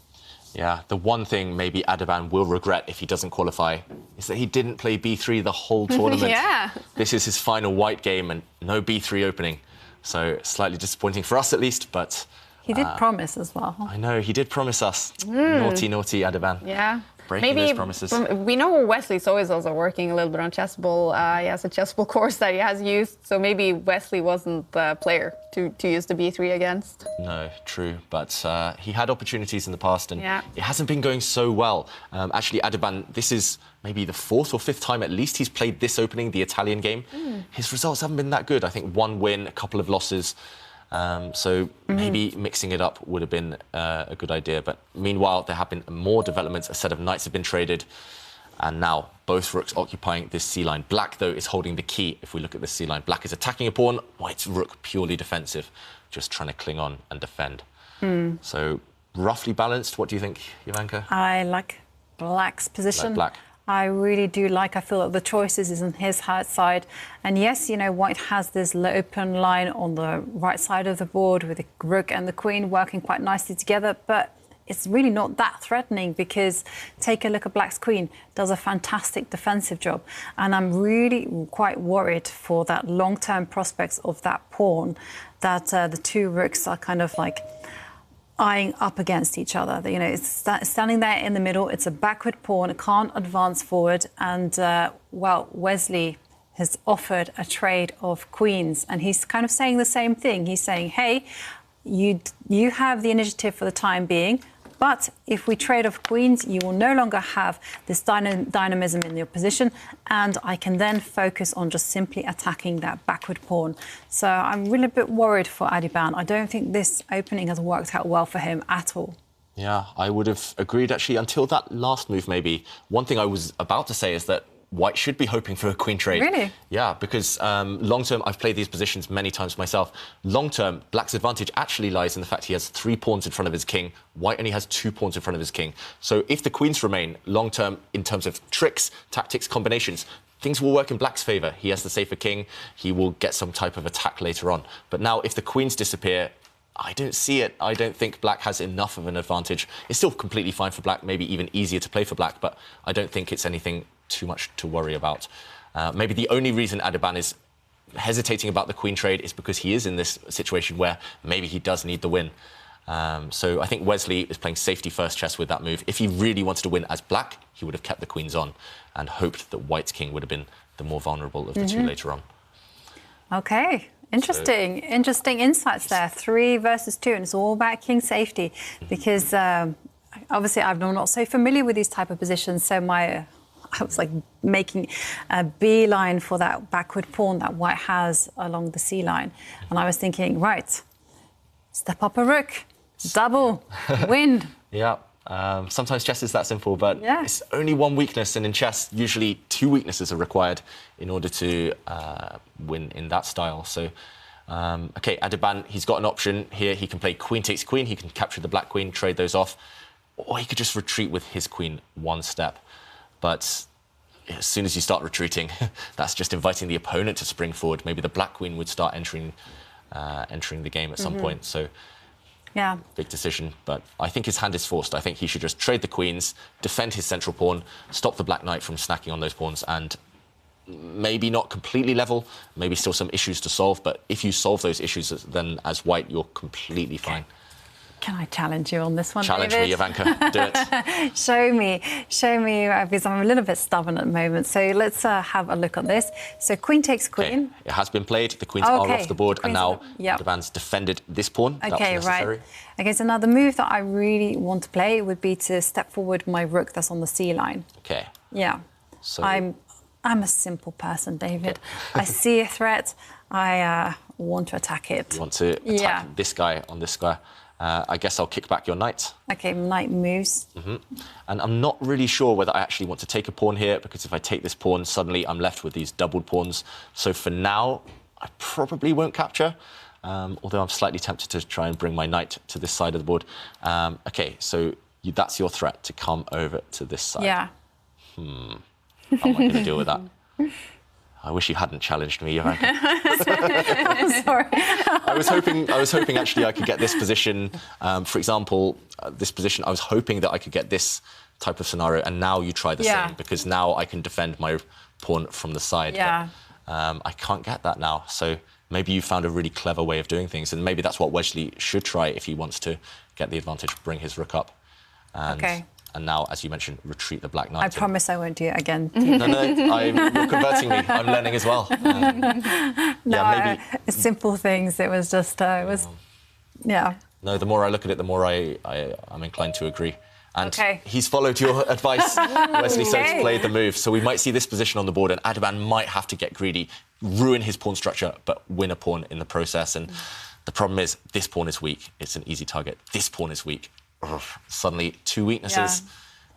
Yeah, the one thing maybe Adhiban will regret if he doesn't qualify is that he didn't play B3 the whole tournament. Yeah. This is his final white game and no B3 opening. So slightly disappointing for us at least, but... He did promise as well. I know, he did promise us. Naughty Adhiban. Yeah. Breaking those promises. We know Wesley's always also working a little bit on Chessable. He has a Chessable course that he has used, so maybe Wesley wasn't the player to use the B3 against. No, true, but he had opportunities in the past and it hasn't been going so well. Actually, Adhiban, this is maybe the 4th or 5th time at least he's played this opening, the Italian game. His results haven't been that good. I think 1 win, a couple of losses. So maybe mixing it up would have been a good idea. But meanwhile, there have been more developments. A set of knights have been traded. And now both rooks occupying this C-line. Black, though, is holding the key if we look at the C-line. Black is attacking a pawn. White's rook purely defensive, just trying to cling on and defend. So roughly balanced. What do you think, Jovanka? I like Black's position. Like Black. I really do like. I feel that the choices is on his side. And yes, you know, White has this open line on the right side of the board with the rook and the queen working quite nicely together. But it's really not that threatening because take a look at Black's queen, does a fantastic defensive job. And I'm really quite worried for that long-term prospects of that pawn, that the 2 rooks are kind of like eyeing up against each other. You know, it's standing there in the middle. It's a backward pawn. It can't advance forward. And, well, Wesley has offered a trade of queens. And he's kind of saying the same thing. He's saying, hey, you have the initiative for the time being. But if we trade off queens, you will no longer have this dynamism in your position, and I can then focus on just simply attacking that backward pawn. So I'm really a bit worried for Adhiban. I don't think this opening has worked out well for him at all. Yeah, I would have agreed, actually, until that last move, maybe. One thing I was about to say is that White should be hoping for a queen trade. Really? Yeah, because long-term, I've played these positions many times myself. Long-term, Black's advantage actually lies in the fact he has 3 pawns in front of his king. White only has 2 pawns in front of his king. So if the queens remain, long-term, in terms of tricks, tactics, combinations, things will work in Black's favour. He has the safer king. He will get some type of attack later on. But now, if the queens disappear, I don't see it. I don't think Black has enough of an advantage. It's still completely fine for Black, maybe even easier to play for Black, but I don't think it's anything too much to worry about. Maybe the only reason Adhiban is hesitating about the queen trade is because he is in this situation where maybe he does need the win. So I think Wesley is playing safety first chess with that move. If he really wanted to win as Black, he would have kept the queens on and hoped that White's king would have been the more vulnerable of the 2 later on. Okay. Interesting. Interesting insights there. 3 versus 2, and it's all about king safety because obviously I'm not so familiar with these type of positions, so I was like making a beeline for that backward pawn that White has along the C-line. And I was thinking, right, step up a rook, double, win. Yeah, sometimes chess is that simple, but it's only 1 weakness. And in chess, usually 2 weaknesses are required in order to win in that style. So, OK, Adhiban, he's got an option here. He can play queen takes queen. He can capture the black queen, trade those off. Or he could just retreat with his queen 1 step. But as soon as you start retreating, that's just inviting the opponent to spring forward. Maybe the black queen would start entering the game at some point. So, big decision. But I think his hand is forced. I think he should just trade the queens, defend his central pawn, stop the black knight from snacking on those pawns, and maybe not completely level, maybe still some issues to solve. But if you solve those issues, then as White, you're completely fine. Can I challenge you on this one, Challenge David? me, Ivanka. Do it. Show me, because I'm a little bit stubborn at the moment. So let's have a look at this. So queen takes queen. Okay. It has been played. The queens are off the board, and now Adhiban's defended this pawn. Okay, that was necessary. right. Okay, so now the move that I really want to play would be to step forward my rook that's on the C line. Okay. Yeah. So I'm a simple person, David. I see a threat. I want to attack it. You want to attack this guy on this square. I guess I'll kick back your knight. Okay, knight moves. And I'm not really sure whether I actually want to take a pawn here, because if I take this pawn, suddenly I'm left with these doubled pawns. So for now, I probably won't capture, although I'm slightly tempted to try and bring my knight to this side of the board. Okay, so that's your threat, to come over to this side. Yeah. How am I going to deal with that? I wish you hadn't challenged me, Ivanka. Sorry. I was hoping actually I could get this position. For example, this position, I was hoping that I could get this type of scenario, and now you try the same, because now I can defend my pawn from the side. Yeah. But, I can't get that now. So maybe you found a really clever way of doing things, and maybe that's what Wesley should try if he wants to get the advantage, bring his rook up. And now, as you mentioned, retreat the black knight. I promise I won't do it again. No, you're converting me. I'm learning as well. Maybe simple things. It was just, yeah. No, the more I look at it, the more I'm inclined to agree. And he's followed your advice. Wesley says play the move. So we might see this position on the board, and Adhiban might have to get greedy, ruin his pawn structure, but win a pawn in the process. And the problem is, this pawn is weak. It's an easy target. This pawn is weak. Suddenly, two weaknesses.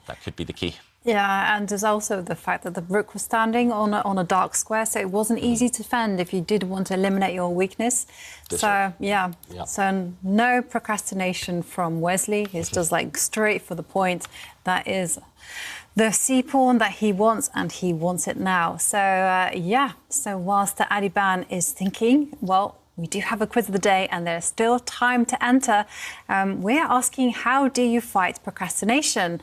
That could be the key. Yeah, and there's also the fact that the rook was standing on a dark square, so it wasn't easy to defend if you did want to eliminate your weakness. So no procrastination from Wesley. He's just like straight for the point. That is the C pawn that he wants, and he wants it now. So so whilst the Adhiban is thinking, well, we do have a quiz of the day, and there's still time to enter. We're asking, how do you fight procrastination?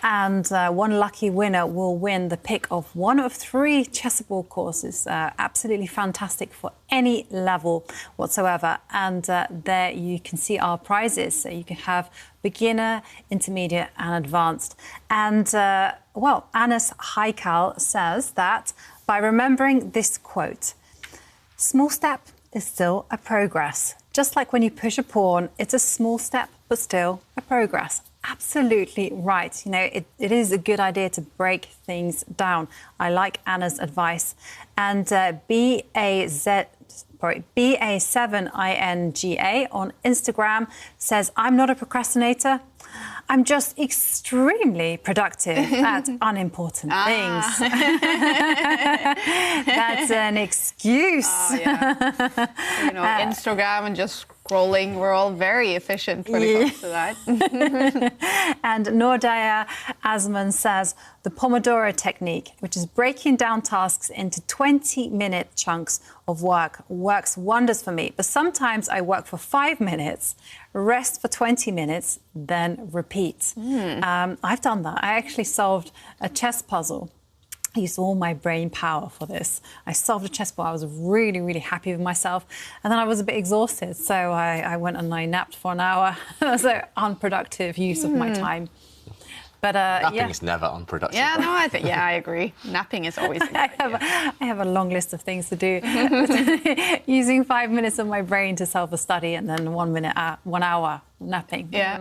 And one lucky winner will win the pick of one of 3 Chessable courses. Absolutely fantastic for any level whatsoever. And there you can see our prizes. So you can have beginner, intermediate, and advanced. And Anas Haikal says that by remembering this quote, small step is still a progress. Just like when you push a pawn, it's a small step, but still a progress. Absolutely right. You know, it is a good idea to break things down. I like Anna's advice. And BA7INGA on Instagram says, I'm not a procrastinator. I'm just extremely productive at unimportant things. That's an excuse. Instagram and just scrolling, we're all very efficient when it comes to that. And Nordaya Asman says, the Pomodoro technique, which is breaking down tasks into 20-minute chunks of work, works wonders for me. But sometimes I work for 5 minutes, rest for 20 minutes, then repeat. I've done that. I actually solved a chess puzzle. I used all my brain power for this. I solved a chess puzzle. I was really, really happy with myself. And then I was a bit exhausted. So I went and I napped for an hour. That was an unproductive use of my time. But napping is never unproductive. Yeah, no, I agree. Napping is always a good idea. I have a long list of things to do. Using 5 minutes of my brain to solve a study, and then 1 hour napping. Yeah.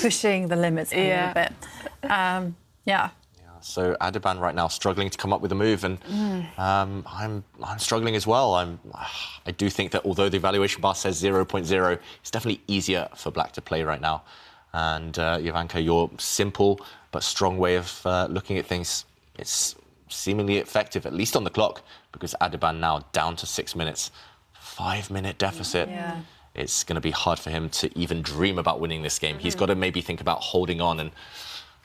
Pushing the limits a little bit. So Adhiban right now struggling to come up with a move, and I'm struggling as well. I do think that although the evaluation bar says 0.0, it's definitely easier for black to play right now. And Ivanka, your simple but strong way of looking at things, it's seemingly effective, at least on the clock, because Adhiban now down to 6 minutes, 5-minute deficit. It's going to be hard for him to even dream about winning this game. He's got to maybe think about holding on and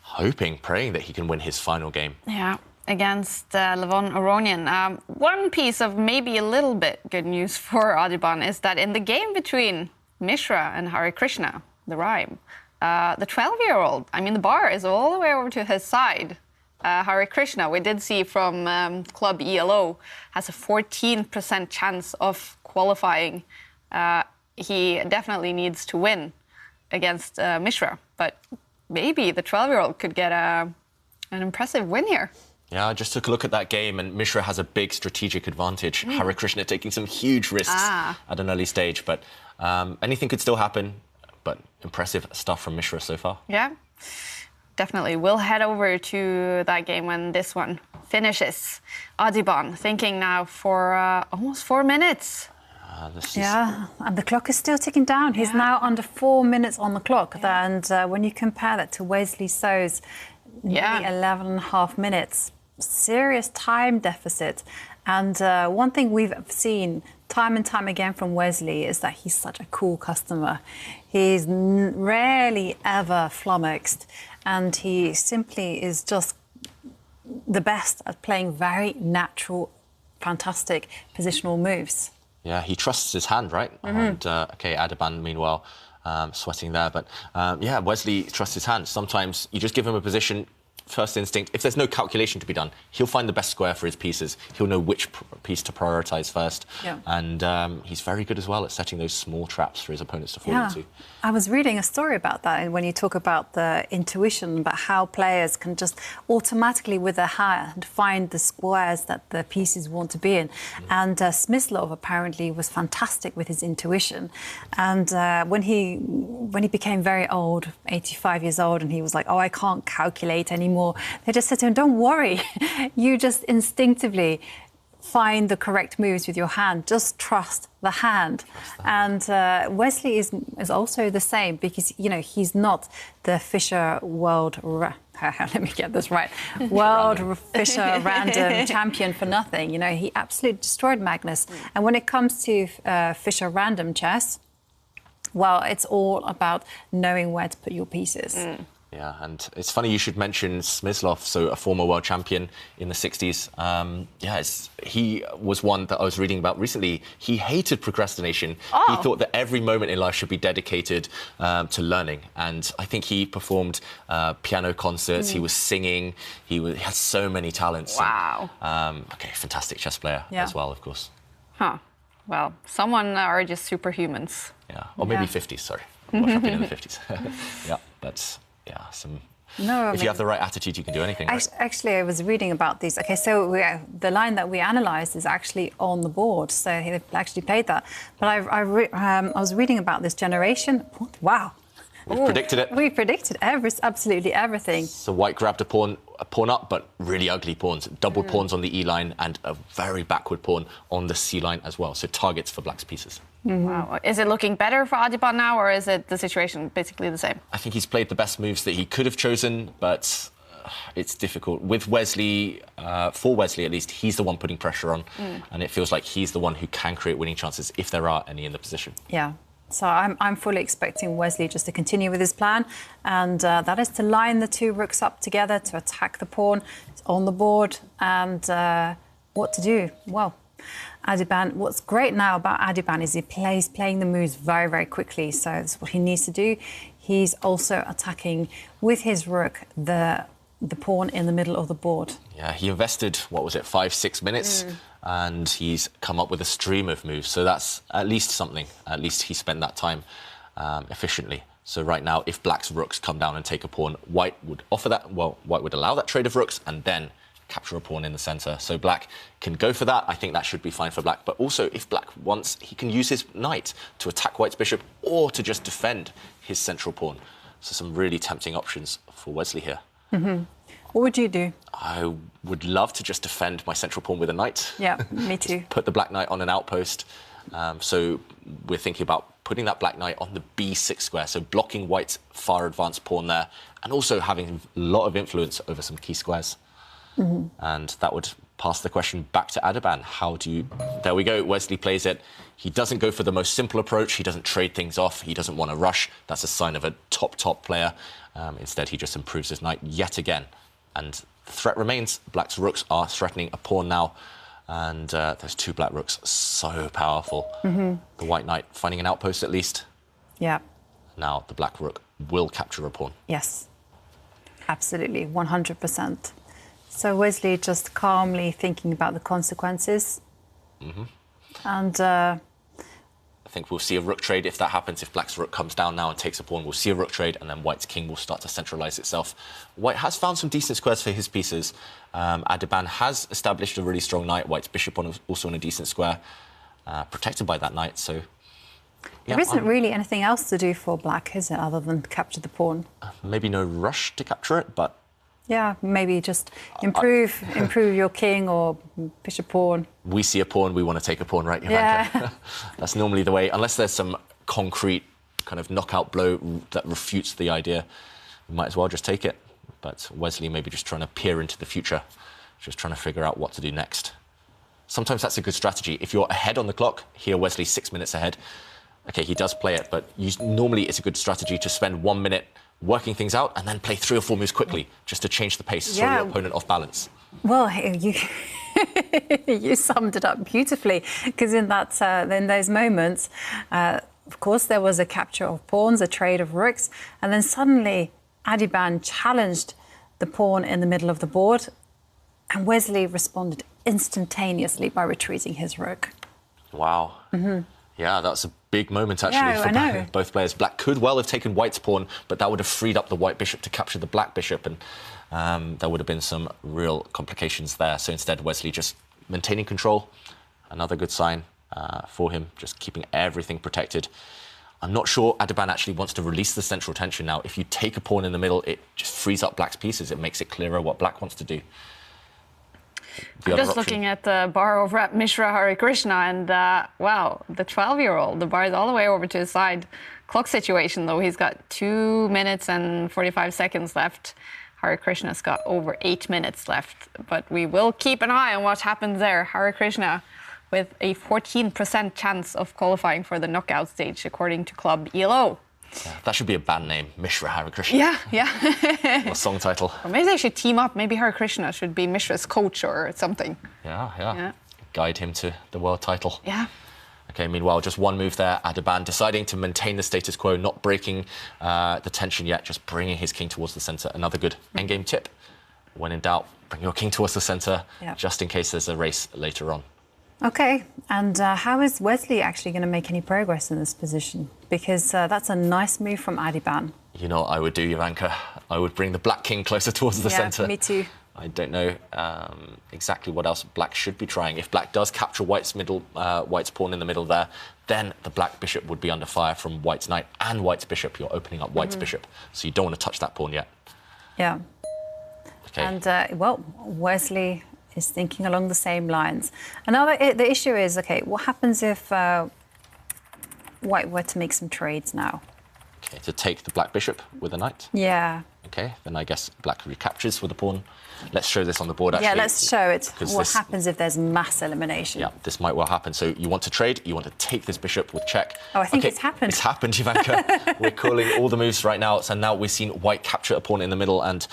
hoping, praying that he can win his final game. Yeah, against Levon Aronian. One piece of maybe a little bit good news for Adhiban is that in the game between Mishra and Harikrishna, the rhyme, the 12-year-old, I mean, the bar is all the way over to his side. Harikrishna, we did see from Club ELO, has a 14% chance of qualifying. he definitely needs to win against Mishra, but maybe the 12-year-old could get an impressive win here. Yeah, I just took a look at that game, and Mishra has a big strategic advantage. Harikrishna taking some huge risks at an early stage, but anything could still happen. But impressive stuff from Mishra so far. Yeah, definitely. We'll head over to that game when this one finishes. Adhiban thinking now for almost 4 minutes. Yeah, and the clock is still ticking down. He's now under 4 minutes on the clock. And when you compare that to Wesley So's nearly 11.5 minutes, serious time deficit. And one thing we've seen time and time again from Wesley is that he's such a cool customer. He's rarely ever flummoxed, and he simply is just the best at playing very natural, fantastic positional moves. Yeah, he trusts his hand, right? And okay, Adhiban, meanwhile, sweating there. But yeah, Wesley trusts his hand. Sometimes you just give him a position, first instinct. If there's no calculation to be done, he'll find the best square for his pieces. He'll know which piece to prioritize first. Yeah. And he's very good as well at setting those small traps for his opponents to fall into. I was reading a story about that when you talk about the intuition, about how players can just automatically with their hand find the squares that the pieces want to be in. And Smyslov apparently was fantastic with his intuition. And when he became very old, 85 years old, and he was like, oh, I can't calculate anymore, they just said to him, don't worry, you just instinctively find the correct moves with your hand. Just trust the hand. And Wesley is also the same, because, you know, he's not the Fischer World... let me get this right. World Fischer Random champion for nothing. You know, he absolutely destroyed Magnus. And when it comes to Fischer Random chess, well, it's all about knowing where to put your pieces. Yeah, and it's funny you should mention Smyslov, so a former world champion in the 60s. Yeah, he was one that I was reading about recently. He hated procrastination. He thought that every moment in life should be dedicated to learning. And I think he performed piano concerts, he was singing, he had so many talents. Wow. And, okay, fantastic chess player as well, of course. Huh. Well, someone are just superhumans. Yeah, or maybe 50s, sorry. World champion in the 50s. Yeah, that's... Yeah, if you have the right attitude, you can do anything. Right? Actually, I was reading about these. Okay, so the line that we analysed is actually on the board, so he actually played that. But I was reading about this generation. Wow. We've predicted it. We predicted absolutely everything. So White grabbed a pawn up, but really ugly pawns. Double pawns on the E line and a very backward pawn on the C line as well. So targets for Black's pieces. Wow. Is it looking better for Adhiban now, or is it the situation basically the same? I think he's played the best moves that he could have chosen, but it's difficult. With Wesley, for Wesley at least, he's the one putting pressure on, and it feels like he's the one who can create winning chances if there are any in the position. Yeah. So I'm fully expecting Wesley just to continue with his plan, and that is to line the two rooks up together to attack the pawn. It's on the board, and what to do? Well, Adhiban, what's great now about Adhiban is he playing the moves very, very quickly. So that's what he needs to do. He's also attacking with his rook the pawn in the middle of the board. Yeah, he invested, what was it, 5-6 minutes, and he's come up with a stream of moves. So that's at least something. At least he spent that time efficiently. So right now, if Black's rooks come down and take a pawn, White would offer that. Well, White would allow that trade of rooks and then capture a pawn in the centre. So Black can go for that. I think that should be fine for Black. But also, if Black wants, he can use his knight to attack White's bishop or to just defend his central pawn. So some really tempting options for Wesley here. What would you do? I would love to just defend my central pawn with a knight. Yeah, me too. Put the Black knight on an outpost. So we're thinking about putting that Black knight on the B6 square, so blocking White's far advanced pawn there, and also having a lot of influence over some key squares. And that would pass the question back to Adhiban. How do you... There we go, Wesley plays it. He doesn't go for the most simple approach. He doesn't trade things off. He doesn't want to rush. That's a sign of a top player. Instead, he just improves his knight yet again. And the threat remains. Black's rooks are threatening a pawn now. And those two Black rooks, so powerful. The White knight finding an outpost at least. Yeah. Now the Black rook will capture a pawn. Yes, absolutely, 100%. So Wesley just calmly thinking about the consequences. And I think we'll see a rook trade if that happens. If black's rook comes down now and takes a pawn, we'll see a rook trade, and then white's king will start to centralise itself. White has found some decent squares for his pieces. Adhiban has established a really strong knight. White's bishop also on a decent square, protected by that knight. So there isn't really anything else to do for black, is it, other than capture the pawn? Maybe no rush to capture it, but yeah, maybe just improve your king or bishop pawn. We see a pawn, we want to take a pawn, right, Ivanka? Yeah. That's normally the way, unless there's some concrete kind of knockout blow that refutes the idea. We might as well just take it. But Wesley maybe just trying to peer into the future, just trying to figure out what to do next. Sometimes that's a good strategy. If you're ahead on the clock, here Wesley's 6 minutes ahead. OK, he does play it, but normally it's a good strategy to spend 1 minute working things out and then play 3 or 4 moves quickly just to change the pace, throw your opponent off balance. Well, you summed it up beautifully, because in those moments, of course, there was a capture of pawns, a trade of rooks, and then suddenly Adhiban challenged the pawn in the middle of the board, and Wesley responded instantaneously by retreating his rook. Wow. Mm-hmm. Yeah, that's a big moment, actually, for both players. Black could well have taken white's pawn, but that would have freed up the white bishop to capture the black bishop, and there would have been some real complications there. So instead, Wesley just maintaining control. Another good sign for him, just keeping everything protected. I'm not sure Adhiban actually wants to release the central tension now. If you take a pawn in the middle, it just frees up black's pieces. It makes it clearer what black wants to do. I'm just looking at the bar of rep Mishra Harikrishna, and wow, the 12-year-old, the bar is all the way over to his side. Clock situation, though, he's got 2 minutes and 45 seconds left. Harikrishna's got over 8 minutes left, but we will keep an eye on what happens there. Harikrishna with a 14% chance of qualifying for the knockout stage, according to Club ELO. Yeah, that should be a band name, Mishra Harikrishna. Yeah. Or a song title. Or maybe they should team up. Maybe Harikrishna should be Mishra's coach or something. Yeah. Guide him to the world title. Yeah. OK, meanwhile, just one move there. Adhiban deciding to maintain the status quo, not breaking the tension yet, just bringing his king towards the centre. Another good endgame tip. When in doubt, bring your king towards the centre, just in case there's a race later on. OK, and how is Wesley actually going to make any progress in this position? Because that's a nice move from Adhiban. You know what I would do, Ivanka? I would bring the black king closer towards the centre. Yeah, me too. I don't know exactly what else black should be trying. If black does capture white's pawn in the middle there, then the black bishop would be under fire from white's knight and white's bishop. You're opening up white's bishop, so you don't want to touch that pawn yet. Yeah. Okay. And, well, Wesley is thinking along the same lines. The issue is, OK, what happens if white were to make some trades now? OK, to take the black bishop with a knight? Yeah. OK, then I guess black recaptures with the pawn. Let's show this on the board, actually. Yeah, let's show it. What happens if there's mass elimination? Yeah, this might well happen. So you want to trade, you want to take this bishop with check. Oh, I think it's happened. It's happened, Ivanka. We're calling all the moves right now. So now we've seen white capture a pawn in the middle, and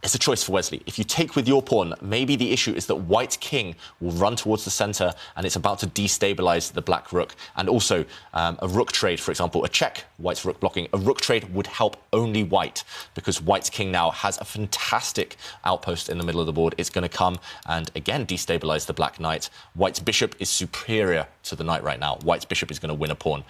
it's a choice for Wesley. If you take with your pawn, maybe the issue is that white's king will run towards the centre and it's about to destabilise the black rook. And also, a rook trade, for example, a check, white's rook blocking, a rook trade would help only white, because white's king now has a fantastic outpost in the middle of the board. It's going to come and, again, destabilise the black knight. White's bishop is superior to the knight right now. White's bishop is going to win a pawn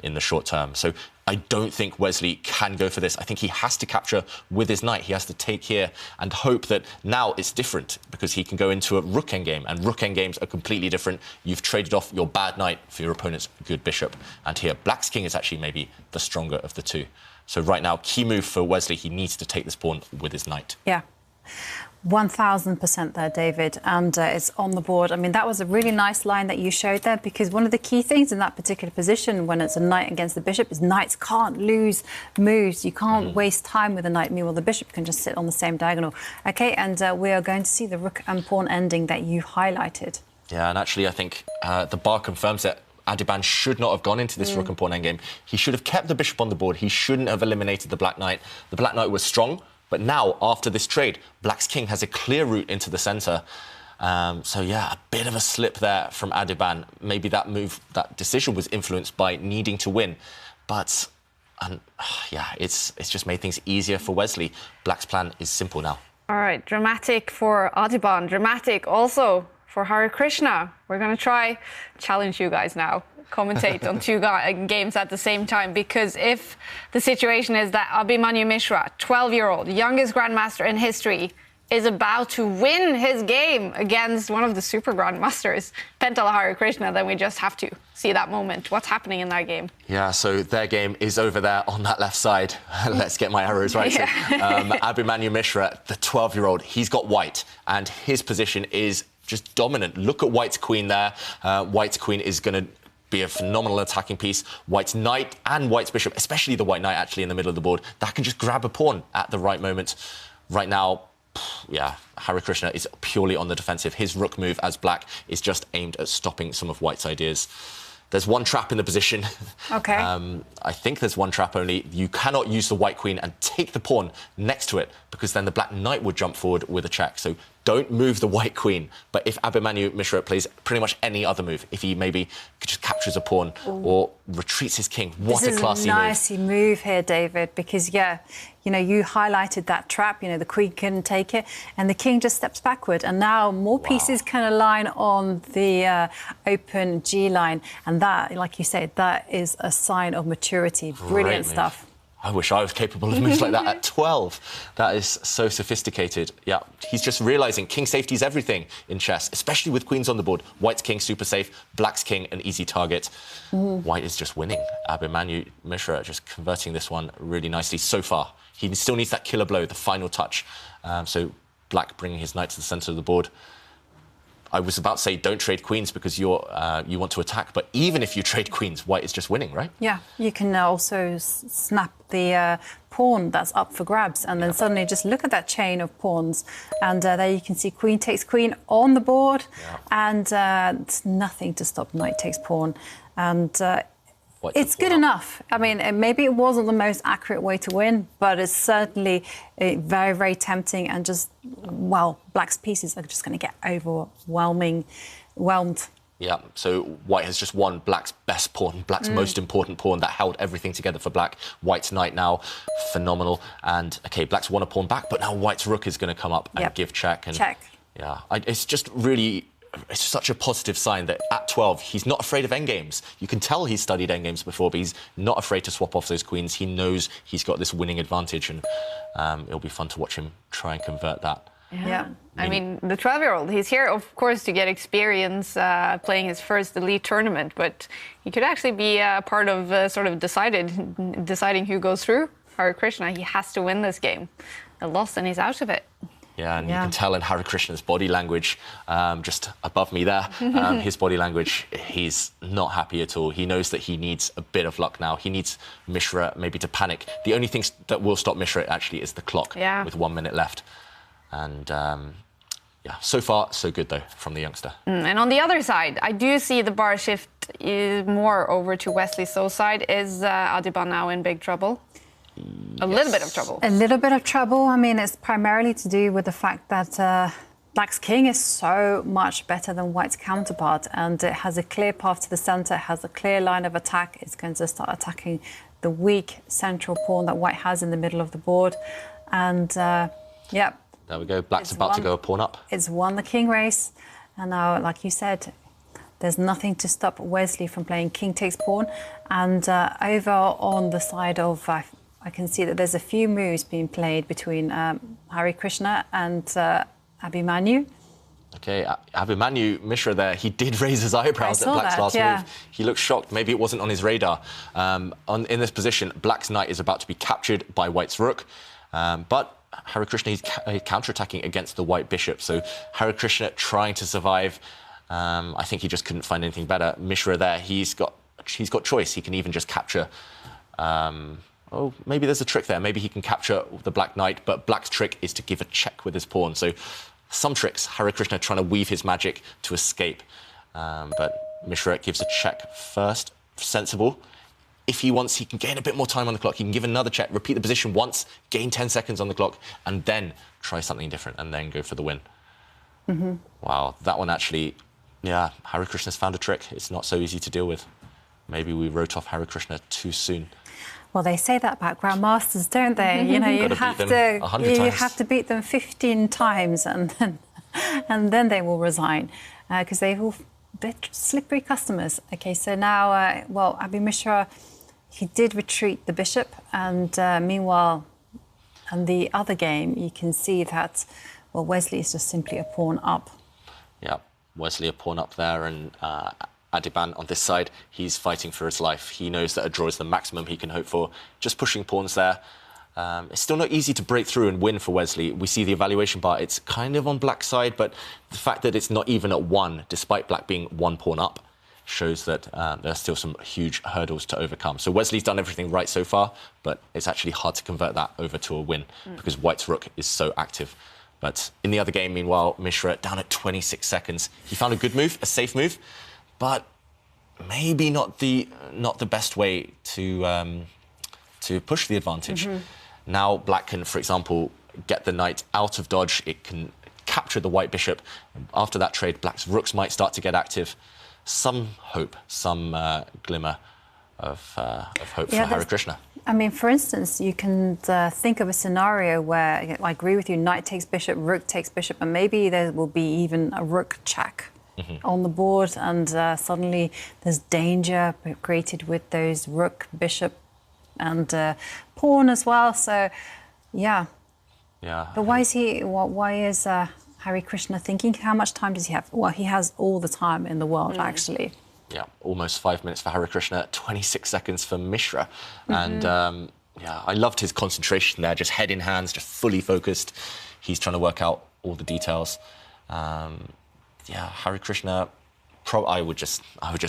in the short term. So I don't think Wesley can go for this. I think he has to capture with his knight. He has to take here and hope that now it's different, because he can go into a rook endgame, and rook endgames are completely different. You've traded off your bad knight for your opponent's good bishop. And here, black's king is actually maybe the stronger of the two. So right now, key move for Wesley, he needs to take this pawn with his knight. Yeah. 1000% there, David, and it's on the board. I mean, that was a really nice line that you showed there, because one of the key things in that particular position when it's a knight against the bishop is knights can't lose moves. You can't waste time with a knight. Meanwhile, the bishop can just sit on the same diagonal. OK, and we are going to see the rook and pawn ending that you highlighted. Yeah, and actually, I think the bar confirms that Adhiban should not have gone into this rook and pawn endgame. He should have kept the bishop on the board. He shouldn't have eliminated the black knight. The black knight was strong. But now, after this trade, black's king has a clear route into the centre. So, yeah, a bit of a slip there from Adhiban. Maybe that move, that decision was influenced by needing to win. But, yeah, it's just made things easier for Wesley. Black's plan is simple now. All right, dramatic for Adhiban. Dramatic also for Harikrishna. We're going to try challenge you guys now. Commentate on two games at the same time, because if the situation is that Abhimanyu Mishra, 12-year-old, youngest grandmaster in history, is about to win his game against one of the super grandmasters, Pentala Harikrishna, then we just have to see that moment. What's happening in that game? Yeah, so their game is over there on that left side. Let's get my arrows right. Yeah. So, Abhimanyu Mishra, the 12-year-old, he's got white, and his position is just dominant. Look at white's queen there. White's queen is going to be a phenomenal attacking piece. White's knight and white's bishop, especially the white knight actually in the middle of the board, that can just grab a pawn at the right moment. Right now, yeah, Harikrishna is purely on the defensive. His rook move as black is just aimed at stopping some of white's ideas. There's one trap in the position. Okay. I think there's one trap only. You cannot use the white queen and take the pawn next to it, because then the black knight would jump forward with a check. So don't move the white queen. But if Abhimanyu Mishra plays pretty much any other move, if he maybe just captures a pawn or retreats his king, what a classy move. This is a nice move here, David, because, yeah, you know, you highlighted that trap, you know, the queen couldn't take it, and the king just steps backward, and now more pieces can align on the open G line, and that, like you said, that is a sign of maturity. Brilliant stuff. I wish I was capable of moves like that at 12. That is so sophisticated. Yeah, he's just realising king safety is everything in chess, especially with queens on the board. White's king, super safe. Black's king, an easy target. White is just winning. Abhimanyu Mishra just converting this one really nicely so far. He still needs that killer blow, the final touch. So black bringing his knight to the centre of the board. I was about to say don't trade queens because you want to attack, but even if you trade queens, white is just winning, right? Yeah, you can also snap the pawn that's up for grabs, and then suddenly just look at that chain of pawns, and there you can see queen takes queen on the board, and it's nothing to stop knight takes pawn, and it's good enough. I mean, maybe it wasn't the most accurate way to win, but it's certainly very, very tempting, and just, well, black's pieces are just going to get overwhelmed. Yeah, so white has just won black's best pawn, black's most important pawn that held everything together for black. White's knight now, phenomenal. And, OK, black's won a pawn back, but now white's rook is going to come up and give check. And, check. Yeah, it's just really... It's such a positive sign that at 12, he's not afraid of endgames. You can tell he's studied endgames before, but he's not afraid to swap off those queens. He knows he's got this winning advantage, and it'll be fun to watch him try and convert that. Yeah. I mean, the 12-year-old, he's here, of course, to get experience playing his first elite tournament, but he could actually be part of sort of deciding who goes through. Harikrishna, he has to win this game. A loss and he's out of it. Yeah, and you can tell in Harikrishna's body language, just above me there, his body language, he's not happy at all. He knows that he needs a bit of luck now. He needs Mishra maybe to panic. The only thing that will stop Mishra, actually, is the clock with 1 minute left. And, yeah, so far, so good, though, from the youngster. And on the other side, I do see the bar shift more over to Wesley So's side. Is Adhiban now in big trouble? A little bit of trouble. A little bit of trouble. I mean, it's primarily to do with the fact that black's king is so much better than white's counterpart, and it has a clear path to the centre, it has a clear line of attack. It's going to start attacking the weak central pawn that white has in the middle of the board. And, yeah. There we go. Black's about to go a pawn up. It's won the king race. And now, like you said, there's nothing to stop Wesley from playing king takes pawn. And over on the side of... I can see that there's a few moves being played between Harikrishna and Abhimanyu. OK, Abhimanyu Mishra there, he did raise his eyebrows at black's last move. He looked shocked. Maybe it wasn't on his radar. In this position, black's knight is about to be captured by white's rook. But Harikrishna, he's counterattacking against the white bishop. So Harikrishna trying to survive. I think he just couldn't find anything better. Mishra there, he's got choice. He can even just capture... Oh, maybe there's a trick there. Maybe he can capture the black knight, but black's trick is to give a check with his pawn. So some tricks, Harikrishna trying to weave his magic to escape. But Mishra gives a check first, sensible. If he wants, he can gain a bit more time on the clock. He can give another check, repeat the position once, gain 10 seconds on the clock, and then try something different, and then go for the win. Wow, that one actually, yeah, Harikrishna's found a trick. It's not so easy to deal with. Maybe we wrote off Harikrishna too soon. Well, they say that about grandmasters, don't they? You know, you have to beat them 15 times, and then and then they will resign because they're slippery customers. Okay, so now, well, Mishra, he did retreat the bishop, and meanwhile, in the other game, you can see that, well, Wesley is just simply a pawn up. Yeah, Wesley a pawn up there, and Adhiban on this side, he's fighting for his life. He knows that a draw is the maximum he can hope for. Just pushing pawns there. It's still not easy to break through and win for Wesley. We see the evaluation bar, it's kind of on Black's side, but the fact that it's not even at 1, despite Black being 1 pawn up, shows that there are still some huge hurdles to overcome. So Wesley's done everything right so far, but it's actually hard to convert that over to a win because White's rook is so active. But in the other game, meanwhile, Mishra down at 26 seconds. He found a good move, a safe move, but maybe not the best way to push the advantage. Now Black can, for example, get the knight out of dodge. It can capture the white bishop. After that trade, Black's rooks might start to get active. Some hope, some glimmer of hope for Harikrishna. I mean, for instance, you can think of a scenario where, I agree with you, knight takes bishop, rook takes bishop, and maybe there will be even a rook check on the board, and suddenly there's danger created with those rook, bishop, and pawn as well. So, yeah. But why is Harikrishna thinking? How much time does he have? Well, he has all the time in the world, actually. Yeah, almost 5 minutes for Harikrishna, 26 seconds for Mishra. And yeah, I loved his concentration there, just head in hands, just fully focused. He's trying to work out all the details. Yeah, Harikrishna, I would just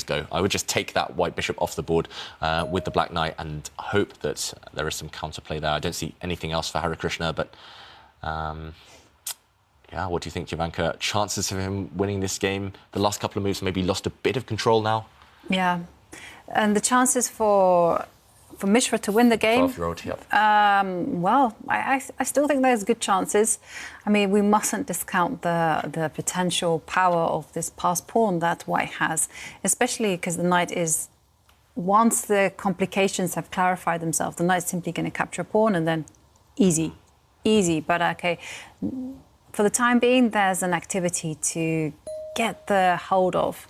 go. I would just take that white bishop off the board with the black knight and hope that there is some counterplay there. I don't see anything else for Harikrishna, but yeah, what do you think, Jovanka? Chances of him winning this game? The last couple of moves maybe lost a bit of control now. Yeah, and the chances for Mishra to win the game. 12-year-old, yep. Well, I still think there's good chances. I mean, we mustn't discount the potential power of this passed pawn that White has, especially because the knight is, once the complications have clarified themselves, the knight's simply going to capture a pawn and then easy. But okay, for the time being, there's an activity to get the hold of.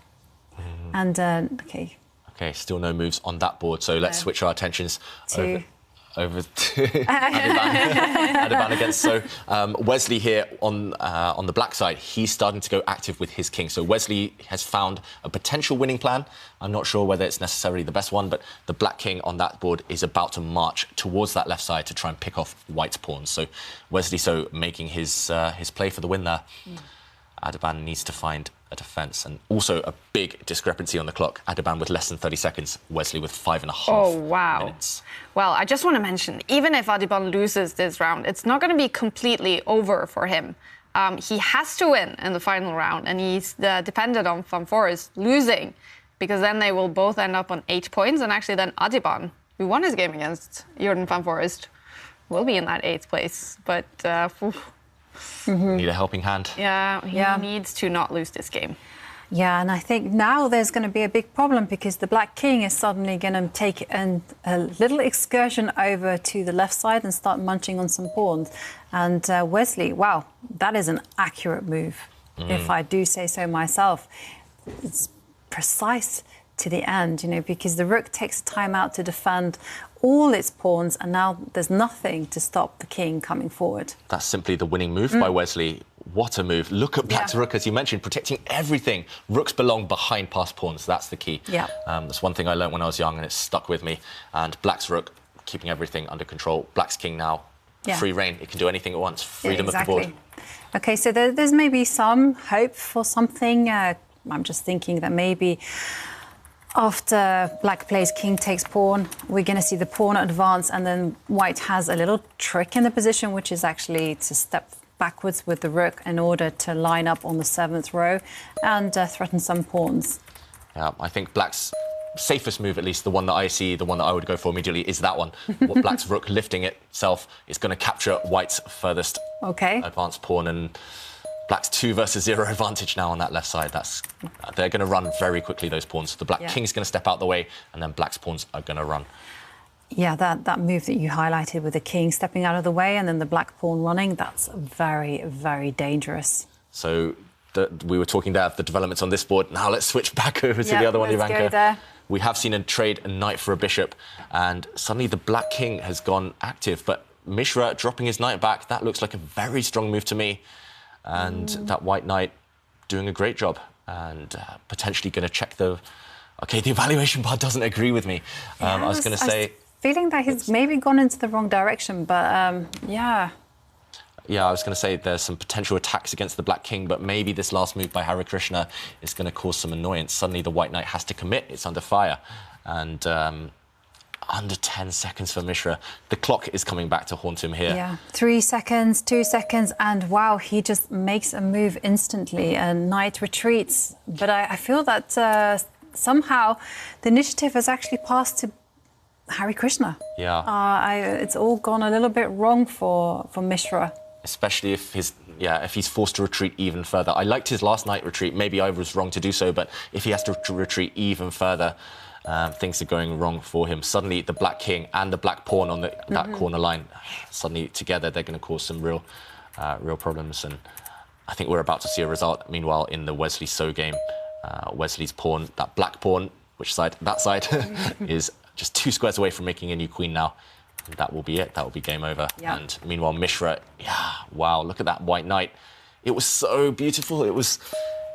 And okay. Okay, still no moves on that board, so let's switch our attentions over to Adhiban against. So Wesley here on the black side, he's starting to go active with his king. So Wesley has found a potential winning plan. I'm not sure whether it's necessarily the best one, but the black king on that board is about to march towards that left side to try and pick off White's pawns. So Wesley making his play for the win there. Adhiban needs to find a defence, and also a big discrepancy on the clock. Adhiban with less than 30 seconds, Wesley with 5.5 minutes. Well, I just want to mention, even if Adhiban loses this round, it's not going to be completely over for him. He has to win in the final round, and he's dependent on Van Foreest losing, because then they will both end up on 8 points, and actually then Adhiban, who won his game against Jordan Van Foreest, will be in that 8th place. But need a helping hand. Yeah, he needs to not lose this game. Yeah, and I think now there's going to be a big problem because the black king is suddenly going to take a little excursion over to the left side and start munching on some pawns. And Wesley, wow, that is an accurate move, if I do say so myself. It's precise to the end, you know, because the rook takes time out to defend all its pawns, and now there's nothing to stop the king coming forward. That's simply the winning move by Wesley. What a move. Look at Black's rook, as you mentioned, protecting everything. Rooks belong behind passed pawns. That's the key. Yeah. That's one thing I learned when I was young, and it's stuck with me. And Black's rook keeping everything under control. Black's king now, free reign. It can do anything at once. Freedom of the board. OK, so there's maybe some hope for something. I'm just thinking that maybe after Black plays king takes pawn, we're going to see the pawn advance, and then White has a little trick in the position, which is actually to step backwards with the rook in order to line up on the 7th row and threaten some pawns. Yeah, I think Black's safest move, at least the one that I see, the one that I would go for immediately, is that one. What Black's rook lifting itself is going to capture White's furthest advanced pawn, and Black's 2 versus 0 advantage now on that left side. They're going to run very quickly, those pawns. The black king's going to step out the way, and then Black's pawns are going to run. Yeah, that move that you highlighted with the king stepping out of the way and then the black pawn running, that's very, very dangerous. So we were talking there of the developments on this board. Now let's switch back over to the other one, let's Ivanka. go there. We have seen a trade a knight for a bishop, and suddenly the black king has gone active, but Mishra dropping his knight back, that looks like a very strong move to me. And that white knight doing a great job, and potentially going to check the... OK, the evaluation bar doesn't agree with me. I was going to say... Feeling that he's maybe gone into the wrong direction, but yeah. Yeah, I was going to say there's some potential attacks against the black king, but maybe this last move by Harikrishna is going to cause some annoyance. Suddenly the white knight has to commit. It's under fire. And under 10 seconds for Mishra. The clock is coming back to haunt him here. Yeah, 3 seconds, 2 seconds, and wow, he just makes a move instantly, and knight retreats. But I feel that somehow the initiative has actually passed to Harikrishna. Yeah. It's all gone a little bit wrong for Mishra. Especially if he's forced to retreat even further. I liked his last knight retreat. Maybe I was wrong to do so, but if he has to retreat even further, things are going wrong for him. Suddenly, the black king and the black pawn on that corner line, suddenly together, they're going to cause some real problems. And I think we're about to see a result. Meanwhile, in the Wesley So game, Wesley's pawn, that black pawn, which side? That side, is just 2 squares away from making a new queen now. And that will be it. That will be game over. Yeah. And meanwhile, Mishra, wow, look at that white knight. It was so beautiful. It was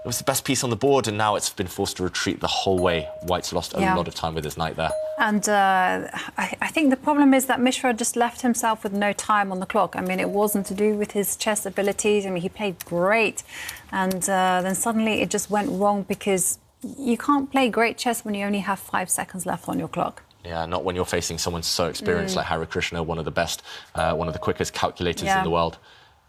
the best piece on the board, and now it's been forced to retreat the whole way. White's lost a lot of time with his knight there. And I think the problem is that Mishra just left himself with no time on the clock. I mean, it wasn't to do with his chess abilities. I mean, he played great. And then suddenly it just went wrong, because you can't play great chess when you only have 5 seconds left on your clock. Yeah, not when you're facing someone so experienced like Harikrishna, one of the best, one of the quickest calculators in the world.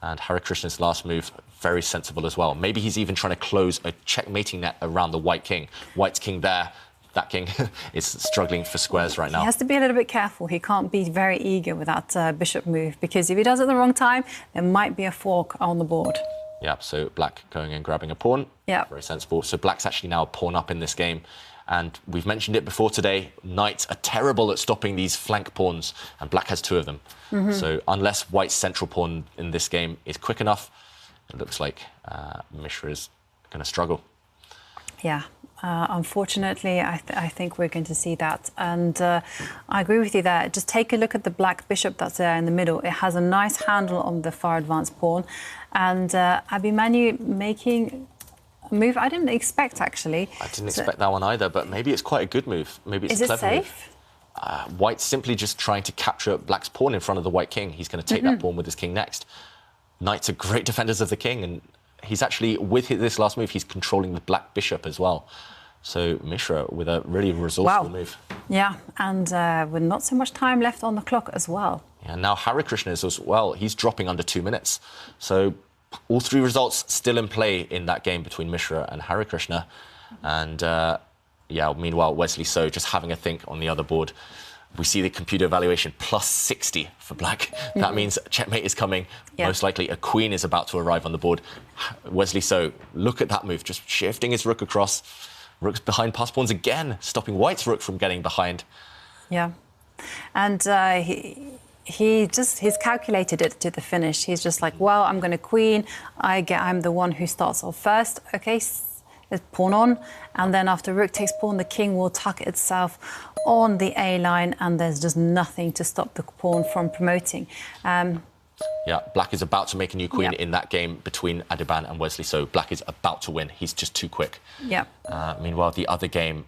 And Harikrishna's last move, very sensible as well. Maybe he's even trying to close a checkmating net around the white king. White's king there. That king is struggling for squares right now. He has to be a little bit careful. He can't be very eager with that bishop move, because if he does it at the wrong time, there might be a fork on the board. Yeah, so black going and grabbing a pawn. Yeah. Very sensible. So black's actually now a pawn up in this game. And we've mentioned it before today, knights are terrible at stopping these flank pawns, and black has 2 of them. So unless white's central pawn in this game is quick enough, it looks like Mishra is going to struggle. Yeah, unfortunately, I think we're going to see that. And I agree with you there. Just take a look at the black bishop that's there in the middle. It has a nice handle on the far advanced pawn. And Abhimanyu making a move I didn't expect, actually. I didn't expect that one either, but maybe it's quite a good move. Maybe it's a clever move. Is it safe? White's simply just trying to capture black's pawn in front of the white king. He's going to take that pawn with his king next. Knights are great defenders of the king, and he's actually, with this last move, he's controlling the black bishop as well. So Mishra with a really resourceful move. Yeah, and with not so much time left on the clock as well. Yeah, now Harikrishna is as well. He's dropping under 2 minutes. So all 3 results still in play in that game between Mishra and Harikrishna. And yeah, meanwhile, Wesley So just having a think on the other board. We see the computer evaluation plus 60 for black. That means checkmate is coming. Most likely a queen is about to arrive on the board. Wesley So, look at that move, just shifting his rook across. Rook's behind past pawns again, stopping white's rook from getting behind. Yeah, and he's calculated it to the finish. He's just like, well, I'm going to queen. I'm the one who starts off first. Okay, let's pawn on, and then after rook takes pawn, the king will tuck itself on the A line, and there's just nothing to stop the pawn from promoting. Yeah, black is about to make a new queen in that game between Adhiban and Wesley So. Black is about to win. He's just too quick. Yeah. Meanwhile, the other game,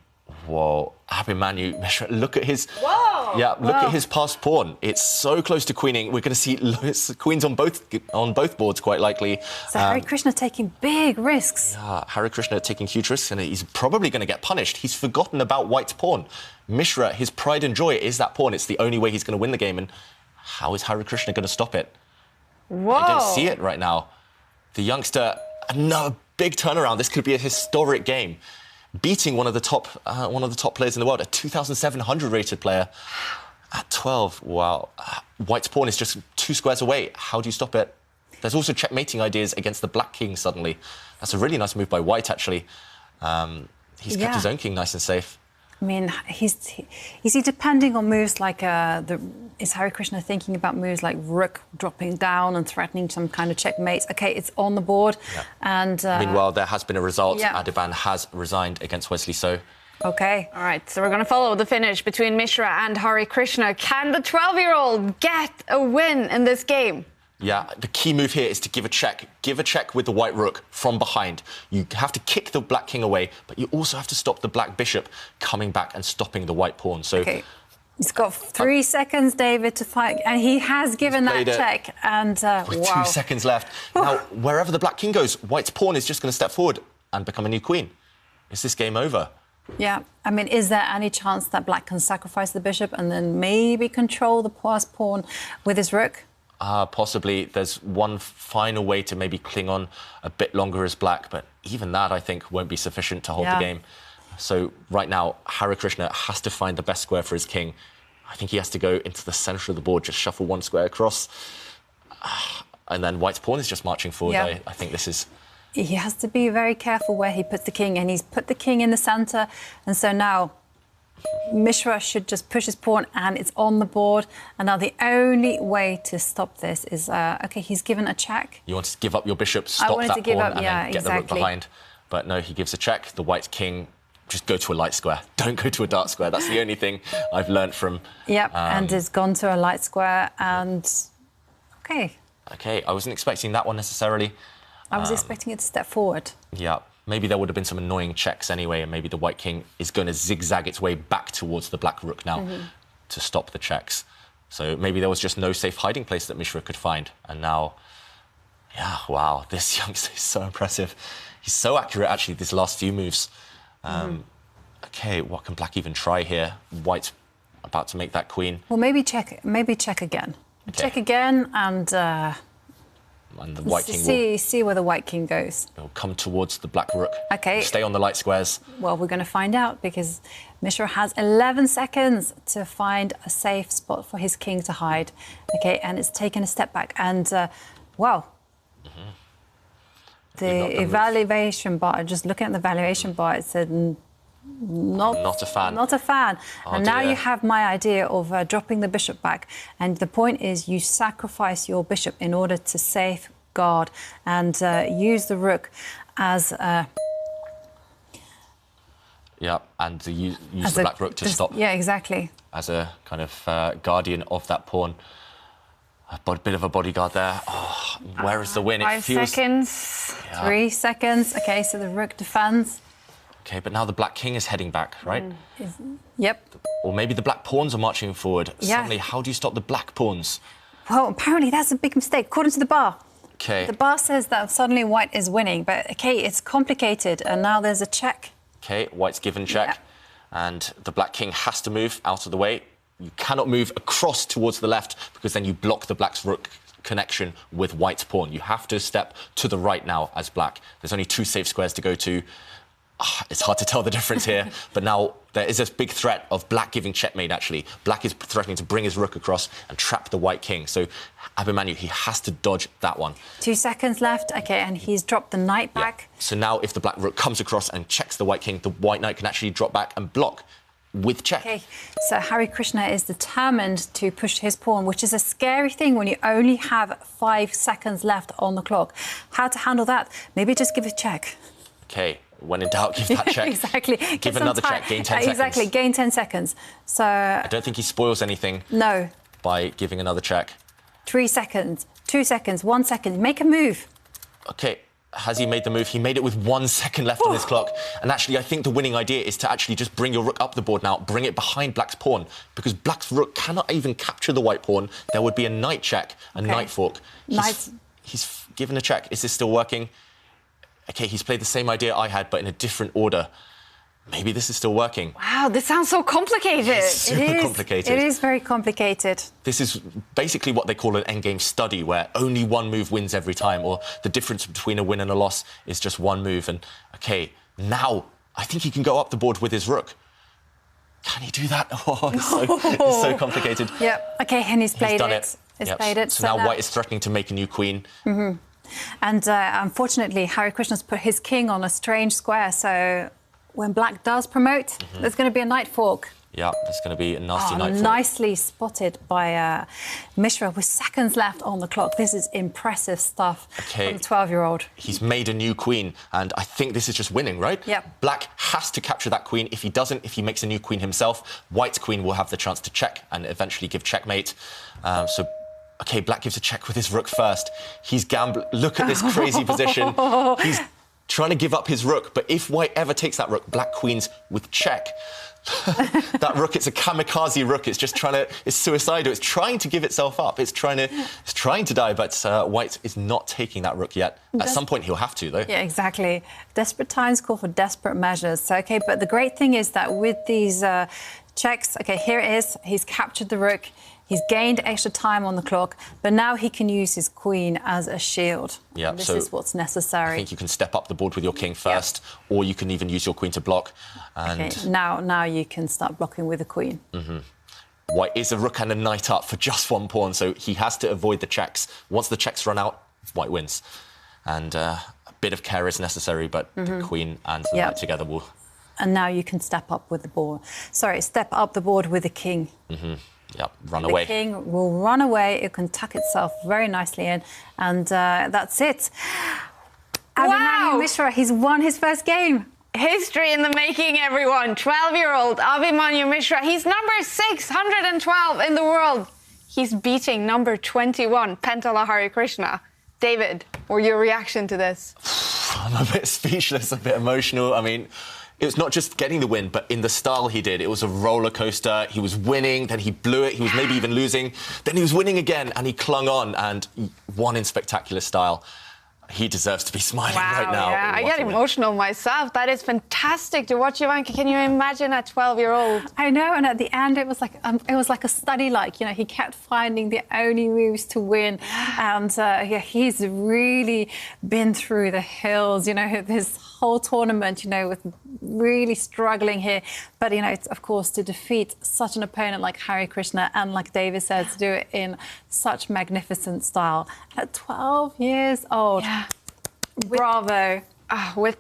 whoa, Abhimanyu, Mishra, look at his... Whoa! Yeah, look at his passed pawn. It's so close to queening. We're going to see queens on both boards, quite likely. So Harikrishna taking big risks. Yeah, Harikrishna taking huge risks, and he's probably going to get punished. He's forgotten about white's pawn. Mishra, his pride and joy is that pawn. It's the only way he's going to win the game, and how is Harikrishna going to stop it? Whoa. I don't see it right now. The youngster, another big turnaround. This could be a historic game. Beating one of the top players in the world, a 2,700 rated player at 12. Wow. White's pawn is just 2 squares away. How do you stop it? There's also checkmating ideas against the black king suddenly. That's a really nice move by white, actually. He's kept his own king nice and safe. I mean, is he depending on moves like is Harikrishna thinking about moves like rook dropping down and threatening some kind of checkmate? Okay, it's on the board. Yeah. And meanwhile, there has been a result. Yeah. Adhiban has resigned against Wesley So. Okay. All right, so we're going to follow the finish between Mishra and Harikrishna. Can the 12-year-old get a win in this game? Yeah, the key move here is to give a check. Give a check with the white rook from behind. You have to kick the black king away, but you also have to stop the black bishop coming back and stopping the white pawn. So okay. He's got 3 seconds, David, to fight, and he has given that check. And with wow. 2 seconds left. Now, wherever the black king goes, white's pawn is just going to step forward and become a new queen. Is this game over? Yeah, I mean, is there any chance that black can sacrifice the bishop and then maybe control the last pawn with his rook? Possibly. There's one final way to maybe cling on a bit longer as black, but even that, I think, won't be sufficient to hold the game. So right now, Harikrishna has to find the best square for his king. I think he has to go into the centre of the board, just shuffle 1 square across. And then white's pawn is just marching forward. Yeah. I think this is... He has to be very careful where he puts the king, and he's put the king in the centre. And so now Mishra should just push his pawn, and it's on the board. And now the only way to stop this is, OK, he's given a check. You want to give up your bishop, stop that pawn, and then get the rook behind. But no, he gives a check. The white king, just go to a light square. Don't go to a dark square. That's the only thing I've learned from... Yep, and has gone to a light square, and... OK. OK, I wasn't expecting that one necessarily. I was expecting it to step forward. Yeah, maybe there would have been some annoying checks anyway, and maybe the white king is going to zigzag its way back towards the black rook now to stop the checks. So maybe there was just no safe hiding place that Mishra could find. And now, yeah, wow, this youngster is so impressive. He's so accurate, actually, these last few moves. OK, what can black even try here? White's about to make that queen. Well, maybe check again. Okay. Check again, and the white king will see where the white king goes. It'll come towards the black rook. OK. Stay on the light squares. Well, we're going to find out, because Mishra has 11 seconds to find a safe spot for his king to hide. OK, and it's taken a step back. And, well, the evaluation bar, just looking at the evaluation bar, it said not a fan. Not a fan. Oh, and now you have my idea of dropping the bishop back. And the point is you sacrifice your bishop in order to safeguard and use the rook as... yeah, and use the black rook to stop. Yeah, exactly. As a kind of guardian of that pawn. A bit of a bodyguard there. Oh, where is the win? 5 seconds. 3 seconds. OK, so the rook defends. OK, but now the black king is heading back, right? Yep. Or maybe the black pawns are marching forward. Yeah. Suddenly, how do you stop the black pawns? Well, apparently that's a big mistake, according to the bar. OK. The bar says that suddenly white is winning, but, OK, it's complicated, and now there's a check. OK, white's given check, and the black king has to move out of the way. You cannot move across towards the left, because then you block the black's rook connection with white's pawn. You have to step to the right now as black. There's only 2 safe squares to go to. It's hard to tell the difference here, but now there is a big threat of black giving checkmate, actually. Black is threatening to bring his rook across and trap the white king. So Abhimanyu, he has to dodge that one. 2 seconds left. OK, and he's dropped the knight back. Yeah. So now if the black rook comes across and checks the white king, the white knight can actually drop back and block with check. OK, so Harikrishna is determined to push his pawn, which is a scary thing when you only have 5 seconds left on the clock. How to handle that? Maybe just give a check. OK. When in doubt, give that check. Exactly. Give another check, gain 10 seconds. Exactly, gain 10 seconds. So... I don't think he spoils anything. No. By giving another check. 3 seconds, 2 seconds, 1 second. Make a move. OK, has he made the move? He made it with 1 second left on his clock. And actually, I think the winning idea is to actually just bring your rook up the board now, bring it behind black's pawn, because black's rook cannot even capture the white pawn. There would be a knight check, a knight fork. He's given a check. Is this still working? OK, he's played the same idea I had, but in a different order. Maybe this is still working. Wow, this sounds so complicated. It's super complicated. It is very complicated. This is basically what they call an endgame study, where only one move wins every time, or the difference between a win and a loss is just one move. And, OK, now I think he can go up the board with his rook. Can he do that? Oh, it's so complicated. Yeah, OK, and he's played done it. He's played it. So now white is threatening to make a new queen. And unfortunately, Harikrishna's put his king on a strange square, so when Black does promote, there's going to be a knight fork. Yeah, it's going to be a nasty knight fork. Nicely spotted by Mishra with seconds left on the clock. This is impressive stuff from the 12-year-old. He's made a new queen, and I think this is just winning, right? Yep. Black has to capture that queen. If he doesn't, if he makes a new queen himself, White's queen will have the chance to check and eventually give checkmate. OK, Black gives a check with his rook first. He's gambling. Look at this crazy position. He's trying to give up his rook, but if White ever takes that rook, Black queens with check. That rook, it's a kamikaze rook. It's just trying to, it's suicidal. It's trying to give itself up. It's trying to die, but White is not taking that rook yet. At some point, he'll have to, though. Yeah, exactly. Desperate times call for desperate measures. So, OK, but the great thing is that with these checks, OK, here it is. He's captured the rook. He's gained extra time on the clock, but now he can use his queen as a shield. Yeah, this is what's necessary. I think you can step up the board with your king first, or you can even use your queen to block. And OK, now you can start blocking with the queen. White is a rook and a knight up for just one pawn, so he has to avoid the checks. Once the checks run out, White wins. And a bit of care is necessary, but the queen and the knight together will... And now you can step up with the board. Sorry, step up the board with the king. Yep, run away. The king will run away. It can tuck itself very nicely in, and that's it. Wow! Mishra, he's won his first game. History in the making, everyone. 12-year-old Abhimanyu Mishra. He's number 612 in the world. He's beating number 21, Pentala Harikrishna. David, what your reaction to this? I'm a bit speechless, a bit emotional. I mean, it was not just getting the win, but in the style he did. It was a roller coaster. He was winning, then he blew it. He was maybe even losing. Then he was winning again, and he clung on and won in spectacular style. He deserves to be smiling right now. Yeah, I get emotional myself. That is fantastic to watch, Ivanka. Can you imagine a 12-year-old? I know, and at the end it was like a study. Like, you know, he kept finding the only moves to win, and he's really been through the hills. You know, this whole tournament. You know, with really struggling here, but you know, it's, of course, to defeat such an opponent like Harikrishna, and like David said, to do it in such magnificent style at 12 years old. Yeah. Bravo. With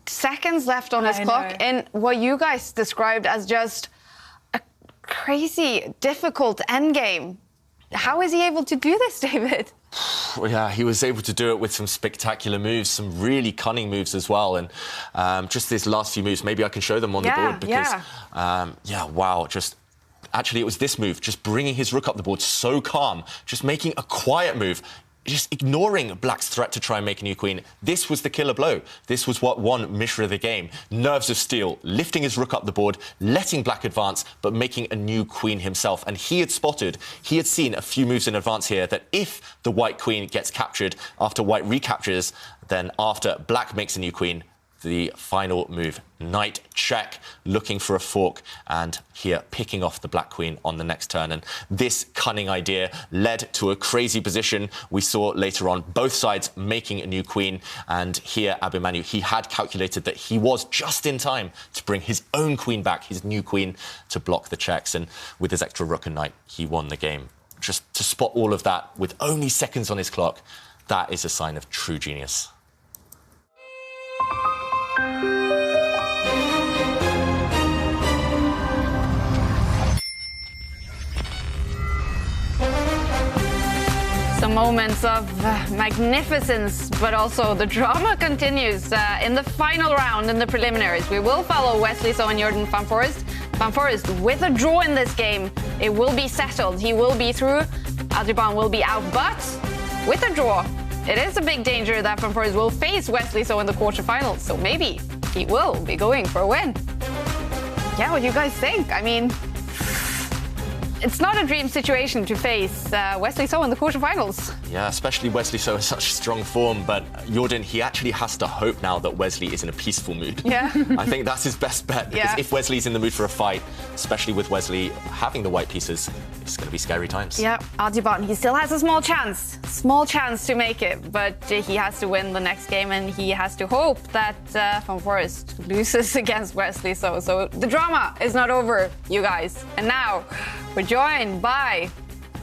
seconds left on his clock in what you guys described as just a crazy, difficult endgame. How is he able to do this, David? Well, yeah, he was able to do it with some spectacular moves, some really cunning moves as well. And just these last few moves, maybe I can show them on the board because, wow, just... Actually, it was this move, just bringing his rook up the board so calm, just making a quiet move, just ignoring Black's threat to try and make a new queen. This was the killer blow. This was what won Mishra the game. Nerves of steel, lifting his rook up the board, letting Black advance, but making a new queen himself. And he had seen a few moves in advance here that if the White queen gets captured after White recaptures, then after Black makes a new queen, the final move, knight check, looking for a fork, and here picking off the Black queen on the next turn. And this cunning idea led to a crazy position we saw later on, both sides making a new queen. And here Abhimanyu, he had calculated that he was just in time to bring his own queen back, his new queen, to block the checks. And with his extra rook and knight, he won the game. Just to spot all of that with only seconds on his clock, that is a sign of true genius. Some moments of magnificence, but also the drama continues in the final round in the preliminaries. We will follow Wesley So and Jordan van Foreest. Van Foreest with a draw in this game, it will be settled. He will be through. Adhiban will be out, but with a draw, it is a big danger that Van Foreest will face Wesley So in the quarterfinals. So maybe he will be going for a win. Yeah, what do you guys think? I mean, it's not a dream situation to face Wesley So in the quarterfinals. Yeah, especially Wesley So in such strong form. But Jordan, he actually has to hope now that Wesley is in a peaceful mood. Yeah. I think that's his best bet. Because if Wesley's in the mood for a fight, especially with Wesley having the white pieces, it's going to be scary times. Yeah, Adhiban, he still has a small chance to make it. But he has to win the next game, and he has to hope that Van Foreest loses against Wesley So. So the drama is not over, you guys. And now we're joined by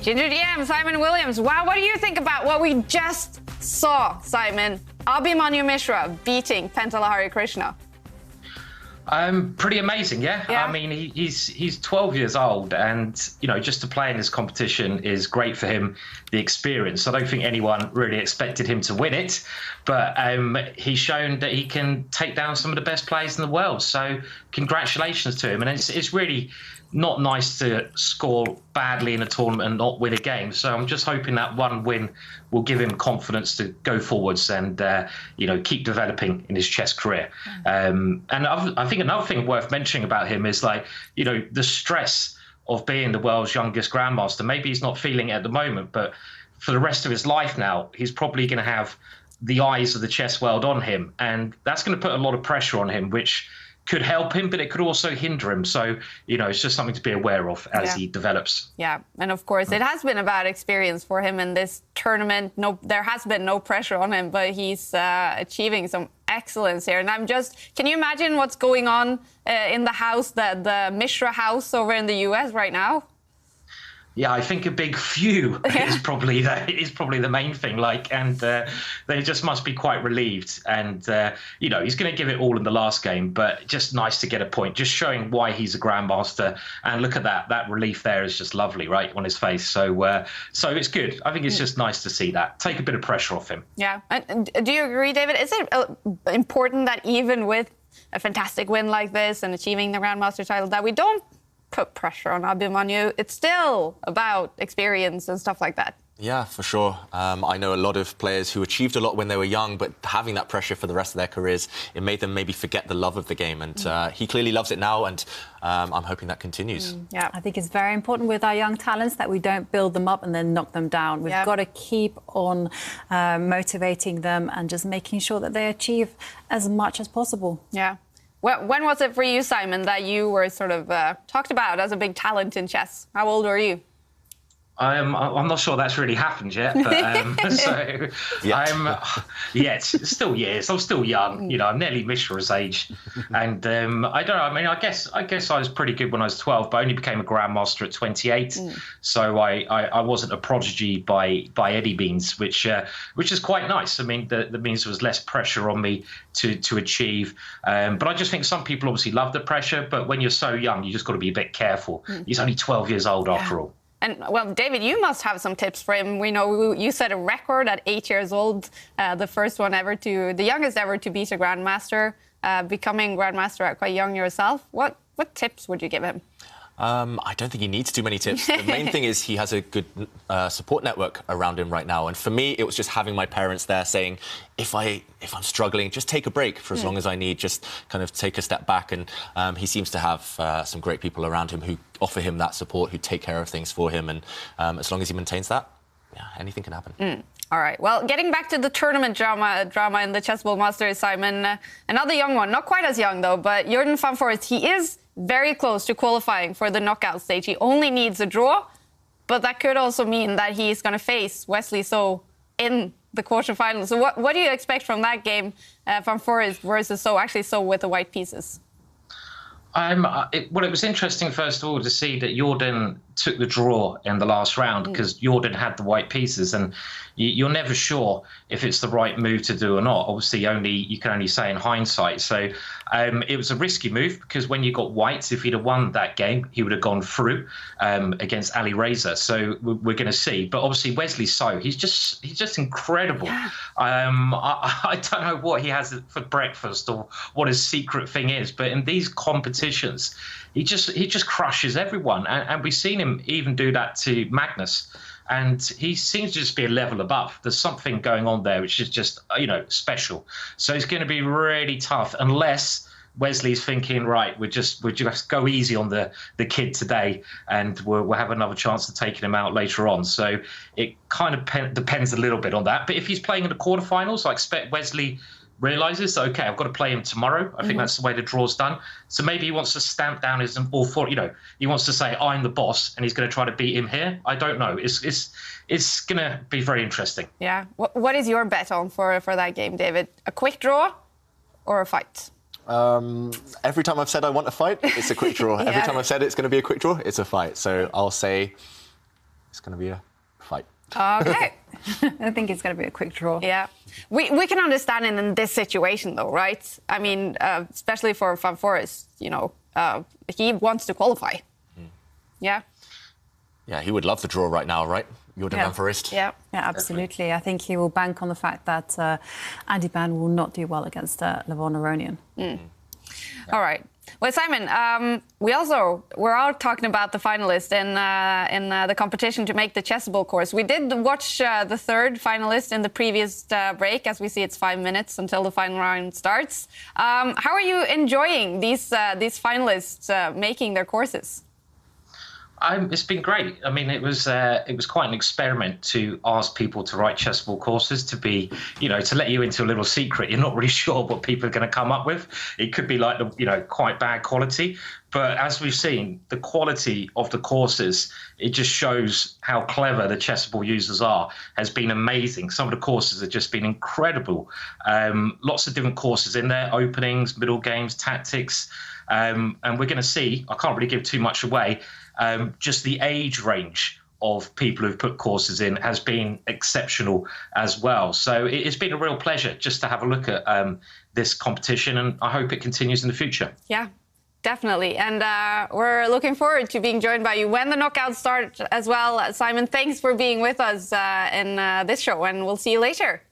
Ginger DM, Simon Williams. Wow, what do you think about what we just saw, Simon? Abhimanyu Mishra beating Pentala Harikrishna. Pretty amazing, yeah. I mean, he's 12 years old, and just to play in this competition is great for him. The experience. I don't think anyone really expected him to win it, but he's shown that he can take down some of the best players in the world. So congratulations to him. And it's really not nice to score badly in a tournament and not win a game. So I'm just hoping that one win will give him confidence to go forwards and keep developing in his chess career. And I think another thing worth mentioning about him is the stress of being the world's youngest grandmaster. Maybe he's not feeling it at the moment, but for the rest of his life now, he's probably going to have the eyes of the chess world on him, and that's going to put a lot of pressure on him, which could help him, but it could also hinder him. So, it's just something to be aware of as he develops. Yeah, and of course, it has been a bad experience for him in this tournament. There has been no pressure on him, but he's achieving some excellence here. And can you imagine what's going on in the house, the Mishra house over in the US right now? Yeah, I think a big few is probably the main thing. And they just must be quite relieved. And he's going to give it all in the last game, but just nice to get a point, just showing why he's a grandmaster. And look at that relief there is just lovely, right, on his face. So it's good. I think it's just nice to see that. Take a bit of pressure off him. Yeah. And do you agree, David? Is it important that even with a fantastic win like this and achieving the grandmaster title, that we don't put pressure on Adhiban? It's still about experience and stuff like that. Yeah, for sure. I know a lot of players who achieved a lot when they were young, but having that pressure for the rest of their careers, it made them maybe forget the love of the game. And he clearly loves it now, and I'm hoping that continues. Yeah, I think it's very important with our young talents that we don't build them up and then knock them down. We've got to keep on motivating them and just making sure that they achieve as much as possible. Yeah. Well, when was it for you, Simon, that you were sort of talked about as a big talent in chess? How old are you? I'm not sure that's really happened yet, but it's still years. I'm still young, I'm nearly Mishra's age, and I don't know. I mean, I guess I was pretty good when I was 12, but I only became a grandmaster at 28, so I wasn't a prodigy by any means, which is quite nice. I mean, that means there was less pressure on me to achieve, but I just think some people obviously love the pressure, but when you're so young, you just got to be a bit careful. He's only 12 years old after all. And, well, David, you must have some tips for him. We know you set a record at 8 years old, the youngest ever to beat a grandmaster, becoming grandmaster at quite young yourself. What tips would you give him? I don't think he needs too many tips. The main thing is he has a good support network around him right now. And for me, it was just having my parents there saying, if I'm struggling, just take a break for as long as I need, just kind of take a step back. And he seems to have some great people around him who offer him that support, who take care of things for him. And as long as he maintains that, anything can happen. All right. Well, getting back to the tournament drama in the Chessable Masters, Simon, another young one, not quite as young, though, but Jordan van Foreest, he is very close to qualifying for the knockout stage. He only needs a draw, but that could also mean that he's going to face Wesley So in the quarterfinals. So what do you expect from that game, van Foreest versus So with the white pieces? It was interesting, first of all, to see that Jordan took the draw in the last round because Jordan had the white pieces, and you're never sure if it's the right move to do or not. Obviously, you can only say in hindsight. So it was a risky move because when you got whites, if he'd have won that game, he would have gone through against Ali Reza. So we're going to see. But obviously, Wesley So, he's just incredible. Yeah. I don't know what he has for breakfast or what his secret thing is, but in these competitions, he just crushes everyone, and we've seen him even do that to Magnus, and he seems to just be a level above. There's something going on there which is just special. So it's going to be really tough unless Wesley's thinking, right, we'll just go easy on the kid today, and we'll have another chance of taking him out later on. So it kind of depends a little bit on that. But if he's playing in the quarterfinals, I expect Wesley realizes, okay, I've got to play him tomorrow. I think that's the way the draw's done. So maybe he wants to stamp down his he wants to say, I'm the boss, and he's going to try to beat him here. I don't know. It's going to be very interesting. Yeah. What is your bet on for that game, David? A quick draw or a fight? Every time I've said I want a fight, it's a quick draw. Every time I've said it's going to be a quick draw, it's a fight. So I'll say it's going to be a fight. Okay. I think it's going to be a quick draw. Yeah. We can understand it in this situation, though, right? I mean, especially for Foreest, you know, he wants to qualify. Yeah. Yeah, he would love the draw right now, right? Jordan Foreest. Yeah. Yeah, absolutely. I think he will bank on the fact that Adhiban will not do well against Levon Aronian. All right. Well, Simon, we're all talking about the finalists in the competition to make the Chessable course. We did watch the third finalist in the previous break. As we see, it's 5 minutes until the final round starts. How are you enjoying these finalists making their courses? It's been great. I mean, it was quite an experiment to ask people to write Chessable courses, to be, you know, to let you into a little secret. You're not really sure what people are going to come up with. It could be like, you know, quite bad quality. But as we've seen, the quality of the courses, it just shows how clever the Chessable users are, has been amazing. Some of the courses have just been incredible. Lots of different courses in there, openings, middle games, tactics. And we're going to see, I can't really give too much away, just the age range of people who've put courses in has been exceptional as well. So it's been a real pleasure just to have a look at this competition, and I hope it continues in the future. Yeah, definitely. And we're looking forward to being joined by you when the knockouts start as well. Simon, thanks for being with us in this show, and we'll see you later.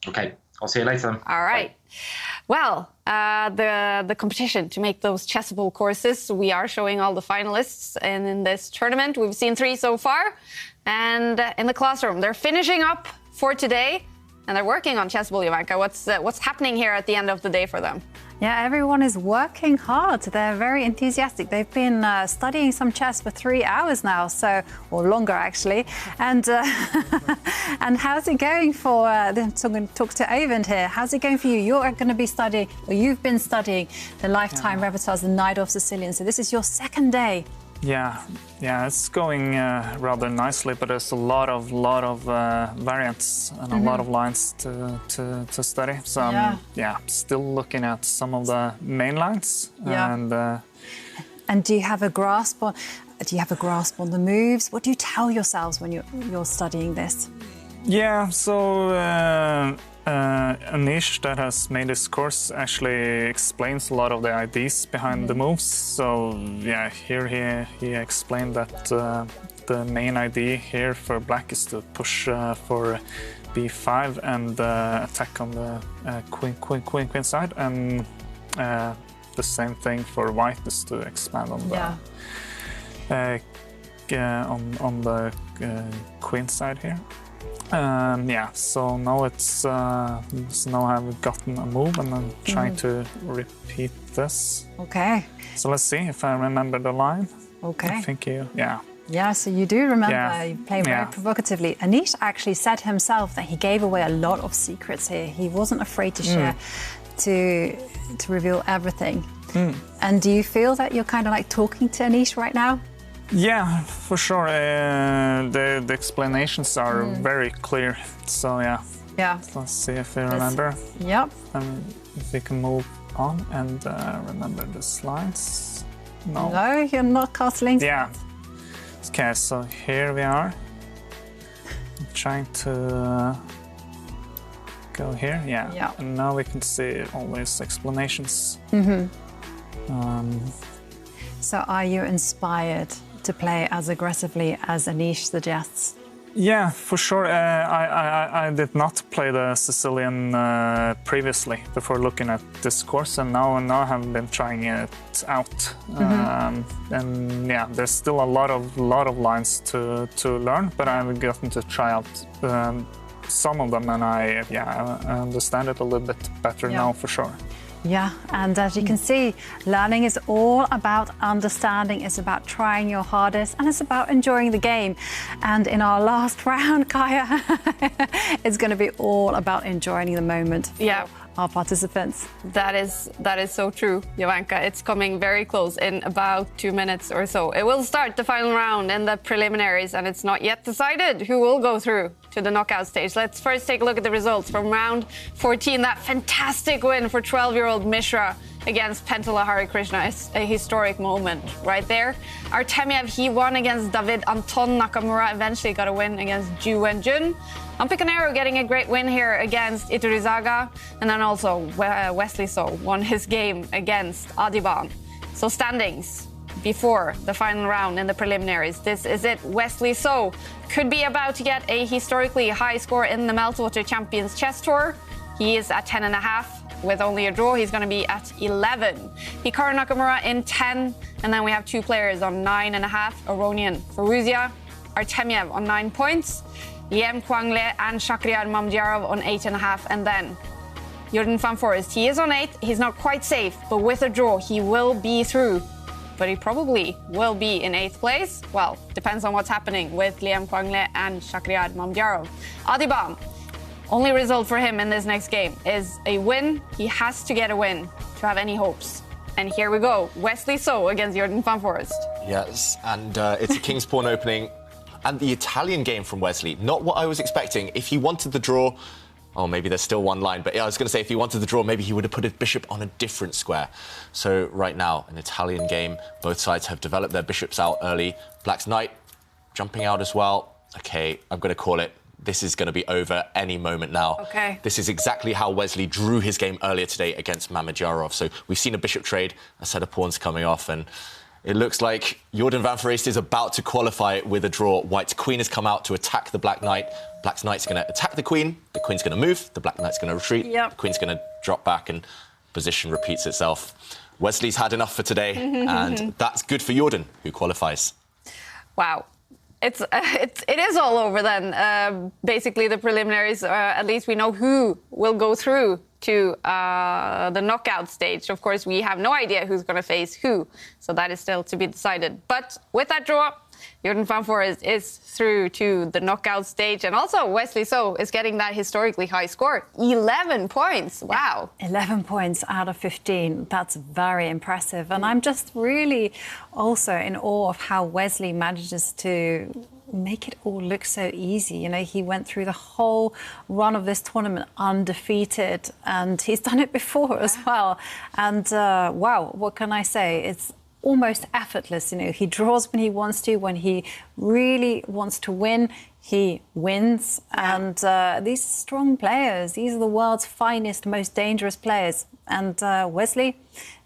Okay, I'll see you later. All right. Bye. Well, the competition to make those Chessable courses, we are showing all the finalists in this tournament. We've seen 3 so far. And in the classroom, they're finishing up for today. And they're working on Chessable, Jovanka. What's happening here at the end of the day for them? Yeah, everyone is working hard. They're very enthusiastic. They've been studying some chess for 3 hours now, or longer actually. And and how's it going for? I'm going to talk to Eyvind here. How's it going for you? You're going to be studying, or you've been studying the lifetime repertoires, the Knight of Sicilian. So this is your second day. Yeah, it's going rather nicely, but there's a lot of variants and a lot of lines to study. So I'm still looking at some of the main lines. Yeah. And do you have a grasp on the moves? What do you tell yourselves when you're studying this? Yeah, so Anish, that has made this course, actually explains a lot of the ideas behind the moves. So yeah, here he explained that the main idea here for black is to push for b5 and attack on the queen side, and the same thing for white is to expand on the on the queen side here. So now now I've gotten a move and I'm trying to repeat this. Okay. So let's see if I remember the line. Okay. I think Yeah, so you do remember, you play very provocatively. Anish actually said himself that he gave away a lot of secrets here. He wasn't afraid to share, to reveal everything. And do you feel that you're kind of like talking to Anish right now? Yeah, for sure. The explanations are very clear. So yeah. Let's see if we remember. Yep. If we can move on and remember the lines. No, you're not castling. Yeah. Okay, so here we are. I'm trying to go here. Yeah. And now we can see all these explanations. So are you inspired to play as aggressively as Anish suggests? Yeah, for sure. I did not play the Sicilian previously before looking at this course, and now I have been trying it out. And yeah, there's still a lot of lines to learn, but I've gotten to try out some of them, and I understand it a little bit better now for sure. Yeah, and as you can see, learning is all about understanding, it's about trying your hardest, and it's about enjoying the game. And in our last round, Kaya, it's going to be all about enjoying the moment for our participants. That is so true, Jovanka. It's coming very close in about 2 minutes or so. It will start the final round and the preliminaries, and it's not yet decided who will go through to the knockout stage. Let's first take a look at the results from round 14. That fantastic win for 12-year-old Mishra against Pentala Harikrishna is a historic moment right there. Artemiev, he won against David. Anton Nakamura eventually got a win against Ju Wenjun. Picanero getting a great win here against Iturizaga. And then also Wesley So won his game against Adhiban. So standings before the final round in the preliminaries. This is it. Wesley So could be about to get a historically high score in the Meltwater Champions Chess Tour. He is at 10.5. With only a draw, he's going to be at 11. Hikaru Nakamura in 10. And then we have 2 players on 9.5. Aronian Furuzia, Artemiev on 9 points. Liem Kwangle and Shakhriyar Mamedyarov on 8.5. And then Jordan van Foreest, he is on 8. He's not quite safe, but with a draw, he will be through. But he probably will be in 8th place. Well, depends on what's happening with Liem Kwangle and Shakhriyar Mamedyarov. Adhiban, only result for him in this next game is a win. He has to get a win to have any hopes. And here we go. Wesley So against Jordan van Foreest. Yes, and it's a King's Pawn opening. And the Italian game from Wesley, not what I was expecting. If he wanted the draw, oh, maybe there's still one line. But yeah, I was going to say, if he wanted the draw, maybe he would have put his bishop on a different square. So right now, an Italian game, both sides have developed their bishops out early. Black's knight jumping out as well. OK, I'm going to call it. This is going to be over any moment now. OK. This is exactly how Wesley drew his game earlier today against Mamedyarov. So we've seen a bishop trade, a set of pawns coming off, and it looks like Jordan van Foreest is about to qualify with a draw. White's queen has come out to attack the black knight. Black's knight's going to attack the queen's going to move, the black knight's going to retreat, the queen's going to drop back, and position repeats itself. Wesley's had enough for today, and that's good for Jordan, who qualifies. Wow. It is all over then. Basically, the preliminaries, at least we know who will go through to the knockout stage. Of course, we have no idea who's going to face who, so that is still to be decided. But with that draw, Jordan van Foreest is through to the knockout stage, and also Wesley So is getting that historically high score, 11 points. Wow. 11 points out of 15. That's very impressive. And I'm just really also in awe of how Wesley manages to make it all look so easy. You know, he went through the whole run of this tournament undefeated, and he's done it before as well. And wow, what can I say? It's almost effortless. You know, he draws when he wants to. When he really wants to win, he wins. And these strong players, these are the world's finest, most dangerous players. And Wesley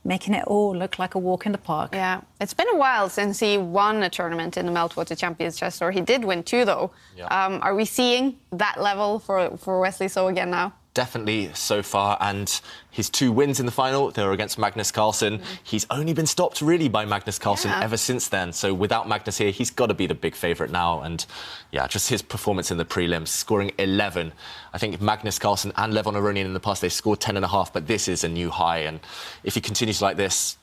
making it all look like a walk in the park. Yeah, it's been a while since he won a tournament in the Meltwater Champions Chess Tour. He did win 2, though. Yeah. Are we seeing that level for Wesley So again now? Definitely so far, and his 2 wins in the final, they were against Magnus Carlsen. He's only been stopped really by Magnus Carlsen ever since then. So without Magnus here, he's got to be the big favourite now. And yeah, just his performance in the prelims, scoring 11. I think Magnus Carlsen and Levon Aronian in the past, they scored 10.5, but this is a new high. And if he continues like this,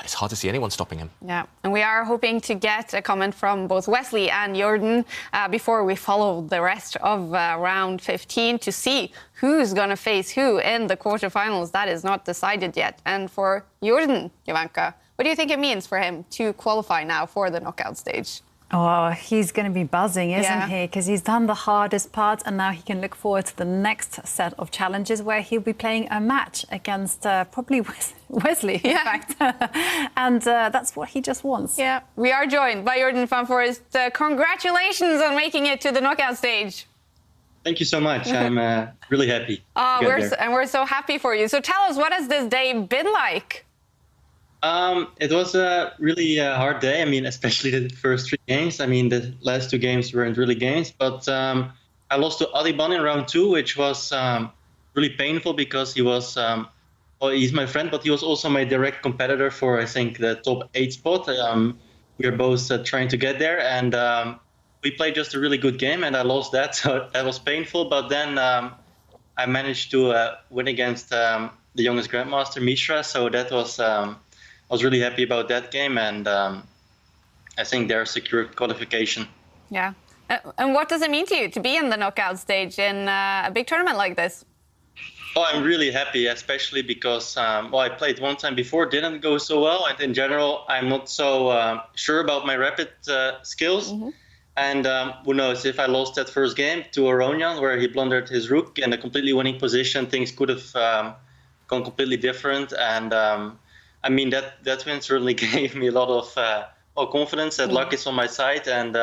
it's hard to see anyone stopping him. Yeah, and we are hoping to get a comment from both Wesley and Jordan before we follow the rest of round 15 to see who's going to face who in the quarterfinals. That is not decided yet. And for Jordan, Jovanka, what do you think it means for him to qualify now for the knockout stage? Oh, he's going to be buzzing, isn't he? Because he's done the hardest part, and now he can look forward to the next set of challenges where he'll be playing a match against probably Wesley, in fact. And that's what he just wants. Yeah, we are joined by Jordan van Foreest. Congratulations on making it to the knockout stage. Thank you so much. I'm really happy. We're so happy for you. So tell us, what has this day been like? It was a really hard day. I mean, especially the first 3 games. I mean, the last 2 games weren't really games. But I lost to Adhiban in round 2, which was really painful because he was, well, he's my friend, but he was also my direct competitor for, I think, the top 8 spot. We were both trying to get there. And we played just a really good game, and I lost that. So that was painful. But then I managed to win against the youngest grandmaster, Mishra. So that was... I was really happy about that game, and I think they're secured qualification. Yeah. And what does it mean to you to be in the knockout stage in a big tournament like this? Oh, I'm really happy, especially because, well, I played one time before, didn't go so well. And in general, I'm not so sure about my rapid skills. And who knows, if I lost that first game to Aronian, where he blundered his rook in a completely winning position, things could have gone completely different. And I mean, that win certainly gave me a lot of confidence that luck is on my side. And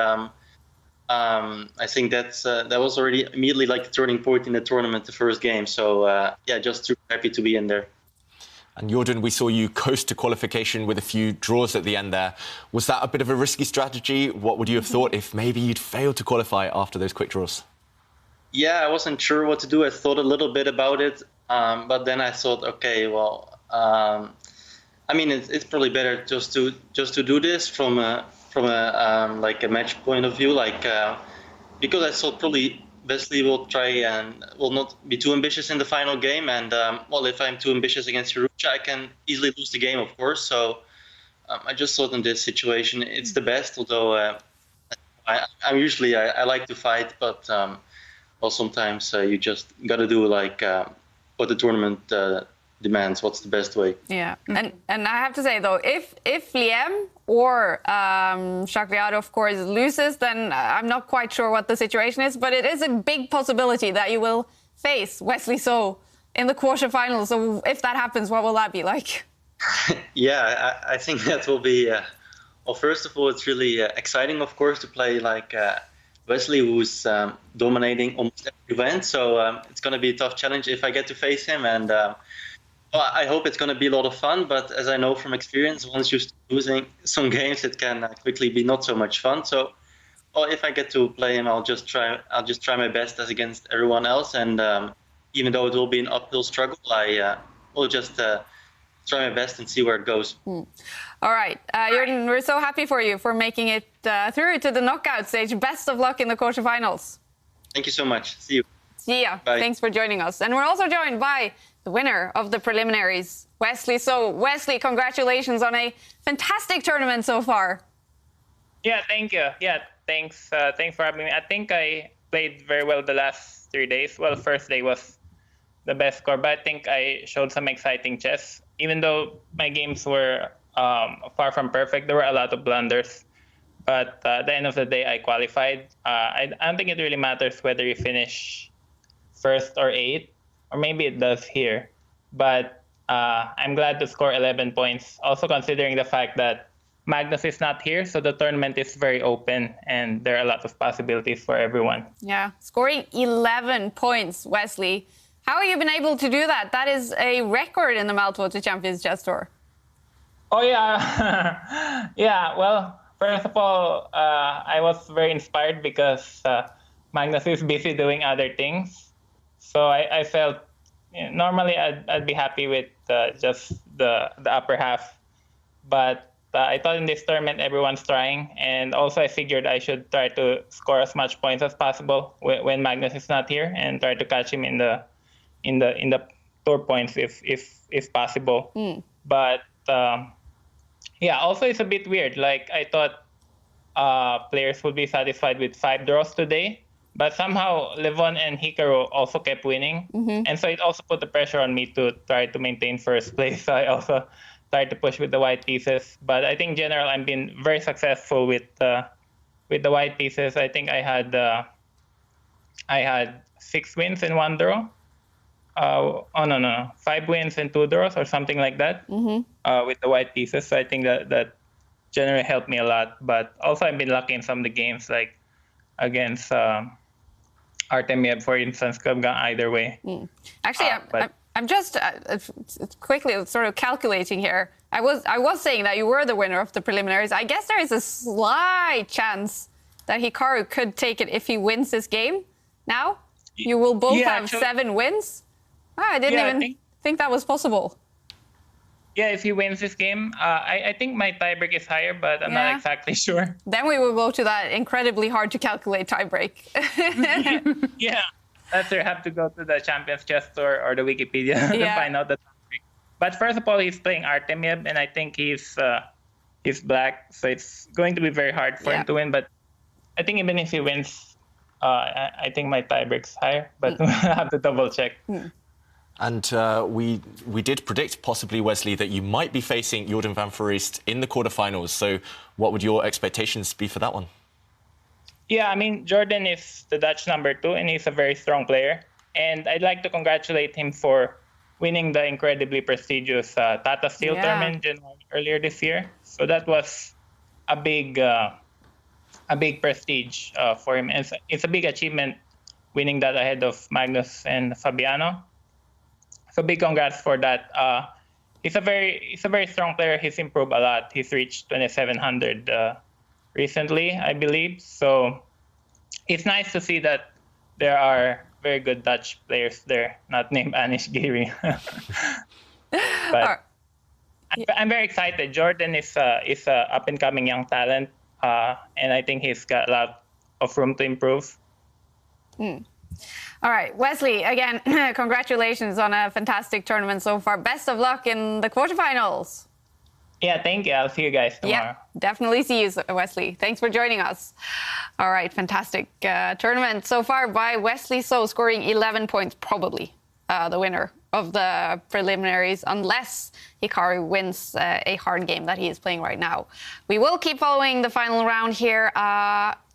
I think that was already immediately like the turning point in the tournament, the first game. So yeah, just super happy to be in there. And Jordan, we saw you coast to qualification with a few draws at the end there. Was that a bit of a risky strategy? What would you have thought if maybe you'd failed to qualify after those quick draws? Yeah, I wasn't sure what to do. I thought a little bit about it, but then I thought, okay, well, I mean, it's probably better just to do this from a like a match point of view, like because I thought probably Wesley will try and will not be too ambitious in the final game. And well, if I'm too ambitious against Harikrishna, I can easily lose the game, of course. So I just thought in this situation it's the best. Although I'm usually I like to fight, but well, sometimes you just got to do like what the tournament demands. What's the best way? Yeah, and I have to say though, if Liam or Shakriado, of course, loses, then I'm not quite sure what the situation is. But it is a big possibility that you will face Wesley So in the quarterfinals. So if that happens, what will that be like? Yeah, I think that will be. Well, first of all, it's really exciting, of course, to play like Wesley, who's dominating almost every event. So it's going to be a tough challenge if I get to face him. And well, I hope it's going to be a lot of fun. But as I know from experience, once you're losing some games, it can quickly be not so much fun. So, well, if I get to play him, I'll just try my best as against everyone else. And even though it will be an uphill struggle, I will just try my best and see where it goes. All right, Jordan, we're so happy for you for making it through to the knockout stage. Best of luck in the quarterfinals. Thank you so much. See you. See ya. Bye. Thanks for joining us. And we're also joined by the winner of the preliminaries, Wesley. So, Wesley, congratulations on a fantastic tournament so far. Yeah, thank you. Yeah, thanks for having me. I think I played very well the last 3 days. Well, first day was the best score, but I think I showed some exciting chess. Even though my games were far from perfect, there were a lot of blunders. But at the end of the day, I qualified. I don't think it really matters whether you finish first or 8th, or maybe it does here. But I'm glad to score 11 points, also considering the fact that Magnus is not here, so the tournament is very open and there are a lot of possibilities for everyone. Yeah, scoring 11 points, Wesley. How have you been able to do that? That is a record in the Meltwater Champions Chess Tour. Oh, yeah. Yeah, well, first of all, I was very inspired because Magnus is busy doing other things. So I felt normally I'd be happy with just the upper half. But I thought in this tournament everyone's trying. And also I figured I should try to score as much points as possible when Magnus is not here and try to catch him in the tour points if possible. But yeah, also it's a bit weird. Like I thought players would be satisfied with 5 draws today, but somehow Levon and Hikaru also kept winning. And so it also put the pressure on me to try to maintain first place. So I also tried to push with the white pieces. But I think in general I've been very successful with the white pieces. I think I had 6 wins in 1 draw. 5 wins and 2 draws or something like that with the white pieces. So I think that generally helped me a lot. But also I've been lucky in some of the games, like against Artemiev, for instance, could have gone either way. Actually, I'm just quickly sort of calculating here. I was saying that you were the winner of the preliminaries. I guess there is a slight chance that Hikaru could take it if he wins this game. Now you will both have 7 wins. I didn't even think that was possible. Yeah, if he wins this game, I think my tiebreak is higher, but I'm not exactly sure. Then we will go to that incredibly hard to calculate tiebreak. Yeah, that's where I have to go to the Champions Chess Tour or the Wikipedia to find out the tiebreak. But first of all, he's playing Artemiev, and I think he's black, so it's going to be very hard for him to win. But I think even if he wins, I think my tiebreak's higher, but I have to double check. And we did predict, possibly, Wesley, that you might be facing Jordan van Foreest in the quarterfinals. So what would your expectations be for that one? Yeah, I mean, Jordan is the Dutch #2, and he's a very strong player. And I'd like to congratulate him for winning the incredibly prestigious Tata Steel tournament earlier this year. So that was a big prestige for him. And it's a big achievement winning that ahead of Magnus and Fabiano. So big congrats for that. He's a very strong player. He's improved a lot. He's reached 2,700 recently, I believe. So it's nice to see that there are very good Dutch players there, not named Anish Giri. But I'm very excited. Jordan is a up and coming young talent, and I think he's got a lot of room to improve. All right, Wesley, again, congratulations on a fantastic tournament so far. Best of luck in the quarterfinals. Yeah, thank you. I'll see you guys tomorrow. Yeah, definitely see you, Wesley. Thanks for joining us. All right, fantastic tournament so far by Wesley So, scoring 11 points, probably the winner of the preliminaries, unless Hikaru wins a hard game that he is playing right now. We will keep following the final round here.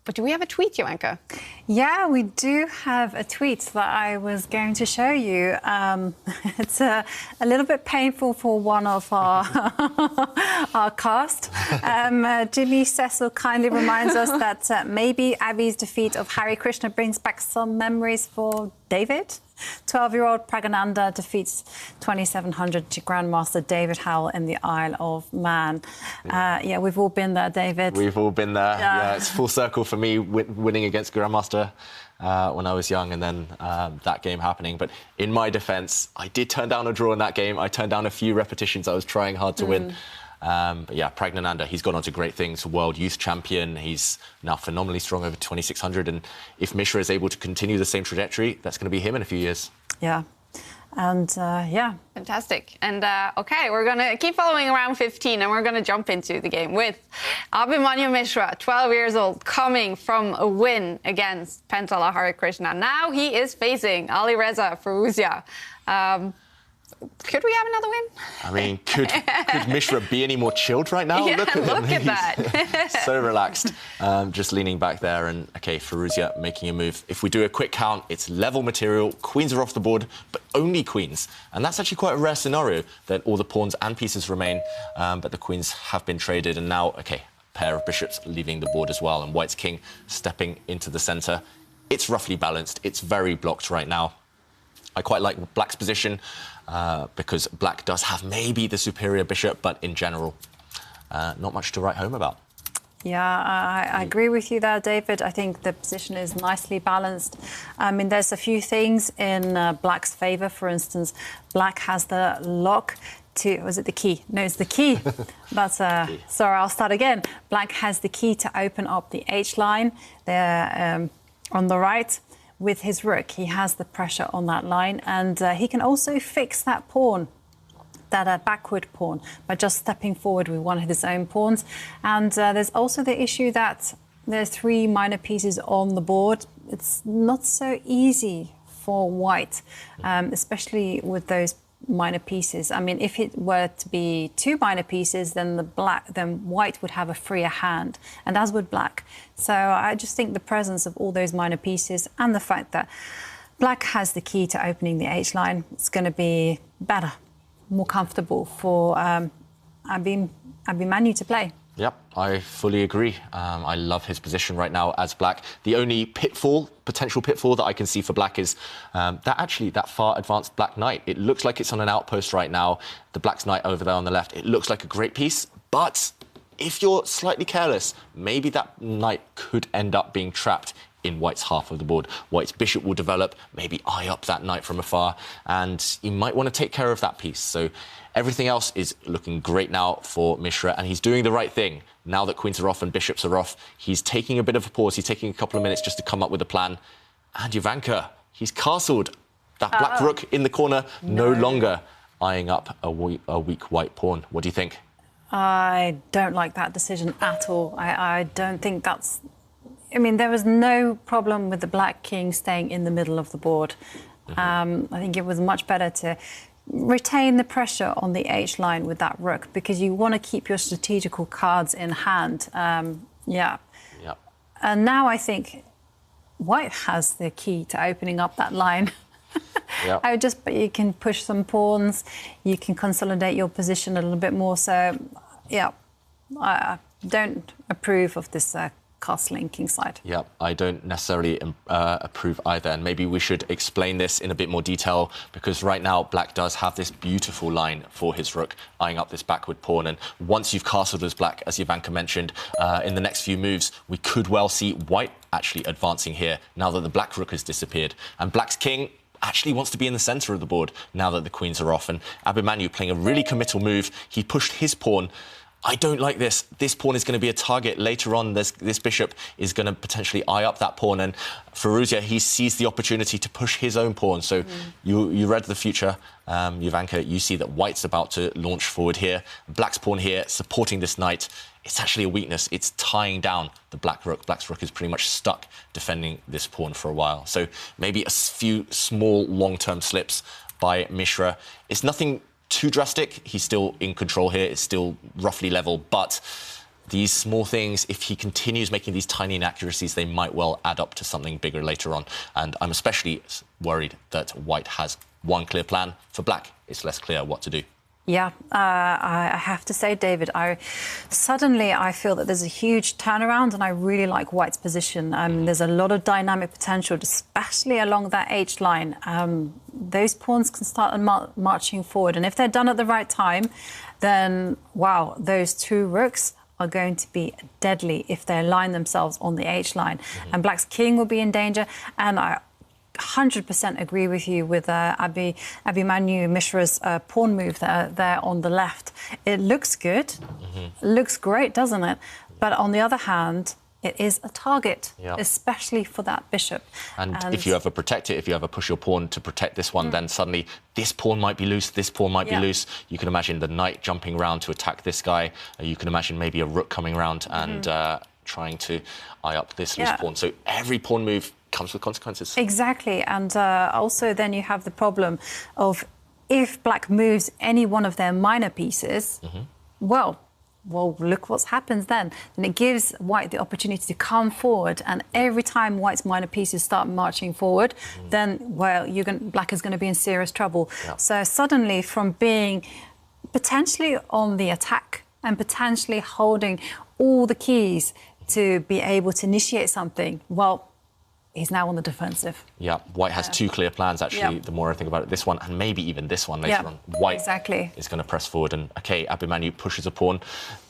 But do we have a tweet, Joanka? Yeah, we do have a tweet that I was going to show you. It's a little bit painful for one of our our cast. Jimmy Cecil kindly reminds us that maybe Abby's defeat of Harikrishna brings back some memories for David. 12-year-old Pragananda defeats 2,700 Grandmaster David Howell in the Isle of Man. Yeah, we've all been there, David. We've all been there. Yeah, it's full circle for me, winning against Grandmaster when I was young, and then that game happening. But in my defence, I did turn down a draw in that game. I turned down a few repetitions. I was trying hard to win. But yeah, Pragnananda, he's gone on to great things. World Youth Champion. He's now phenomenally strong, over 2,600. And if Mishra is able to continue the same trajectory, that's going to be him in a few years. Yeah. And yeah. Fantastic. And OK, we're going to keep following round 15, and we're going to jump into the game with Abhimanyu Mishra, 12 years old, coming from a win against Pentala Harikrishna. Now he is facing Ali Reza Firouzja. Could we have another win? I mean, could Mishra be any more chilled right now? Yeah, look at him. At that. So relaxed, just leaning back there. And OK, Firouzja making a move. If we do a quick count, it's level material. Queens are off the board, but only queens. And that's actually quite a rare scenario that all the pawns and pieces remain, but the queens have been traded. And now, OK, pair of bishops leaving the board as well. And White's king stepping into the centre. It's roughly balanced. It's very blocked right now. I quite like Black's position because Black does have maybe the superior bishop, but in general, not much to write home about. Yeah, I agree with you there, David. I think the position is nicely balanced. I mean, there's a few things in Black's favour. For instance, Black has the lock to... Was it the key? No, it's the key. But, sorry, I'll start again. Black has the key to open up the H-line there on the right. With his rook, he has the pressure on that line, and he can also fix that pawn, that backward pawn, by just stepping forward with one of his own pawns. And there's also the issue that there's 3 minor pieces on the board. It's not so easy for White, especially with those minor pieces. I mean, if it were to be 2 minor pieces, then White would have a freer hand, and as would Black. So I just think the presence of all those minor pieces and the fact that Black has the key to opening the H-line, it's going to be better, more comfortable for Abhimanyu to play. Yep, I fully agree. I love his position right now as Black. The only potential pitfall that I can see for Black is that far advanced Black Knight. It looks like it's on an outpost right now. The Black's Knight over there on the left, it looks like a great piece, but if you're slightly careless, maybe that Knight could end up being trapped in White's half of the board. White's bishop will develop, maybe eye up that Knight from afar, and you might want to take care of that piece. So everything else is looking great now for Mishra, and he's doing the right thing. Now that queens are off and bishops are off, he's taking a bit of a pause. He's taking a couple of minutes just to come up with a plan. And Jovanka, he's castled that black rook in the corner, no longer eyeing up a weak white pawn. What do you think? I don't like that decision at all. I don't think that's... I mean, there was no problem with the black king staying in the middle of the board. I think it was much better to retain the pressure on the H-line with that rook, because you want to keep your strategical cards in hand. And now I think White has the key to opening up that line. Yeah. But you can push some pawns, you can consolidate your position a little bit more. So, yeah, I don't approve of this castling kingside. Yeah, I don't necessarily approve either. And maybe we should explain this in a bit more detail, because right now Black does have this beautiful line for his rook, eyeing up this backward pawn. And once you've castled as Black, as Ivanka mentioned, in the next few moves, we could well see White actually advancing here, now that the Black rook has disappeared. And Black's king actually wants to be in the centre of the board now that the queens are off. And Adhiban playing a really committal move. He pushed his pawn. I don't like this. This pawn is going to be a target later on. This bishop is going to potentially eye up that pawn. And Firouzja, he sees the opportunity to push his own pawn. So you read the future, Ivanka. You see that White's about to launch forward here. Black's pawn here supporting this knight. It's actually a weakness. It's tying down the Black rook. Black's rook is pretty much stuck defending this pawn for a while. So maybe a few small long-term slips by Mishra. It's nothing too drastic. He's still in control here. It's still roughly level, but these small things, if he continues making these tiny inaccuracies, they might well add up to something bigger later on. And I'm especially worried that White has one clear plan. For Black, it's less clear what to do. Yeah, I have to say, David, suddenly I feel that there's a huge turnaround, and I really like White's position. There's a lot of dynamic potential, especially along that H line. Those pawns can start marching forward, and if they're done at the right time, then, wow, those two rooks are going to be deadly if they align themselves on the H line. And Black's king will be in danger, and I 100% agree with you with Abhimanyu Mishra's pawn move there on the left. It looks good, looks great, doesn't it? But on the other hand, it is a target, especially for that bishop. And if you ever protect it, if you ever push your pawn to protect this one, then suddenly this pawn might be loose, this pawn might be loose. You can imagine the knight jumping around to attack this guy. You can imagine maybe a rook coming around and trying to eye up this loose pawn. So every pawn move comes with consequences. Exactly. And also then you have the problem of if Black moves any one of their minor pieces, well, look what happens then. And it gives White the opportunity to come forward, and every time White's minor pieces start marching forward, then, well, Black is going to be in serious trouble. So suddenly, from being potentially on the attack and potentially holding all the keys to be able to initiate something, well, he's now on the defensive. Yeah, White has two clear plans, actually, the more I think about it. This one, and maybe even this one later on. White is going to press forward, and, OK, Abhimanyu pushes a pawn.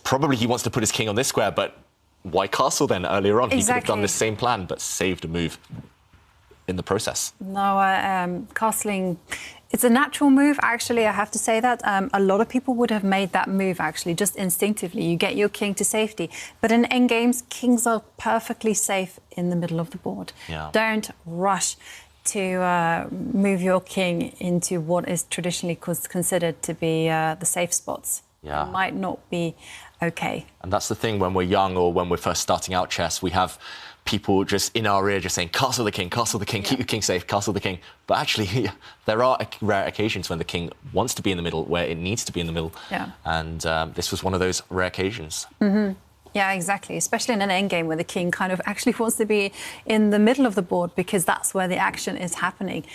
Probably he wants to put his king on this square, but why castle then earlier on? He could have done the same plan, but saved a move in the process. No, castling... It's a natural move, actually, I have to say that. A lot of people would have made that move, actually, just instinctively. You get your king to safety. But in endgames, kings are perfectly safe in the middle of the board. Don't rush to move your king into what is traditionally considered to be the safe spots. It might not be OK. And that's the thing, when we're young or when we're first starting out chess, we have people just in our ear just saying, castle the king, keep your king safe, castle the king. But actually, there are rare occasions when the king wants to be in the middle, where it needs to be in the middle. And this was one of those rare occasions. Yeah, exactly, especially in an endgame where the king kind of actually wants to be in the middle of the board, because that's where the action is happening.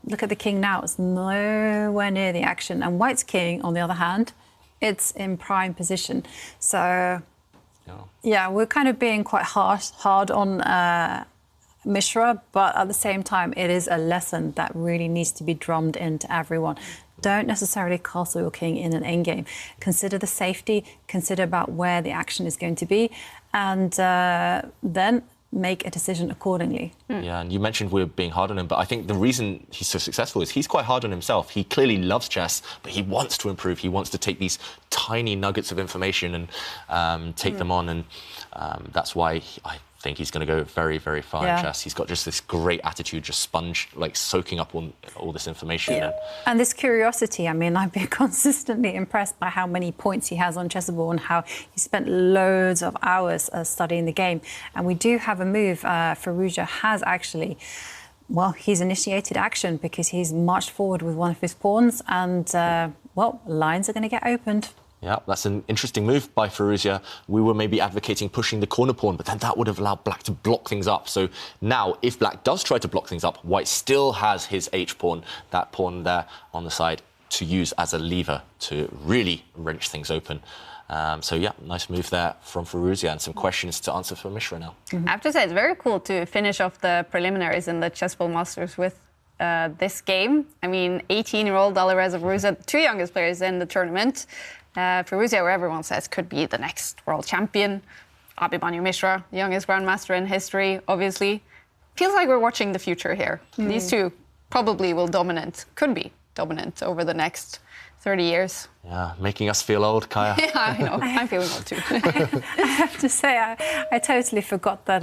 Look at the king now, it's nowhere near the action. And White's king, on the other hand, it's in prime position. So... yeah, we're kind of being quite hard on Mishra, but at the same time, it is a lesson that really needs to be drummed into everyone. Don't necessarily castle your king in an endgame. Consider the safety, consider about where the action is going to be, and then make a decision accordingly. Yeah, and you mentioned we're being hard on him, but I think the reason he's so successful is he's quite hard on himself. He clearly loves chess, but he wants to improve. He wants to take these tiny nuggets of information and take them on, and that's why I think he's going to go very, very far in chess. He's got just this great attitude, just sponge, like soaking up all this information. And this curiosity, I mean, I've been consistently impressed by how many points he has on Chessable and how he spent loads of hours studying the game. And we do have a move. Firouzja has actually, well, he's initiated action because he's marched forward with one of his pawns, and, well, lines are going to get opened. Yeah, that's an interesting move by Firouzja. We were maybe advocating pushing the corner pawn, but then that would have allowed black to block things up. So now, if black does try to block things up, white still has his h-pawn, that pawn there on the side, to use as a lever to really wrench things open. So yeah, nice move there from Firouzja, and some questions to answer for Mishra now. I have to say, it's very cool to finish off the preliminaries in the Chessable Masters with this game. I mean, 18-year-old Alireza Firouzja, two youngest players in the tournament. Firouzja, where everyone says could be the next world champion. Adhiban Mishra, the youngest grandmaster in history, obviously. Feels like we're watching the future here. These two probably will could be dominant over the next 30 years. Yeah, making us feel old, Kaya. Yeah, I know. I'm feeling old too. I have to say, I totally forgot that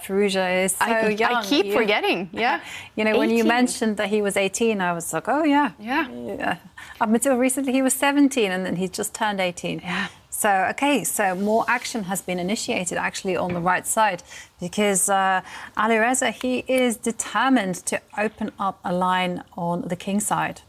Firouzja is so young. I keep forgetting, yeah. You know, 18. When you mentioned that he was 18, I was like, oh, yeah. Yeah. Up until recently, he was 17, and then he just turned 18. Yeah. So, OK, so more action has been initiated, actually, on the right side, because Alireza, he is determined to open up a line on the king side.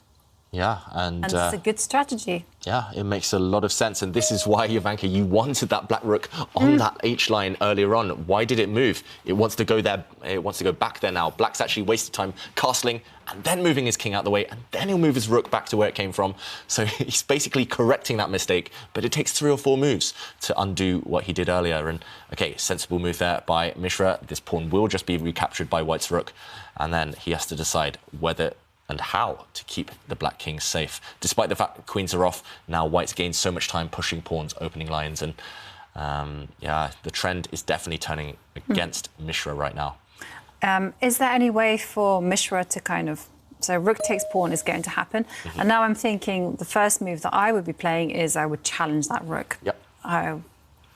Yeah, and it's a good strategy. Yeah, it makes a lot of sense. And this is why, Jovanka, you wanted that black rook on that H-line earlier on. Why did it move? It wants to go there. It wants to go back there now. Black's actually wasted time castling and then moving his king out the way, and then he'll move his rook back to where it came from. So he's basically correcting that mistake, but it takes 3 or 4 moves to undo what he did earlier. And, OK, sensible move there by Mishra. This pawn will just be recaptured by white's rook, and then he has to decide whether and how to keep the black king safe. Despite the fact that queens are off, now white's gained so much time pushing pawns, opening lines, and yeah, the trend is definitely turning against Mishra right now. Is there any way for Mishra to kind of... So rook takes pawn is going to happen, and now I'm thinking the first move that I would be playing is I would challenge that rook. Yep.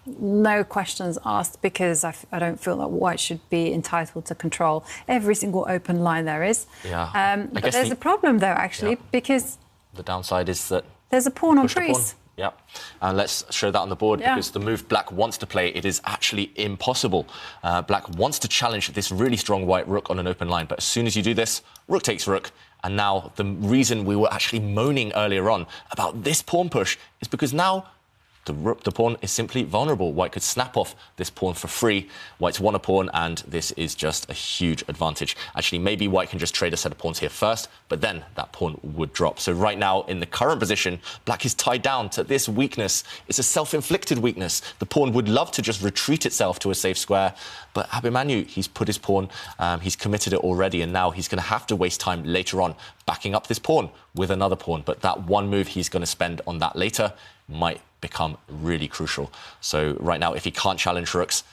No questions asked, because I don't feel that white should be entitled to control every single open line there is. Yeah. But there's a problem, though, actually, because... The downside is that... There's a pawn on priest. Yeah, and let's show that on the board, because the move black wants to play, it is actually impossible. Black wants to challenge this really strong white rook on an open line, but as soon as you do this, rook takes rook. And now the reason we were actually moaning earlier on about this pawn push is because now the pawn is simply vulnerable. White could snap off this pawn for free. White's won a pawn, and this is just a huge advantage. Actually, maybe white can just trade a set of pawns here first, but then that pawn would drop. So right now, in the current position, black is tied down to this weakness. It's a self-inflicted weakness. The pawn would love to just retreat itself to a safe square, but Abhimanyu, he's put his pawn, he's committed it already, and now he's going to have to waste time later on backing up this pawn with another pawn. But that one move he's going to spend on that later might become really crucial. So right now, if he can't challenge rooks,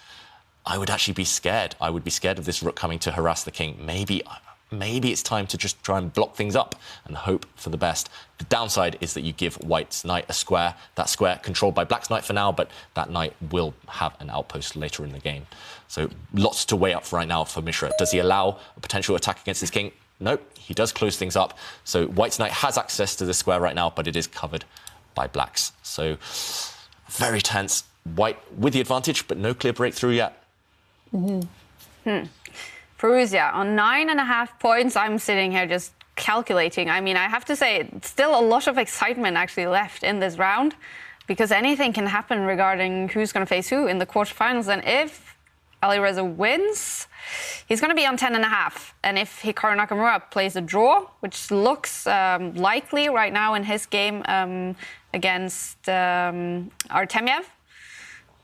I would actually be scared. I would be scared of this rook coming to harass the king. Maybe it's time to just try and block things up and hope for the best. The downside is that you give white's knight a square. That square controlled by black's knight for now, but that knight will have an outpost later in the game. So lots to weigh up right now for Mishra. Does he allow a potential attack against his king? Nope, he does close things up. So white's knight has access to this square right now, but it is covered by black's. So very tense. White with the advantage, but no clear breakthrough yet. Firouzja, on 9.5 points, I'm sitting here just calculating. I mean, I have to say, still a lot of excitement actually left in this round, because anything can happen regarding who's going to face who in the quarterfinals. And if Alireza wins, he's going to be on 10.5. And if Hikaru Nakamura plays a draw, which looks likely right now in his game against Artemiev,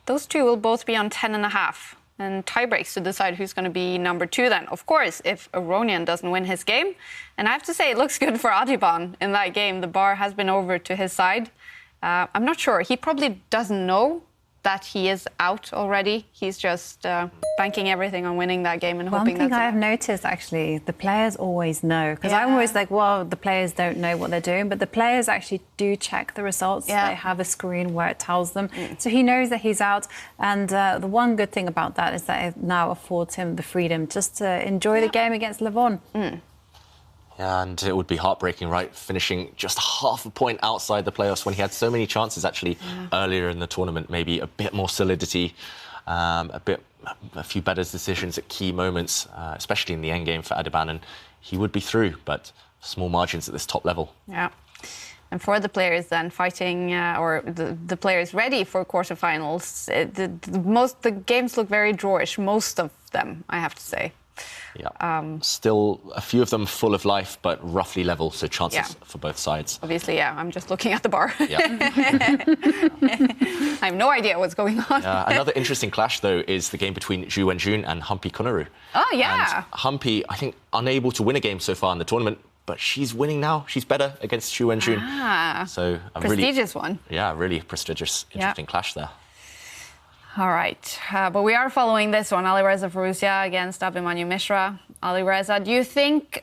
those two will both be on 10.5. And tiebreaks to decide who's going to be number 2 then. Of course, if Aronian doesn't win his game. And I have to say, it looks good for Adhiban in that game. The bar has been over to his side. I'm not sure. He probably doesn't know that he is out already. He's just banking everything on winning that game and hoping that's One thing I have noticed, actually, the players always know. Because I'm always like, well, the players don't know what they're doing. But the players actually do check the results. They have a screen where it tells them. So he knows that he's out. And the one good thing about that is that it now affords him the freedom just to enjoy the game against Levon. Yeah, and it would be heartbreaking, right? Finishing just half a point outside the playoffs when he had so many chances actually earlier in the tournament. Maybe a bit more solidity, a few better decisions at key moments, especially in the endgame for Adhiban, and he would be through, but small margins at this top level. Yeah. And for the players then fighting, or the players ready for quarterfinals, the games look very drawish, most of them, I have to say. Yeah. Still a few of them full of life, but roughly level, so chances for both sides. Obviously, yeah. I'm just looking at the bar. Yeah. I have no idea what's going on. Another interesting clash, though, is the game between Zhu Wenjun and Humpy Konaru. Oh, yeah. And Humpy, I think, unable to win a game so far in the tournament, but she's winning now. She's better against Zhu Wenjun. So a prestigious one. Yeah, really prestigious, interesting clash there. All right, but we are following this one, Alireza Firouzja against Abhimanyu Mishra. Alireza, do you think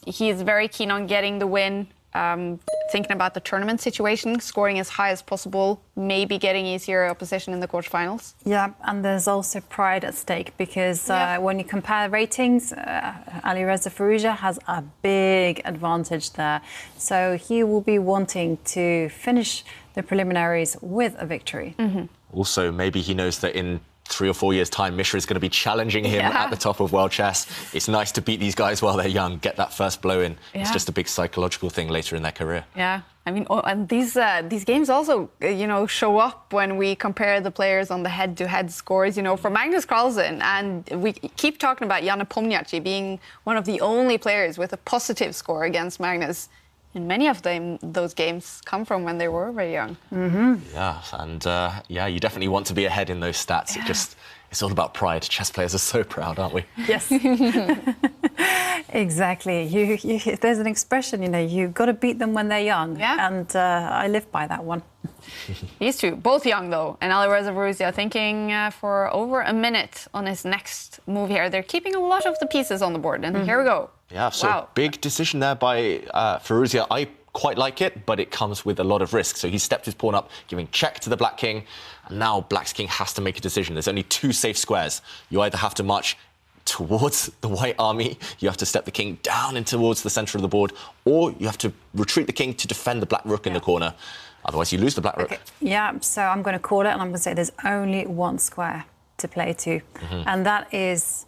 he's very keen on getting the win, thinking about the tournament situation, scoring as high as possible, maybe getting easier opposition in the quarterfinals? Yeah, and there's also pride at stake because when you compare ratings, Alireza Firouzja has a big advantage there. So he will be wanting to finish the preliminaries with a victory. Also, maybe he knows that in 3 or 4 years' time, Mishra is going to be challenging him at the top of world chess. It's nice to beat these guys while they're young, get that first blow in. It's just a big psychological thing later in their career. Yeah, I mean, and these games also, show up when we compare the players on the head-to-head scores. For Magnus Carlsen, and we keep talking about Jan Nepomniachtchi being one of the only players with a positive score against Magnus. And many of those games come from when they were very young. Yeah, and you definitely want to be ahead in those stats. It's all about pride. Chess players are so proud, aren't we? Yes. Exactly. There's an expression, you've got to beat them when they're young. Yeah. And I live by that one. These two, both young though, and Alireza Firouzja thinking for over a minute on his next move here. They're keeping a lot of the pieces on the board, and here we go. Yeah, so big decision there by Firouzja. I quite like it, but it comes with a lot of risk. So he stepped his pawn up, giving check to the Black King, and now Black's King has to make a decision. There's only 2 safe squares. You either have to march towards the white army, you have to step the king down and towards the centre of the board, or you have to retreat the king to defend the black rook in the corner. Otherwise, you lose the black rook. Okay. Yeah, so I'm going to call it, and I'm going to say there's only 1 square to play to, and that is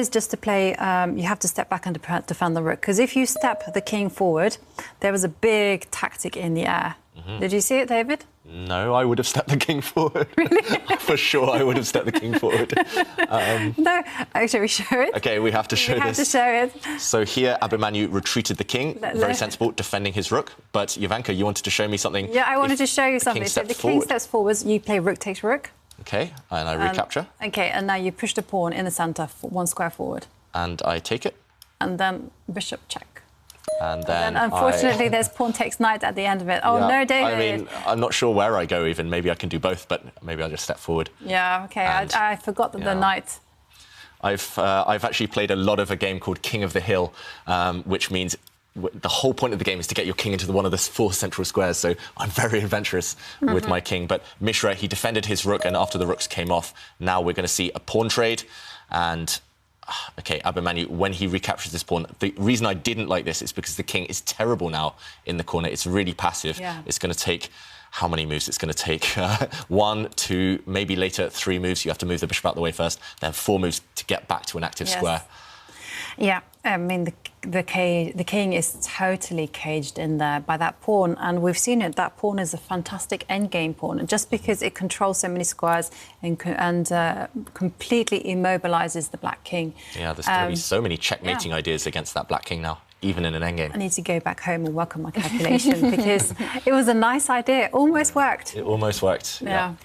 just to play. You have to step back and defend the rook, because if you step the king forward, there was a big tactic in the air. Did you see it, David? No, I would have stepped the king forward. Really? For sure, I would have stepped the king forward. No, actually, we show it. Okay, we have to show this. We have to show it. So here, Abhimanyu retreated the king, very sensible, defending his rook. But Jovanka, you wanted to show me something. Yeah, I wanted to show you something. So the king steps forward, you play rook takes rook. Okay, and I recapture. Okay, and now you push the pawn in the centre, 1 square forward. And I take it. And then bishop check. And then unfortunately, there's pawn takes knight at the end of it. Oh, no, David. I mean, I'm not sure where I go even. Maybe I can do both, but maybe I'll just step forward. Yeah, OK. I forgot that the knight... I've actually played a lot of a game called King of the Hill, which means the whole point of the game is to get your king into one of the 4 central squares. So I'm very adventurous with my king. But Mishra, he defended his rook, and after the rooks came off, now we're going to see a pawn trade. And OK, Abhimanyu, when he recaptures this pawn, the reason I didn't like this is because the king is terrible now in the corner. It's really passive. Yeah. It's going to take... How many moves it's going to take? 1, 2, maybe later 3 moves. You have to move the bishop out the way first, then 4 moves to get back to an active square. Yeah, I mean, the king is totally caged in there by that pawn, and we've seen it. That pawn is a fantastic endgame pawn, just because it controls so many squares and completely immobilizes the black king. Yeah, there's going to be so many checkmating ideas against that black king now, even in an endgame. I need to go back home and work on my calculation because it was a nice idea. It almost worked. It almost worked. Yeah.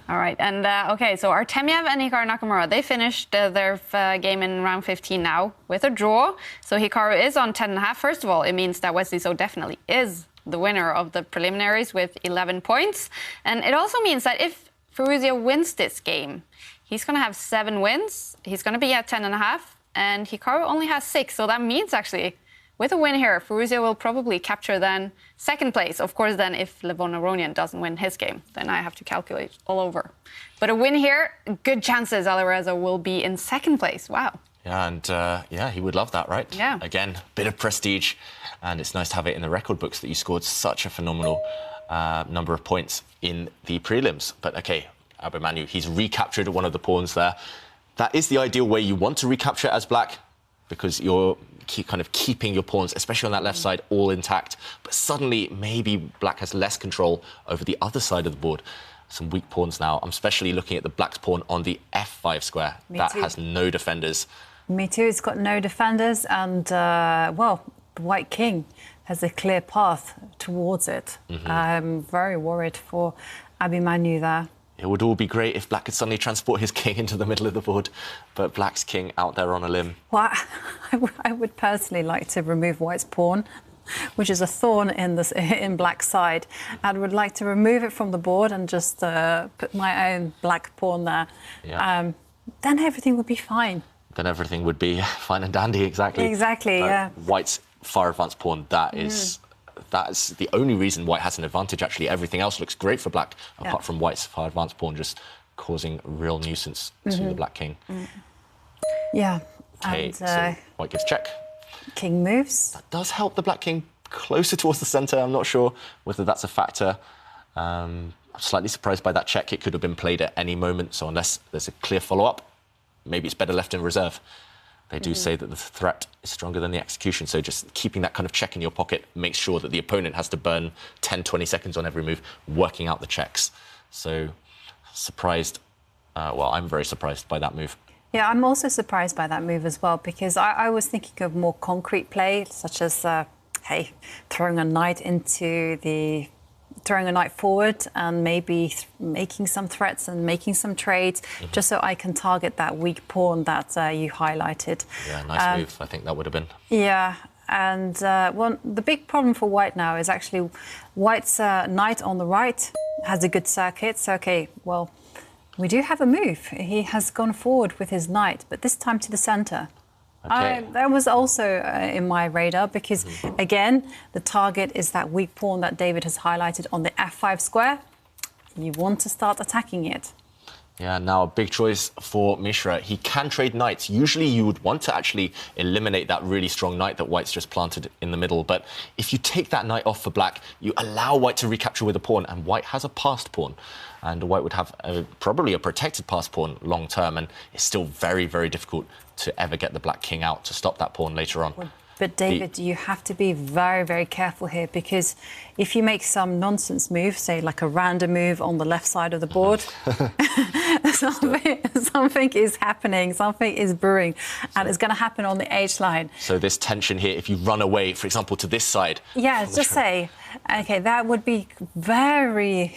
All right, and OK, so Artemiev and Hikaru Nakamura, they finished their game in round 15 now with a draw. So Hikaru is on 10.5. First of all, it means that Wesley So definitely is the winner of the preliminaries with 11 points. And it also means that if Firouzja wins this game, he's going to have 7 wins. He's going to be at 10.5, and Hikaru only has 6. So that means actually, with a win here, Firouzja will probably capture then 2nd place. Of course, then if Levon Aronian doesn't win his game, then I have to calculate all over. But a win here, good chances Alireza will be in 2nd place. Wow. Yeah, and he would love that, right? Yeah. Again, bit of prestige, and it's nice to have it in the record books that you scored such a phenomenal number of points in the prelims. But OK, Abhimanyu, he's recaptured one of the pawns there. That is the ideal way you want to recapture as black. because you're kind of keeping your pawns, especially on that left side, all intact. But suddenly, maybe black has less control over the other side of the board. Some weak pawns now. I'm especially looking at the black's pawn on the f5 square. That has no defenders. Me too. It's got no defenders, and well, the white king has a clear path towards it. I'm very worried for Abhimanyu there. It would all be great if black could suddenly transport his king into the middle of the board, but black's king out there on a limb. Well, I would personally like to remove white's pawn, which is a thorn in black's side. I would like to remove it from the board and just put my own black pawn there. Yeah. Then everything would be fine. Then everything would be fine and dandy, exactly. Exactly, yeah. White's far advanced pawn, that's the only reason white has an advantage, actually. Everything else looks great for black, apart from white's far advanced pawn just causing real nuisance to the black king. Yeah. Okay, and, so white gives check. King moves. That does help the black king closer towards the centre. I'm not sure whether that's a factor. I'm slightly surprised by that check. It could have been played at any moment, so unless there's a clear follow-up, maybe it's better left in reserve. They do say that the threat is stronger than the execution, so just keeping that kind of check in your pocket makes sure that the opponent has to burn 10, 20 seconds on every move, working out the checks. So, surprised. Well, I'm very surprised by that move. Yeah, I'm also surprised by that move as well, because I was thinking of more concrete play, such as, hey, throwing a knight forward and maybe making some threats and making some trades, just so I can target that weak pawn that you highlighted. Yeah, nice move. I think that would have been. Yeah, and the big problem for white now is actually white's knight on the right has a good circuit. So, okay, well, we do have a move. He has gone forward with his knight, but this time to the centre. Okay. That was also in my radar because, again, the target is that weak pawn that David has highlighted on the f5 square. You want to start attacking it. Yeah, now a big choice for Mishra. He can trade knights. Usually you would want to actually eliminate that really strong knight that white's just planted in the middle. But if you take that knight off for black, you allow white to recapture with a pawn, and white has a passed pawn. And white would have probably a protected passed pawn long term, and it's still very, very difficult to ever get the black king out to stop that pawn later on. But David, you have to be very, very careful here, because if you make some nonsense move, say like a random move on the left side of the board, something is happening, something is brewing, and it's going to happen on the H line. So this tension here, if you run away, for example, to this side. Yeah, just say, okay, that would be very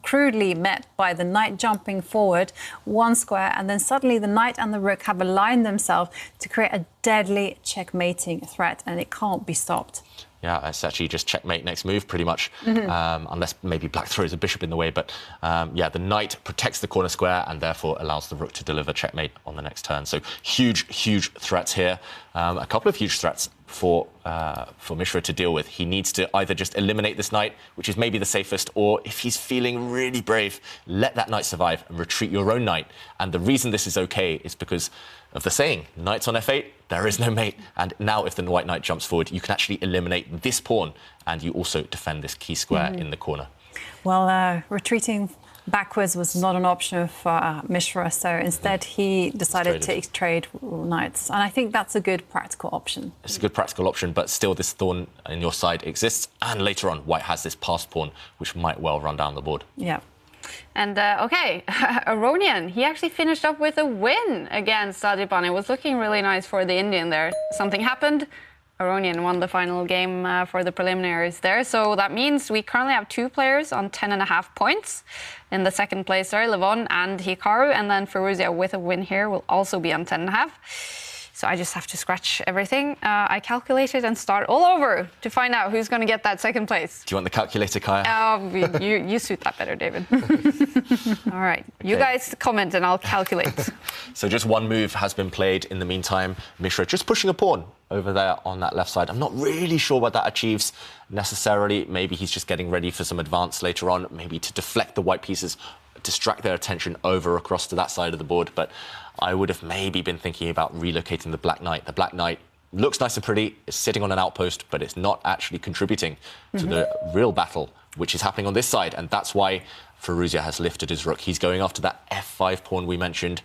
crudely met by the knight jumping forward one square, and then suddenly the knight and the rook have aligned themselves to create a deadly checkmating threat, and it can't be stopped. Yeah, it's actually just checkmate next move, pretty much, unless maybe black throws a bishop in the way. But yeah, the knight protects the corner square and therefore allows the rook to deliver checkmate on the next turn. So huge, huge threats here. A couple of huge threats for Mishra to deal with. He needs to either just eliminate this knight, which is maybe the safest, or if he's feeling really brave, let that knight survive and retreat your own knight. And the reason this is okay is because of the saying, knights on f8, there is no mate. And now if the white knight jumps forward, you can actually eliminate this pawn, and you also defend this key square in the corner. Well, retreating backwards was not an option for Mishra, so instead he decided to trade knights. And I think that's a good practical option. It's a good practical option, but still this thorn in your side exists. And later on, white has this passed pawn, which might well run down the board. Yeah. And okay, Aronian, he actually finished up with a win against Adhiban. It was looking really nice for the Indian there. Something happened. Aronian won the final game for the preliminaries there. So that means we currently have 2 players on 10.5 points. In the second place are Levon and Hikaru. And then Firouzja with a win here will also be on 10.5. So I just have to scratch everything. I calculated and start all over to find out who's going to get that second place. Do you want the calculator, Kaya? You suit that better, David. All right. Okay. You guys comment and I'll calculate. So just one move has been played in the meantime. Mishra just pushing a pawn over there on that left side. I'm not really sure what that achieves necessarily. Maybe he's just getting ready for some advance later on, maybe to deflect the white pieces, distract their attention over across to that side of the board. But I would have maybe been thinking about relocating the black knight. The black knight looks nice and pretty, it's sitting on an outpost, but it's not actually contributing to the real battle, which is happening on this side. And that's why Firouzja has lifted his rook. He's going after that f5 pawn we mentioned.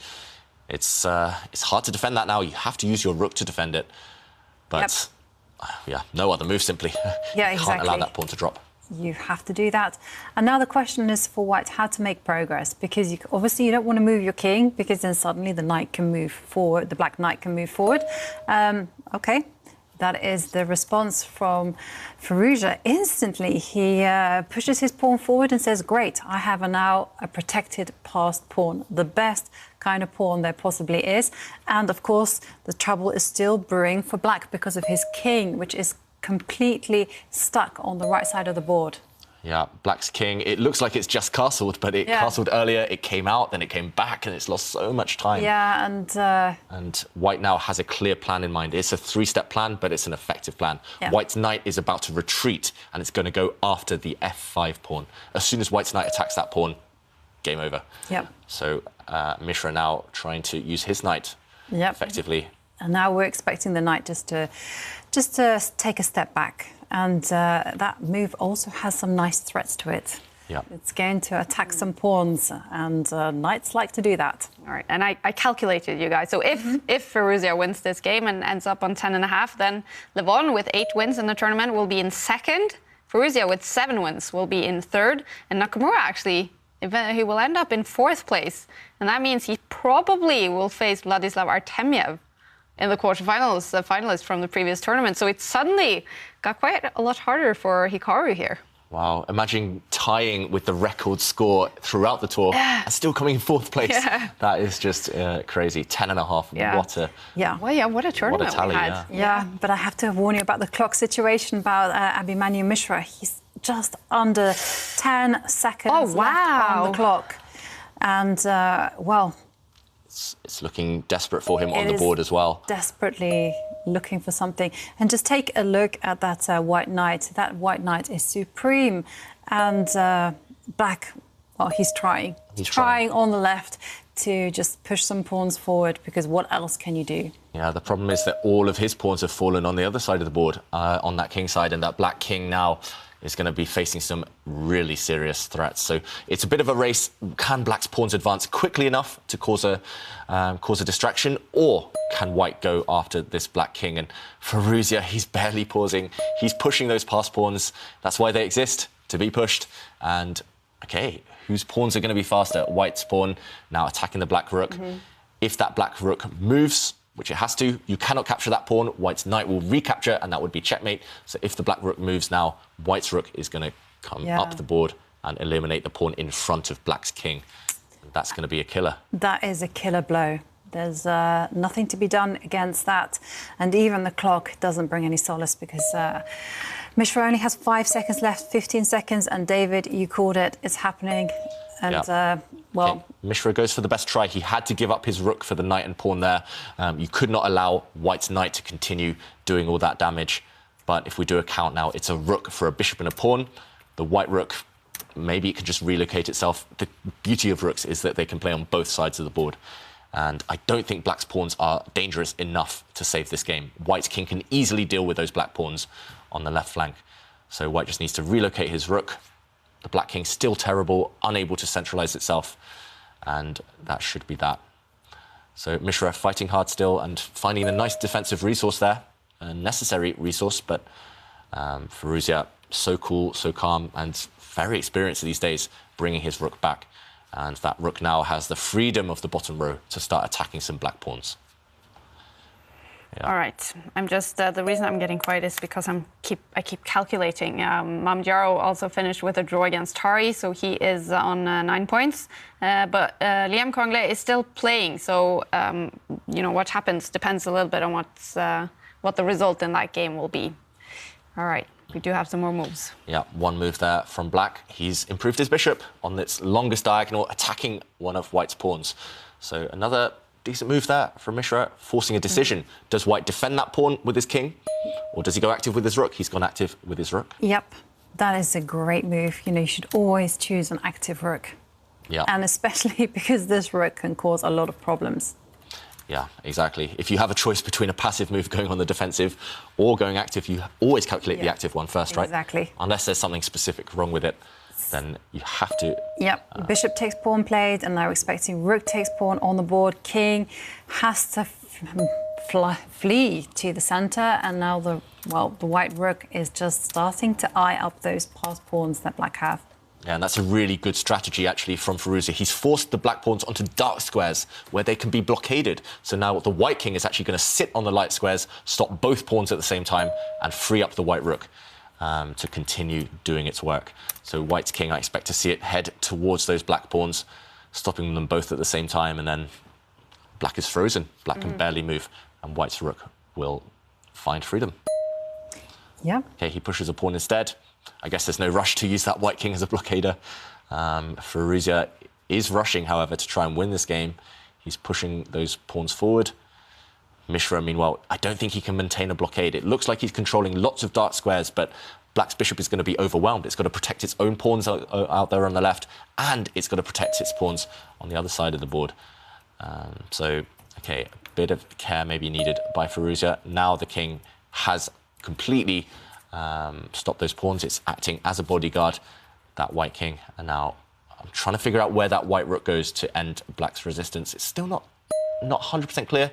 It's hard to defend that now. You have to use your rook to defend it. But, yeah, no other move, simply. Yeah, exactly. Can't allow that pawn to drop. You have to do that. And now the question is for white, how to make progress, because obviously you don't want to move your king, because then suddenly the knight can move forward, the black knight can move forward. Okay, that is the response from Firouzja. Instantly, he pushes his pawn forward and says, great, I have now a protected passed pawn, the best kind of pawn there possibly is. And of course, the trouble is still brewing for black because of his king, which is completely stuck on the right side of the board. Yeah, black's king, it looks like it's just castled, but it castled earlier, it came out, then it came back, and it's lost so much time. Yeah, and white now has a clear plan in mind. It's a three-step plan, but it's an effective plan. Yeah. White's knight is about to retreat, and it's going to go after the f5 pawn. As soon as white's knight attacks that pawn, game over. Yep. So Mishra now trying to use his knight effectively. And now we're expecting the knight just to take a step back. And that move also has some nice threats to it. Yeah. It's going to attack some pawns, and knights like to do that. All right, and I calculated, you guys. So if Firouzja wins this game and ends up on 10.5, then Levon with 8 wins in the tournament will be in second. Firouzja with 7 wins will be in third. And Nakamura actually, he will end up in 4th place. And that means he probably will face Vladislav Artemiev in the quarterfinals, the finalist from the previous tournament. So it suddenly got quite a lot harder for Hikaru here. Wow, imagine tying with the record score throughout the tour and still coming in 4th place. Yeah. That is just crazy. 10.5, what a... What a tournament what a tally, we had. Yeah, but I have to warn you about the clock situation about Abhimanyu Mishra. He's just under 10 seconds left on the clock. And, well... It's looking desperate for him on the board as well. Desperately looking for something. And just take a look at that white knight. That white knight is supreme. And black, well, he's trying. He's trying on the left to just push some pawns forward, because what else can you do? Yeah, the problem is that all of his pawns have fallen on the other side of the board, on that king side, and that black king now is going to be facing some really serious threats. So it's a bit of a race. Can black's pawns advance quickly enough to cause a distraction, or can white go after this black king? And Firouzja, he's barely pausing. He's pushing those passed pawns. That's why they exist, to be pushed. And, OK, whose pawns are going to be faster? White's pawn now attacking the black rook. If that black rook moves, which it has to, you cannot capture that pawn. White's knight will recapture, and that would be checkmate. So if the black rook moves now, white's rook is going to come up the board and eliminate the pawn in front of black's king. That's going to be a killer. That is a killer blow. There's nothing to be done against that. And even the clock doesn't bring any solace, because Mishra only has 5 seconds left, 15 seconds. And David, you called it. It's happening. And, well... Okay. Mishra goes for the best try. He had to give up his rook for the knight and pawn there. You could not allow white's knight to continue doing all that damage. But if we do a count now, it's a rook for a bishop and a pawn. The white rook, maybe it can just relocate itself. The beauty of rooks is that they can play on both sides of the board. And I don't think black's pawns are dangerous enough to save this game. White's king can easily deal with those black pawns on the left flank. So white just needs to relocate his rook. The black king's still terrible, unable to centralise itself, and that should be that. So Mishra fighting hard still and finding a nice defensive resource there, a necessary resource, but Firouzja, so cool, so calm, and very experienced these days, bringing his rook back. And that rook now has the freedom of the bottom row to start attacking some black pawns. Yeah. All right. I'm just the reason I'm getting quiet is because I keep calculating. Mamedyarov also finished with a draw against Tari, so he is on 9 points. But Liam Kongle is still playing, so you know what happens depends a little bit on what the result in that game will be. All right. We do have some more moves. Yeah, one move there from black. He's improved his bishop on its longest diagonal, attacking one of white's pawns. So another decent move there from Mishra, forcing a decision. Does white defend that pawn with his king, or does he go active with his rook? He's gone active with his rook. Yep, that is a great move. You know, you should always choose an active rook. Yeah. And especially because this rook can cause a lot of problems. Yeah, exactly. If you have a choice between a passive move going on the defensive or going active, you always calculate the active one first, right? Exactly. Unless there's something specific wrong with it. then you have to... Yep, bishop takes pawn played, and now we're expecting rook takes pawn on the board. King has to flee to the centre, and now the white rook is just starting to eye up those passed pawns that black have. Yeah, and that's a really good strategy, actually, from Firouzja. He's forced the black pawns onto dark squares where they can be blockaded. So now the white king is actually going to sit on the light squares, stop both pawns at the same time, and free up the white rook to continue doing its work. So white's king, I expect to see it head towards those black pawns, stopping them both at the same time, and then black is frozen. Black can barely move, and white's rook will find freedom. Yeah. Okay, he pushes a pawn instead. I guess there's no rush to use that white king as a blockader. Firouzja is rushing, however, to try and win this game. He's pushing those pawns forward. Mishra, meanwhile, I don't think he can maintain a blockade. It looks like he's controlling lots of dark squares, but black's bishop is going to be overwhelmed. It's got to protect its own pawns out there on the left, and it's got to protect its pawns on the other side of the board. So, okay, a bit of care maybe needed by Firouzja. Now the king has completely stopped those pawns. It's acting as a bodyguard, that white king. And now I'm trying to figure out where that white rook goes to end black's resistance. It's still not 100% clear.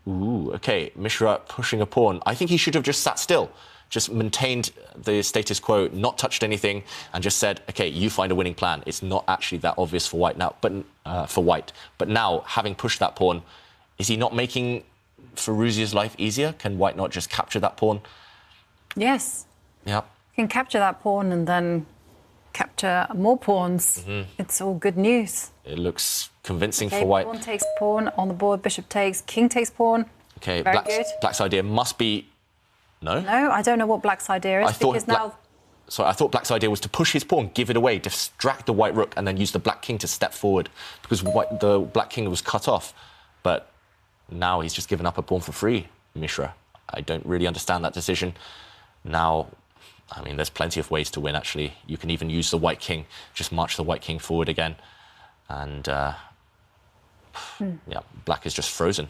Ooh, okay, Mishra pushing a pawn. I think he should have just sat still, just maintained the status quo, not touched anything, and just said, okay, you find a winning plan. It's not actually that obvious for white now, but now, having pushed that pawn, is he not making Firouzja's life easier? Can white not just capture that pawn? Yes. Yeah. Can capture that pawn and then capture more pawns. It's all good news. It looks convincing Okay, for white. pawn takes pawn on the board, bishop takes, king takes pawn. Okay, Very good. black's idea must be... No? No, I don't know what black's idea is, because now... Sorry, I thought black's idea was to push his pawn, give it away, distract the white rook, and then use the black king to step forward, because the black king was cut off. But now he's just given up a pawn for free, Mishra. I don't really understand that decision. Now, I mean, there's plenty of ways to win, actually. You can even use the white king, just march the white king forward again. And, yeah, black is just frozen.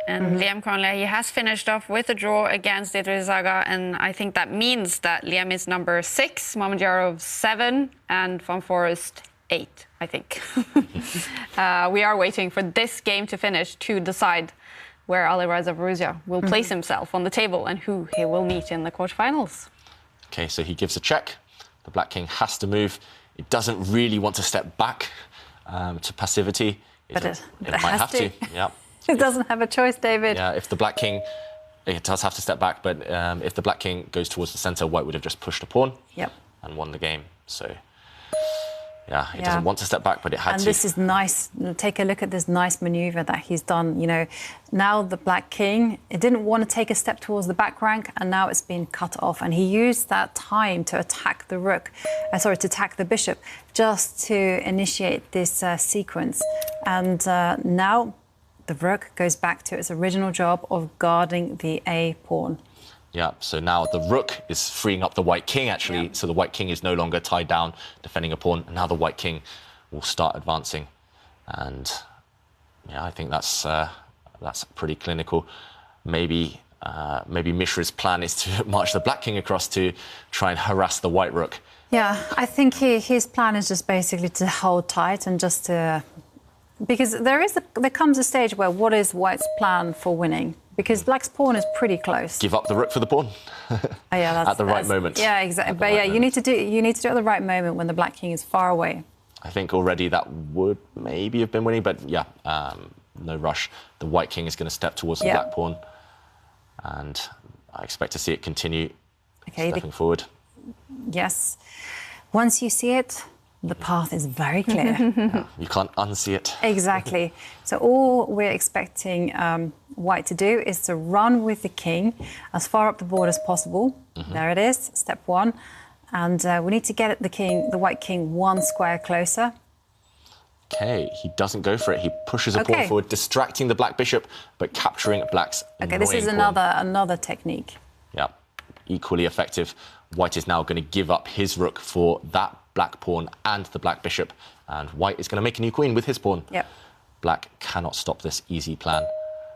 And Liam Conley, he has finished off with a draw against Idrisaga, and I think that means that Liam is number 6, Mamedyarov 7, and Van Foreest 8, I think. We are waiting for this game to finish to decide where Alireza Firouzja will place himself on the table and who he will meet in the quarterfinals. Okay, so he gives a check. The black king has to move. It doesn't really want to step back to passivity. But it might has have to. Yeah. It doesn't have a choice, David. Yeah, if the black king, it does have to step back, but if the black king goes towards the centre, white would have just pushed a pawn and won the game. So, yeah, he doesn't want to step back, but it had to. And this is nice. Take a look at this nice manoeuvre that he's done. You know, now the black king, it didn't want to take a step towards the back rank, and now it's been cut off. And he used that time to attack the rook, to attack the bishop, just to initiate this sequence. And now the rook goes back to its original job of guarding the A pawn. Yeah, so now the rook is freeing up the white king, actually. So the white king is no longer tied down, defending a pawn. And now the white king will start advancing. And, yeah, I think that's pretty clinical. Maybe Mishra's plan is to march the black king across to try and harass the white rook. Yeah, I think his plan is just basically to hold tight and just to... Because there comes a stage where what is white's plan for winning? Because black's pawn is pretty close. Give up the rook for the pawn. At the right moment. Yeah, exactly. But yeah, you need to do it at the right moment when the black king is far away. I think already that would maybe have been winning, but yeah, no rush. The white king is going to step towards the black pawn, and I expect to see it continue stepping forward. Yes. Once you see it, the path is very clear. You can't unsee it. Exactly. So all we're expecting white to do is to run with the king as far up the board as possible. There it is, step 1. And we need to get the white king 1 square closer. Okay, he doesn't go for it. He pushes a pawn forward, distracting the black bishop, but capturing black's Okay, this is another technique. Yeah, equally effective. White is now going to give up his rook for that black pawn and the black bishop, and white is going to make a new queen with his pawn. Yep. Black cannot stop this easy plan.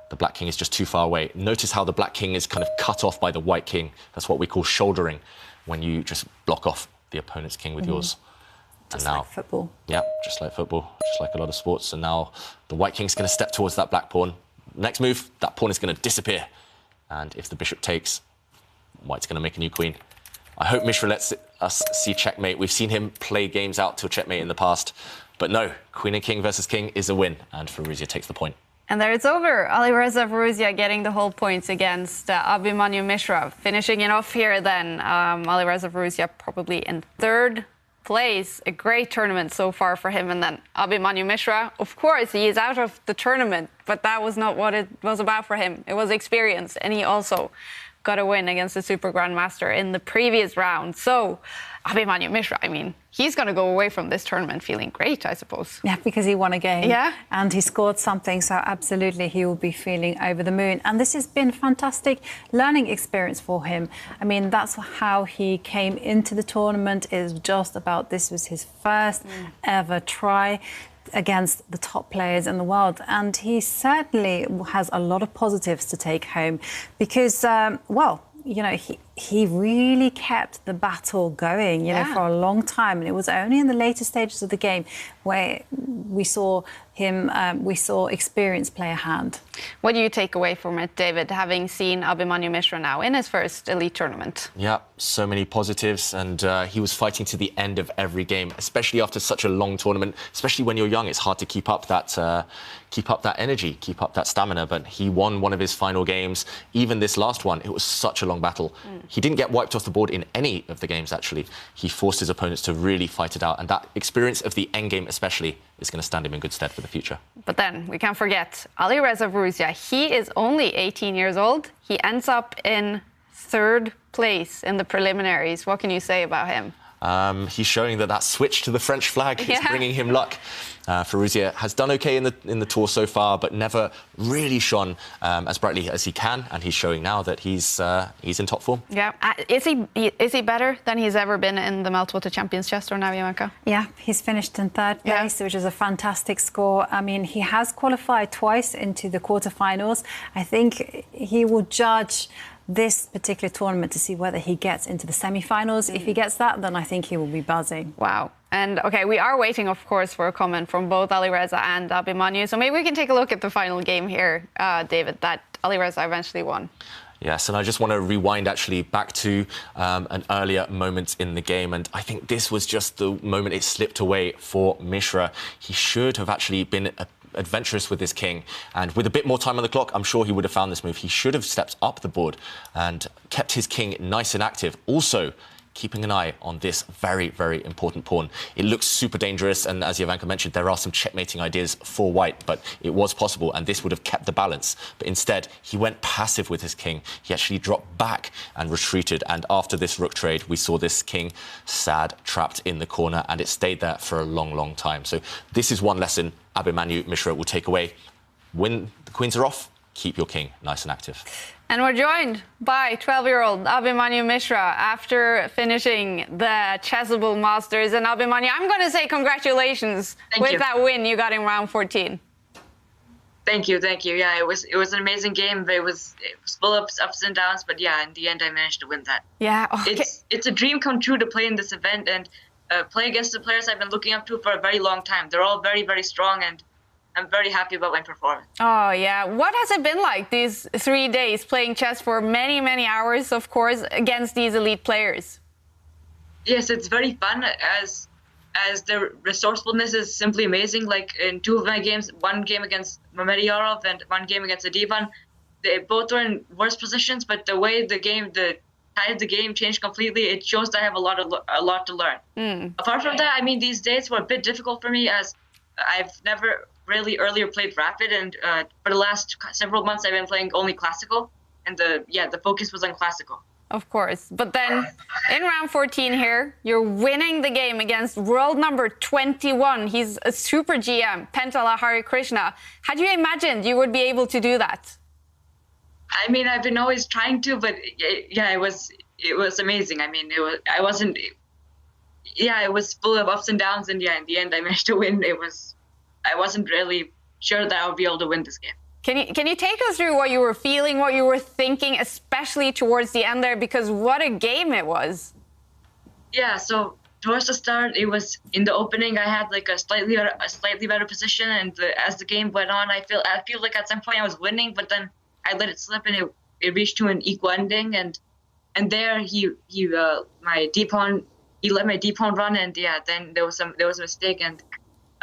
The black king is just too far away. Notice how the black king is kind of cut off by the white king. That's what we call shouldering, when you just block off the opponent's king with yours. Just like football. Yeah, just like football, just like a lot of sports. And now the White King's going to step towards that black pawn. Next move, that pawn is going to disappear. And if the bishop takes, White's going to make a new queen. I hope Mishra lets us see checkmate. We've seen him play games out to checkmate in the past. But no, queen and king versus king is a win. And Firouzja takes the point. And there it's over. Alireza Firouzja getting the whole points against Abhimanyu Mishra. Finishing it off here then, Alireza Firouzja probably in third place. A great tournament so far for him. And then Abhimanyu Mishra, of course, he is out of the tournament, but that was not what it was about for him. It was experience, and he also got a win against the Super Grandmaster in the previous round. So Abhimanyu Mishra, I mean, he's going to go away from this tournament feeling great, I suppose. Yeah, because he won a game. Yeah. And he scored something, so absolutely he will be feeling over the moon. And this has been a fantastic learning experience for him. I mean, that's how he came into the tournament. It was just about, this was his first ever try against the top players in the world, and he certainly has a lot of positives to take home because, well, you know, he really kept the battle going, you know, for a long time, and it was only in the later stages of the game where we saw him, we saw experience play a hand. What do you take away from it, David, having seen Abhimanyu Mishra now in his first elite tournament? Yeah, so many positives, and he was fighting to the end of every game, especially after such a long tournament. Especially when you're young, it's hard to keep up that energy, keep up that stamina. But he won one of his final games. Even this last one, it was such a long battle. He didn't get wiped off the board in any of the games, actually. He forced his opponents to really fight it out, and that experience of the endgame especially is going to stand him in good stead for the future. But then we can't forget Alireza Firouzja. He is only 18 years old. He ends up in third place in the preliminaries. What can you say about him? He's showing that switch to the French flag is bringing him luck. Firouzja has done okay in the tour so far, but never really shone as brightly as he can, and he's showing now that he's in top form. Yeah, is he better than he's ever been in the Meltwater Champions Chess Tour now, Bianca? Yeah, he's finished in third place, which is a fantastic score. I mean, he has qualified twice into the quarterfinals. I think he will judge this particular tournament to see whether he gets into the semi-finals. If he gets that, then I think he will be buzzing. Wow. And, OK, we are waiting, of course, for a comment from both Alireza and Abhimanyu. So maybe we can take a look at the final game here, David, that Alireza eventually won. Yes, and I just want to rewind actually back to an earlier moment in the game, and I think this was just the moment it slipped away for Mishra. He should have actually been adventurous with his king, and with a bit more time on the clock, I'm sure he would have found this move. He should have stepped up the board and kept his king nice and active. Also, keeping an eye on this very, very important pawn. It looks super dangerous, and as Jovanka mentioned, there are some checkmating ideas for white, but it was possible, and this would have kept the balance. But instead, he went passive with his king. He actually dropped back and retreated, and after this rook trade, we saw this king sad, trapped in the corner, and it stayed there for a long, long time. So this is one lesson Abhimanyu Mishra will take away. When the queens are off, keep your king nice and active. And we're joined by 12-year-old Abhimanyu Mishra after finishing the Chessable Masters. And Abhimanyu, I'm going to say congratulations with that win you got in round 14. Thank you. Yeah, it was an amazing game. It was full of ups and downs, but yeah, in the end, I managed to win that. Yeah, okay. It's a dream come true to play in this event and play against the players I've been looking up to for a very long time. They're all very, very strong, and I'm very happy about my performance. Oh, yeah. What has it been like these 3 days playing chess for many, many hours, of course, against these elite players? Yes, it's very fun as the resourcefulness is simply amazing. Like in two of my games, one game against Mamedyarov and one game against Adhiban, they both were in worse positions, but the way the tide of the game changed completely, it shows that I have a lot to learn. Apart from that, I mean, these days were a bit difficult for me as I've never really earlier played rapid, and for the last several months I've been playing only classical, and the focus was on classical. Of course, but then in round 14 here, you're winning the game against world number 21. He's a super GM, Pentala Harikrishna. Had you imagined you would be able to do that? I mean, I've been always trying to, but yeah, it was amazing. I mean, it was full of ups and downs, and yeah, in the end I managed to win. I wasn't really sure that I would be able to win this game. Can you take us through what you were feeling, what you were thinking, especially towards the end there, because what a game it was. Yeah, so towards the start, it was in the opening. I had like a slightly better position, and as the game went on, I feel like at some point I was winning, but then I let it slip, and it reached to an equal ending, and there he my D pawn, he let my D pawn run, and then there was a mistake, and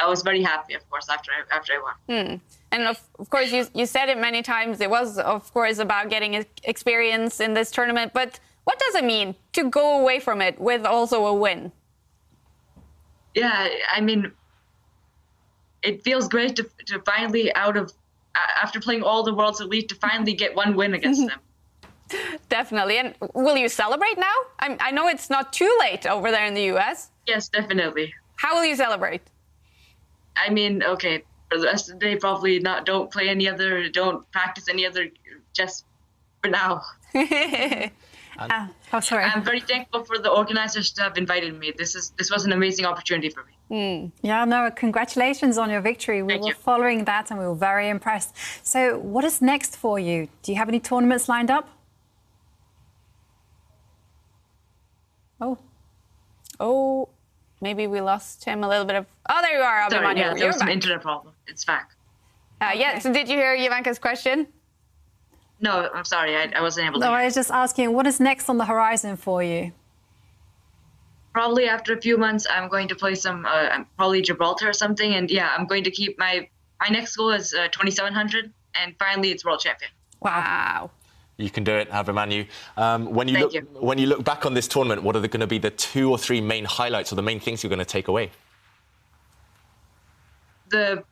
I was very happy, of course, after I won. And of course, you said it many times. It was, of course, about getting experience in this tournament. But what does it mean to go away from it with also a win? Yeah, I mean, it feels great to finally, after playing all the World's Elite, to finally get one win against them. Definitely. And will you celebrate now? I know it's not too late over there in the US. Yes, definitely. How will you celebrate? I mean, okay, for the rest of the day, probably don't practice any other chess for now. Sorry. I'm very thankful for the organizers to have invited me. This was an amazing opportunity for me. Yeah, no, congratulations on your victory. We were following that and we were very impressed. So what is next for you? Do you have any tournaments lined up? Oh, maybe we lost him a little bit of... Oh, there you are, Sorry, Adhiban. there was some internet problem. It's back. Yeah, so did you hear Ivanka's question? No, I'm sorry, I wasn't able to. No, I was just asking, what is next on the horizon for you? Probably after a few months, I'm going to play some, probably Gibraltar or something. And yeah, I'm going to keep my next goal is 2,700. And finally, it's world champion. Wow. You can do it, Adhiban. When you look back on this tournament, what are going to be the 2 or 3 main highlights or the main things you're going to take away? The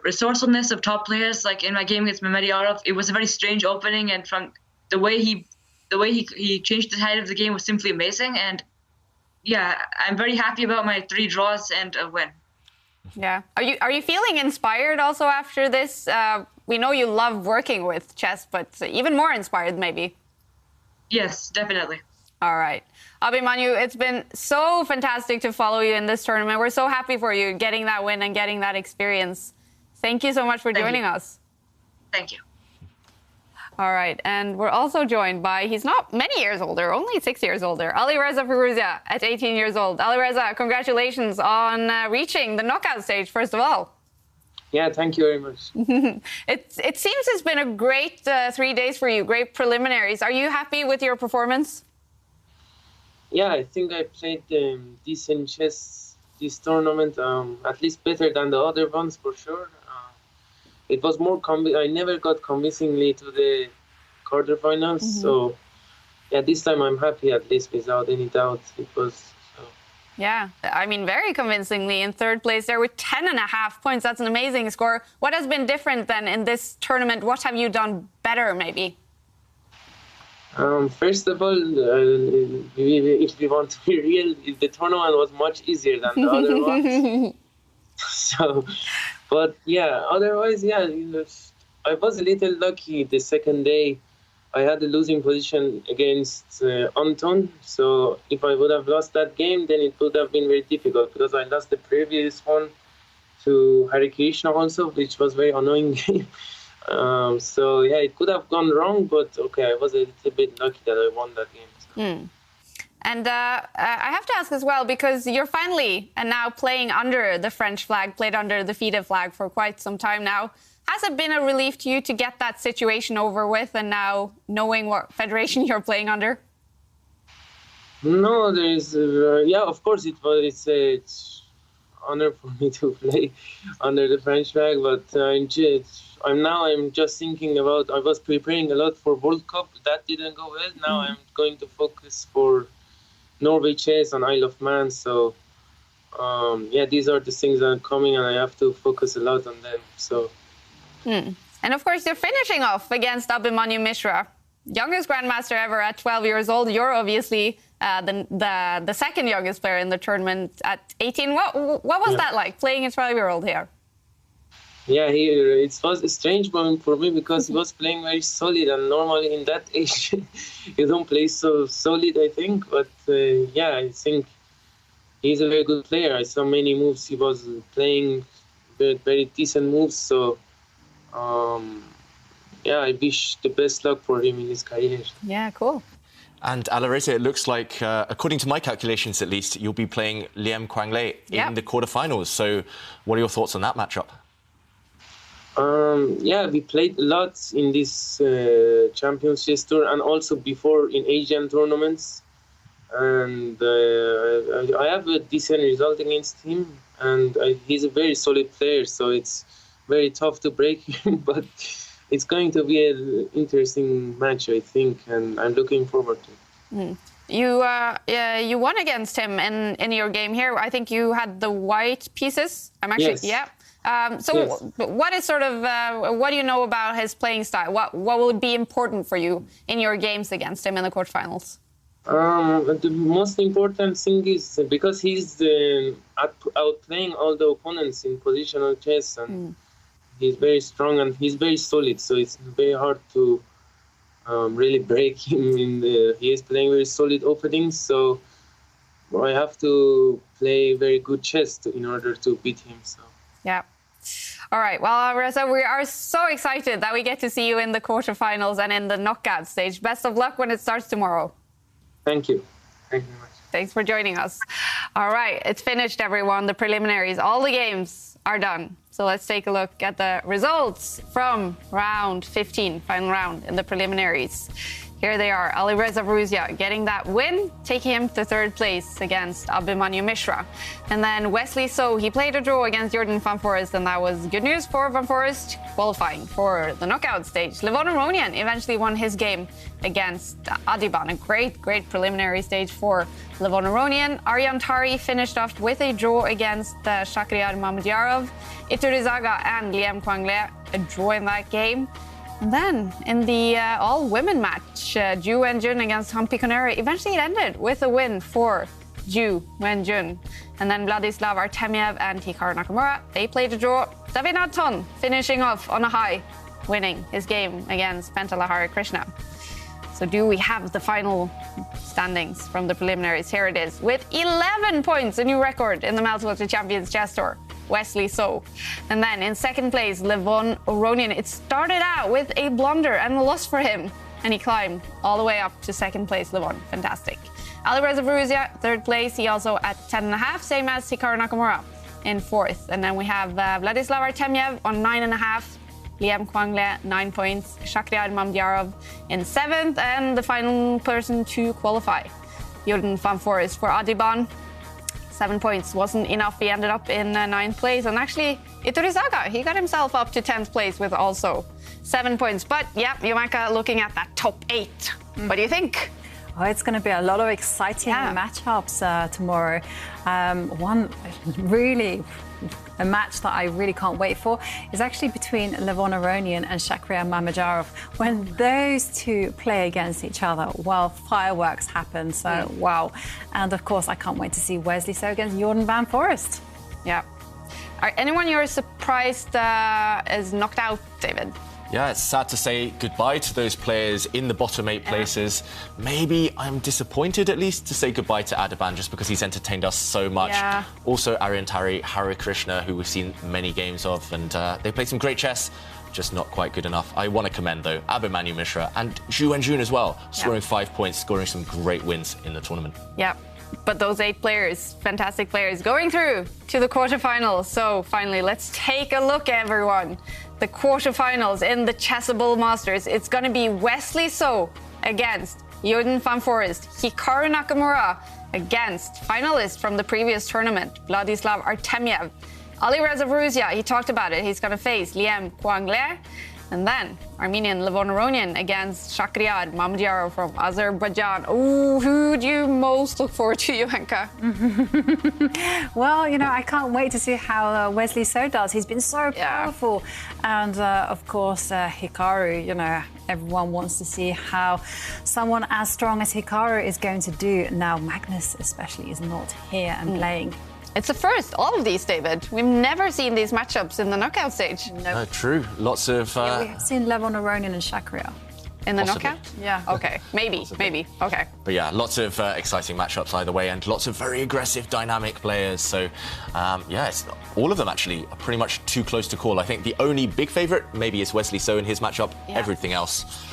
resourcefulness of top players, like in my game against Mamedyarov, it was a very strange opening, and from the way he changed the tide of the game was simply amazing. And yeah, I'm very happy about my 3 draws and a win. Yeah. Are you feeling inspired also after this? We know you love working with chess, but even more inspired maybe. Yes, definitely. All right. Abhimanyu, it's been so fantastic to follow you in this tournament. We're so happy for you getting that win and getting that experience. Thank you so much for joining us. Thank you. All right. And we're also joined by, he's not many years older, only 6 years older, Alireza Firouzja at 18 years old. Alireza, congratulations on reaching the knockout stage, first of all. Yeah, thank you very much. It seems it's been a great 3 days for you, great preliminaries. Are you happy with your performance? Yeah, I think I played decent chess this tournament, at least better than the other ones for sure. It was more I never got convincingly to the quarterfinals, so yeah, this time I'm happy at least without any doubt. It was. Yeah, I mean, very convincingly in 3rd place there with 10.5 points. That's an amazing score. What has been different then in this tournament? What have you done better, maybe? First of all, if we want to be real, the tournament was much easier than the other ones. So, but yeah, otherwise, yeah, I was a little lucky the second day. I had a losing position against Anton, so if I would have lost that game, then it would have been very difficult because I lost the previous one to Harikrishna also, which was very annoying game. So yeah, it could have gone wrong, but okay, I was a little bit lucky that I won that game. So. And I have to ask as well, because you're finally now playing under the French flag, played under the FIDE flag for quite some time now. Has it been a relief to you to get that situation over with and now knowing what federation you're playing under? No, there is, yeah, of course it's an honor for me to play under the French flag, but I'm just thinking about, I was preparing a lot for World Cup, that didn't go well. Now I'm going to focus for Norway Chess and Isle of Man, so yeah, these are the things that are coming and I have to focus a lot on them, so. And of course, you're finishing off against Abhimanyu Mishra, youngest grandmaster ever at 12 years old. You're obviously the second youngest player in the tournament at 18. What was that like, playing a 12-year-old here? Yeah, it was a strange moment for me because he was playing very solid, and normally in that age you don't play so solid, I think. But yeah, I think he's a very good player. I saw many moves he was playing, very decent moves. So yeah, I wish the best luck for him in his career. Yeah, cool. And Alireza, it looks like, according to my calculations at least, you'll be playing Liam Kwangle in the quarterfinals. So what are your thoughts on that matchup? Yeah, we played a lot in this Champions Tour and also before in Asian tournaments. And I have a decent result against him. And he's a very solid player, so it's very tough to break him. But it's going to be an interesting match, I think, and I'm looking forward to it. You won against him in your game here. I think you had the white pieces. I'm actually what is sort of what do you know about his playing style? What would be important for you in your games against him in the quarterfinals? The most important thing is because he's outplaying all the opponents in positional chess, and he's very strong and he's very solid. So it's very hard to really break him. He is playing very solid openings, so I have to play very good chess in order to beat him. So yeah. All right. Well, Reza, we are so excited that we get to see you in the quarterfinals and in the knockout stage. Best of luck when it starts tomorrow. Thank you. Thank you very much. Thanks for joining us. All right. It's finished, everyone. The preliminaries. All the games are done. So let's take a look at the results from round 15, final round in the preliminaries. Here they are. Alireza Firouzja getting that win, taking him to third place against Abhimanyu Mishra. And then Wesley So, he played a draw against Jordan van Foreest, and that was good news for van Foreest, qualifying for the knockout stage. Levon Aronian eventually won his game against Adhiban. A great preliminary stage for Levon Aronian. Arjan Tari finished off with a draw against Shakhriyar Mamedyarov. Iturizaga and Liam Kwangle, a draw in that game. And then in the all-women match, Ju Wenjun against Hampi Koneri, eventually it ended with a win for Ju Wenjun. And then Vladislav Artemyev and Hikaru Nakamura, they played a draw. David Anton finishing off on a high, winning his game against Pentala Harikrishna. So do we have the final standings from the preliminaries? Here it is, with 11 points, a new record in the Meltwater Champions Chess Tour. Wesley So. And then in second place, Levon Aronian. It started out with a blunder and a loss for him, and he climbed all the way up to second place. Levon, fantastic. Alireza Firouzja, third place. He also at 10.5, same as Hikaru Nakamura in fourth. And then we have Vladislav Artemyev on 9.5. Liam Kwangle, 9 points. Shakhriyar Mamedyarov in seventh, and the final person to qualify, Jordan van Foreest for Adhiban. 7 points wasn't enough. He ended up in ninth place. And actually, Iturizaga, he got himself up to 10th place with also 7 points. But yeah, Jumanka looking at that top 8. What do you think? Oh, it's going to be a lot of exciting matchups tomorrow. A match that I really can't wait for is actually between Levon Aronian and Shakhriyar Mamedyarov. When those two play against each other, well, fireworks happen, so wow. And of course, I can't wait to see Wesley So against Jordan van Foreest. Yeah. Anyone you're surprised is knocked out, David? Yeah, it's sad to say goodbye to those players in the bottom 8 places. Maybe I'm disappointed at least to say goodbye to Adhiban just because he's entertained us so much. Yeah. Also, Arjan Tari, Harikrishna, who we've seen many games of, and they played some great chess, just not quite good enough. I want to commend, though, Abhimanyu Mishra and Ju Wenjun as well, scoring 5 points, scoring some great wins in the tournament. Yeah. But those 8 players, fantastic players, going through to the quarterfinals. So finally, let's take a look, everyone. The quarterfinals in the Chessable Masters. It's going to be Wesley So against Jordan van Foreest. Hikaru Nakamura against finalist from the previous tournament, Vladislav Artemyev. Alireza Firouzja, he talked about it. He's going to face Liam Kwangle. And then Armenian Levon Aronian against Shakhriyar Mamedyarov from Azerbaijan. Ooh, who do you most look forward to, Jumanka? Well, you know, I can't wait to see how Wesley So does. He's been so powerful. And, of course, Hikaru, you know, everyone wants to see how someone as strong as Hikaru is going to do. Now, Magnus especially is not here and playing. It's the first, all of these, David. We've never seen these matchups in the knockout stage. No. True. Lots of... Yeah, we have seen Levon Aronian and Shakhriyar. In the Possibly. knockout? Yeah. Okay. Maybe. Okay. But yeah, lots of exciting matchups either way, and lots of very aggressive, dynamic players. So, yeah, all of them actually are pretty much too close to call. I think the only big favourite maybe is Wesley So in his matchup. Yeah. Everything else,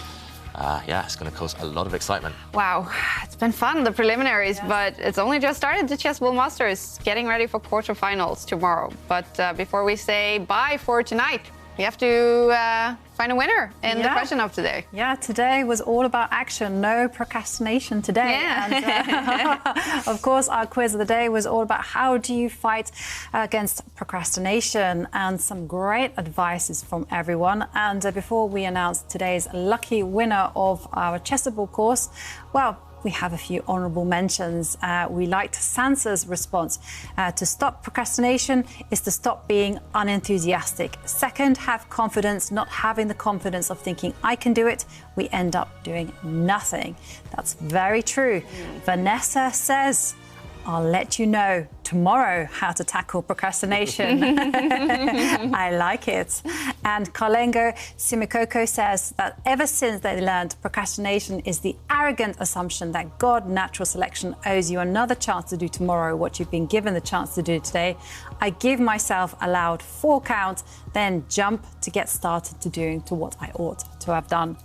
yeah, it's going to cause a lot of excitement. Wow, it's been fun, the preliminaries, but it's only just started. The Chessable Masters getting ready for quarterfinals tomorrow. But before we say bye for tonight, we have to find a winner in the question of today. Yeah, today was all about action, no procrastination today. Yeah. And, of course, our quiz of the day was all about how do you fight against procrastination, and some great advices from everyone. And before we announce today's lucky winner of our Chessable course, well, we have a few honourable mentions. We liked Sansa's response. To stop procrastination is to stop being unenthusiastic. Second, have confidence. Not having the confidence of thinking I can do it, we end up doing nothing. That's very true. Vanessa says, I'll let you know tomorrow how to tackle procrastination. I like it. And Carlengo Simikoko says that ever since they learned procrastination is the arrogant assumption that God, natural selection, owes you another chance to do tomorrow what you've been given the chance to do today. I give myself a loud 4 count, then jump to get started to doing to what I ought to have done.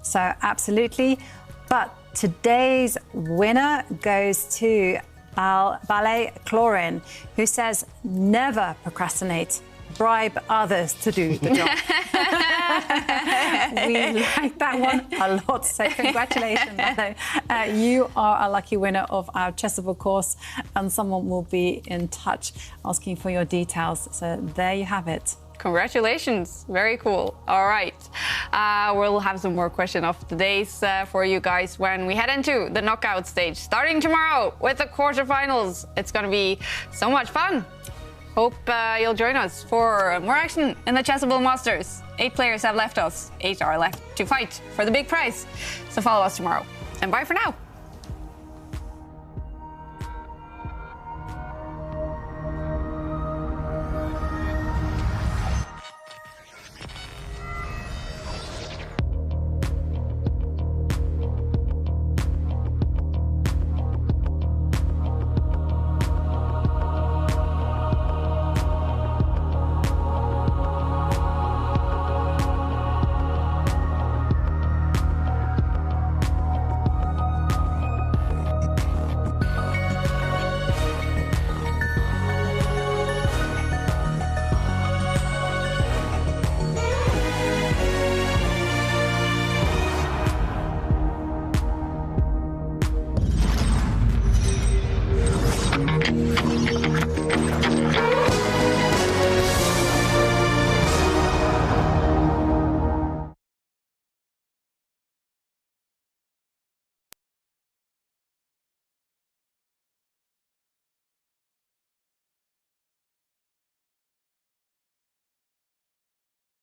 So absolutely. But today's winner goes to Ballet Chlorine, who says, never procrastinate. Bribe others to do the job. We like that one a lot, so congratulations. You are a lucky winner of our Chessable course, and someone will be in touch asking for your details. So there you have it. Congratulations. Very cool. All right. We'll have some more question of the days for you guys when we head into the knockout stage, starting tomorrow with the quarterfinals. It's going to be so much fun. Hope you'll join us for more action in the Chessable Masters. 8 players have left us. 8 are left to fight for the big prize. So follow us tomorrow. And bye for now.